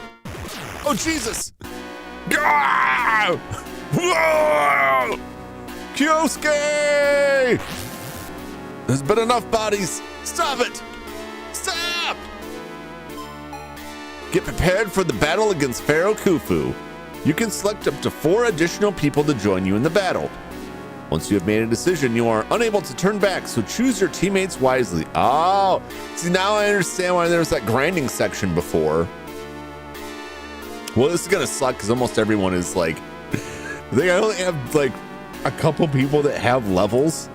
Oh, Jesus! Gah! Whoa! Kyosuke! There's been enough bodies. Stop it! Stop! Get prepared for the battle against Pharaoh Khufu. You can select up to 4 additional people to join you in the battle. Once you have made a decision, you are unable to turn back, so choose your teammates wisely. Oh, see, now I understand why there was that grinding section before. Well, this is gonna suck because almost everyone is like, I think I only have like a couple people that have levels.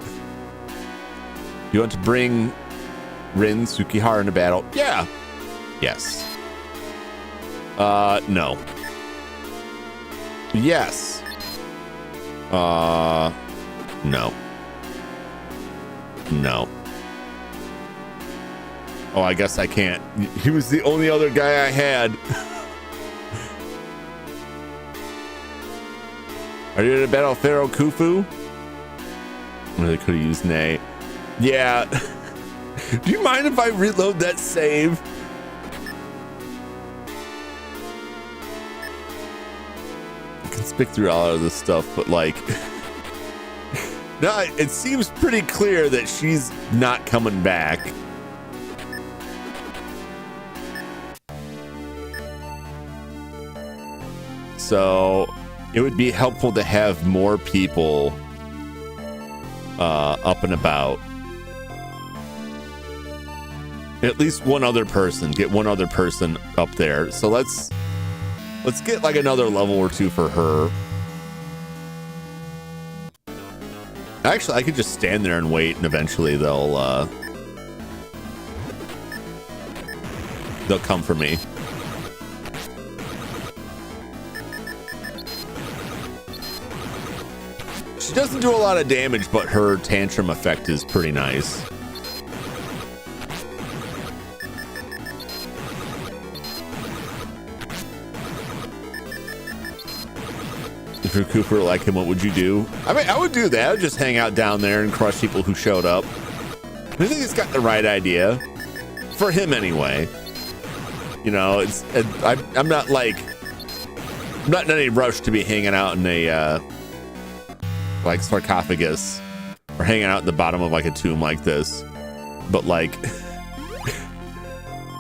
You want to bring Rin Tsukihara into battle? Yeah. Yes. No. Yes. No. No. Oh, I guess I can't. He was the only other guy I had. Are you in a battle Pharaoh Khufu? Well, they could have used Nay. Yeah. Do you mind if I reload that save? I can speak through all of this stuff, but like... No, it seems pretty clear that she's not coming back. So it would be helpful to have more people up and about. At least one other person. Get one other person up there. So let's get like another level or 2 for her. Actually, I could just stand there and wait, and eventually they'll come for me. She doesn't do a lot of damage, but her tantrum effect is pretty nice. If you're Cooper like him, what would you do? I mean, I would do that. I would just hang out down there and crush people who showed up. I think he's got the right idea. For him, anyway. You know, I'm not like... I'm not in any rush to be hanging out in a, like, sarcophagus. Or hanging out at the bottom of, like, a tomb like this. But, like...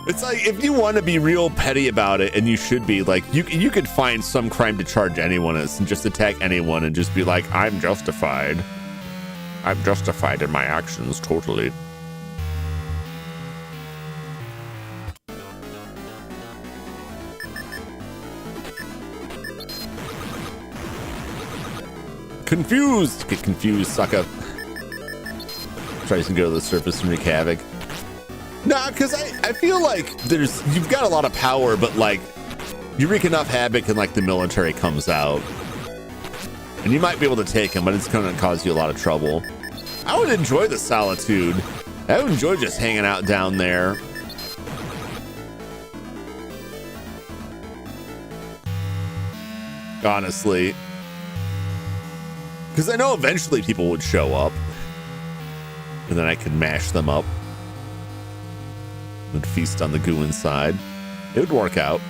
It's like, if you want to be real petty about it, and you should be, like, you could find some crime to charge anyone as and just attack anyone and just be like, I'm justified. I'm justified in my actions, totally. Confused! Get confused, sucker. Tries to go to the surface and wreak havoc. Nah, because I feel like you've got a lot of power, but like you wreak enough havoc and like the military comes out. And you might be able to take him, but it's going to cause you a lot of trouble. I would enjoy the solitude. I would enjoy just hanging out down there. Honestly. Because I know eventually people would show up. And then I could mash them up. Would feast on the goo inside. It would work out.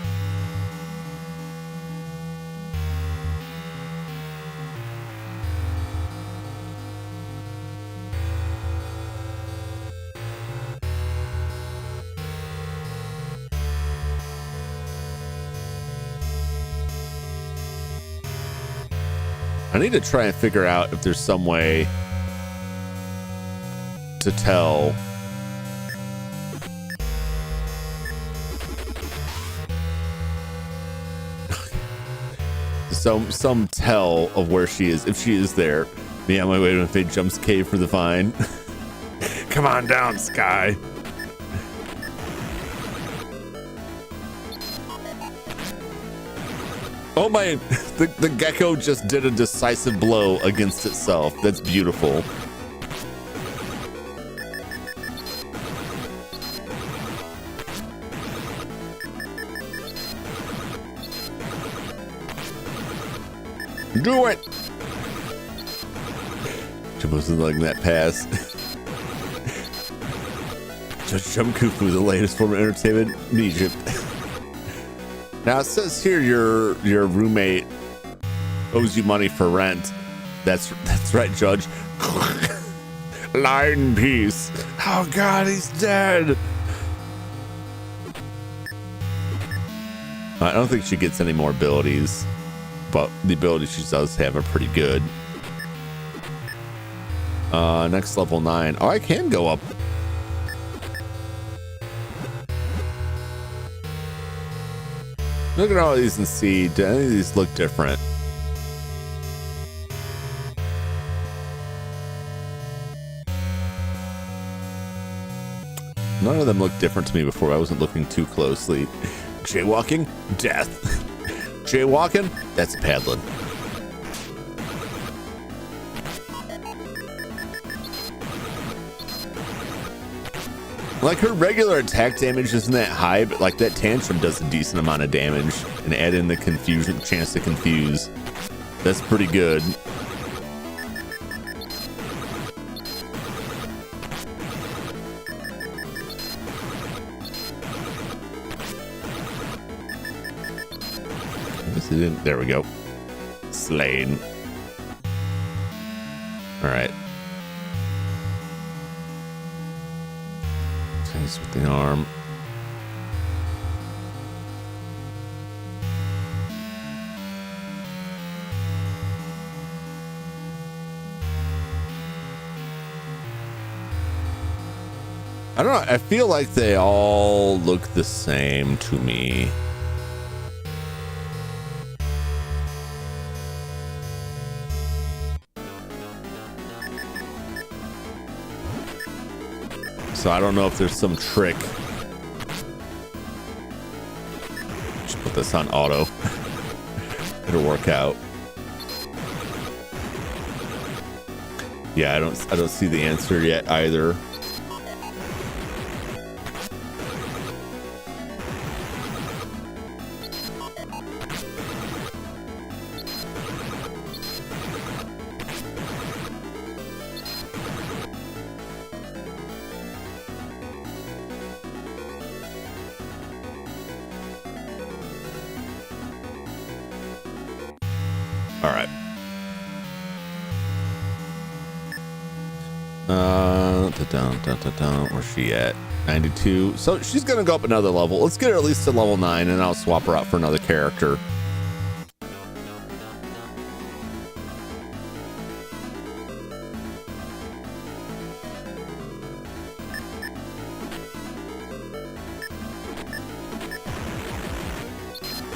I need to try and figure out if there's some way to tell some tell of where she is, if she is there. Me on my way to invade Jump's cave for the vine. Come on down, Sky. Oh my, the gecko just did a decisive blow against itself. That's beautiful. Do it! Supposed to like that pass. Judge Jumkufu, the latest form of entertainment in Egypt. Now it says here your roommate owes you money for rent. That's right, Judge. Lie in peace. Oh God, he's dead. I don't think she gets any more abilities, but the abilities she does have are pretty good. Next level 9. Oh, I can go up. Look at all these and see. Do any of these look different? None of them looked different to me before. I wasn't looking too closely. Jaywalking? Death. Jaywalking? That's paddling. Like, her regular attack damage isn't that high, but like that tantrum does a decent amount of damage, and add in the confusion, chance to confuse. That's pretty good. There we go. Slain. All right. Chase with the arm. I don't know. I feel like they all look the same to me. So I don't know if there's some trick. Just put this on auto. It'll work out. Yeah, I don't see the answer yet either. Where's she at? 92. So she's gonna go up another level. Let's get her at least to level 9, and I'll swap her out for another character.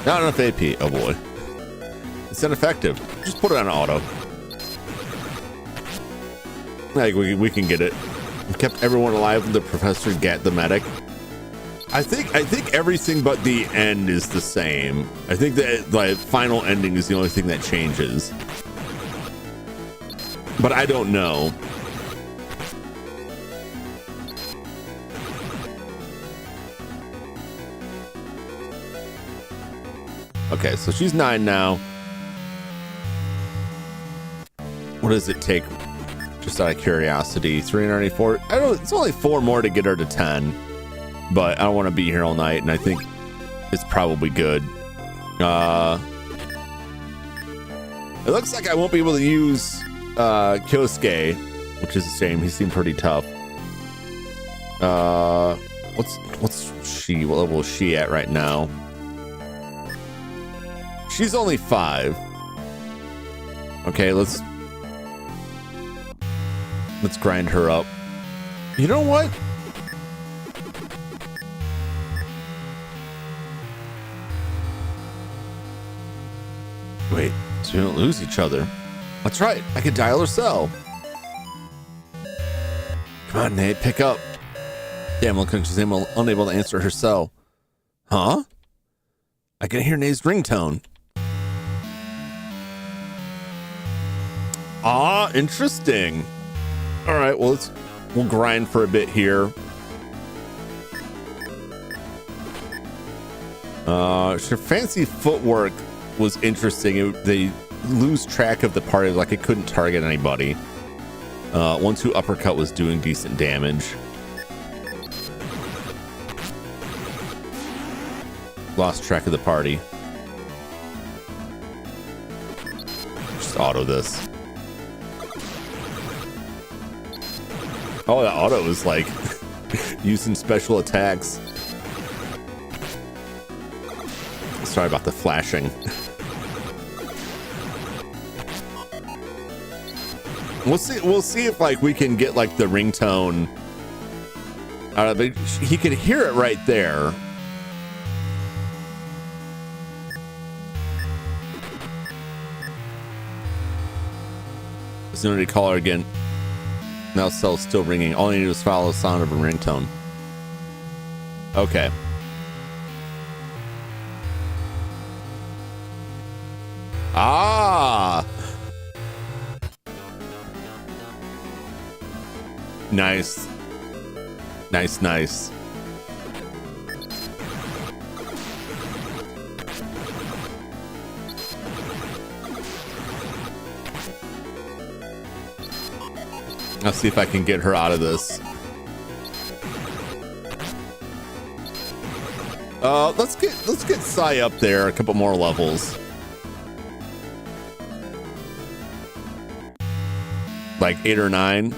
Not enough AP. Oh boy, it's ineffective. Just put it on auto. Like we can get it. We kept everyone alive with the Professor Gat the medic. I think everything but the end is the same. I think that the final ending is the only thing that changes. But I don't know. Okay, so she's 9 now. What does it take? Just out of curiosity, 394. I don't. It's only 4 more to get her to 10, but I don't want to be here all night, and I think it's probably good. It looks like I won't be able to use Kyosuke, which is a shame. He seemed pretty tough. What's she? What level is she at right now? She's only 5. Okay, let's grind her up. You know what? Wait, so we don't lose each other. That's right. I can dial her cell. Come on, Nate, pick up. Damn, looks like she's unable to answer her cell. Huh? I can hear Nate's ringtone. Interesting. All right, well, we'll grind for a bit here. Her fancy footwork was interesting. They lose track of the party, like it couldn't target anybody. 1-2 uppercut was doing decent damage. Lost track of the party. Just auto this. Oh, that auto is like using special attacks. Sorry about the flashing. We'll see if like we can get like the ringtone out of it. He could hear it right there. Opportunity caller again. Now cell's still ringing. All you need is follow the sound of a ringtone. Okay. Ah. Nice. Nice, nice. I'll see if I can get her out of this. Let's get Sai up there a couple more levels. Like 8 or 9.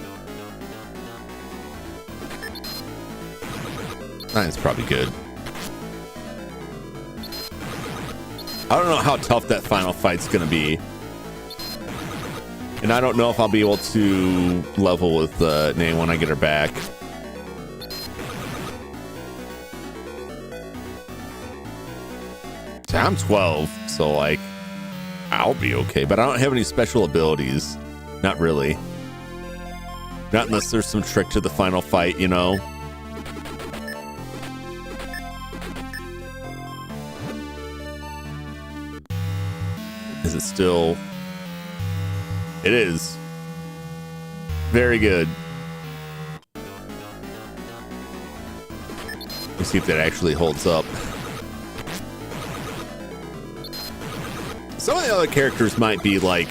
9's probably good. I don't know how tough that final fight's gonna be. And I don't know if I'll be able to level with Nay when I get her back. So I'm 12, so like I'll be okay, but I don't have any special abilities. Not really. Not unless there's some trick to the final fight, you know. Is it still? It is. Very good. Let's see if that actually holds up. Some of the other characters might be like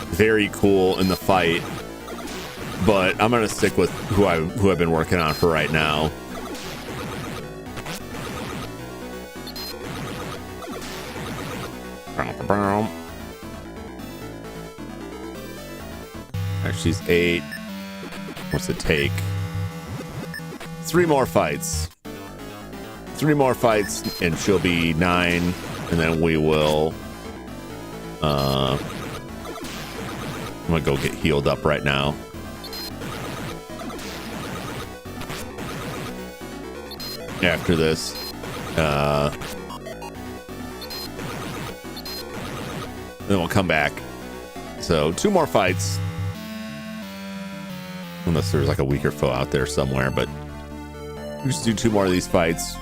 very cool in the fight, but I'm gonna stick with who I've been working on for right now. She's 8. What's it take? 3 more fights. 3 more fights, and she'll be 9, and then we will. I'm gonna go get healed up right now. After this, then we'll come back. So 2 more fights. Unless there's like a weaker foe out there somewhere, but we just do 2 more of these fights.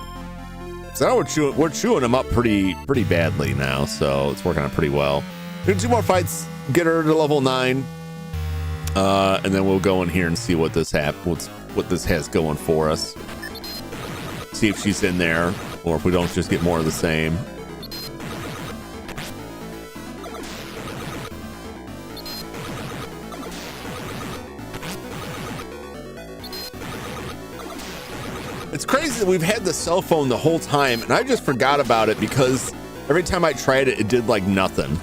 So now we're chewing them up pretty badly now, so it's working out pretty well. Do 2 more fights, get her to level 9, and then we'll go in here and see what this has going for us. See if she's in there, or if we don't just get more of the same. It's crazy that we've had the cell phone the whole time, and I just forgot about it because every time I tried it, it did like nothing.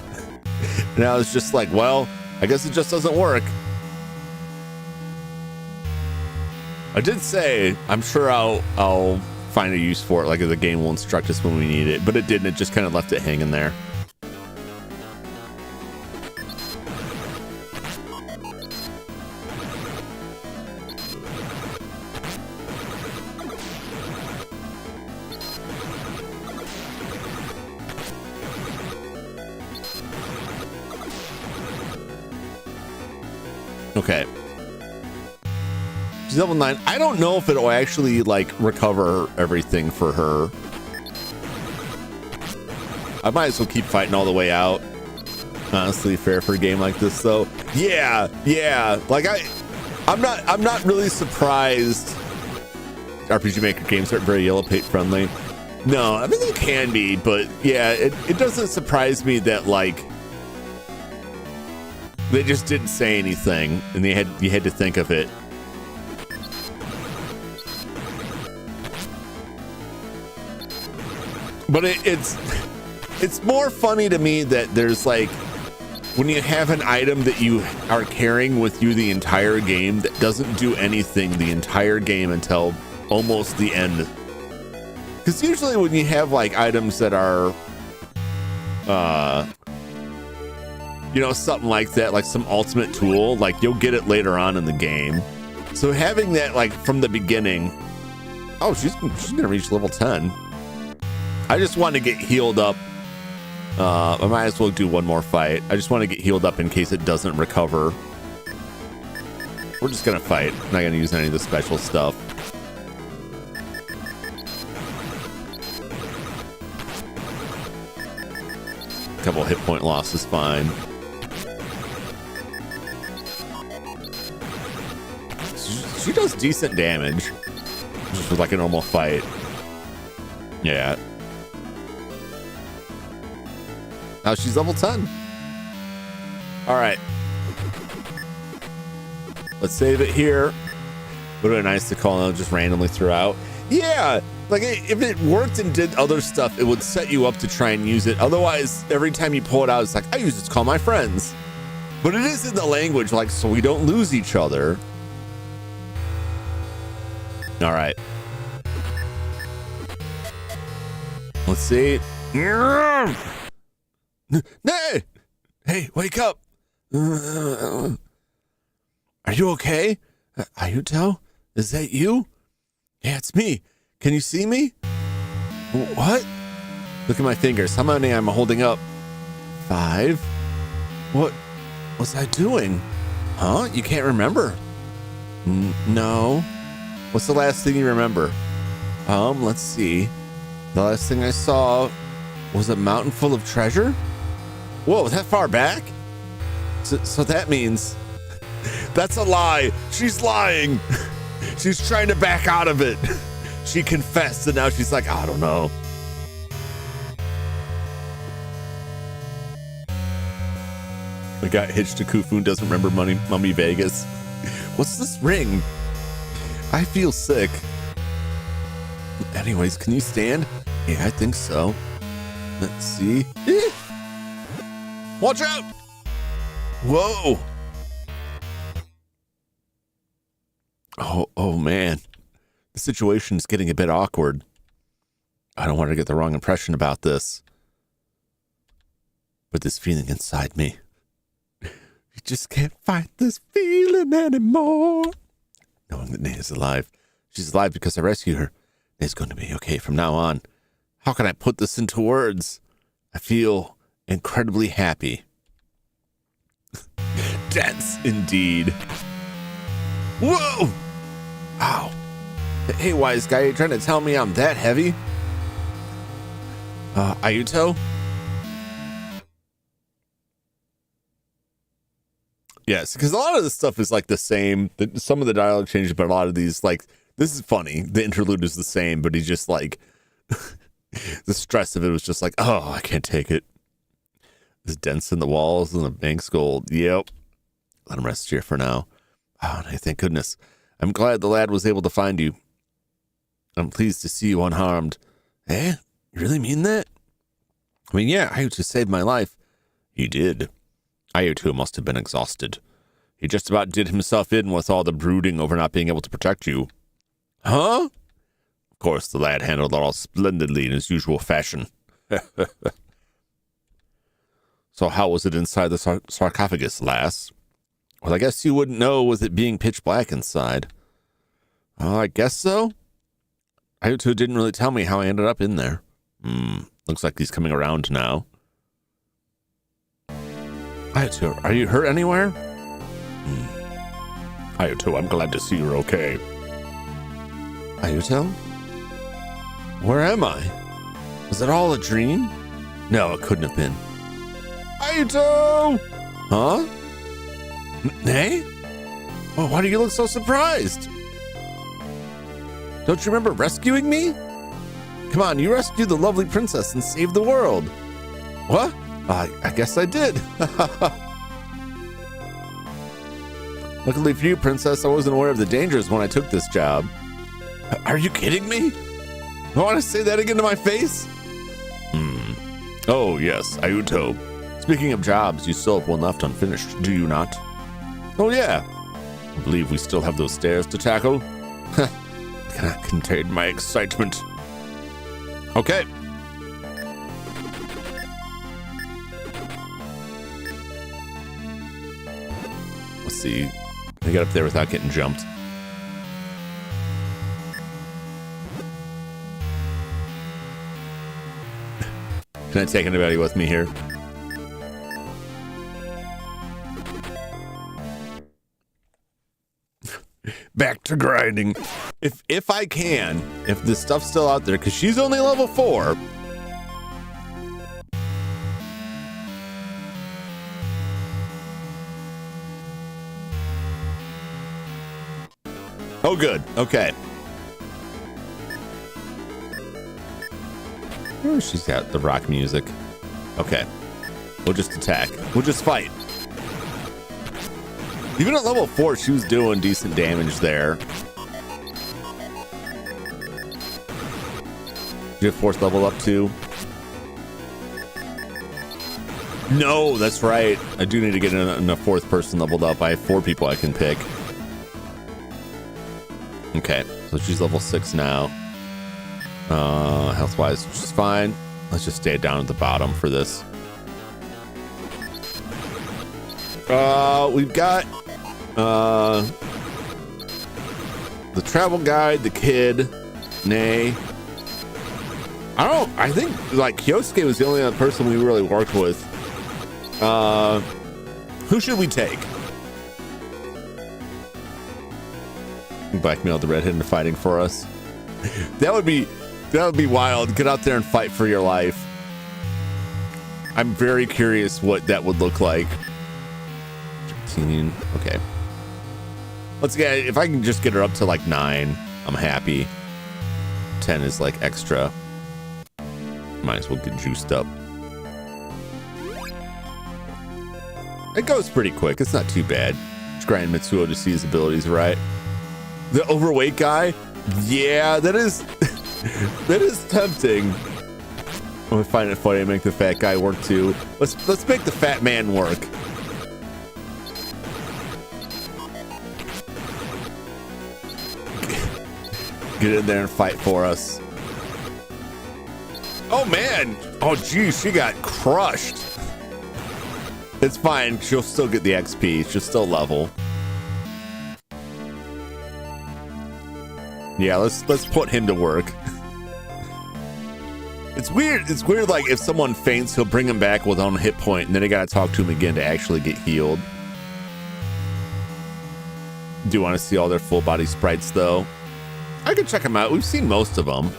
And I was just like, well, I guess it just doesn't work. I did say I'm sure I'll find a use for it, like the game will instruct us when we need it, but it didn't. It just kind of left it hanging there. Okay. She's level 9. I don't know if it'll actually like recover everything for her. I might as well keep fighting all the way out. honestly fair for a game like this, though. Yeah. Like I'm not really surprised. RPG Maker games aren't very yellow paint friendly. No, I mean they can be, but yeah, it doesn't surprise me that like they just didn't say anything, and you had to think of it. But it's more funny to me that there's like when you have an item that you are carrying with you the entire game that doesn't do anything the entire game until almost the end. Because usually when you have like items that are, you know, something like that, like some ultimate tool, like you'll get it later on in the game. So having that like from the beginning, oh, she's gonna reach level 10. I just want to get healed up. I might as well do one more fight. I just want to get healed up in case it doesn't recover. We're just gonna fight. I'm not gonna use any of the special stuff. A couple hit point loss is fine. She does decent damage just with like a normal fight. Yeah. Now she's level 10. All right. Let's save it here. Would have been nice to call out just randomly throughout. Yeah, like if it worked and did other stuff, it would set you up to try and use it. Otherwise, every time you pull it out, it's like, I use it to call my friends. But it is in the language, like, so we don't lose each other. All right. Let's see. Hey, wake up. Are you okay? Ayuto? Is that you? Yeah, it's me. Can you see me? What? Look at my fingers. How many I'm holding up? 5. What was I doing? Huh? You can't remember? No. What's the last thing you remember? Let's see. The last thing I saw was a mountain full of treasure? Whoa, that far back? So that means that's a lie. She's lying. She's trying to back out of it. She confessed and now she's like, I don't know. We got hitched to Khufu and doesn't remember Mummy Vegas. What's this ring? I feel sick. Anyways, can you stand? Yeah, I think so. Let's see. Watch out! Whoa! Oh man. The situation is getting a bit awkward. I don't want to get the wrong impression about this. But this feeling inside me. You just can't fight this feeling anymore. Knowing that Nae's alive. She's alive because I rescued her. Nae's going to be okay from now on. How can I put this into words? I feel incredibly happy. Dense indeed. Whoa! Ow. Hey, wise guy, you trying to tell me I'm that heavy? Ayuto? Yes, because a lot of this stuff is like the same. Some of the dialogue changes, but a lot of these, like, this is funny. The interlude is the same, but he's just like, the stress of it was just like, oh, I can't take it. There's dents in the walls and the bank's gold. Yep. Let him rest here for now. Oh, thank goodness. I'm glad the lad was able to find you. I'm pleased to see you unharmed. Eh? You really mean that? I mean, yeah, Ayuto saved my life. He did. Ayuto must have been exhausted. He just about did himself in with all the brooding over not being able to protect you. Huh? Of course, the lad handled it all splendidly in his usual fashion. So how was it inside the sarcophagus, lass? Well, I guess you wouldn't know with it being pitch black inside. Oh, I guess so. Ayuto didn't really tell me how I ended up in there. Looks like he's coming around now. Ayuto, are you hurt anywhere? Ayuto, I'm glad to see you're okay. Ayuto? Where am I? Was it all a dream? No, it couldn't have been. Aito! Huh? Nay? Well, why do you look so surprised? Don't you remember rescuing me? Come on, you rescued the lovely princess and saved the world. What? I guess I did. Luckily for you, princess, I wasn't aware of the dangers when I took this job. Are you kidding me? You want to say that again to my face? Oh, yes, Aito. Speaking of jobs, you still have one left unfinished, do you not? Oh, yeah. I believe we still have those stairs to tackle. Cannot contain my excitement. Okay. Let's see. I get up there without getting jumped. Can I take anybody with me here? Back to grinding. If I can, if the stuff's still out there, because she's only level 4. Oh, good. Okay. Oh, she's got the rock music. Okay. We'll just attack. We'll just fight. Even at level 4, she was doing decent damage there. You have 4th level up too? No, that's right. I do need to get in a 4th person leveled up. I have 4 people I can pick. Okay, so she's level 6 now. Health-wise, which is fine. Let's just stay down at the bottom for this. We've got the travel guide, the kid, Nay. I think like Kyosuke was the only other person we really worked with. Who should we take? Blackmail the redhead into fighting for us. That would be wild. Get out there and fight for your life. I'm very curious what that would look like. 13. Okay. Let's get, if I can just get her up to like 9, I'm happy. 10 is like extra. Might as well get juiced up. It goes pretty quick. It's not too bad. Just grind Mitsuo to see his abilities, right? The overweight guy? Yeah, that is that is tempting. I'm gonna find it funny to make the fat guy work too. Let's make the fat man work. Get in there and fight for us. Oh man! Oh geez, she got crushed. It's fine. She'll still get the XP. She'll still level. Yeah, let's put him to work. It's weird. It's weird. Like if someone faints, he'll bring him back with on a hit point, and then I gotta talk to him again to actually get healed. Do want to see all their full body sprites though? I could check them out. We've seen most of them,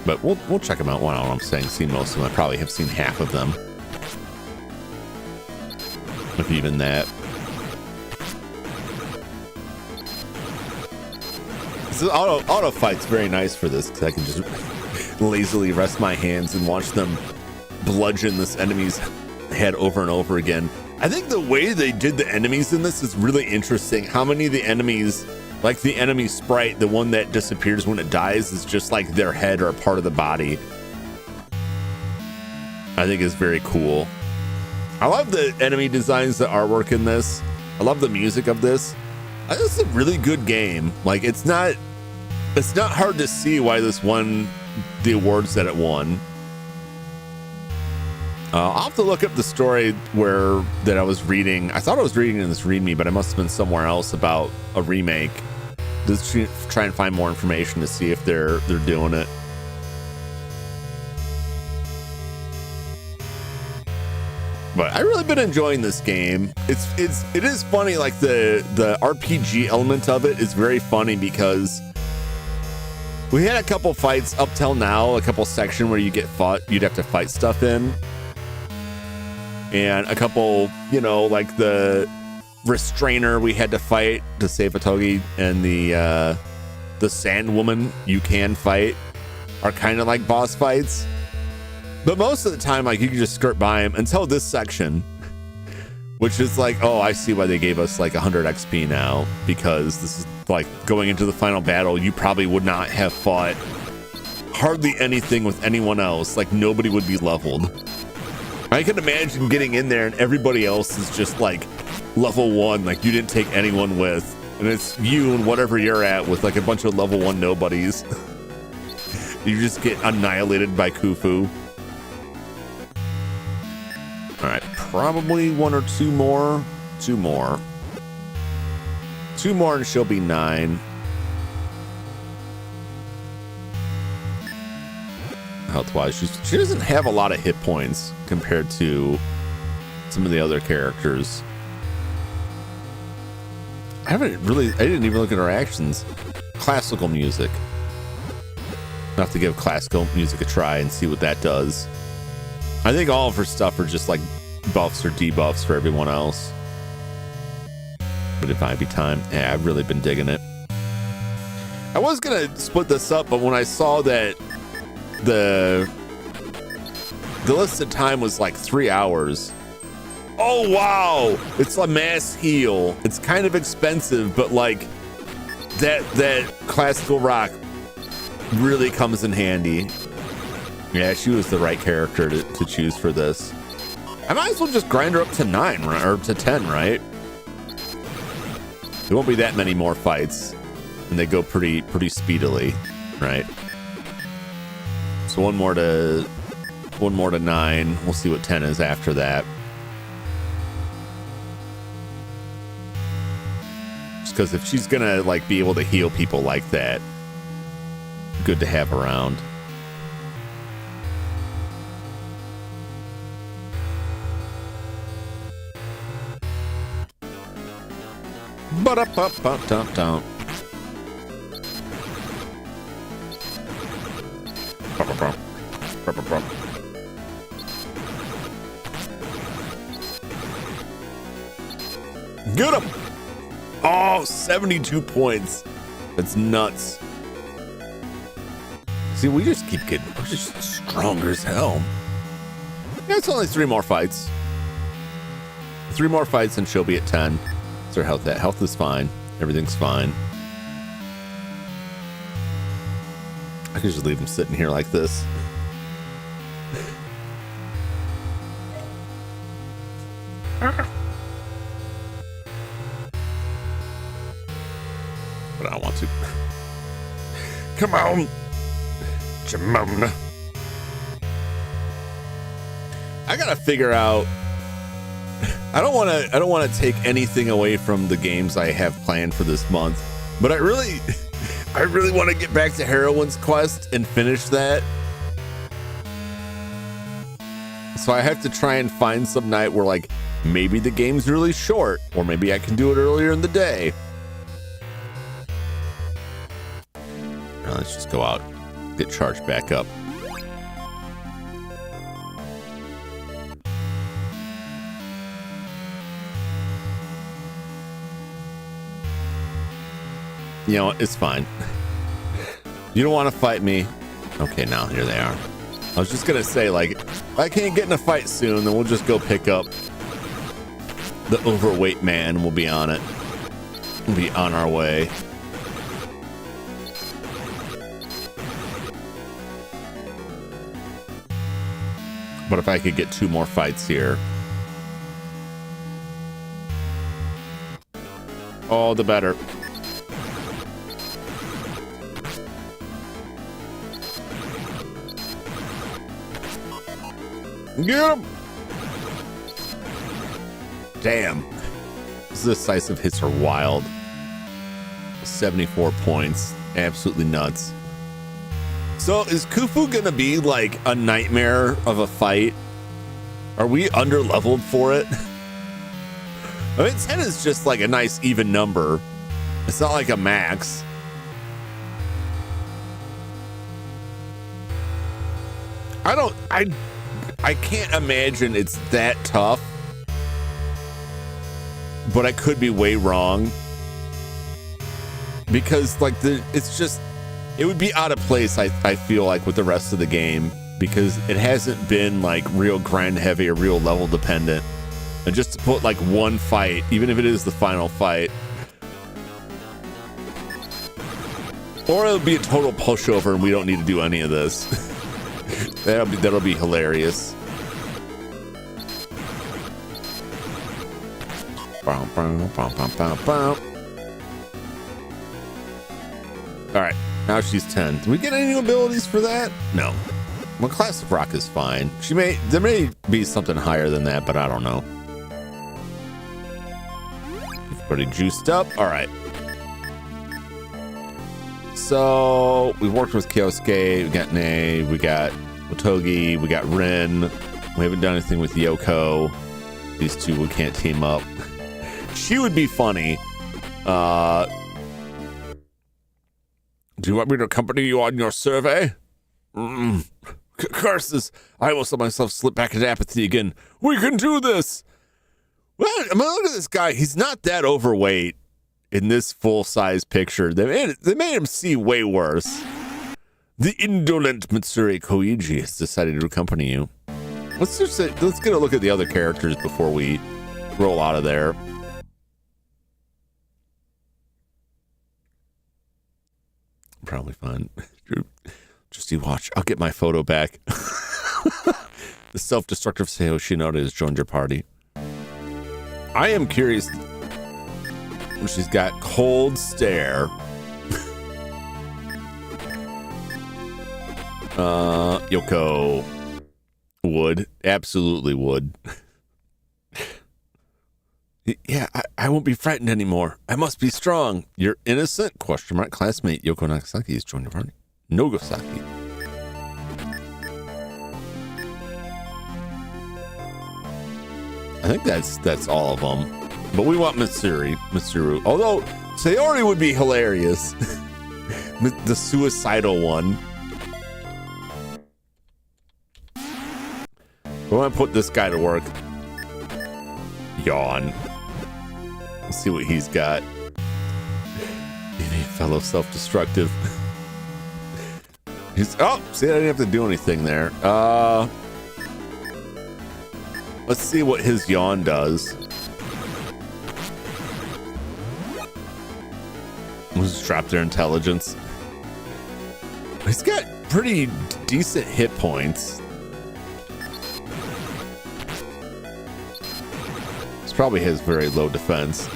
but we'll check them out. Well, I don't know what I'm saying. Seen most of them. I probably have seen half of them, if even that. This auto fight's very nice for this because I can just lazily rest my hands and watch them bludgeon this enemy's head over and over again. I think the way they did the enemies in this is really interesting. How many of the enemies, like the enemy sprite, the one that disappears when it dies, is just like their head or a part of the body. I think is very cool. I love the enemy designs, the artwork in this. I love the music of this. This is a really good game. Like it's not hard to see why this won the awards that it won. I'll have to look up the story that I was reading. I thought I was reading in this README, but I must have been somewhere else about a remake. Just try and find more information to see if they're doing it. But I really been enjoying this game. It is funny, like the RPG element of it is very funny because we had a couple fights up till now, a couple section where you'd have to fight stuff in. and a couple, you know, like the restrainer we had to fight to save Otogi, and the sand woman you can fight are kind of like boss fights. But most of the time, like, you can just skirt by them until this section, which is like, oh, I see why they gave us like 100 XP now, because this is like going into the final battle. You probably would not have fought hardly anything with anyone else. Like, nobody would be leveled. I can imagine getting in there and everybody else is just like level 1, like you didn't take anyone with, and it's you and whatever you're at with like a bunch of level 1 nobodies. You just get annihilated by Khufu. All right, probably 1 or 2 more. 2 more. 2 more and she'll be 9. Health-wise, she doesn't have a lot of hit points compared to some of the other characters. I didn't even look at her actions. Classical music. I'll have to give classical music a try and see what that does. I think all of her stuff are just like buffs or debuffs for everyone else. But it might be time. Yeah, I've really been digging it. I was gonna split this up, but when I saw that the listed time was like 3 hours. Oh wow, it's a mass heal. It's kind of expensive, but like that classical rock really comes in handy. Yeah, she was the right character to choose for this. I might as well just grind her up to 9 or to 10, right? There won't be that many more fights, and they go pretty speedily, right? So one more to 9. We'll see what 10 is after that. Just because if she's gonna like be able to heal people like that, good to have around. Ba-da-ba-ba-dum-dum. Get him! Oh, 72 points. That's nuts. See, we just keep getting, we're just stronger as hell. Yeah, it's only 3 more fights. 3 more fights and she'll be at 10. What's her health at? Health is fine. Everything's fine. I could just leave him sitting here like this. But I don't want to. Come on, Jamona. I gotta figure out. I don't want to take anything away from the games I have planned for this month, but I really want to get back to Heroine's Quest and finish that. So I have to try and find some night where like maybe the game's really short, or maybe I can do it earlier in the day. Now let's just go out, get charged back up. You know, it's fine. You don't want to fight me. Okay, now here they are. I was just gonna say, like, if I can't get in a fight soon, then we'll just go pick up the overweight man and we'll be on it. We'll be on our way. But if I could get 2 more fights here. Oh, the better. Get him! Damn. These decisive hits are wild. 74 points. Absolutely nuts. So is Khufu gonna be like a nightmare of a fight? Are we under leveled for it? I mean, 10 is just like a nice even number. It's not like a max. I can't imagine it's that tough but I could be way wrong. Because like it's just, it would be out of place, I feel like, with the rest of the game, because it hasn't been like real grind heavy or real level dependent. And just to put like one fight, even if it is the final fight, or it'll be a total pushover and we don't need to do any of this. that'll be hilarious. All right, now she's 10. Do we get any new abilities for that? No. Well, classic rock is fine. There may be something higher than that, but I don't know. Pretty juiced up. All right. So we worked with Kyosuke, we got Nei, we got Otogi, we got Rin. We haven't done anything with Yoko. These two we can't team up. She would be funny. Do you want me to accompany you on your survey? Curses! I almost let myself slip back into apathy again. We can do this! Well, I mean, look at this guy. He's not that overweight in this full-size picture. They made him seem way worse. The indolent Mitsuri Koichi has decided to accompany you. Let's get a look at the other characters before we roll out of there. Probably fine. Just you watch. I'll get my photo back. The self-destructive Seo Shinoda has joined your party. I am curious. She's got cold stare. Yoko would. Absolutely would. Yeah, I won't be frightened anymore. I must be strong. You're innocent? Question mark. Classmate Yoko Nagasaki has joined your party. Nogasaki. I think that's all of them. But we want Mitsuru. Although Sayori would be hilarious. The suicidal one. We want to put this guy to work. Yawn. Let's see what he's got. Any fellow self-destructive. See, I didn't have to do anything there. Let's see what his yawn does. We'll just drop their intelligence. He's got pretty decent hit points. This probably has very low defense.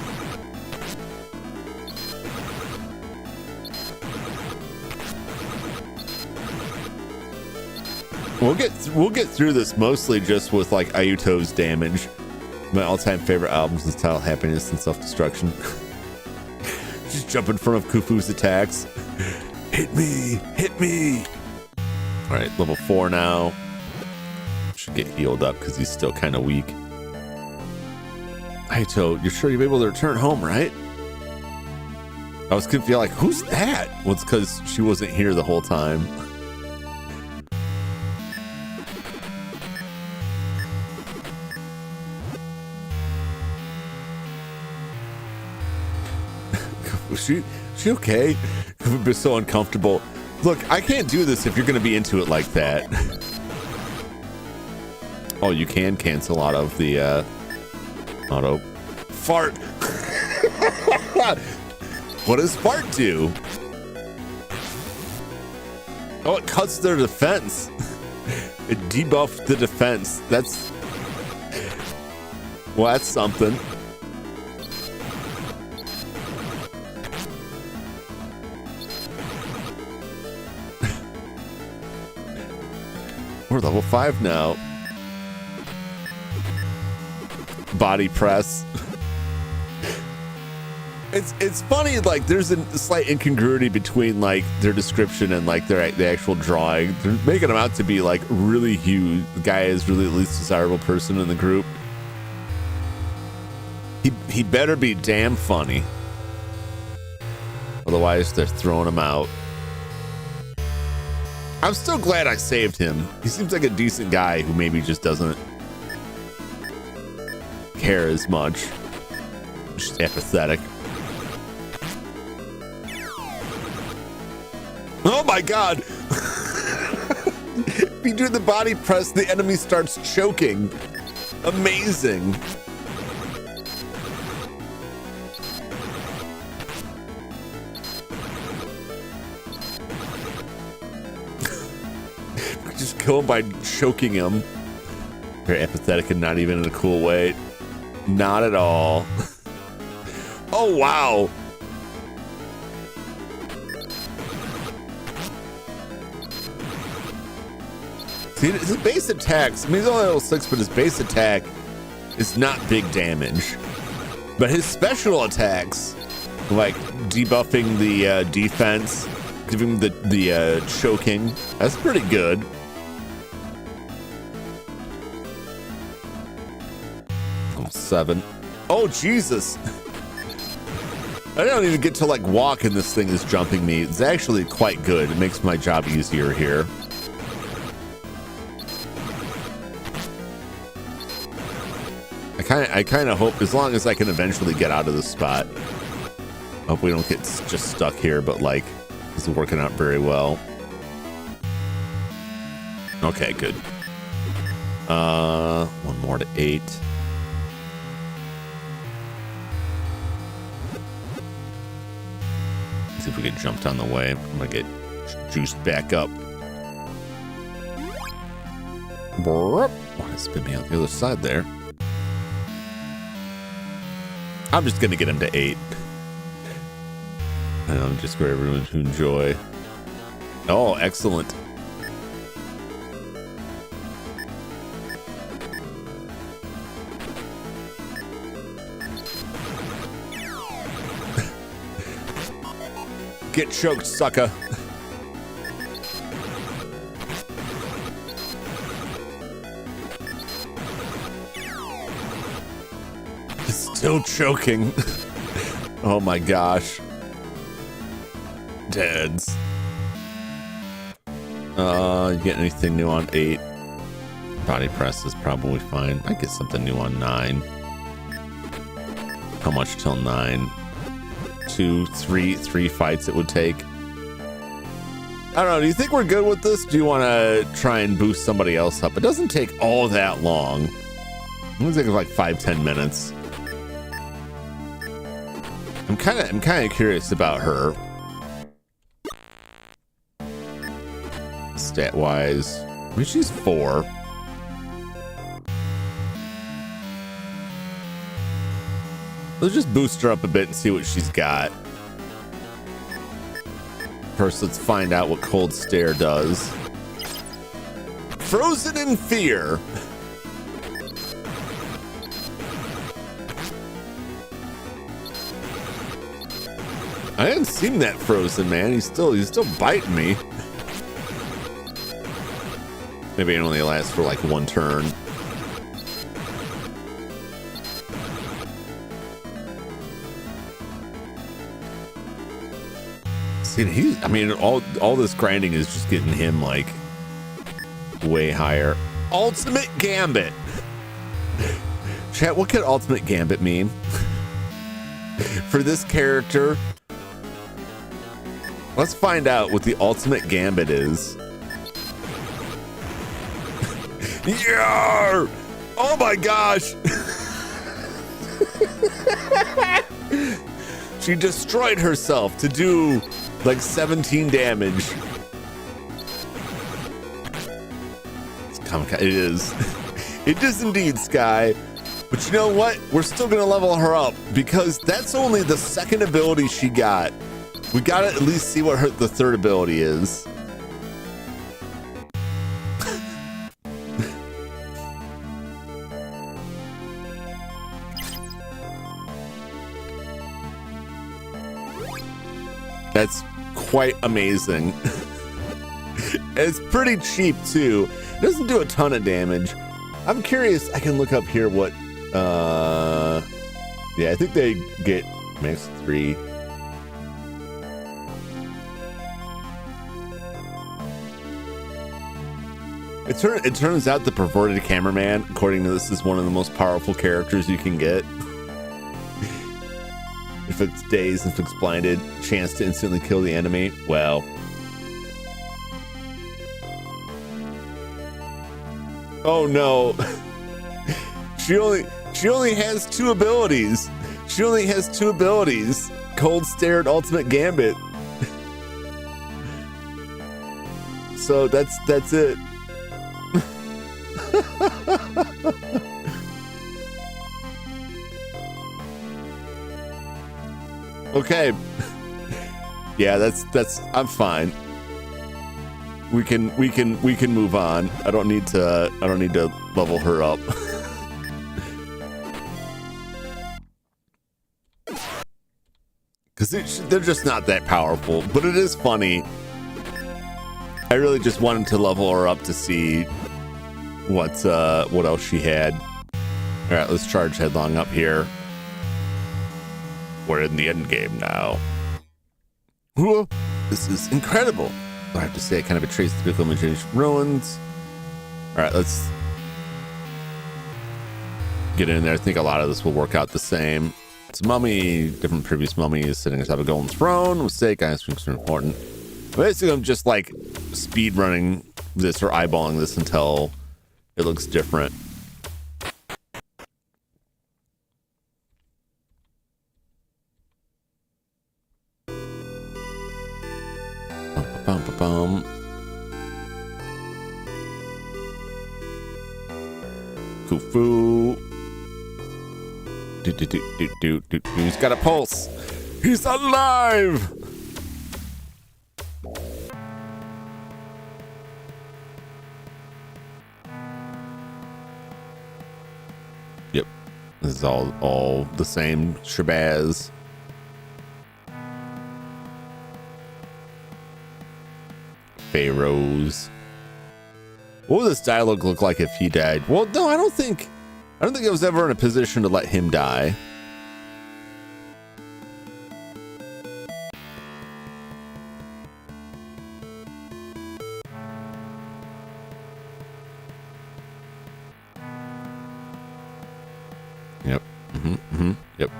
We'll get through this mostly just with like Ayuto's damage. My all-time favorite albums is Title Happiness and Self-Destruction. Just jump in front of Kufu's attacks. Hit me! Hit me! Alright, level 4 now. Should get healed up because he's still kind of weak. Ayuto, you're sure you'll be able to return home, right? I was confused, like, who's that? Well, it's because she wasn't here the whole time. She okay? It would be so uncomfortable. Look, I can't do this if you're going to be into it like that. Oh, you can cancel out of the auto. Fart. What does fart do? Oh, it cuts their defense. It debuffed the defense. Well, that's something. We're level 5 now. Body press. It's funny, like there's a slight incongruity between like their description and like the actual drawing. They're making him out to be like really huge. The guy is really the least desirable person in the group. He better be damn funny. Otherwise they're throwing him out. I'm still glad I saved him. He seems like a decent guy who maybe just doesn't care as much. Just apathetic. Oh my god! If you do the body press, the enemy starts choking. Amazing. Just kill him by choking him. Very apathetic and not even in a cool way. Not at all. Oh, wow. See, his base attacks, I mean, he's only level 6, but his base attack is not big damage. But his special attacks, like debuffing the defense, giving him the choking, that's pretty good. Level 7. Oh, Jesus. I don't even get to like walk and this thing is jumping me. It's actually quite good. It makes my job easier here. I kind of hope, as long as I can eventually get out of this spot. Hope we don't get just stuck here, but like, this is working out very well. Okay, good. One more to 8. See if we get jumped on the way. I'm gonna get juiced back up. Want to spin me out the other side there. I'm just gonna get him to 8. Just for everyone to enjoy. Oh, excellent. Get choked, sucker. Still choking. Oh my gosh. Deads. You get anything new on 8? Body press is probably fine. I get something new on 9. How much till 9? 2, 3 fights it would take. I don't know. Do you think we're good with this? Do you want to try and boost somebody else up? It doesn't take all that long. It takes like 5-10 minutes. I'm kind of curious about her. Stat wise, I mean, she's 4. Let's just boost her up a bit and see what she's got. First, let's find out what Cold Stare does. Frozen in Fear. I hadn't seen that Frozen, man. He's still biting me. Maybe it only lasts for like 1 turn. See, I mean, all this grinding is just getting him like way higher. Ultimate Gambit. Chat, what could Ultimate Gambit mean? For this character? Let's find out what the Ultimate Gambit is. Yeah! Oh my gosh! She destroyed herself to do like 17 damage. It is. It is indeed, Sky. But you know what? We're still gonna level her up because that's only the 2nd ability she got. We gotta at least see what the 3rd ability is. That's quite amazing. It's pretty cheap too. It doesn't do a ton of damage. I'm curious, I can look up here what yeah, I think they get max 3. It turns out the perverted cameraman, according to this, is one of the most powerful characters you can get. If it's dazed, if it's blinded, chance to instantly kill the enemy. Well. Oh no. She only has 2 abilities. She only has 2 abilities. Cold Stare and Ultimate Gambit. So that's it. Okay. Yeah, that's I'm fine. We can move on. I don't need to level her up. Cuz they're just not that powerful, but it is funny. I really just wanted to level her up to see what else she had. All right, let's charge headlong up here. We're in the end game now. Whoa, this is incredible. I have to say, I kind of traced the biblical imagination ruins. All right, let's get in there. I think a lot of this will work out the same. It's a mummy, different previous mummies sitting atop a golden throne. Mistake, I think it's important. Basically, I'm just like speed running this or eyeballing this until it looks different. Bum. Khufu. He's got a pulse. He's alive. Yep. This is all the same shabazz. Pharaohs. What would this dialogue look like if he died? Well, no, I don't think I was ever in a position to let him die. Yep. Yep.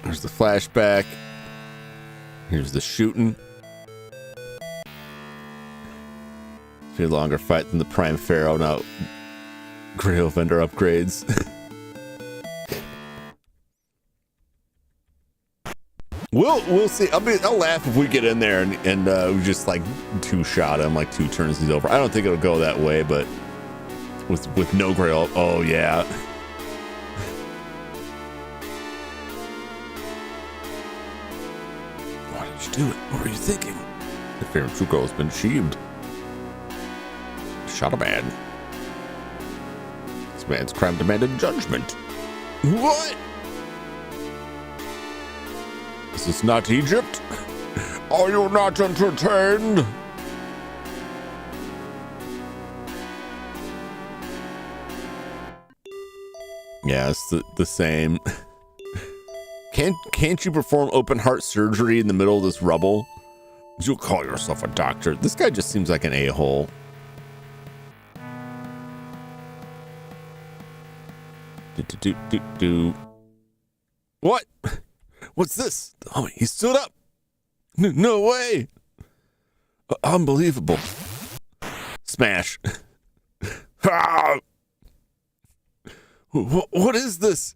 There's the flashback. Here's the shooting. A longer fight than the Prime Pharaoh. Now, Grail vendor upgrades. We'll see. I'll laugh if we get in there and we just like 2-shot him, like 2 turns he's over. I don't think it'll go that way, but with no Grail, oh yeah. Why did you do it? What were you thinking? The Pharaoh Truco has been achieved. Shot a man. This man's crime demanded judgment. What? This is not Egypt. Are you not entertained? Yeah, it's the same. Can't you perform open heart surgery in the middle of this rubble? You call yourself a doctor. This guy just seems like an a-hole. What? What's this? Oh, he stood up. No way. Unbelievable. Smash. What is this?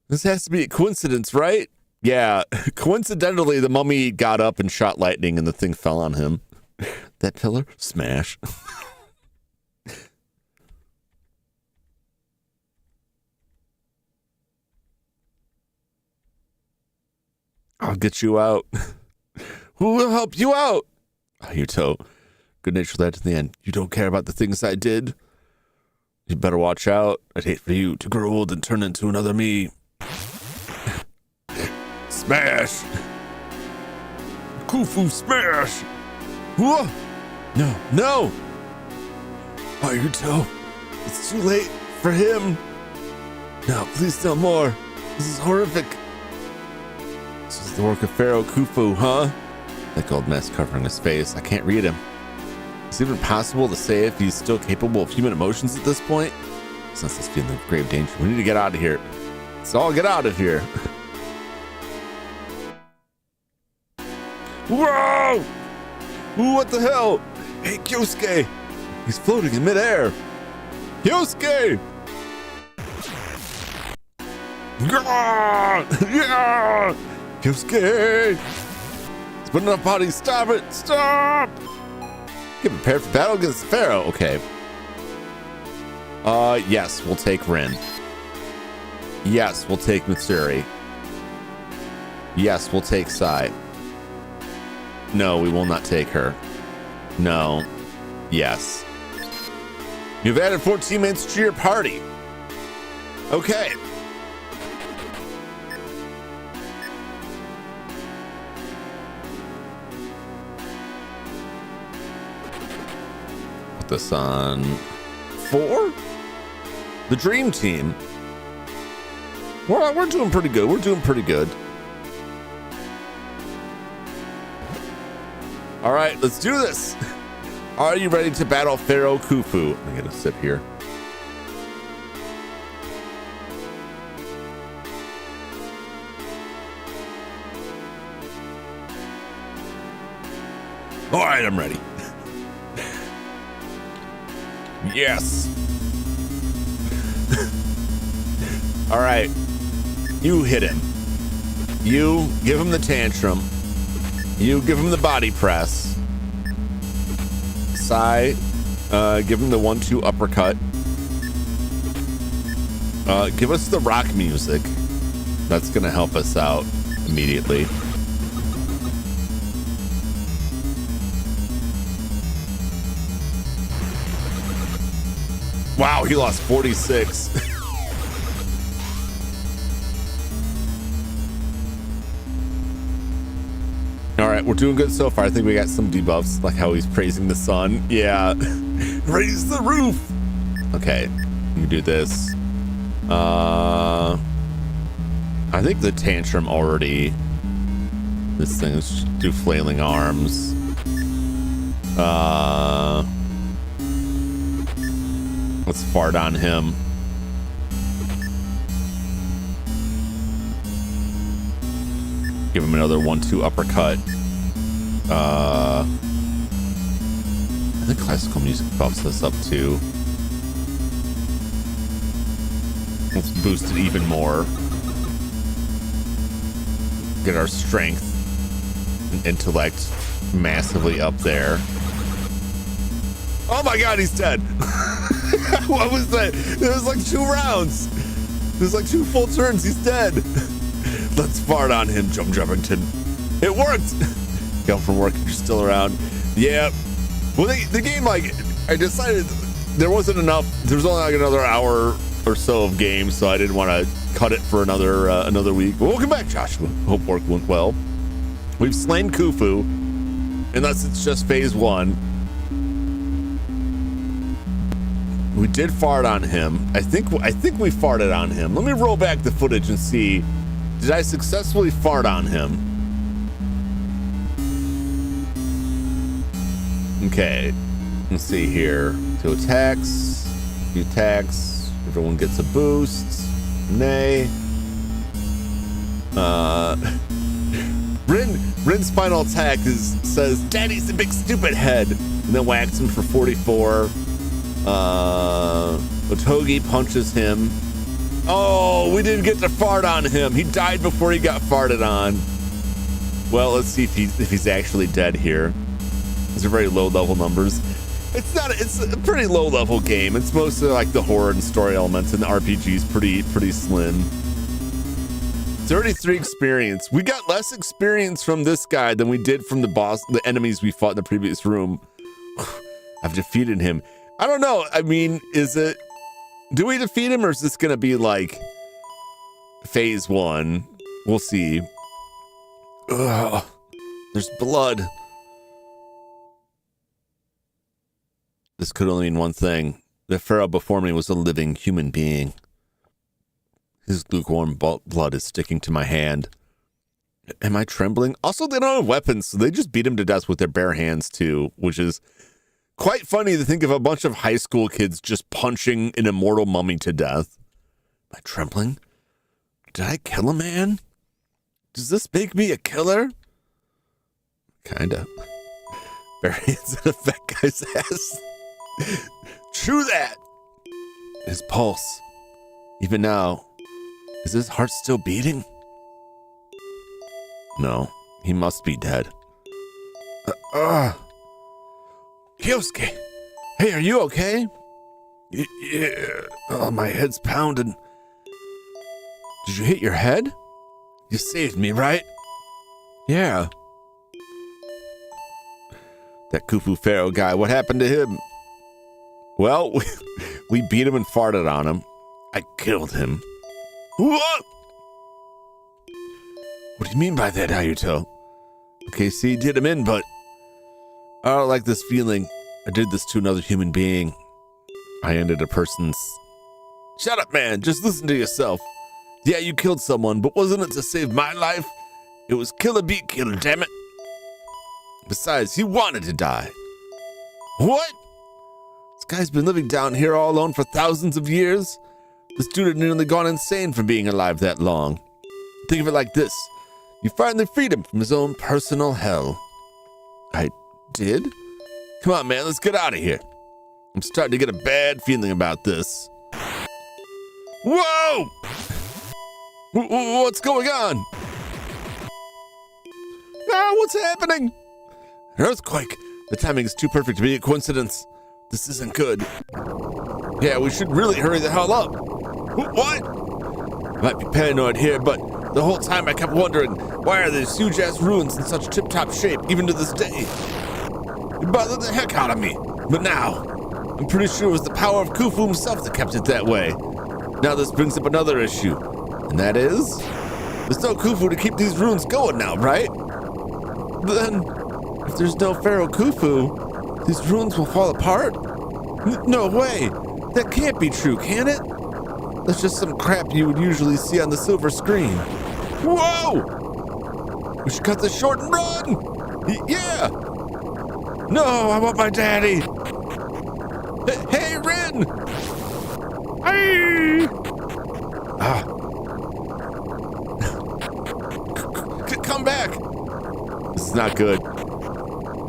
This has to be a coincidence, right? Yeah. Coincidentally, the mummy got up and shot lightning and the thing fell on him. That pillar? Smash. I'll get you out. Who will help you out? Yuto, good natured lad to the end. You don't care about the things I did? You better watch out. I'd hate for you to grow old and turn into another me. Smash! Khufu smash! Whoa! No! Yuto, it's too late for him. No, please no more. This is horrific. This is the work of Pharaoh Khufu, huh? That gold mess covering his face. I can't read him. Is it even possible to say if he's still capable of human emotions at this point? Since this feeling of grave danger, we need to get out of here. Let's all get out of here. Whoa! Ooh, what the hell? Hey, Kyosuke! He's floating in midair. Kyosuke! Yeah! Kyosuke! It's been enough bodies. Stop it! Stop! Get prepared for battle against Pharaoh. Okay. Yes, we'll take Rin. Yes, we'll take Mitsuri. Yes, we'll take Sai. No, we will not take her. No. Yes. You've added 4 teammates to your party. Okay. Put this on 4? The dream team. Well, we're doing pretty good. We're doing pretty good. All right, let's do this. Are you ready to battle Pharaoh Khufu? I'm gonna sip here. All right, I'm ready. Yes. All right, you hit him. You give him the tantrum. You give him the body press. Sai, give him the 1-2 uppercut. Give us the rock music. That's gonna help us out immediately. Wow, he lost 46. All right, we're doing good so far. I think we got some debuffs, like how he's praising the sun. Yeah, raise the roof. Okay, we can do this. I think the tantrum already. This thing is do flailing arms. Let's fart on him. Give him another 1-2 uppercut. I think classical music buffs this up too. Let's boost it even more. Get our strength and intellect massively up there. Oh my god, he's dead. What was that? It was like 2 rounds. It was like 2 full turns. He's dead. Let's fart on him, Jum Jumington. It worked. Come from work, you're still around. Yeah. Well, the game, like, I decided there wasn't enough. There was only like another hour or so of game, so I didn't want to cut it for another week. But welcome back, Joshua. Hope work went well. We've slain Khufu, unless it's just phase 1. We did fart on him. I think we farted on him. Let me roll back the footage and see. Did I successfully fart on him? Okay. Let's see here. 2 attacks. Few attacks. Everyone gets a boost. Nay. Rin's final attack says, "Daddy's a big stupid head," and then whacks him for 44. Otogi punches him. Oh, we didn't get to fart on him. He died before he got farted on. Well, let's see if he's actually dead here. These are very low level numbers. It's a pretty low level game. It's mostly like the horror and story elements, and the RPG is pretty slim. 33 experience. We got less experience from this guy than we did from the enemies we fought in the previous room. I've defeated him. I don't know. I mean, do we defeat him, or is this going to be like phase 1? We'll see. Ugh, there's blood. This could only mean one thing. The pharaoh before me was a living human being. His lukewarm blood is sticking to my hand. Am I trembling? Also, they don't have weapons, so they just beat him to death with their bare hands too, which is quite funny to think of a bunch of high school kids just punching an immortal mummy to death. Am I trembling? Did I kill a man? Does this make me a killer? Kinda. Bury hits in a fat guy's ass. True that. His pulse. Even now. Is his heart still beating? No. He must be dead. Kyosuke. Hey, are you okay? Yeah. Oh, my head's pounding. Did you hit your head? You saved me, right? Yeah. That Khufu Pharaoh guy, what happened to him? Well, we beat him and farted on him. I killed him. What? What do you mean by that, Ayuto? Okay, see, did him in, but I don't like this feeling. I did this to another human being. I ended a person's... Shut up, man. Just listen to yourself. Yeah, you killed someone, but wasn't it to save my life? It was killer beat killer, damn it. Besides, he wanted to die. What? This guy's been living down here all alone for thousands of years. This dude had nearly gone insane from being alive that long. Think of it like this. You finally freed him from his own personal hell. I did? Come on, man, let's get out of here. I'm starting to get a bad feeling about this. Whoa! What's going on? Ah, what's happening? An earthquake. The timing is too perfect to be a coincidence. This isn't good. Yeah, we should really hurry the hell up. What? I might be paranoid here, but the whole time I kept wondering, why are these huge-ass ruins in such tip-top shape, even to this day? It bothered the heck out of me. But now, I'm pretty sure it was the power of Khufu himself that kept it that way. Now this brings up another issue. And that is? There's no Khufu to keep these ruins going now, right? Then, if there's no Pharaoh Khufu, these ruins will fall apart? No way! That can't be true, can it? That's just some crap you would usually see on the silver screen. Whoa! We should cut this short and run! Yeah! No, I want my daddy! Hey, Ren! Hey! Come back! This is not good.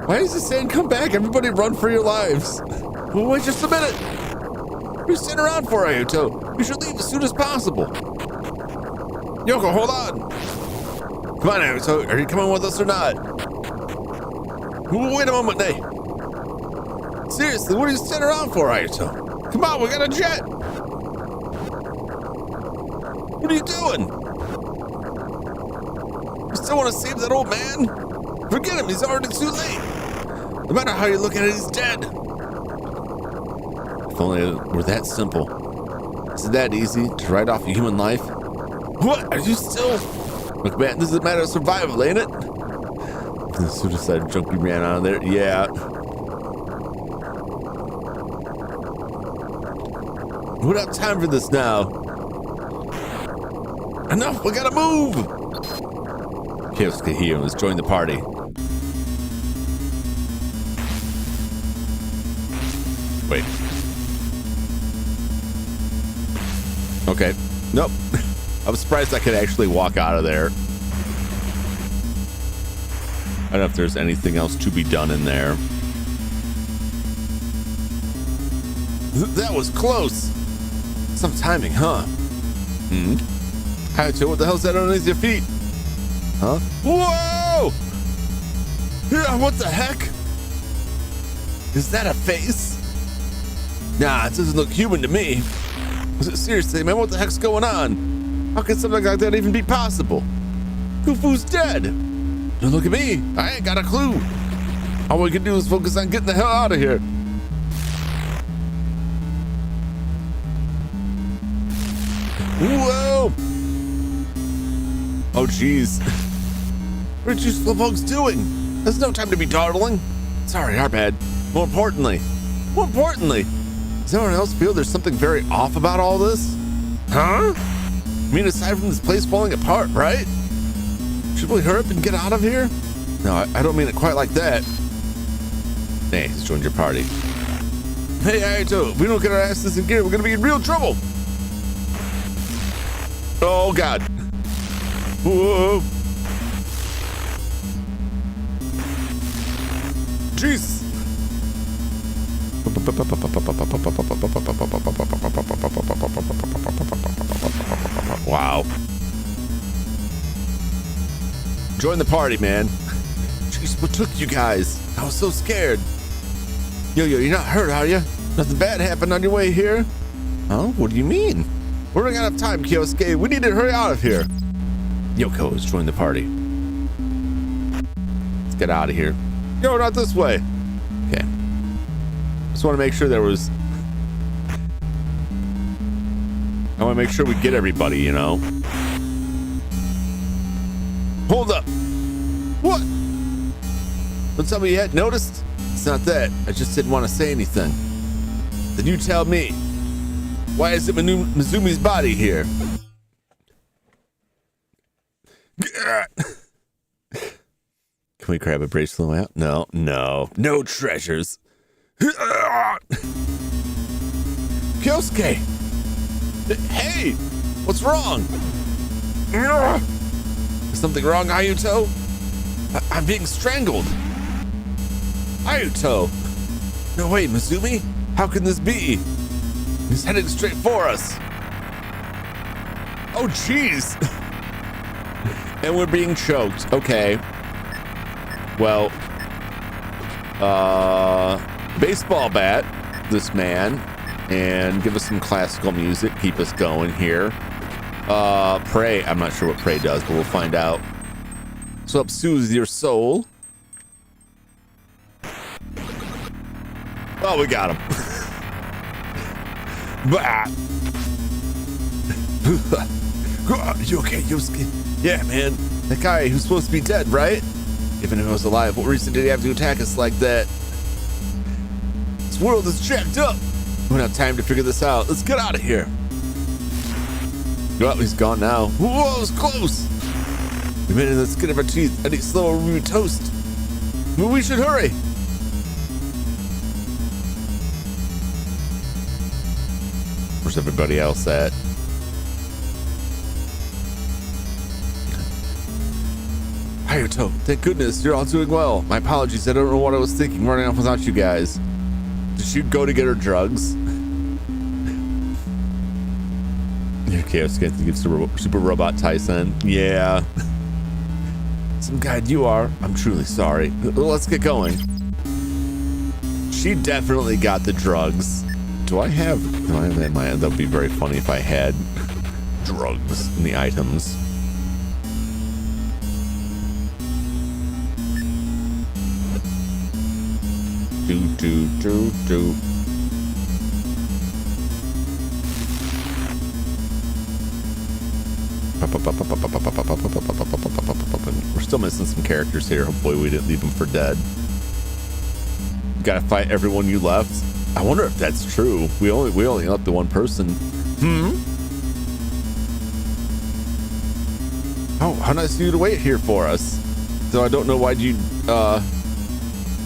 Why is it saying come back? Everybody run for your lives. Well, wait just a minute. What are you sitting around for, Ayuto? You should leave as soon as possible. Yoko, hold on. Come on, Ayuto. Are you coming with us or not? Wait a moment, hey. Seriously, what are you sitting around for, Ayuto? Come on, we got a jet. What are you doing? You still want to save that old man? Forget him, he's already too late. No matter how you look at it, he's dead. If only it were that simple. Is it that easy to write off a human life? What? Are you still? Look, man, this is a matter of survival, ain't it? The suicide junkie ran out of there. Yeah. We don't have time for this now. Enough, we gotta move! Kyosuke Heru has joined the party. Wait. Okay. Nope. I was surprised I could actually walk out of there. I don't know if there's anything else to be done in there. That was close. Some timing, huh? Hayato, what the hell's that underneath your feet? Huh? Whoa! Yeah, what the heck? Is that a face? Nah, it doesn't look human to me. Seriously, man, what the heck's going on? How can something like that even be possible? Khufu's dead. Don't look at me. I ain't got a clue. All we can do is focus on getting the hell out of here. Whoa! Oh, jeez. What are you slowpokes doing? There's no time to be dawdling. Sorry, our bad. More importantly, does anyone else feel there's something very off about all this? Huh? I mean, aside from this place falling apart, right? Should we hurry up and get out of here? No, I don't mean it quite like that. Hey, he's joined your party. Hey, Ayato, if we don't get our asses in gear, we're gonna be in real trouble. Oh, God. Whoa. Jeez. Wow. Join the party, man. Jeez, what took you guys? I was so scared. Yo, you're not hurt, are you? Nothing bad happened on your way here? Huh? What do you mean? We're running out of time, Kyosuke. We need to hurry out of here. Yoko has joined the party. Let's get out of here. Yo, not this way. Okay. Just want to make sure there was... I want to make sure we get everybody, you know? Hold up. What? Don't tell me you hadn't noticed? It's not that. I just didn't want to say anything. Then you tell me. Why is it Mizumi's body here? Can we grab a bracelet out? No. No treasures. Kyosuke! Hey! What's wrong? Is something wrong, Ayuto? I'm being strangled. Ayuto! No, wait, Mizumi? How can this be? He's heading straight for us. Oh, jeez. And we're being choked. Okay. Well, baseball bat this man and give us some classical music. Keep us going here. Pray. I'm not sure what pray does, but we'll find out. So help soothe your soul. Oh, we got him. You okay, Yosuke? Yeah, man. That guy who's supposed to be dead, right? Even if he was alive, what reason did he have to attack us like that? This world is jacked up. We don't have time to figure this out. Let's get out of here. Well, he's gone now. Whoa, it was close. We made it in the skin of our teeth. Any slower, we would toast. Well, we should hurry. Where's everybody else at? Hayato, thank goodness you're all doing well. My apologies, I don't know what I was thinking running off without you guys. Did she go to get her drugs? Okay, I was going to give Super Robot Tyson. Yeah. Some guide you are. I'm truly sorry. Let's get going. She definitely got the drugs. Do I have that in my end? That would be very funny if I had drugs in the items. Do. We're still missing some characters here. Hopefully we didn't leave them for dead. You gotta fight everyone you left. I wonder if that's true. We only left the one person. Oh, how nice of you to wait here for us. So I don't know why you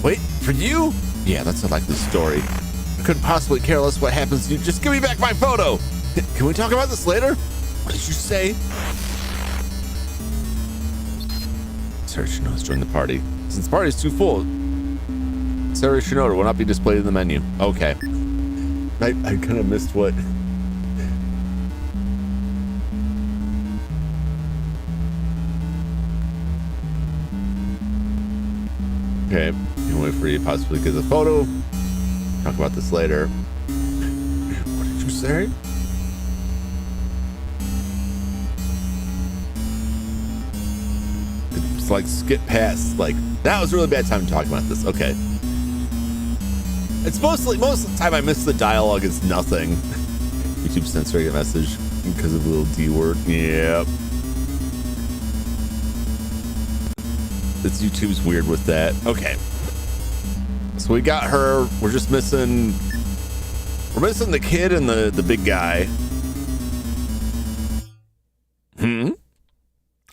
wait for you? Yeah, that's like the story. I couldn't possibly care less what happens to you. Just give me back my photo. Can we talk about this later? What did you say? Sarah Shinoda's joined the party. Since the party is too full, Sarah Shinoda will not be displayed in the menu. Okay. I kind of missed what... Okay. You wait for you to possibly get the photo. Talk about this later. What did you say? It's like skip past, like, that was a really bad time to talk about this. Okay. It's most of the time I miss the dialogue. It's nothing. YouTube censoring a message because of the little D word. Yep. This YouTube's weird with that. Okay. So we got her. We're just missing... We're missing the kid and the big guy.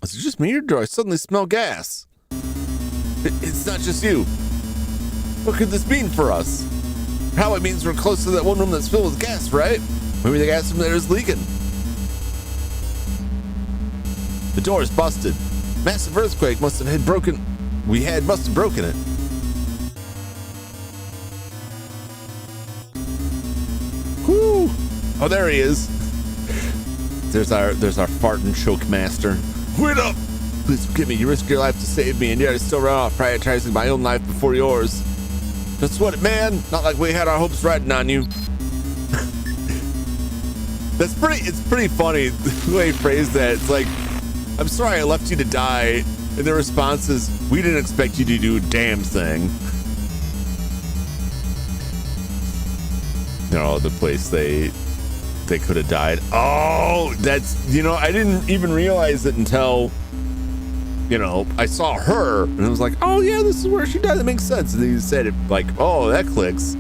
Is it just me or do I suddenly smell gas? It's not just you. What could this mean for us? Probably means we're close to that one room that's filled with gas, right? Maybe the gas from there is leaking. The door is busted. Massive earthquake must have broken it. Whoo! Oh, there he is. There's our fart and choke master. Wait up! Please forgive me. You risked your life to save me, and yet I still ran off, prioritizing my own life before yours. Don't sweat it, man. Not like we had our hopes riding on you. It's pretty funny the way he phrased that. It's like, I'm sorry I left you to die. And the response is, we didn't expect you to do a damn thing. No, the place they could have died. Oh, that's, I didn't even realize it until, I saw her and I was like, oh yeah, this is where she died. That makes sense. And then you said it like, oh, that clicks.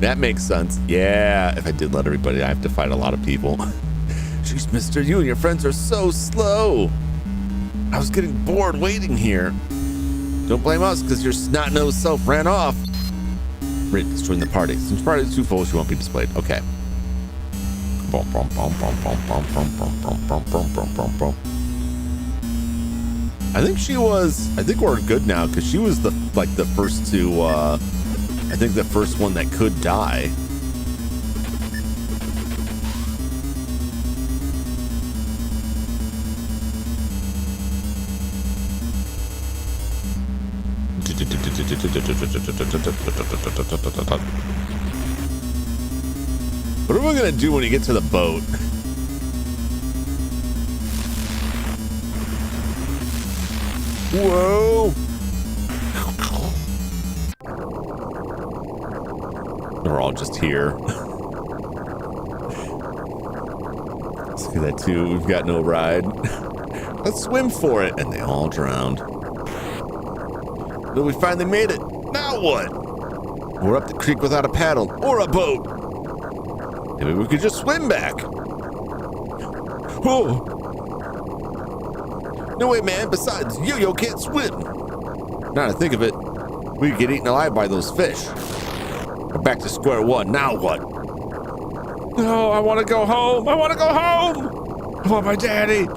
That makes sense. Yeah, if I did let everybody, I have to fight a lot of people. Jeez, mister, you and your friends are so slow. I was getting bored waiting here. Don't blame us because your snot-nosed self ran off. Ready to join the party. Since party is too full, she won't be displayed. Okay. I think we're good now because she was the first to, I think the first one that could die. What are we gonna do when you get to the boat? Whoa! They're all just here. Let's do that too. We've got no ride. Let's swim for it. And they all drowned. But we finally made it. Now what? We're up the creek without a paddle or a boat. Maybe we could just swim back. Oh. No way, man. Besides, Yo-Yo can't swim. Now to think of it, we could get eaten alive by those fish. We're back to square one. Now what? No, I want to go home. I want to go home. I want my daddy.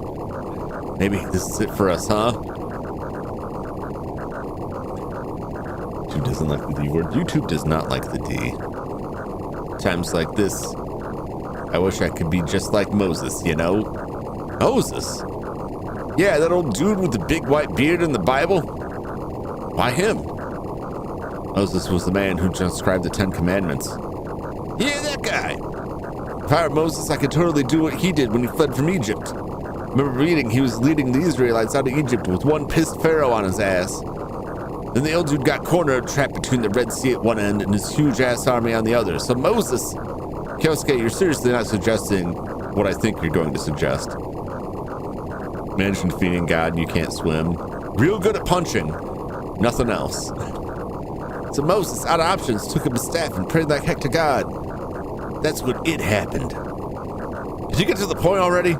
Maybe this is it for us, huh? YouTube doesn't like the D word. YouTube does not like the D. Times like this, I wish I could be just like Moses, Moses? Yeah, that old dude with the big white beard in the Bible? Why him? Moses was the man who transcribed the 10 Commandments. Yeah, that guy. If I were Moses, I could totally do what he did when he fled from Egypt. Remember reading he was leading the Israelites out of Egypt with one pissed pharaoh on his ass. Then the old dude got cornered, trapped between the Red Sea at one end and his huge ass army on the other. So Moses, Kyosuke, you're seriously not suggesting what I think you're going to suggest. Managing defeating God, you can't swim. Real good at punching. Nothing else. So Moses, out of options, took up his staff and prayed like heck to God. That's when it happened. Did you get to the point already?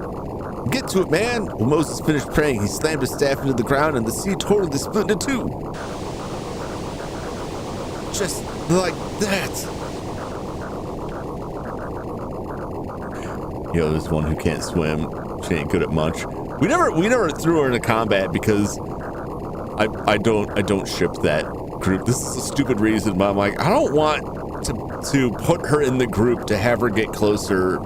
Get to it, man. When Moses finished praying, he slammed his staff into the ground and the sea totally split into two. Just like that. There's one who can't swim. She ain't good at much. We never threw her into combat because I don't ship that group. This is a stupid reason, but I'm like, I don't want to put her in the group to have her get closer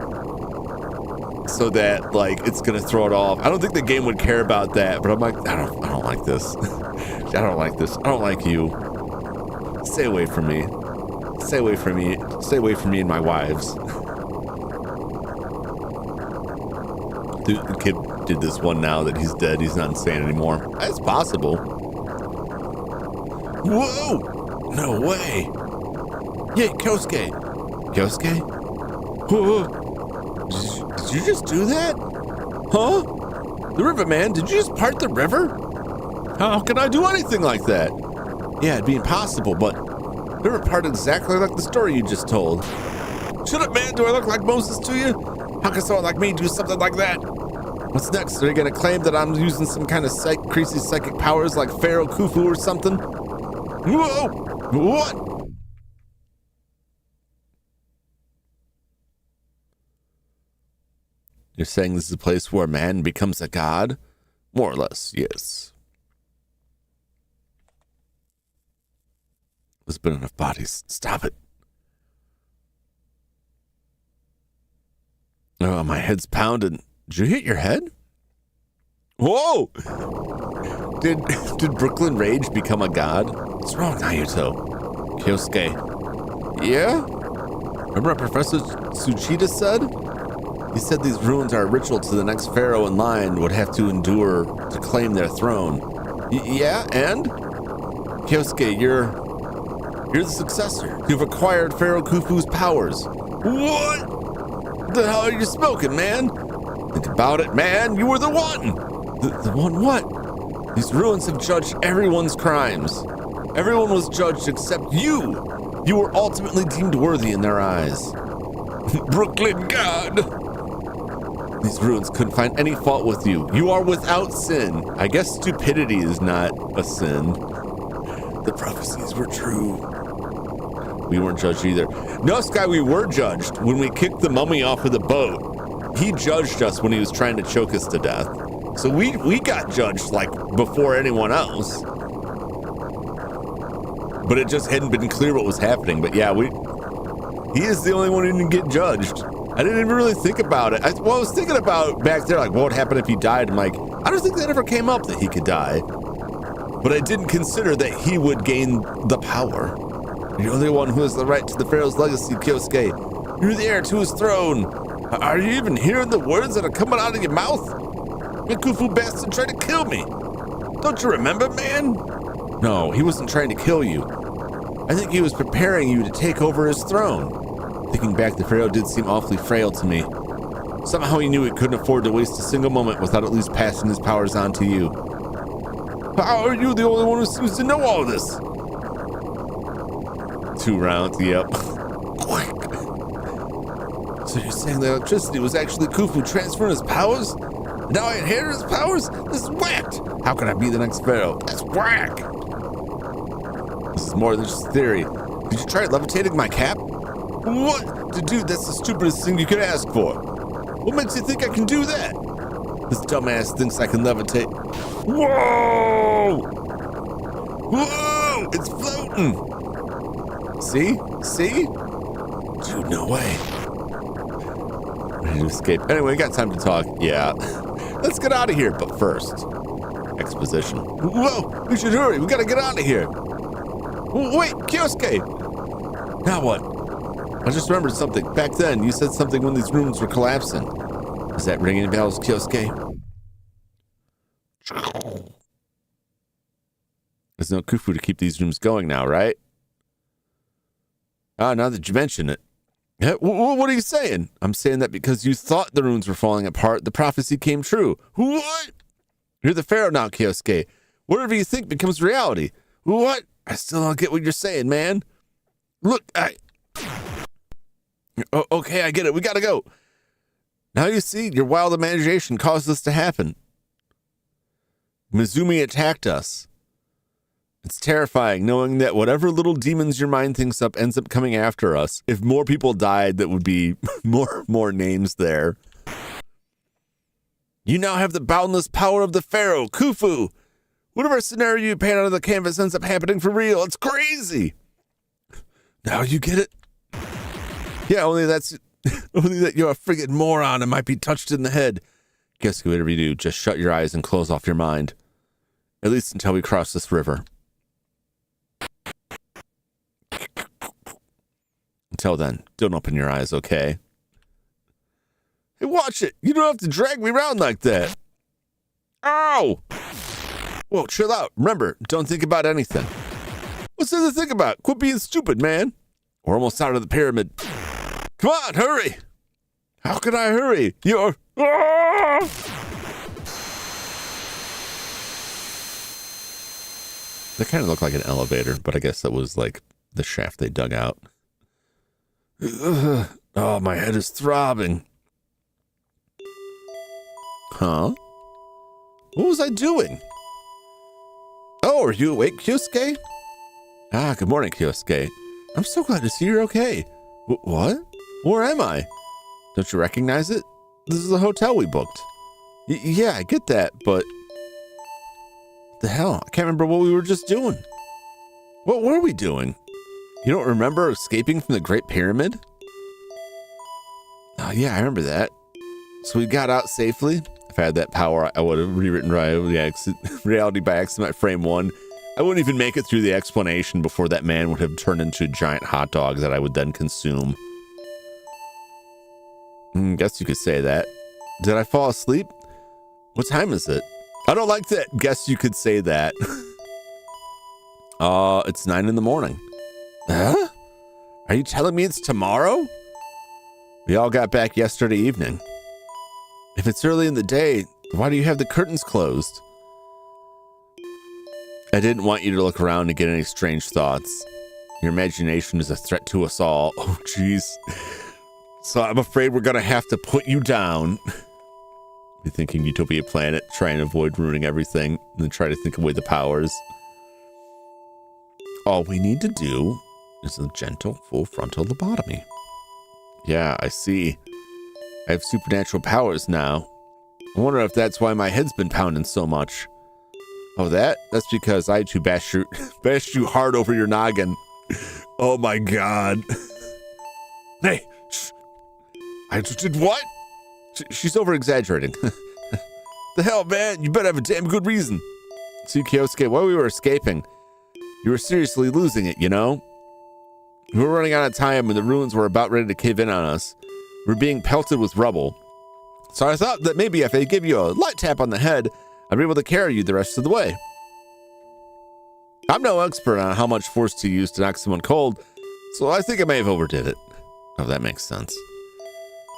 so that it's gonna throw it off. I don't think the game would care about that, but I'm like, I don't like this. I don't like this. I don't like you. Stay away from me. Stay away from me. Stay away from me and my wives. Dude, the kid did this one now that he's dead. He's not insane anymore. That's possible. Whoa! No way! Yeah, Kyosuke! Kyosuke? Whoa! Did you just do that? Huh? The river, man, did you just part the river? How can I do anything like that? Yeah, it'd be impossible, but the river parted exactly like the story you just told. Shut up, man, do I look like Moses to you? How can someone like me do something like that? What's next? Are you gonna claim that I'm using some kind of crazy psychic powers like Pharaoh Khufu or something? Whoa! What? You're saying this is a place where a man becomes a god? More or less, yes. There's been enough bodies. Stop it. Oh, my head's pounding. Did you hit your head? Whoa! Did Brooklyn Rage become a god? What's wrong, Naruto? Kyosuke. Yeah? Remember what Professor Tsuchida said? He said these ruins are a ritual to the next pharaoh in line would have to endure to claim their throne. Yeah, and? Kyosuke, you're the successor. You've acquired Pharaoh Khufu's powers. What? The hell are you smoking, man? Think about it, man. You were the one. The one what? These ruins have judged everyone's crimes. Everyone was judged except you. You were ultimately deemed worthy in their eyes. Brooklyn God. These ruins couldn't find any fault with you. You are without sin. I guess stupidity is not a sin. The prophecies were true. We weren't judged either. No, Sky, we were judged when we kicked the mummy off of the boat. He judged us when he was trying to choke us to death. So we got judged like before anyone else. But it just hadn't been clear what was happening. But yeah, he is the only one who didn't get judged. I didn't even really think about it. I was thinking about back there, like what would happen if he died. I'm like, I don't think that ever came up that he could die. But I didn't consider that he would gain the power. You're the only one who has the right to the Pharaoh's legacy, Kyosuke. You're the heir to his throne. Are you even hearing the words that are coming out of your mouth? The Khufu bastard tried to kill me. Don't you remember, man? No, he wasn't trying to kill you. I think he was preparing you to take over his throne. Thinking back, the Pharaoh did seem awfully frail to me. Somehow he knew he couldn't afford to waste a single moment without at least passing his powers on to you. How are you the only one who seems to know all this? 2 rounds, yep. So you're saying the electricity was actually Khufu transferring his powers? Now I inherit his powers? This is whacked! How can I be the next pharaoh? That's whack! This is more than just theory. Did you try levitating my cap? What? Dude, that's the stupidest thing you could ask for. What makes you think I can do that? This dumbass thinks I can levitate. Whoa! Whoa! It's floating! See? See? Dude, no way. Ready to escape. Anyway, we got time to talk. Yeah. Let's get out of here, but first. Exposition. Whoa! We should hurry. We gotta get out of here. Wait, Kyosuke! Now what? I just remembered something. Back then, you said something when these rooms were collapsing. Is that ringing bells, Kyosuke? There's no Khufu to keep these rooms going now, right? Ah, now that you mention it. What are you saying? I'm saying that because you thought the runes were falling apart, the prophecy came true. What? You're the pharaoh now, Kyosuke. Whatever you think becomes reality. What? I still don't get what you're saying, man. Look, okay, I get it. We gotta go. Now you see, your wild imagination caused this to happen. Mizumi attacked us. It's terrifying knowing that whatever little demons your mind thinks up ends up coming after us. If more people died, that would be more names there. You now have the boundless power of the Pharaoh, Khufu. Whatever scenario you paint on the canvas ends up happening for real. It's crazy. Now you get it? Yeah, only that you're a friggin' moron and might be touched in the head. Guess whatever you do, just shut your eyes and close off your mind. At least until we cross this river. Until then, don't open your eyes, okay? Hey, watch it! You don't have to drag me around like that! Ow! Whoa, chill out. Remember, don't think about anything. What's there to think about? Quit being stupid, man. We're almost out of the pyramid. Come on, hurry! How can I hurry? You're... Ah! They kind of look like an elevator, but I guess that was like the shaft they dug out. Ugh. Oh, my head is throbbing. Huh? What was I doing? Oh, are you awake, Kyosuke? Ah, good morning, Kyosuke. I'm so glad to see you're okay. What? Where am I? Don't you recognize it? This is a hotel we booked. Yeah, I get that, but the hell? I can't remember what we were just doing. What were we doing? You don't remember escaping from the Great Pyramid? Oh, yeah, I remember that. So we got out safely. If I had that power, I would have rewritten reality by accident frame 1. I wouldn't even make it through the explanation before that man would have turned into a giant hot dog that I would then consume. Guess you could say that. Did I fall asleep? What time is it? I don't like that. Guess you could say that. It's 9 in the morning. Huh? Are you telling me it's tomorrow? We all got back yesterday evening. If it's early in the day, why do you have the curtains closed? I didn't want you to look around and get any strange thoughts. Your imagination is a threat to us all. Oh, jeez. So I'm afraid we're going to have to put you down. You're thinking Utopia Planet, try and avoid ruining everything, and then try to think away the powers. All we need to do is a gentle full frontal lobotomy. Yeah, I see. I have supernatural powers now. I wonder if that's why my head's been pounding so much. Oh, that's because I too bashed you hard over your noggin. Oh my god. Hey, shh. I did what? She's over-exaggerating. The hell, man? You better have a damn good reason. See, Kyosuke, while we were escaping, you were seriously losing it, you know? We were running out of time and the ruins were about ready to cave in on us. We were being pelted with rubble. So I thought that maybe if I give you a light tap on the head, I'd be able to carry you the rest of the way. I'm no expert on how much force to use to knock someone cold, so I think I may have overdid it. Oh, that makes sense.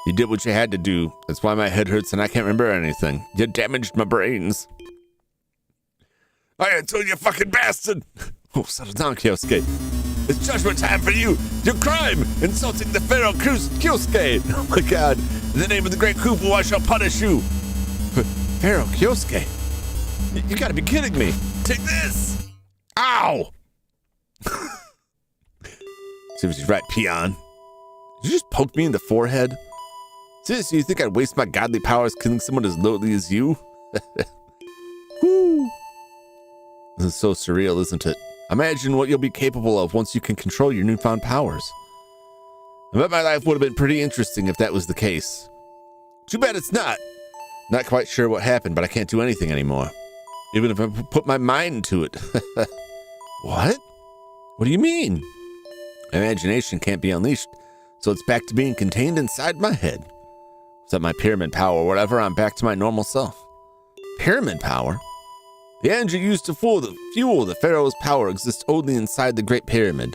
You did what you had to do. That's why my head hurts and I can't remember anything. You damaged my brains. I told you, you fucking bastard! Oh, settle down, Kyosuke. It's judgment time for you! Your crime! Insulting the Pharaoh Kyosuke! Oh my god! In the name of the great Kufu, I shall punish you! Pharaoh Kyosuke? You gotta be kidding me! Take this! Ow! Seriously, right, peon. Did you just poke me in the forehead? Seriously, you think I'd waste my godly powers killing someone as lowly as you? Woo! This is so surreal, isn't it? Imagine what you'll be capable of once you can control your newfound powers. I bet my life would have been pretty interesting if that was the case. Too bad it's not. Not quite sure what happened, but I can't do anything anymore. Even if I put my mind into it. What? What do you mean? My imagination can't be unleashed, so it's back to being contained inside my head. Without my pyramid power or whatever, I'm back to my normal self. Pyramid power? The energy used to fuel the Pharaoh's power exists only inside the Great Pyramid.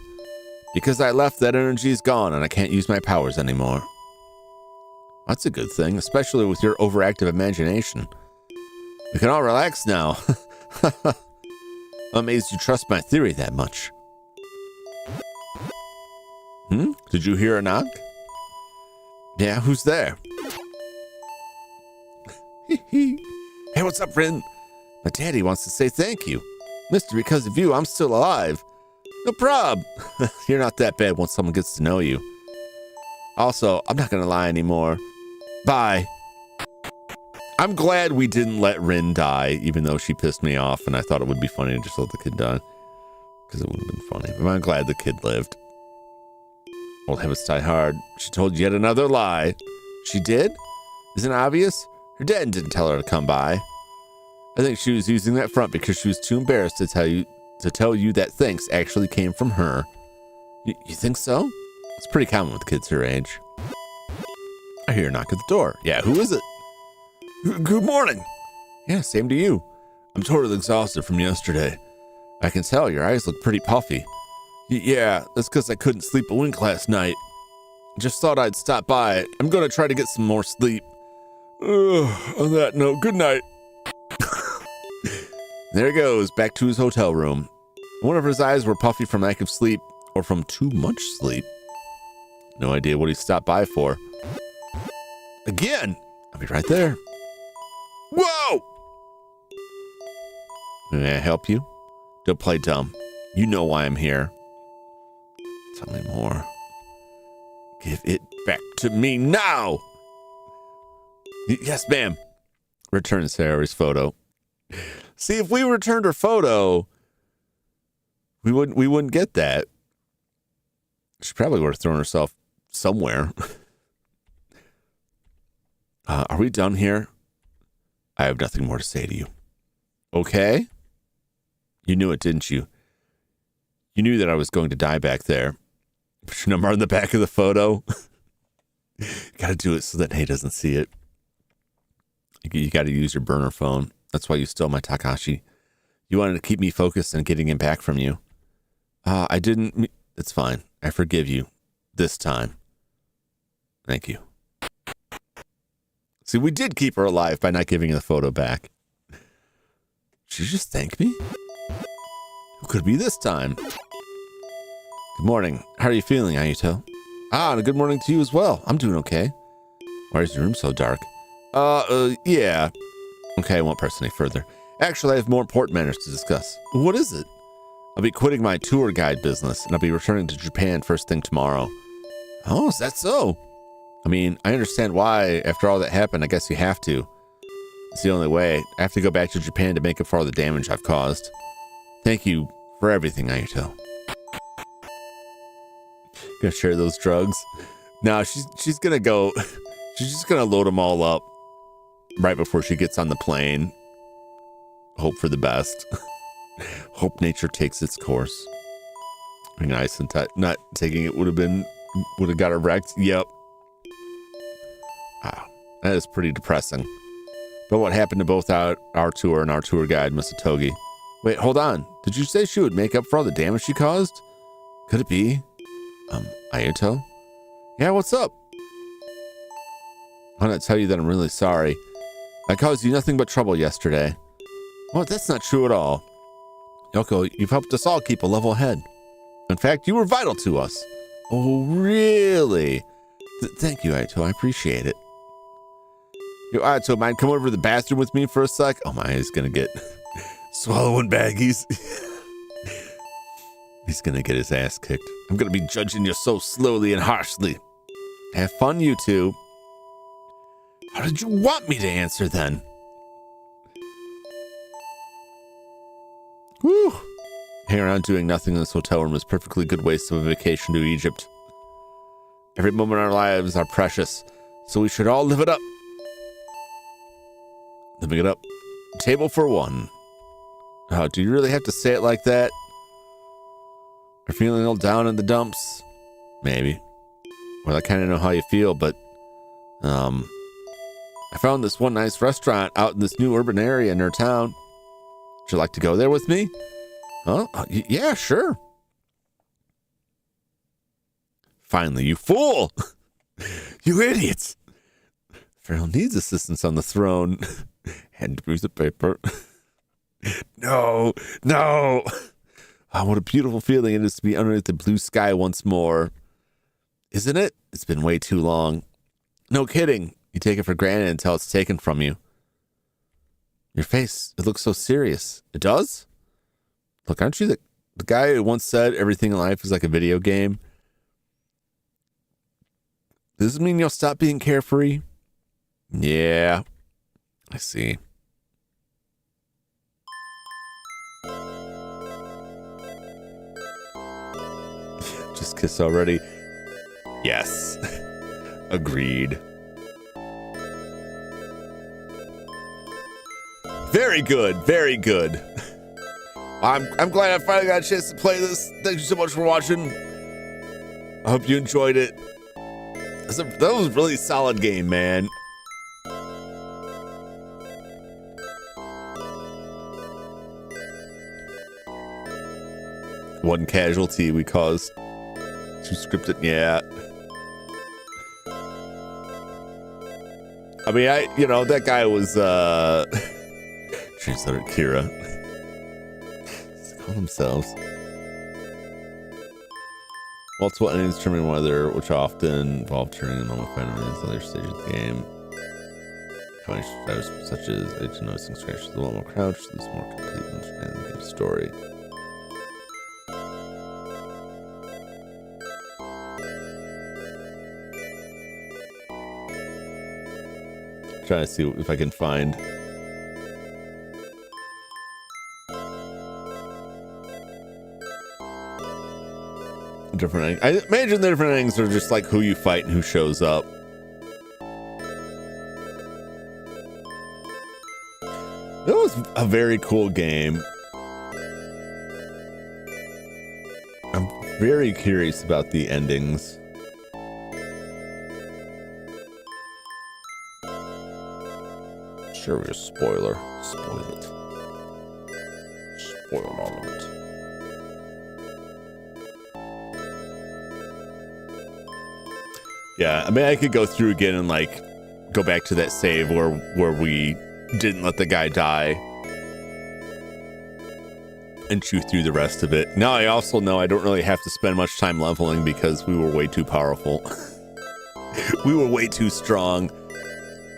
Because I left, that energy is gone and I can't use my powers anymore. That's a good thing, especially with your overactive imagination. We can all relax now. I'm amazed you trust my theory that much. Did you hear a knock? Yeah, who's there? Hey, what's up, Rin? My daddy wants to say thank you. Mister, because of you, I'm still alive. No prob. You're not that bad once someone gets to know you. Also, I'm not gonna lie anymore. Bye. I'm glad we didn't let Rin die, even though she pissed me off, and I thought it would be funny to just let the kid die. Because it would have been funny. But I'm glad the kid lived. Old habits die hard. She told yet another lie. She did? Isn't it obvious? Her dad didn't tell her to come by. I think she was using that front because she was too embarrassed to tell you that thanks actually came from her. You think so? It's pretty common with kids her age. I hear a knock at the door. Yeah, who is it? Good morning. Yeah, same to you. I'm totally exhausted from yesterday. I can tell your eyes look pretty puffy. Yeah, that's because I couldn't sleep a wink last night. Just thought I'd stop by. I'm going to try to get some more sleep. On that note, good night. There he goes, back to his hotel room. I wonder if his eyes were puffy from lack of sleep or from too much sleep. No idea what he stopped by for. Again! I'll be right there. Whoa! May I help you? Don't play dumb. You know why I'm here. Tell me more. Give it back to me now! Yes, ma'am. Returns Sarah's photo. See, if we returned her photo, we wouldn't get that. She probably would have thrown herself somewhere. Are we done here? I have nothing more to say to you. Okay? You knew it, didn't you? You knew that I was going to die back there. Put your number on the back of the photo. Gotta do it so that Nate doesn't see it. You gotta use your burner phone. That's why you stole my Takashi. You wanted to keep me focused on getting him back from you. I didn't... It's fine. I forgive you. This time. Thank you. See, we did keep her alive by not giving her the photo back. She just thanked me? Who could it be this time? Good morning. How are you feeling, Ayuto? And a good morning to you as well. I'm doing okay. Why is your room so dark? Yeah. Okay, I won't press any further. Actually, I have more important matters to discuss. What is it? I'll be quitting my tour guide business, and I'll be returning to Japan first thing tomorrow. Oh, is that so? I mean, I understand why. After all that happened, I guess you have to. It's the only way. I have to go back to Japan to make up for all the damage I've caused. Thank you for everything, Ayuto. Gonna share those drugs? No, she's gonna go. She's just gonna load them all up right before she gets on the plane. Hope for the best. Hope nature takes its course. Be nice and not taking it would have got her wrecked. Yep. Wow, that is pretty depressing. But what happened to both our tour and our tour guide, Mr. Togi? Wait, hold on. Did you say she would make up for all the damage she caused? Could it be? Ayuto? Yeah, what's up? I want to tell you that I'm really sorry. I caused you nothing but trouble yesterday. Well, that's not true at all. Yoko, you've helped us all keep a level head. In fact, you were vital to us. Oh, really? Thank you, Ayuto. I appreciate it. Yo, Ayuto, mind come over to the bathroom with me for a sec? Oh my, he's gonna get swallowing baggies. He's gonna get his ass kicked. I'm gonna be judging you so slowly and harshly. Have fun, you two. How did you want me to answer then? Whew. Hanging around doing nothing in this hotel room is perfectly good waste of a vacation to Egypt. Every moment in our lives are precious, so we should all live it up. Living it up. Table for one. Oh, do you really have to say it like that? Are feeling all down in the dumps? Maybe. Well, I kind of know how you feel, but I found this one nice restaurant out in this new urban area in our town. Would you like to go there with me? Huh? Yeah, sure. Finally, you fool! You idiots! Pharaoh needs assistance on the throne. Hand a piece of paper. No. Oh, what a beautiful feeling it is to be underneath the blue sky once more. Isn't it? It's been way too long. No kidding. You take it for granted until it's taken from you. Your face, it looks so serious. It does? Look, aren't you the guy who once said everything in life is like a video game? Does it mean you'll stop being carefree? Yeah, I see. Just kiss already? Yes. Agreed. Very good, very good. I'm glad I finally got a chance to play this. Thank you so much for watching. I hope you enjoyed it. That was a really solid game, man. One casualty we caused. Two scripted, yeah. I mean, that guy was, translator Kira. They call themselves. Multiple enemies determine weather, which often involve turning them on with enemies in other stages of the game. Combination such as edge noticing scratches the wall more crouch, this more complete understanding of the game story. trying to see if I can find. Different. I imagine the different things are just like who you fight and who shows up. That was a very cool game. I'm very curious about the endings. Sure, we're just spoil it. Spoil all of it. Yeah, I mean, I could go through again and like go back to that save where we didn't let the guy die and chew through the rest of it. Now I also know I don't really have to spend much time leveling because we were way too powerful. We were way too strong.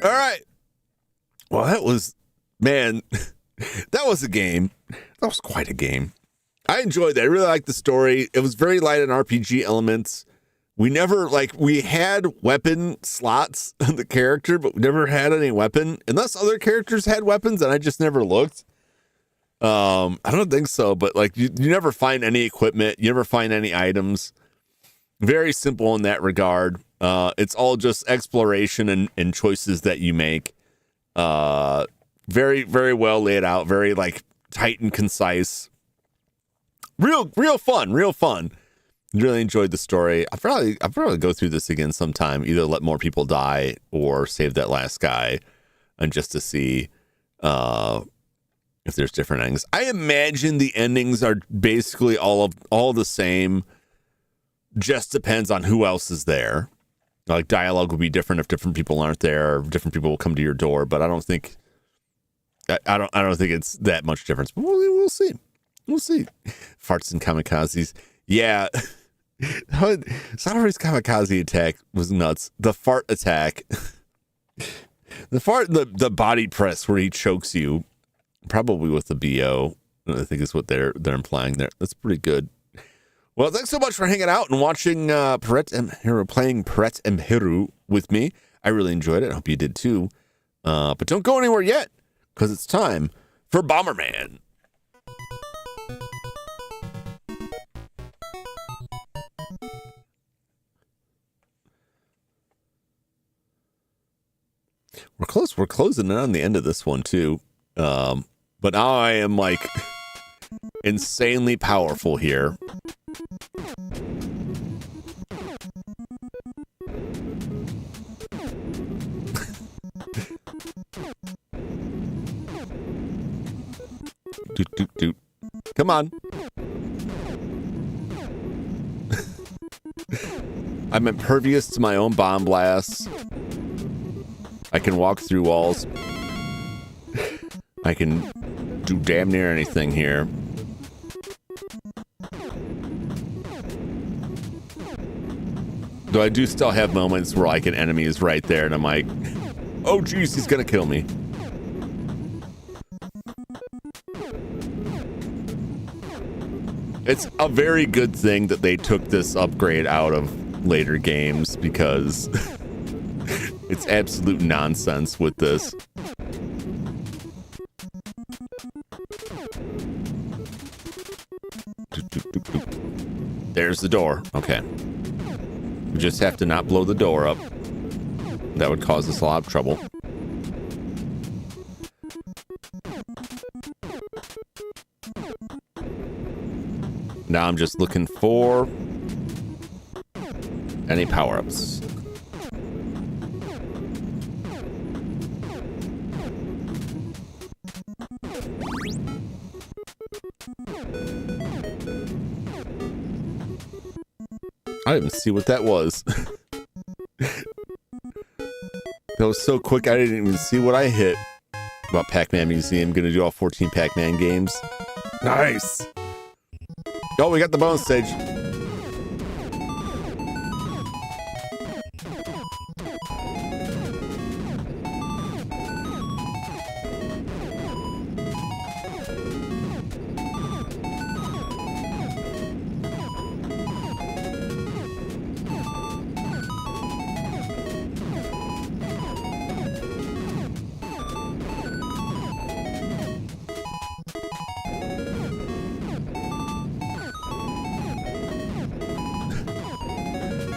All right. Well, that was, man, that was a game. That was quite a game. I enjoyed that. I really liked the story. It was very light on RPG elements. We never, like, we had weapon slots on the character, but we never had any weapon. Unless other characters had weapons, and I just never looked. I don't think so, but, like, you never find any equipment. You never find any items. Very simple in that regard. It's all just exploration and choices that you make. Very, very well laid out. Very, like, tight and concise. Real fun. Really enjoyed the story. I'll probably go through this again sometime. Either let more people die or save that last guy, and just to see if there's different endings. I imagine the endings are basically all the same. Just depends on who else is there. Like dialogue will be different if different people aren't there. Or different people will come to your door, but I don't think it's that much difference. But we'll see. We'll see. Farts and kamikazes. Yeah. Sadori's kamikaze attack was nuts. The fart attack, the body press where he chokes you, probably with the BO, I think is what they're implying there. That's pretty good. Well, thanks so much for hanging out and watching Peret and Heru playing Peret and Heru with me. I really enjoyed it. I hope you did too. But don't go anywhere yet, because it's time for Bomberman. We're closing in on the end of this one too. But now I am like insanely powerful here. Doot, doot, doot. Come on. I'm impervious to my own bomb blasts. I can walk through walls. I can do damn near anything here. Though I do still have moments where like an enemy is right there and I'm like, oh geez, he's gonna kill me. It's a very good thing that they took this upgrade out of later games because it's absolute nonsense with this. There's the door. Okay. We just have to not blow the door up. That would cause us a lot of trouble. Now I'm just looking for any power-ups. I didn't see what that was. That was so quick, I didn't even see what I hit. About Pac-Man Museum, gonna do all 14 Pac-Man games. Nice! Oh, we got the bonus stage.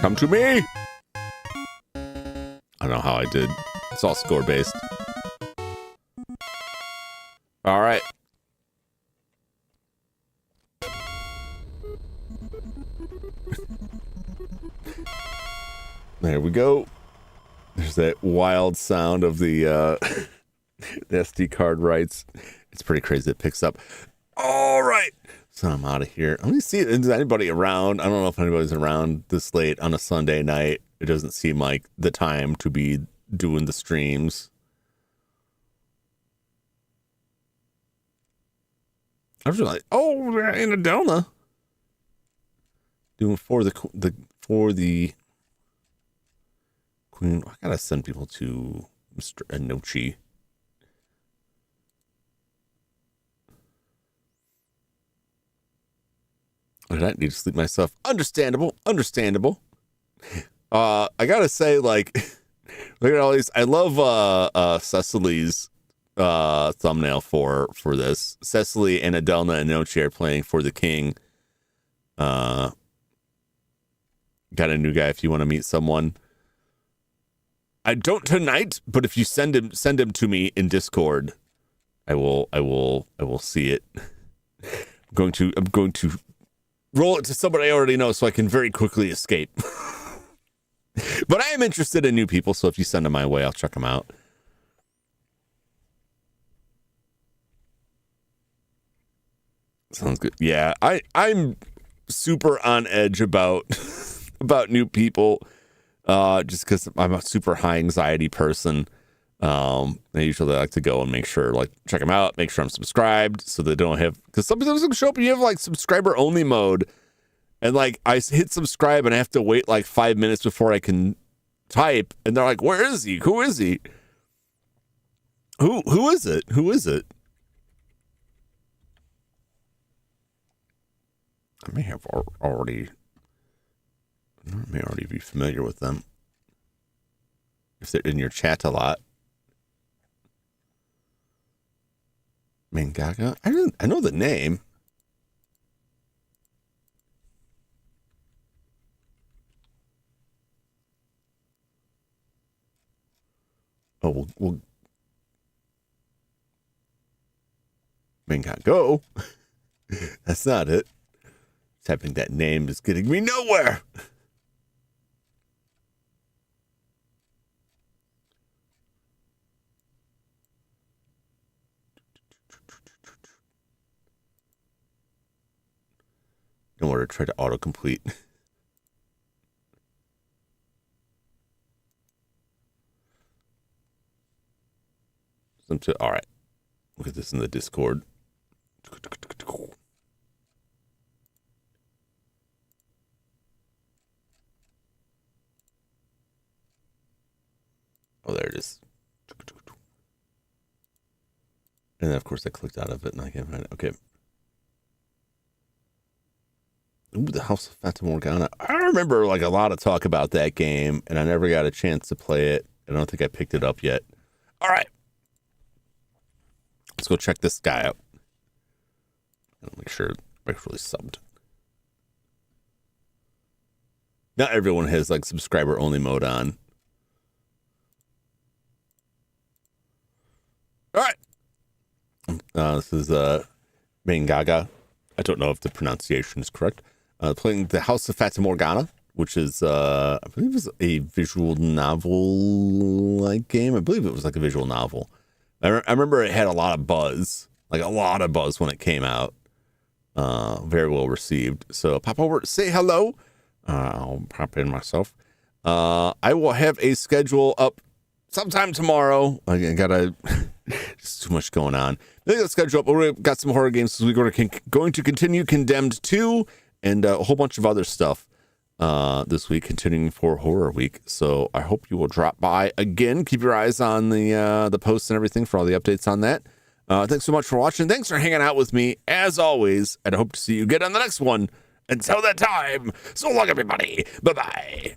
Come to me. I don't know how I did. It's all score based. All right. There we go. There's that wild sound of the, the SD card writes. It's pretty crazy. It picks up. All right. So I'm out of here. Let me see. Is anybody around? I don't know if anybody's around this late on a Sunday night. It doesn't seem like the time to be doing the streams. I was like, oh, they're in Adelna. Doing for the Queen. I gotta send people to Mr. Enochi. I don't need to sleep myself. Understandable. I gotta say, like, look at all these. I love Cecily's thumbnail for this. Cecily and Adelna and Enochi are playing for the king. Got a new guy if you want to meet someone. I don't tonight, but if you send him to me in Discord, I will see it. I'm going to roll it to somebody I already know so I can very quickly escape. But I am interested in new people, so if you send them my way, I'll check them out. Sounds good. Yeah, I'm super on edge about about new people. Just because I'm a super high anxiety person. I usually like to go and make sure, like, check them out, make sure I'm subscribed so they don't have, because sometimes they show up and you have like subscriber only mode, and like I hit subscribe and I have to wait like 5 minutes before I can type, and they're like, where is he? Who is he? Who is it? Who is it? I may already be familiar with them if they're in your chat a lot. Mangaga? I know the name. Oh, we'll Mangago. That's not it. Typing that name is getting me nowhere. In order to try to autocomplete. All right. Look at this in the Discord. Oh, there it is. And then, of course, I clicked out of it and I can't find it. Okay. Ooh, the House of Fata Morgana. I remember like a lot of talk about that game, and I never got a chance to play it. I don't think I picked it up yet. All right. Let's go check this guy out. I'll make sure I'm actually subbed. Not everyone has like subscriber only mode on. All right. This is Mangaga. I don't know if the pronunciation is correct. Playing the House of Fata Morgana, which is, I believe it was a visual novel-like game. I believe it was like a visual novel. I remember it had a lot of buzz, like a lot of buzz when it came out. Very well received. So pop over, say hello. I'll pop in myself. I will have a schedule up sometime tomorrow. I gotta, just too much going on. I think I'll schedule up. We've got some horror games. So we're going to continue Condemned 2 and a whole bunch of other stuff this week, continuing for Horror Week. So I hope you will drop by again. Keep your eyes on the posts and everything for all the updates on that. Thanks so much for watching. Thanks for hanging out with me, as always. And I hope to see you again on the next one. Until that time, so long, everybody. Bye-bye.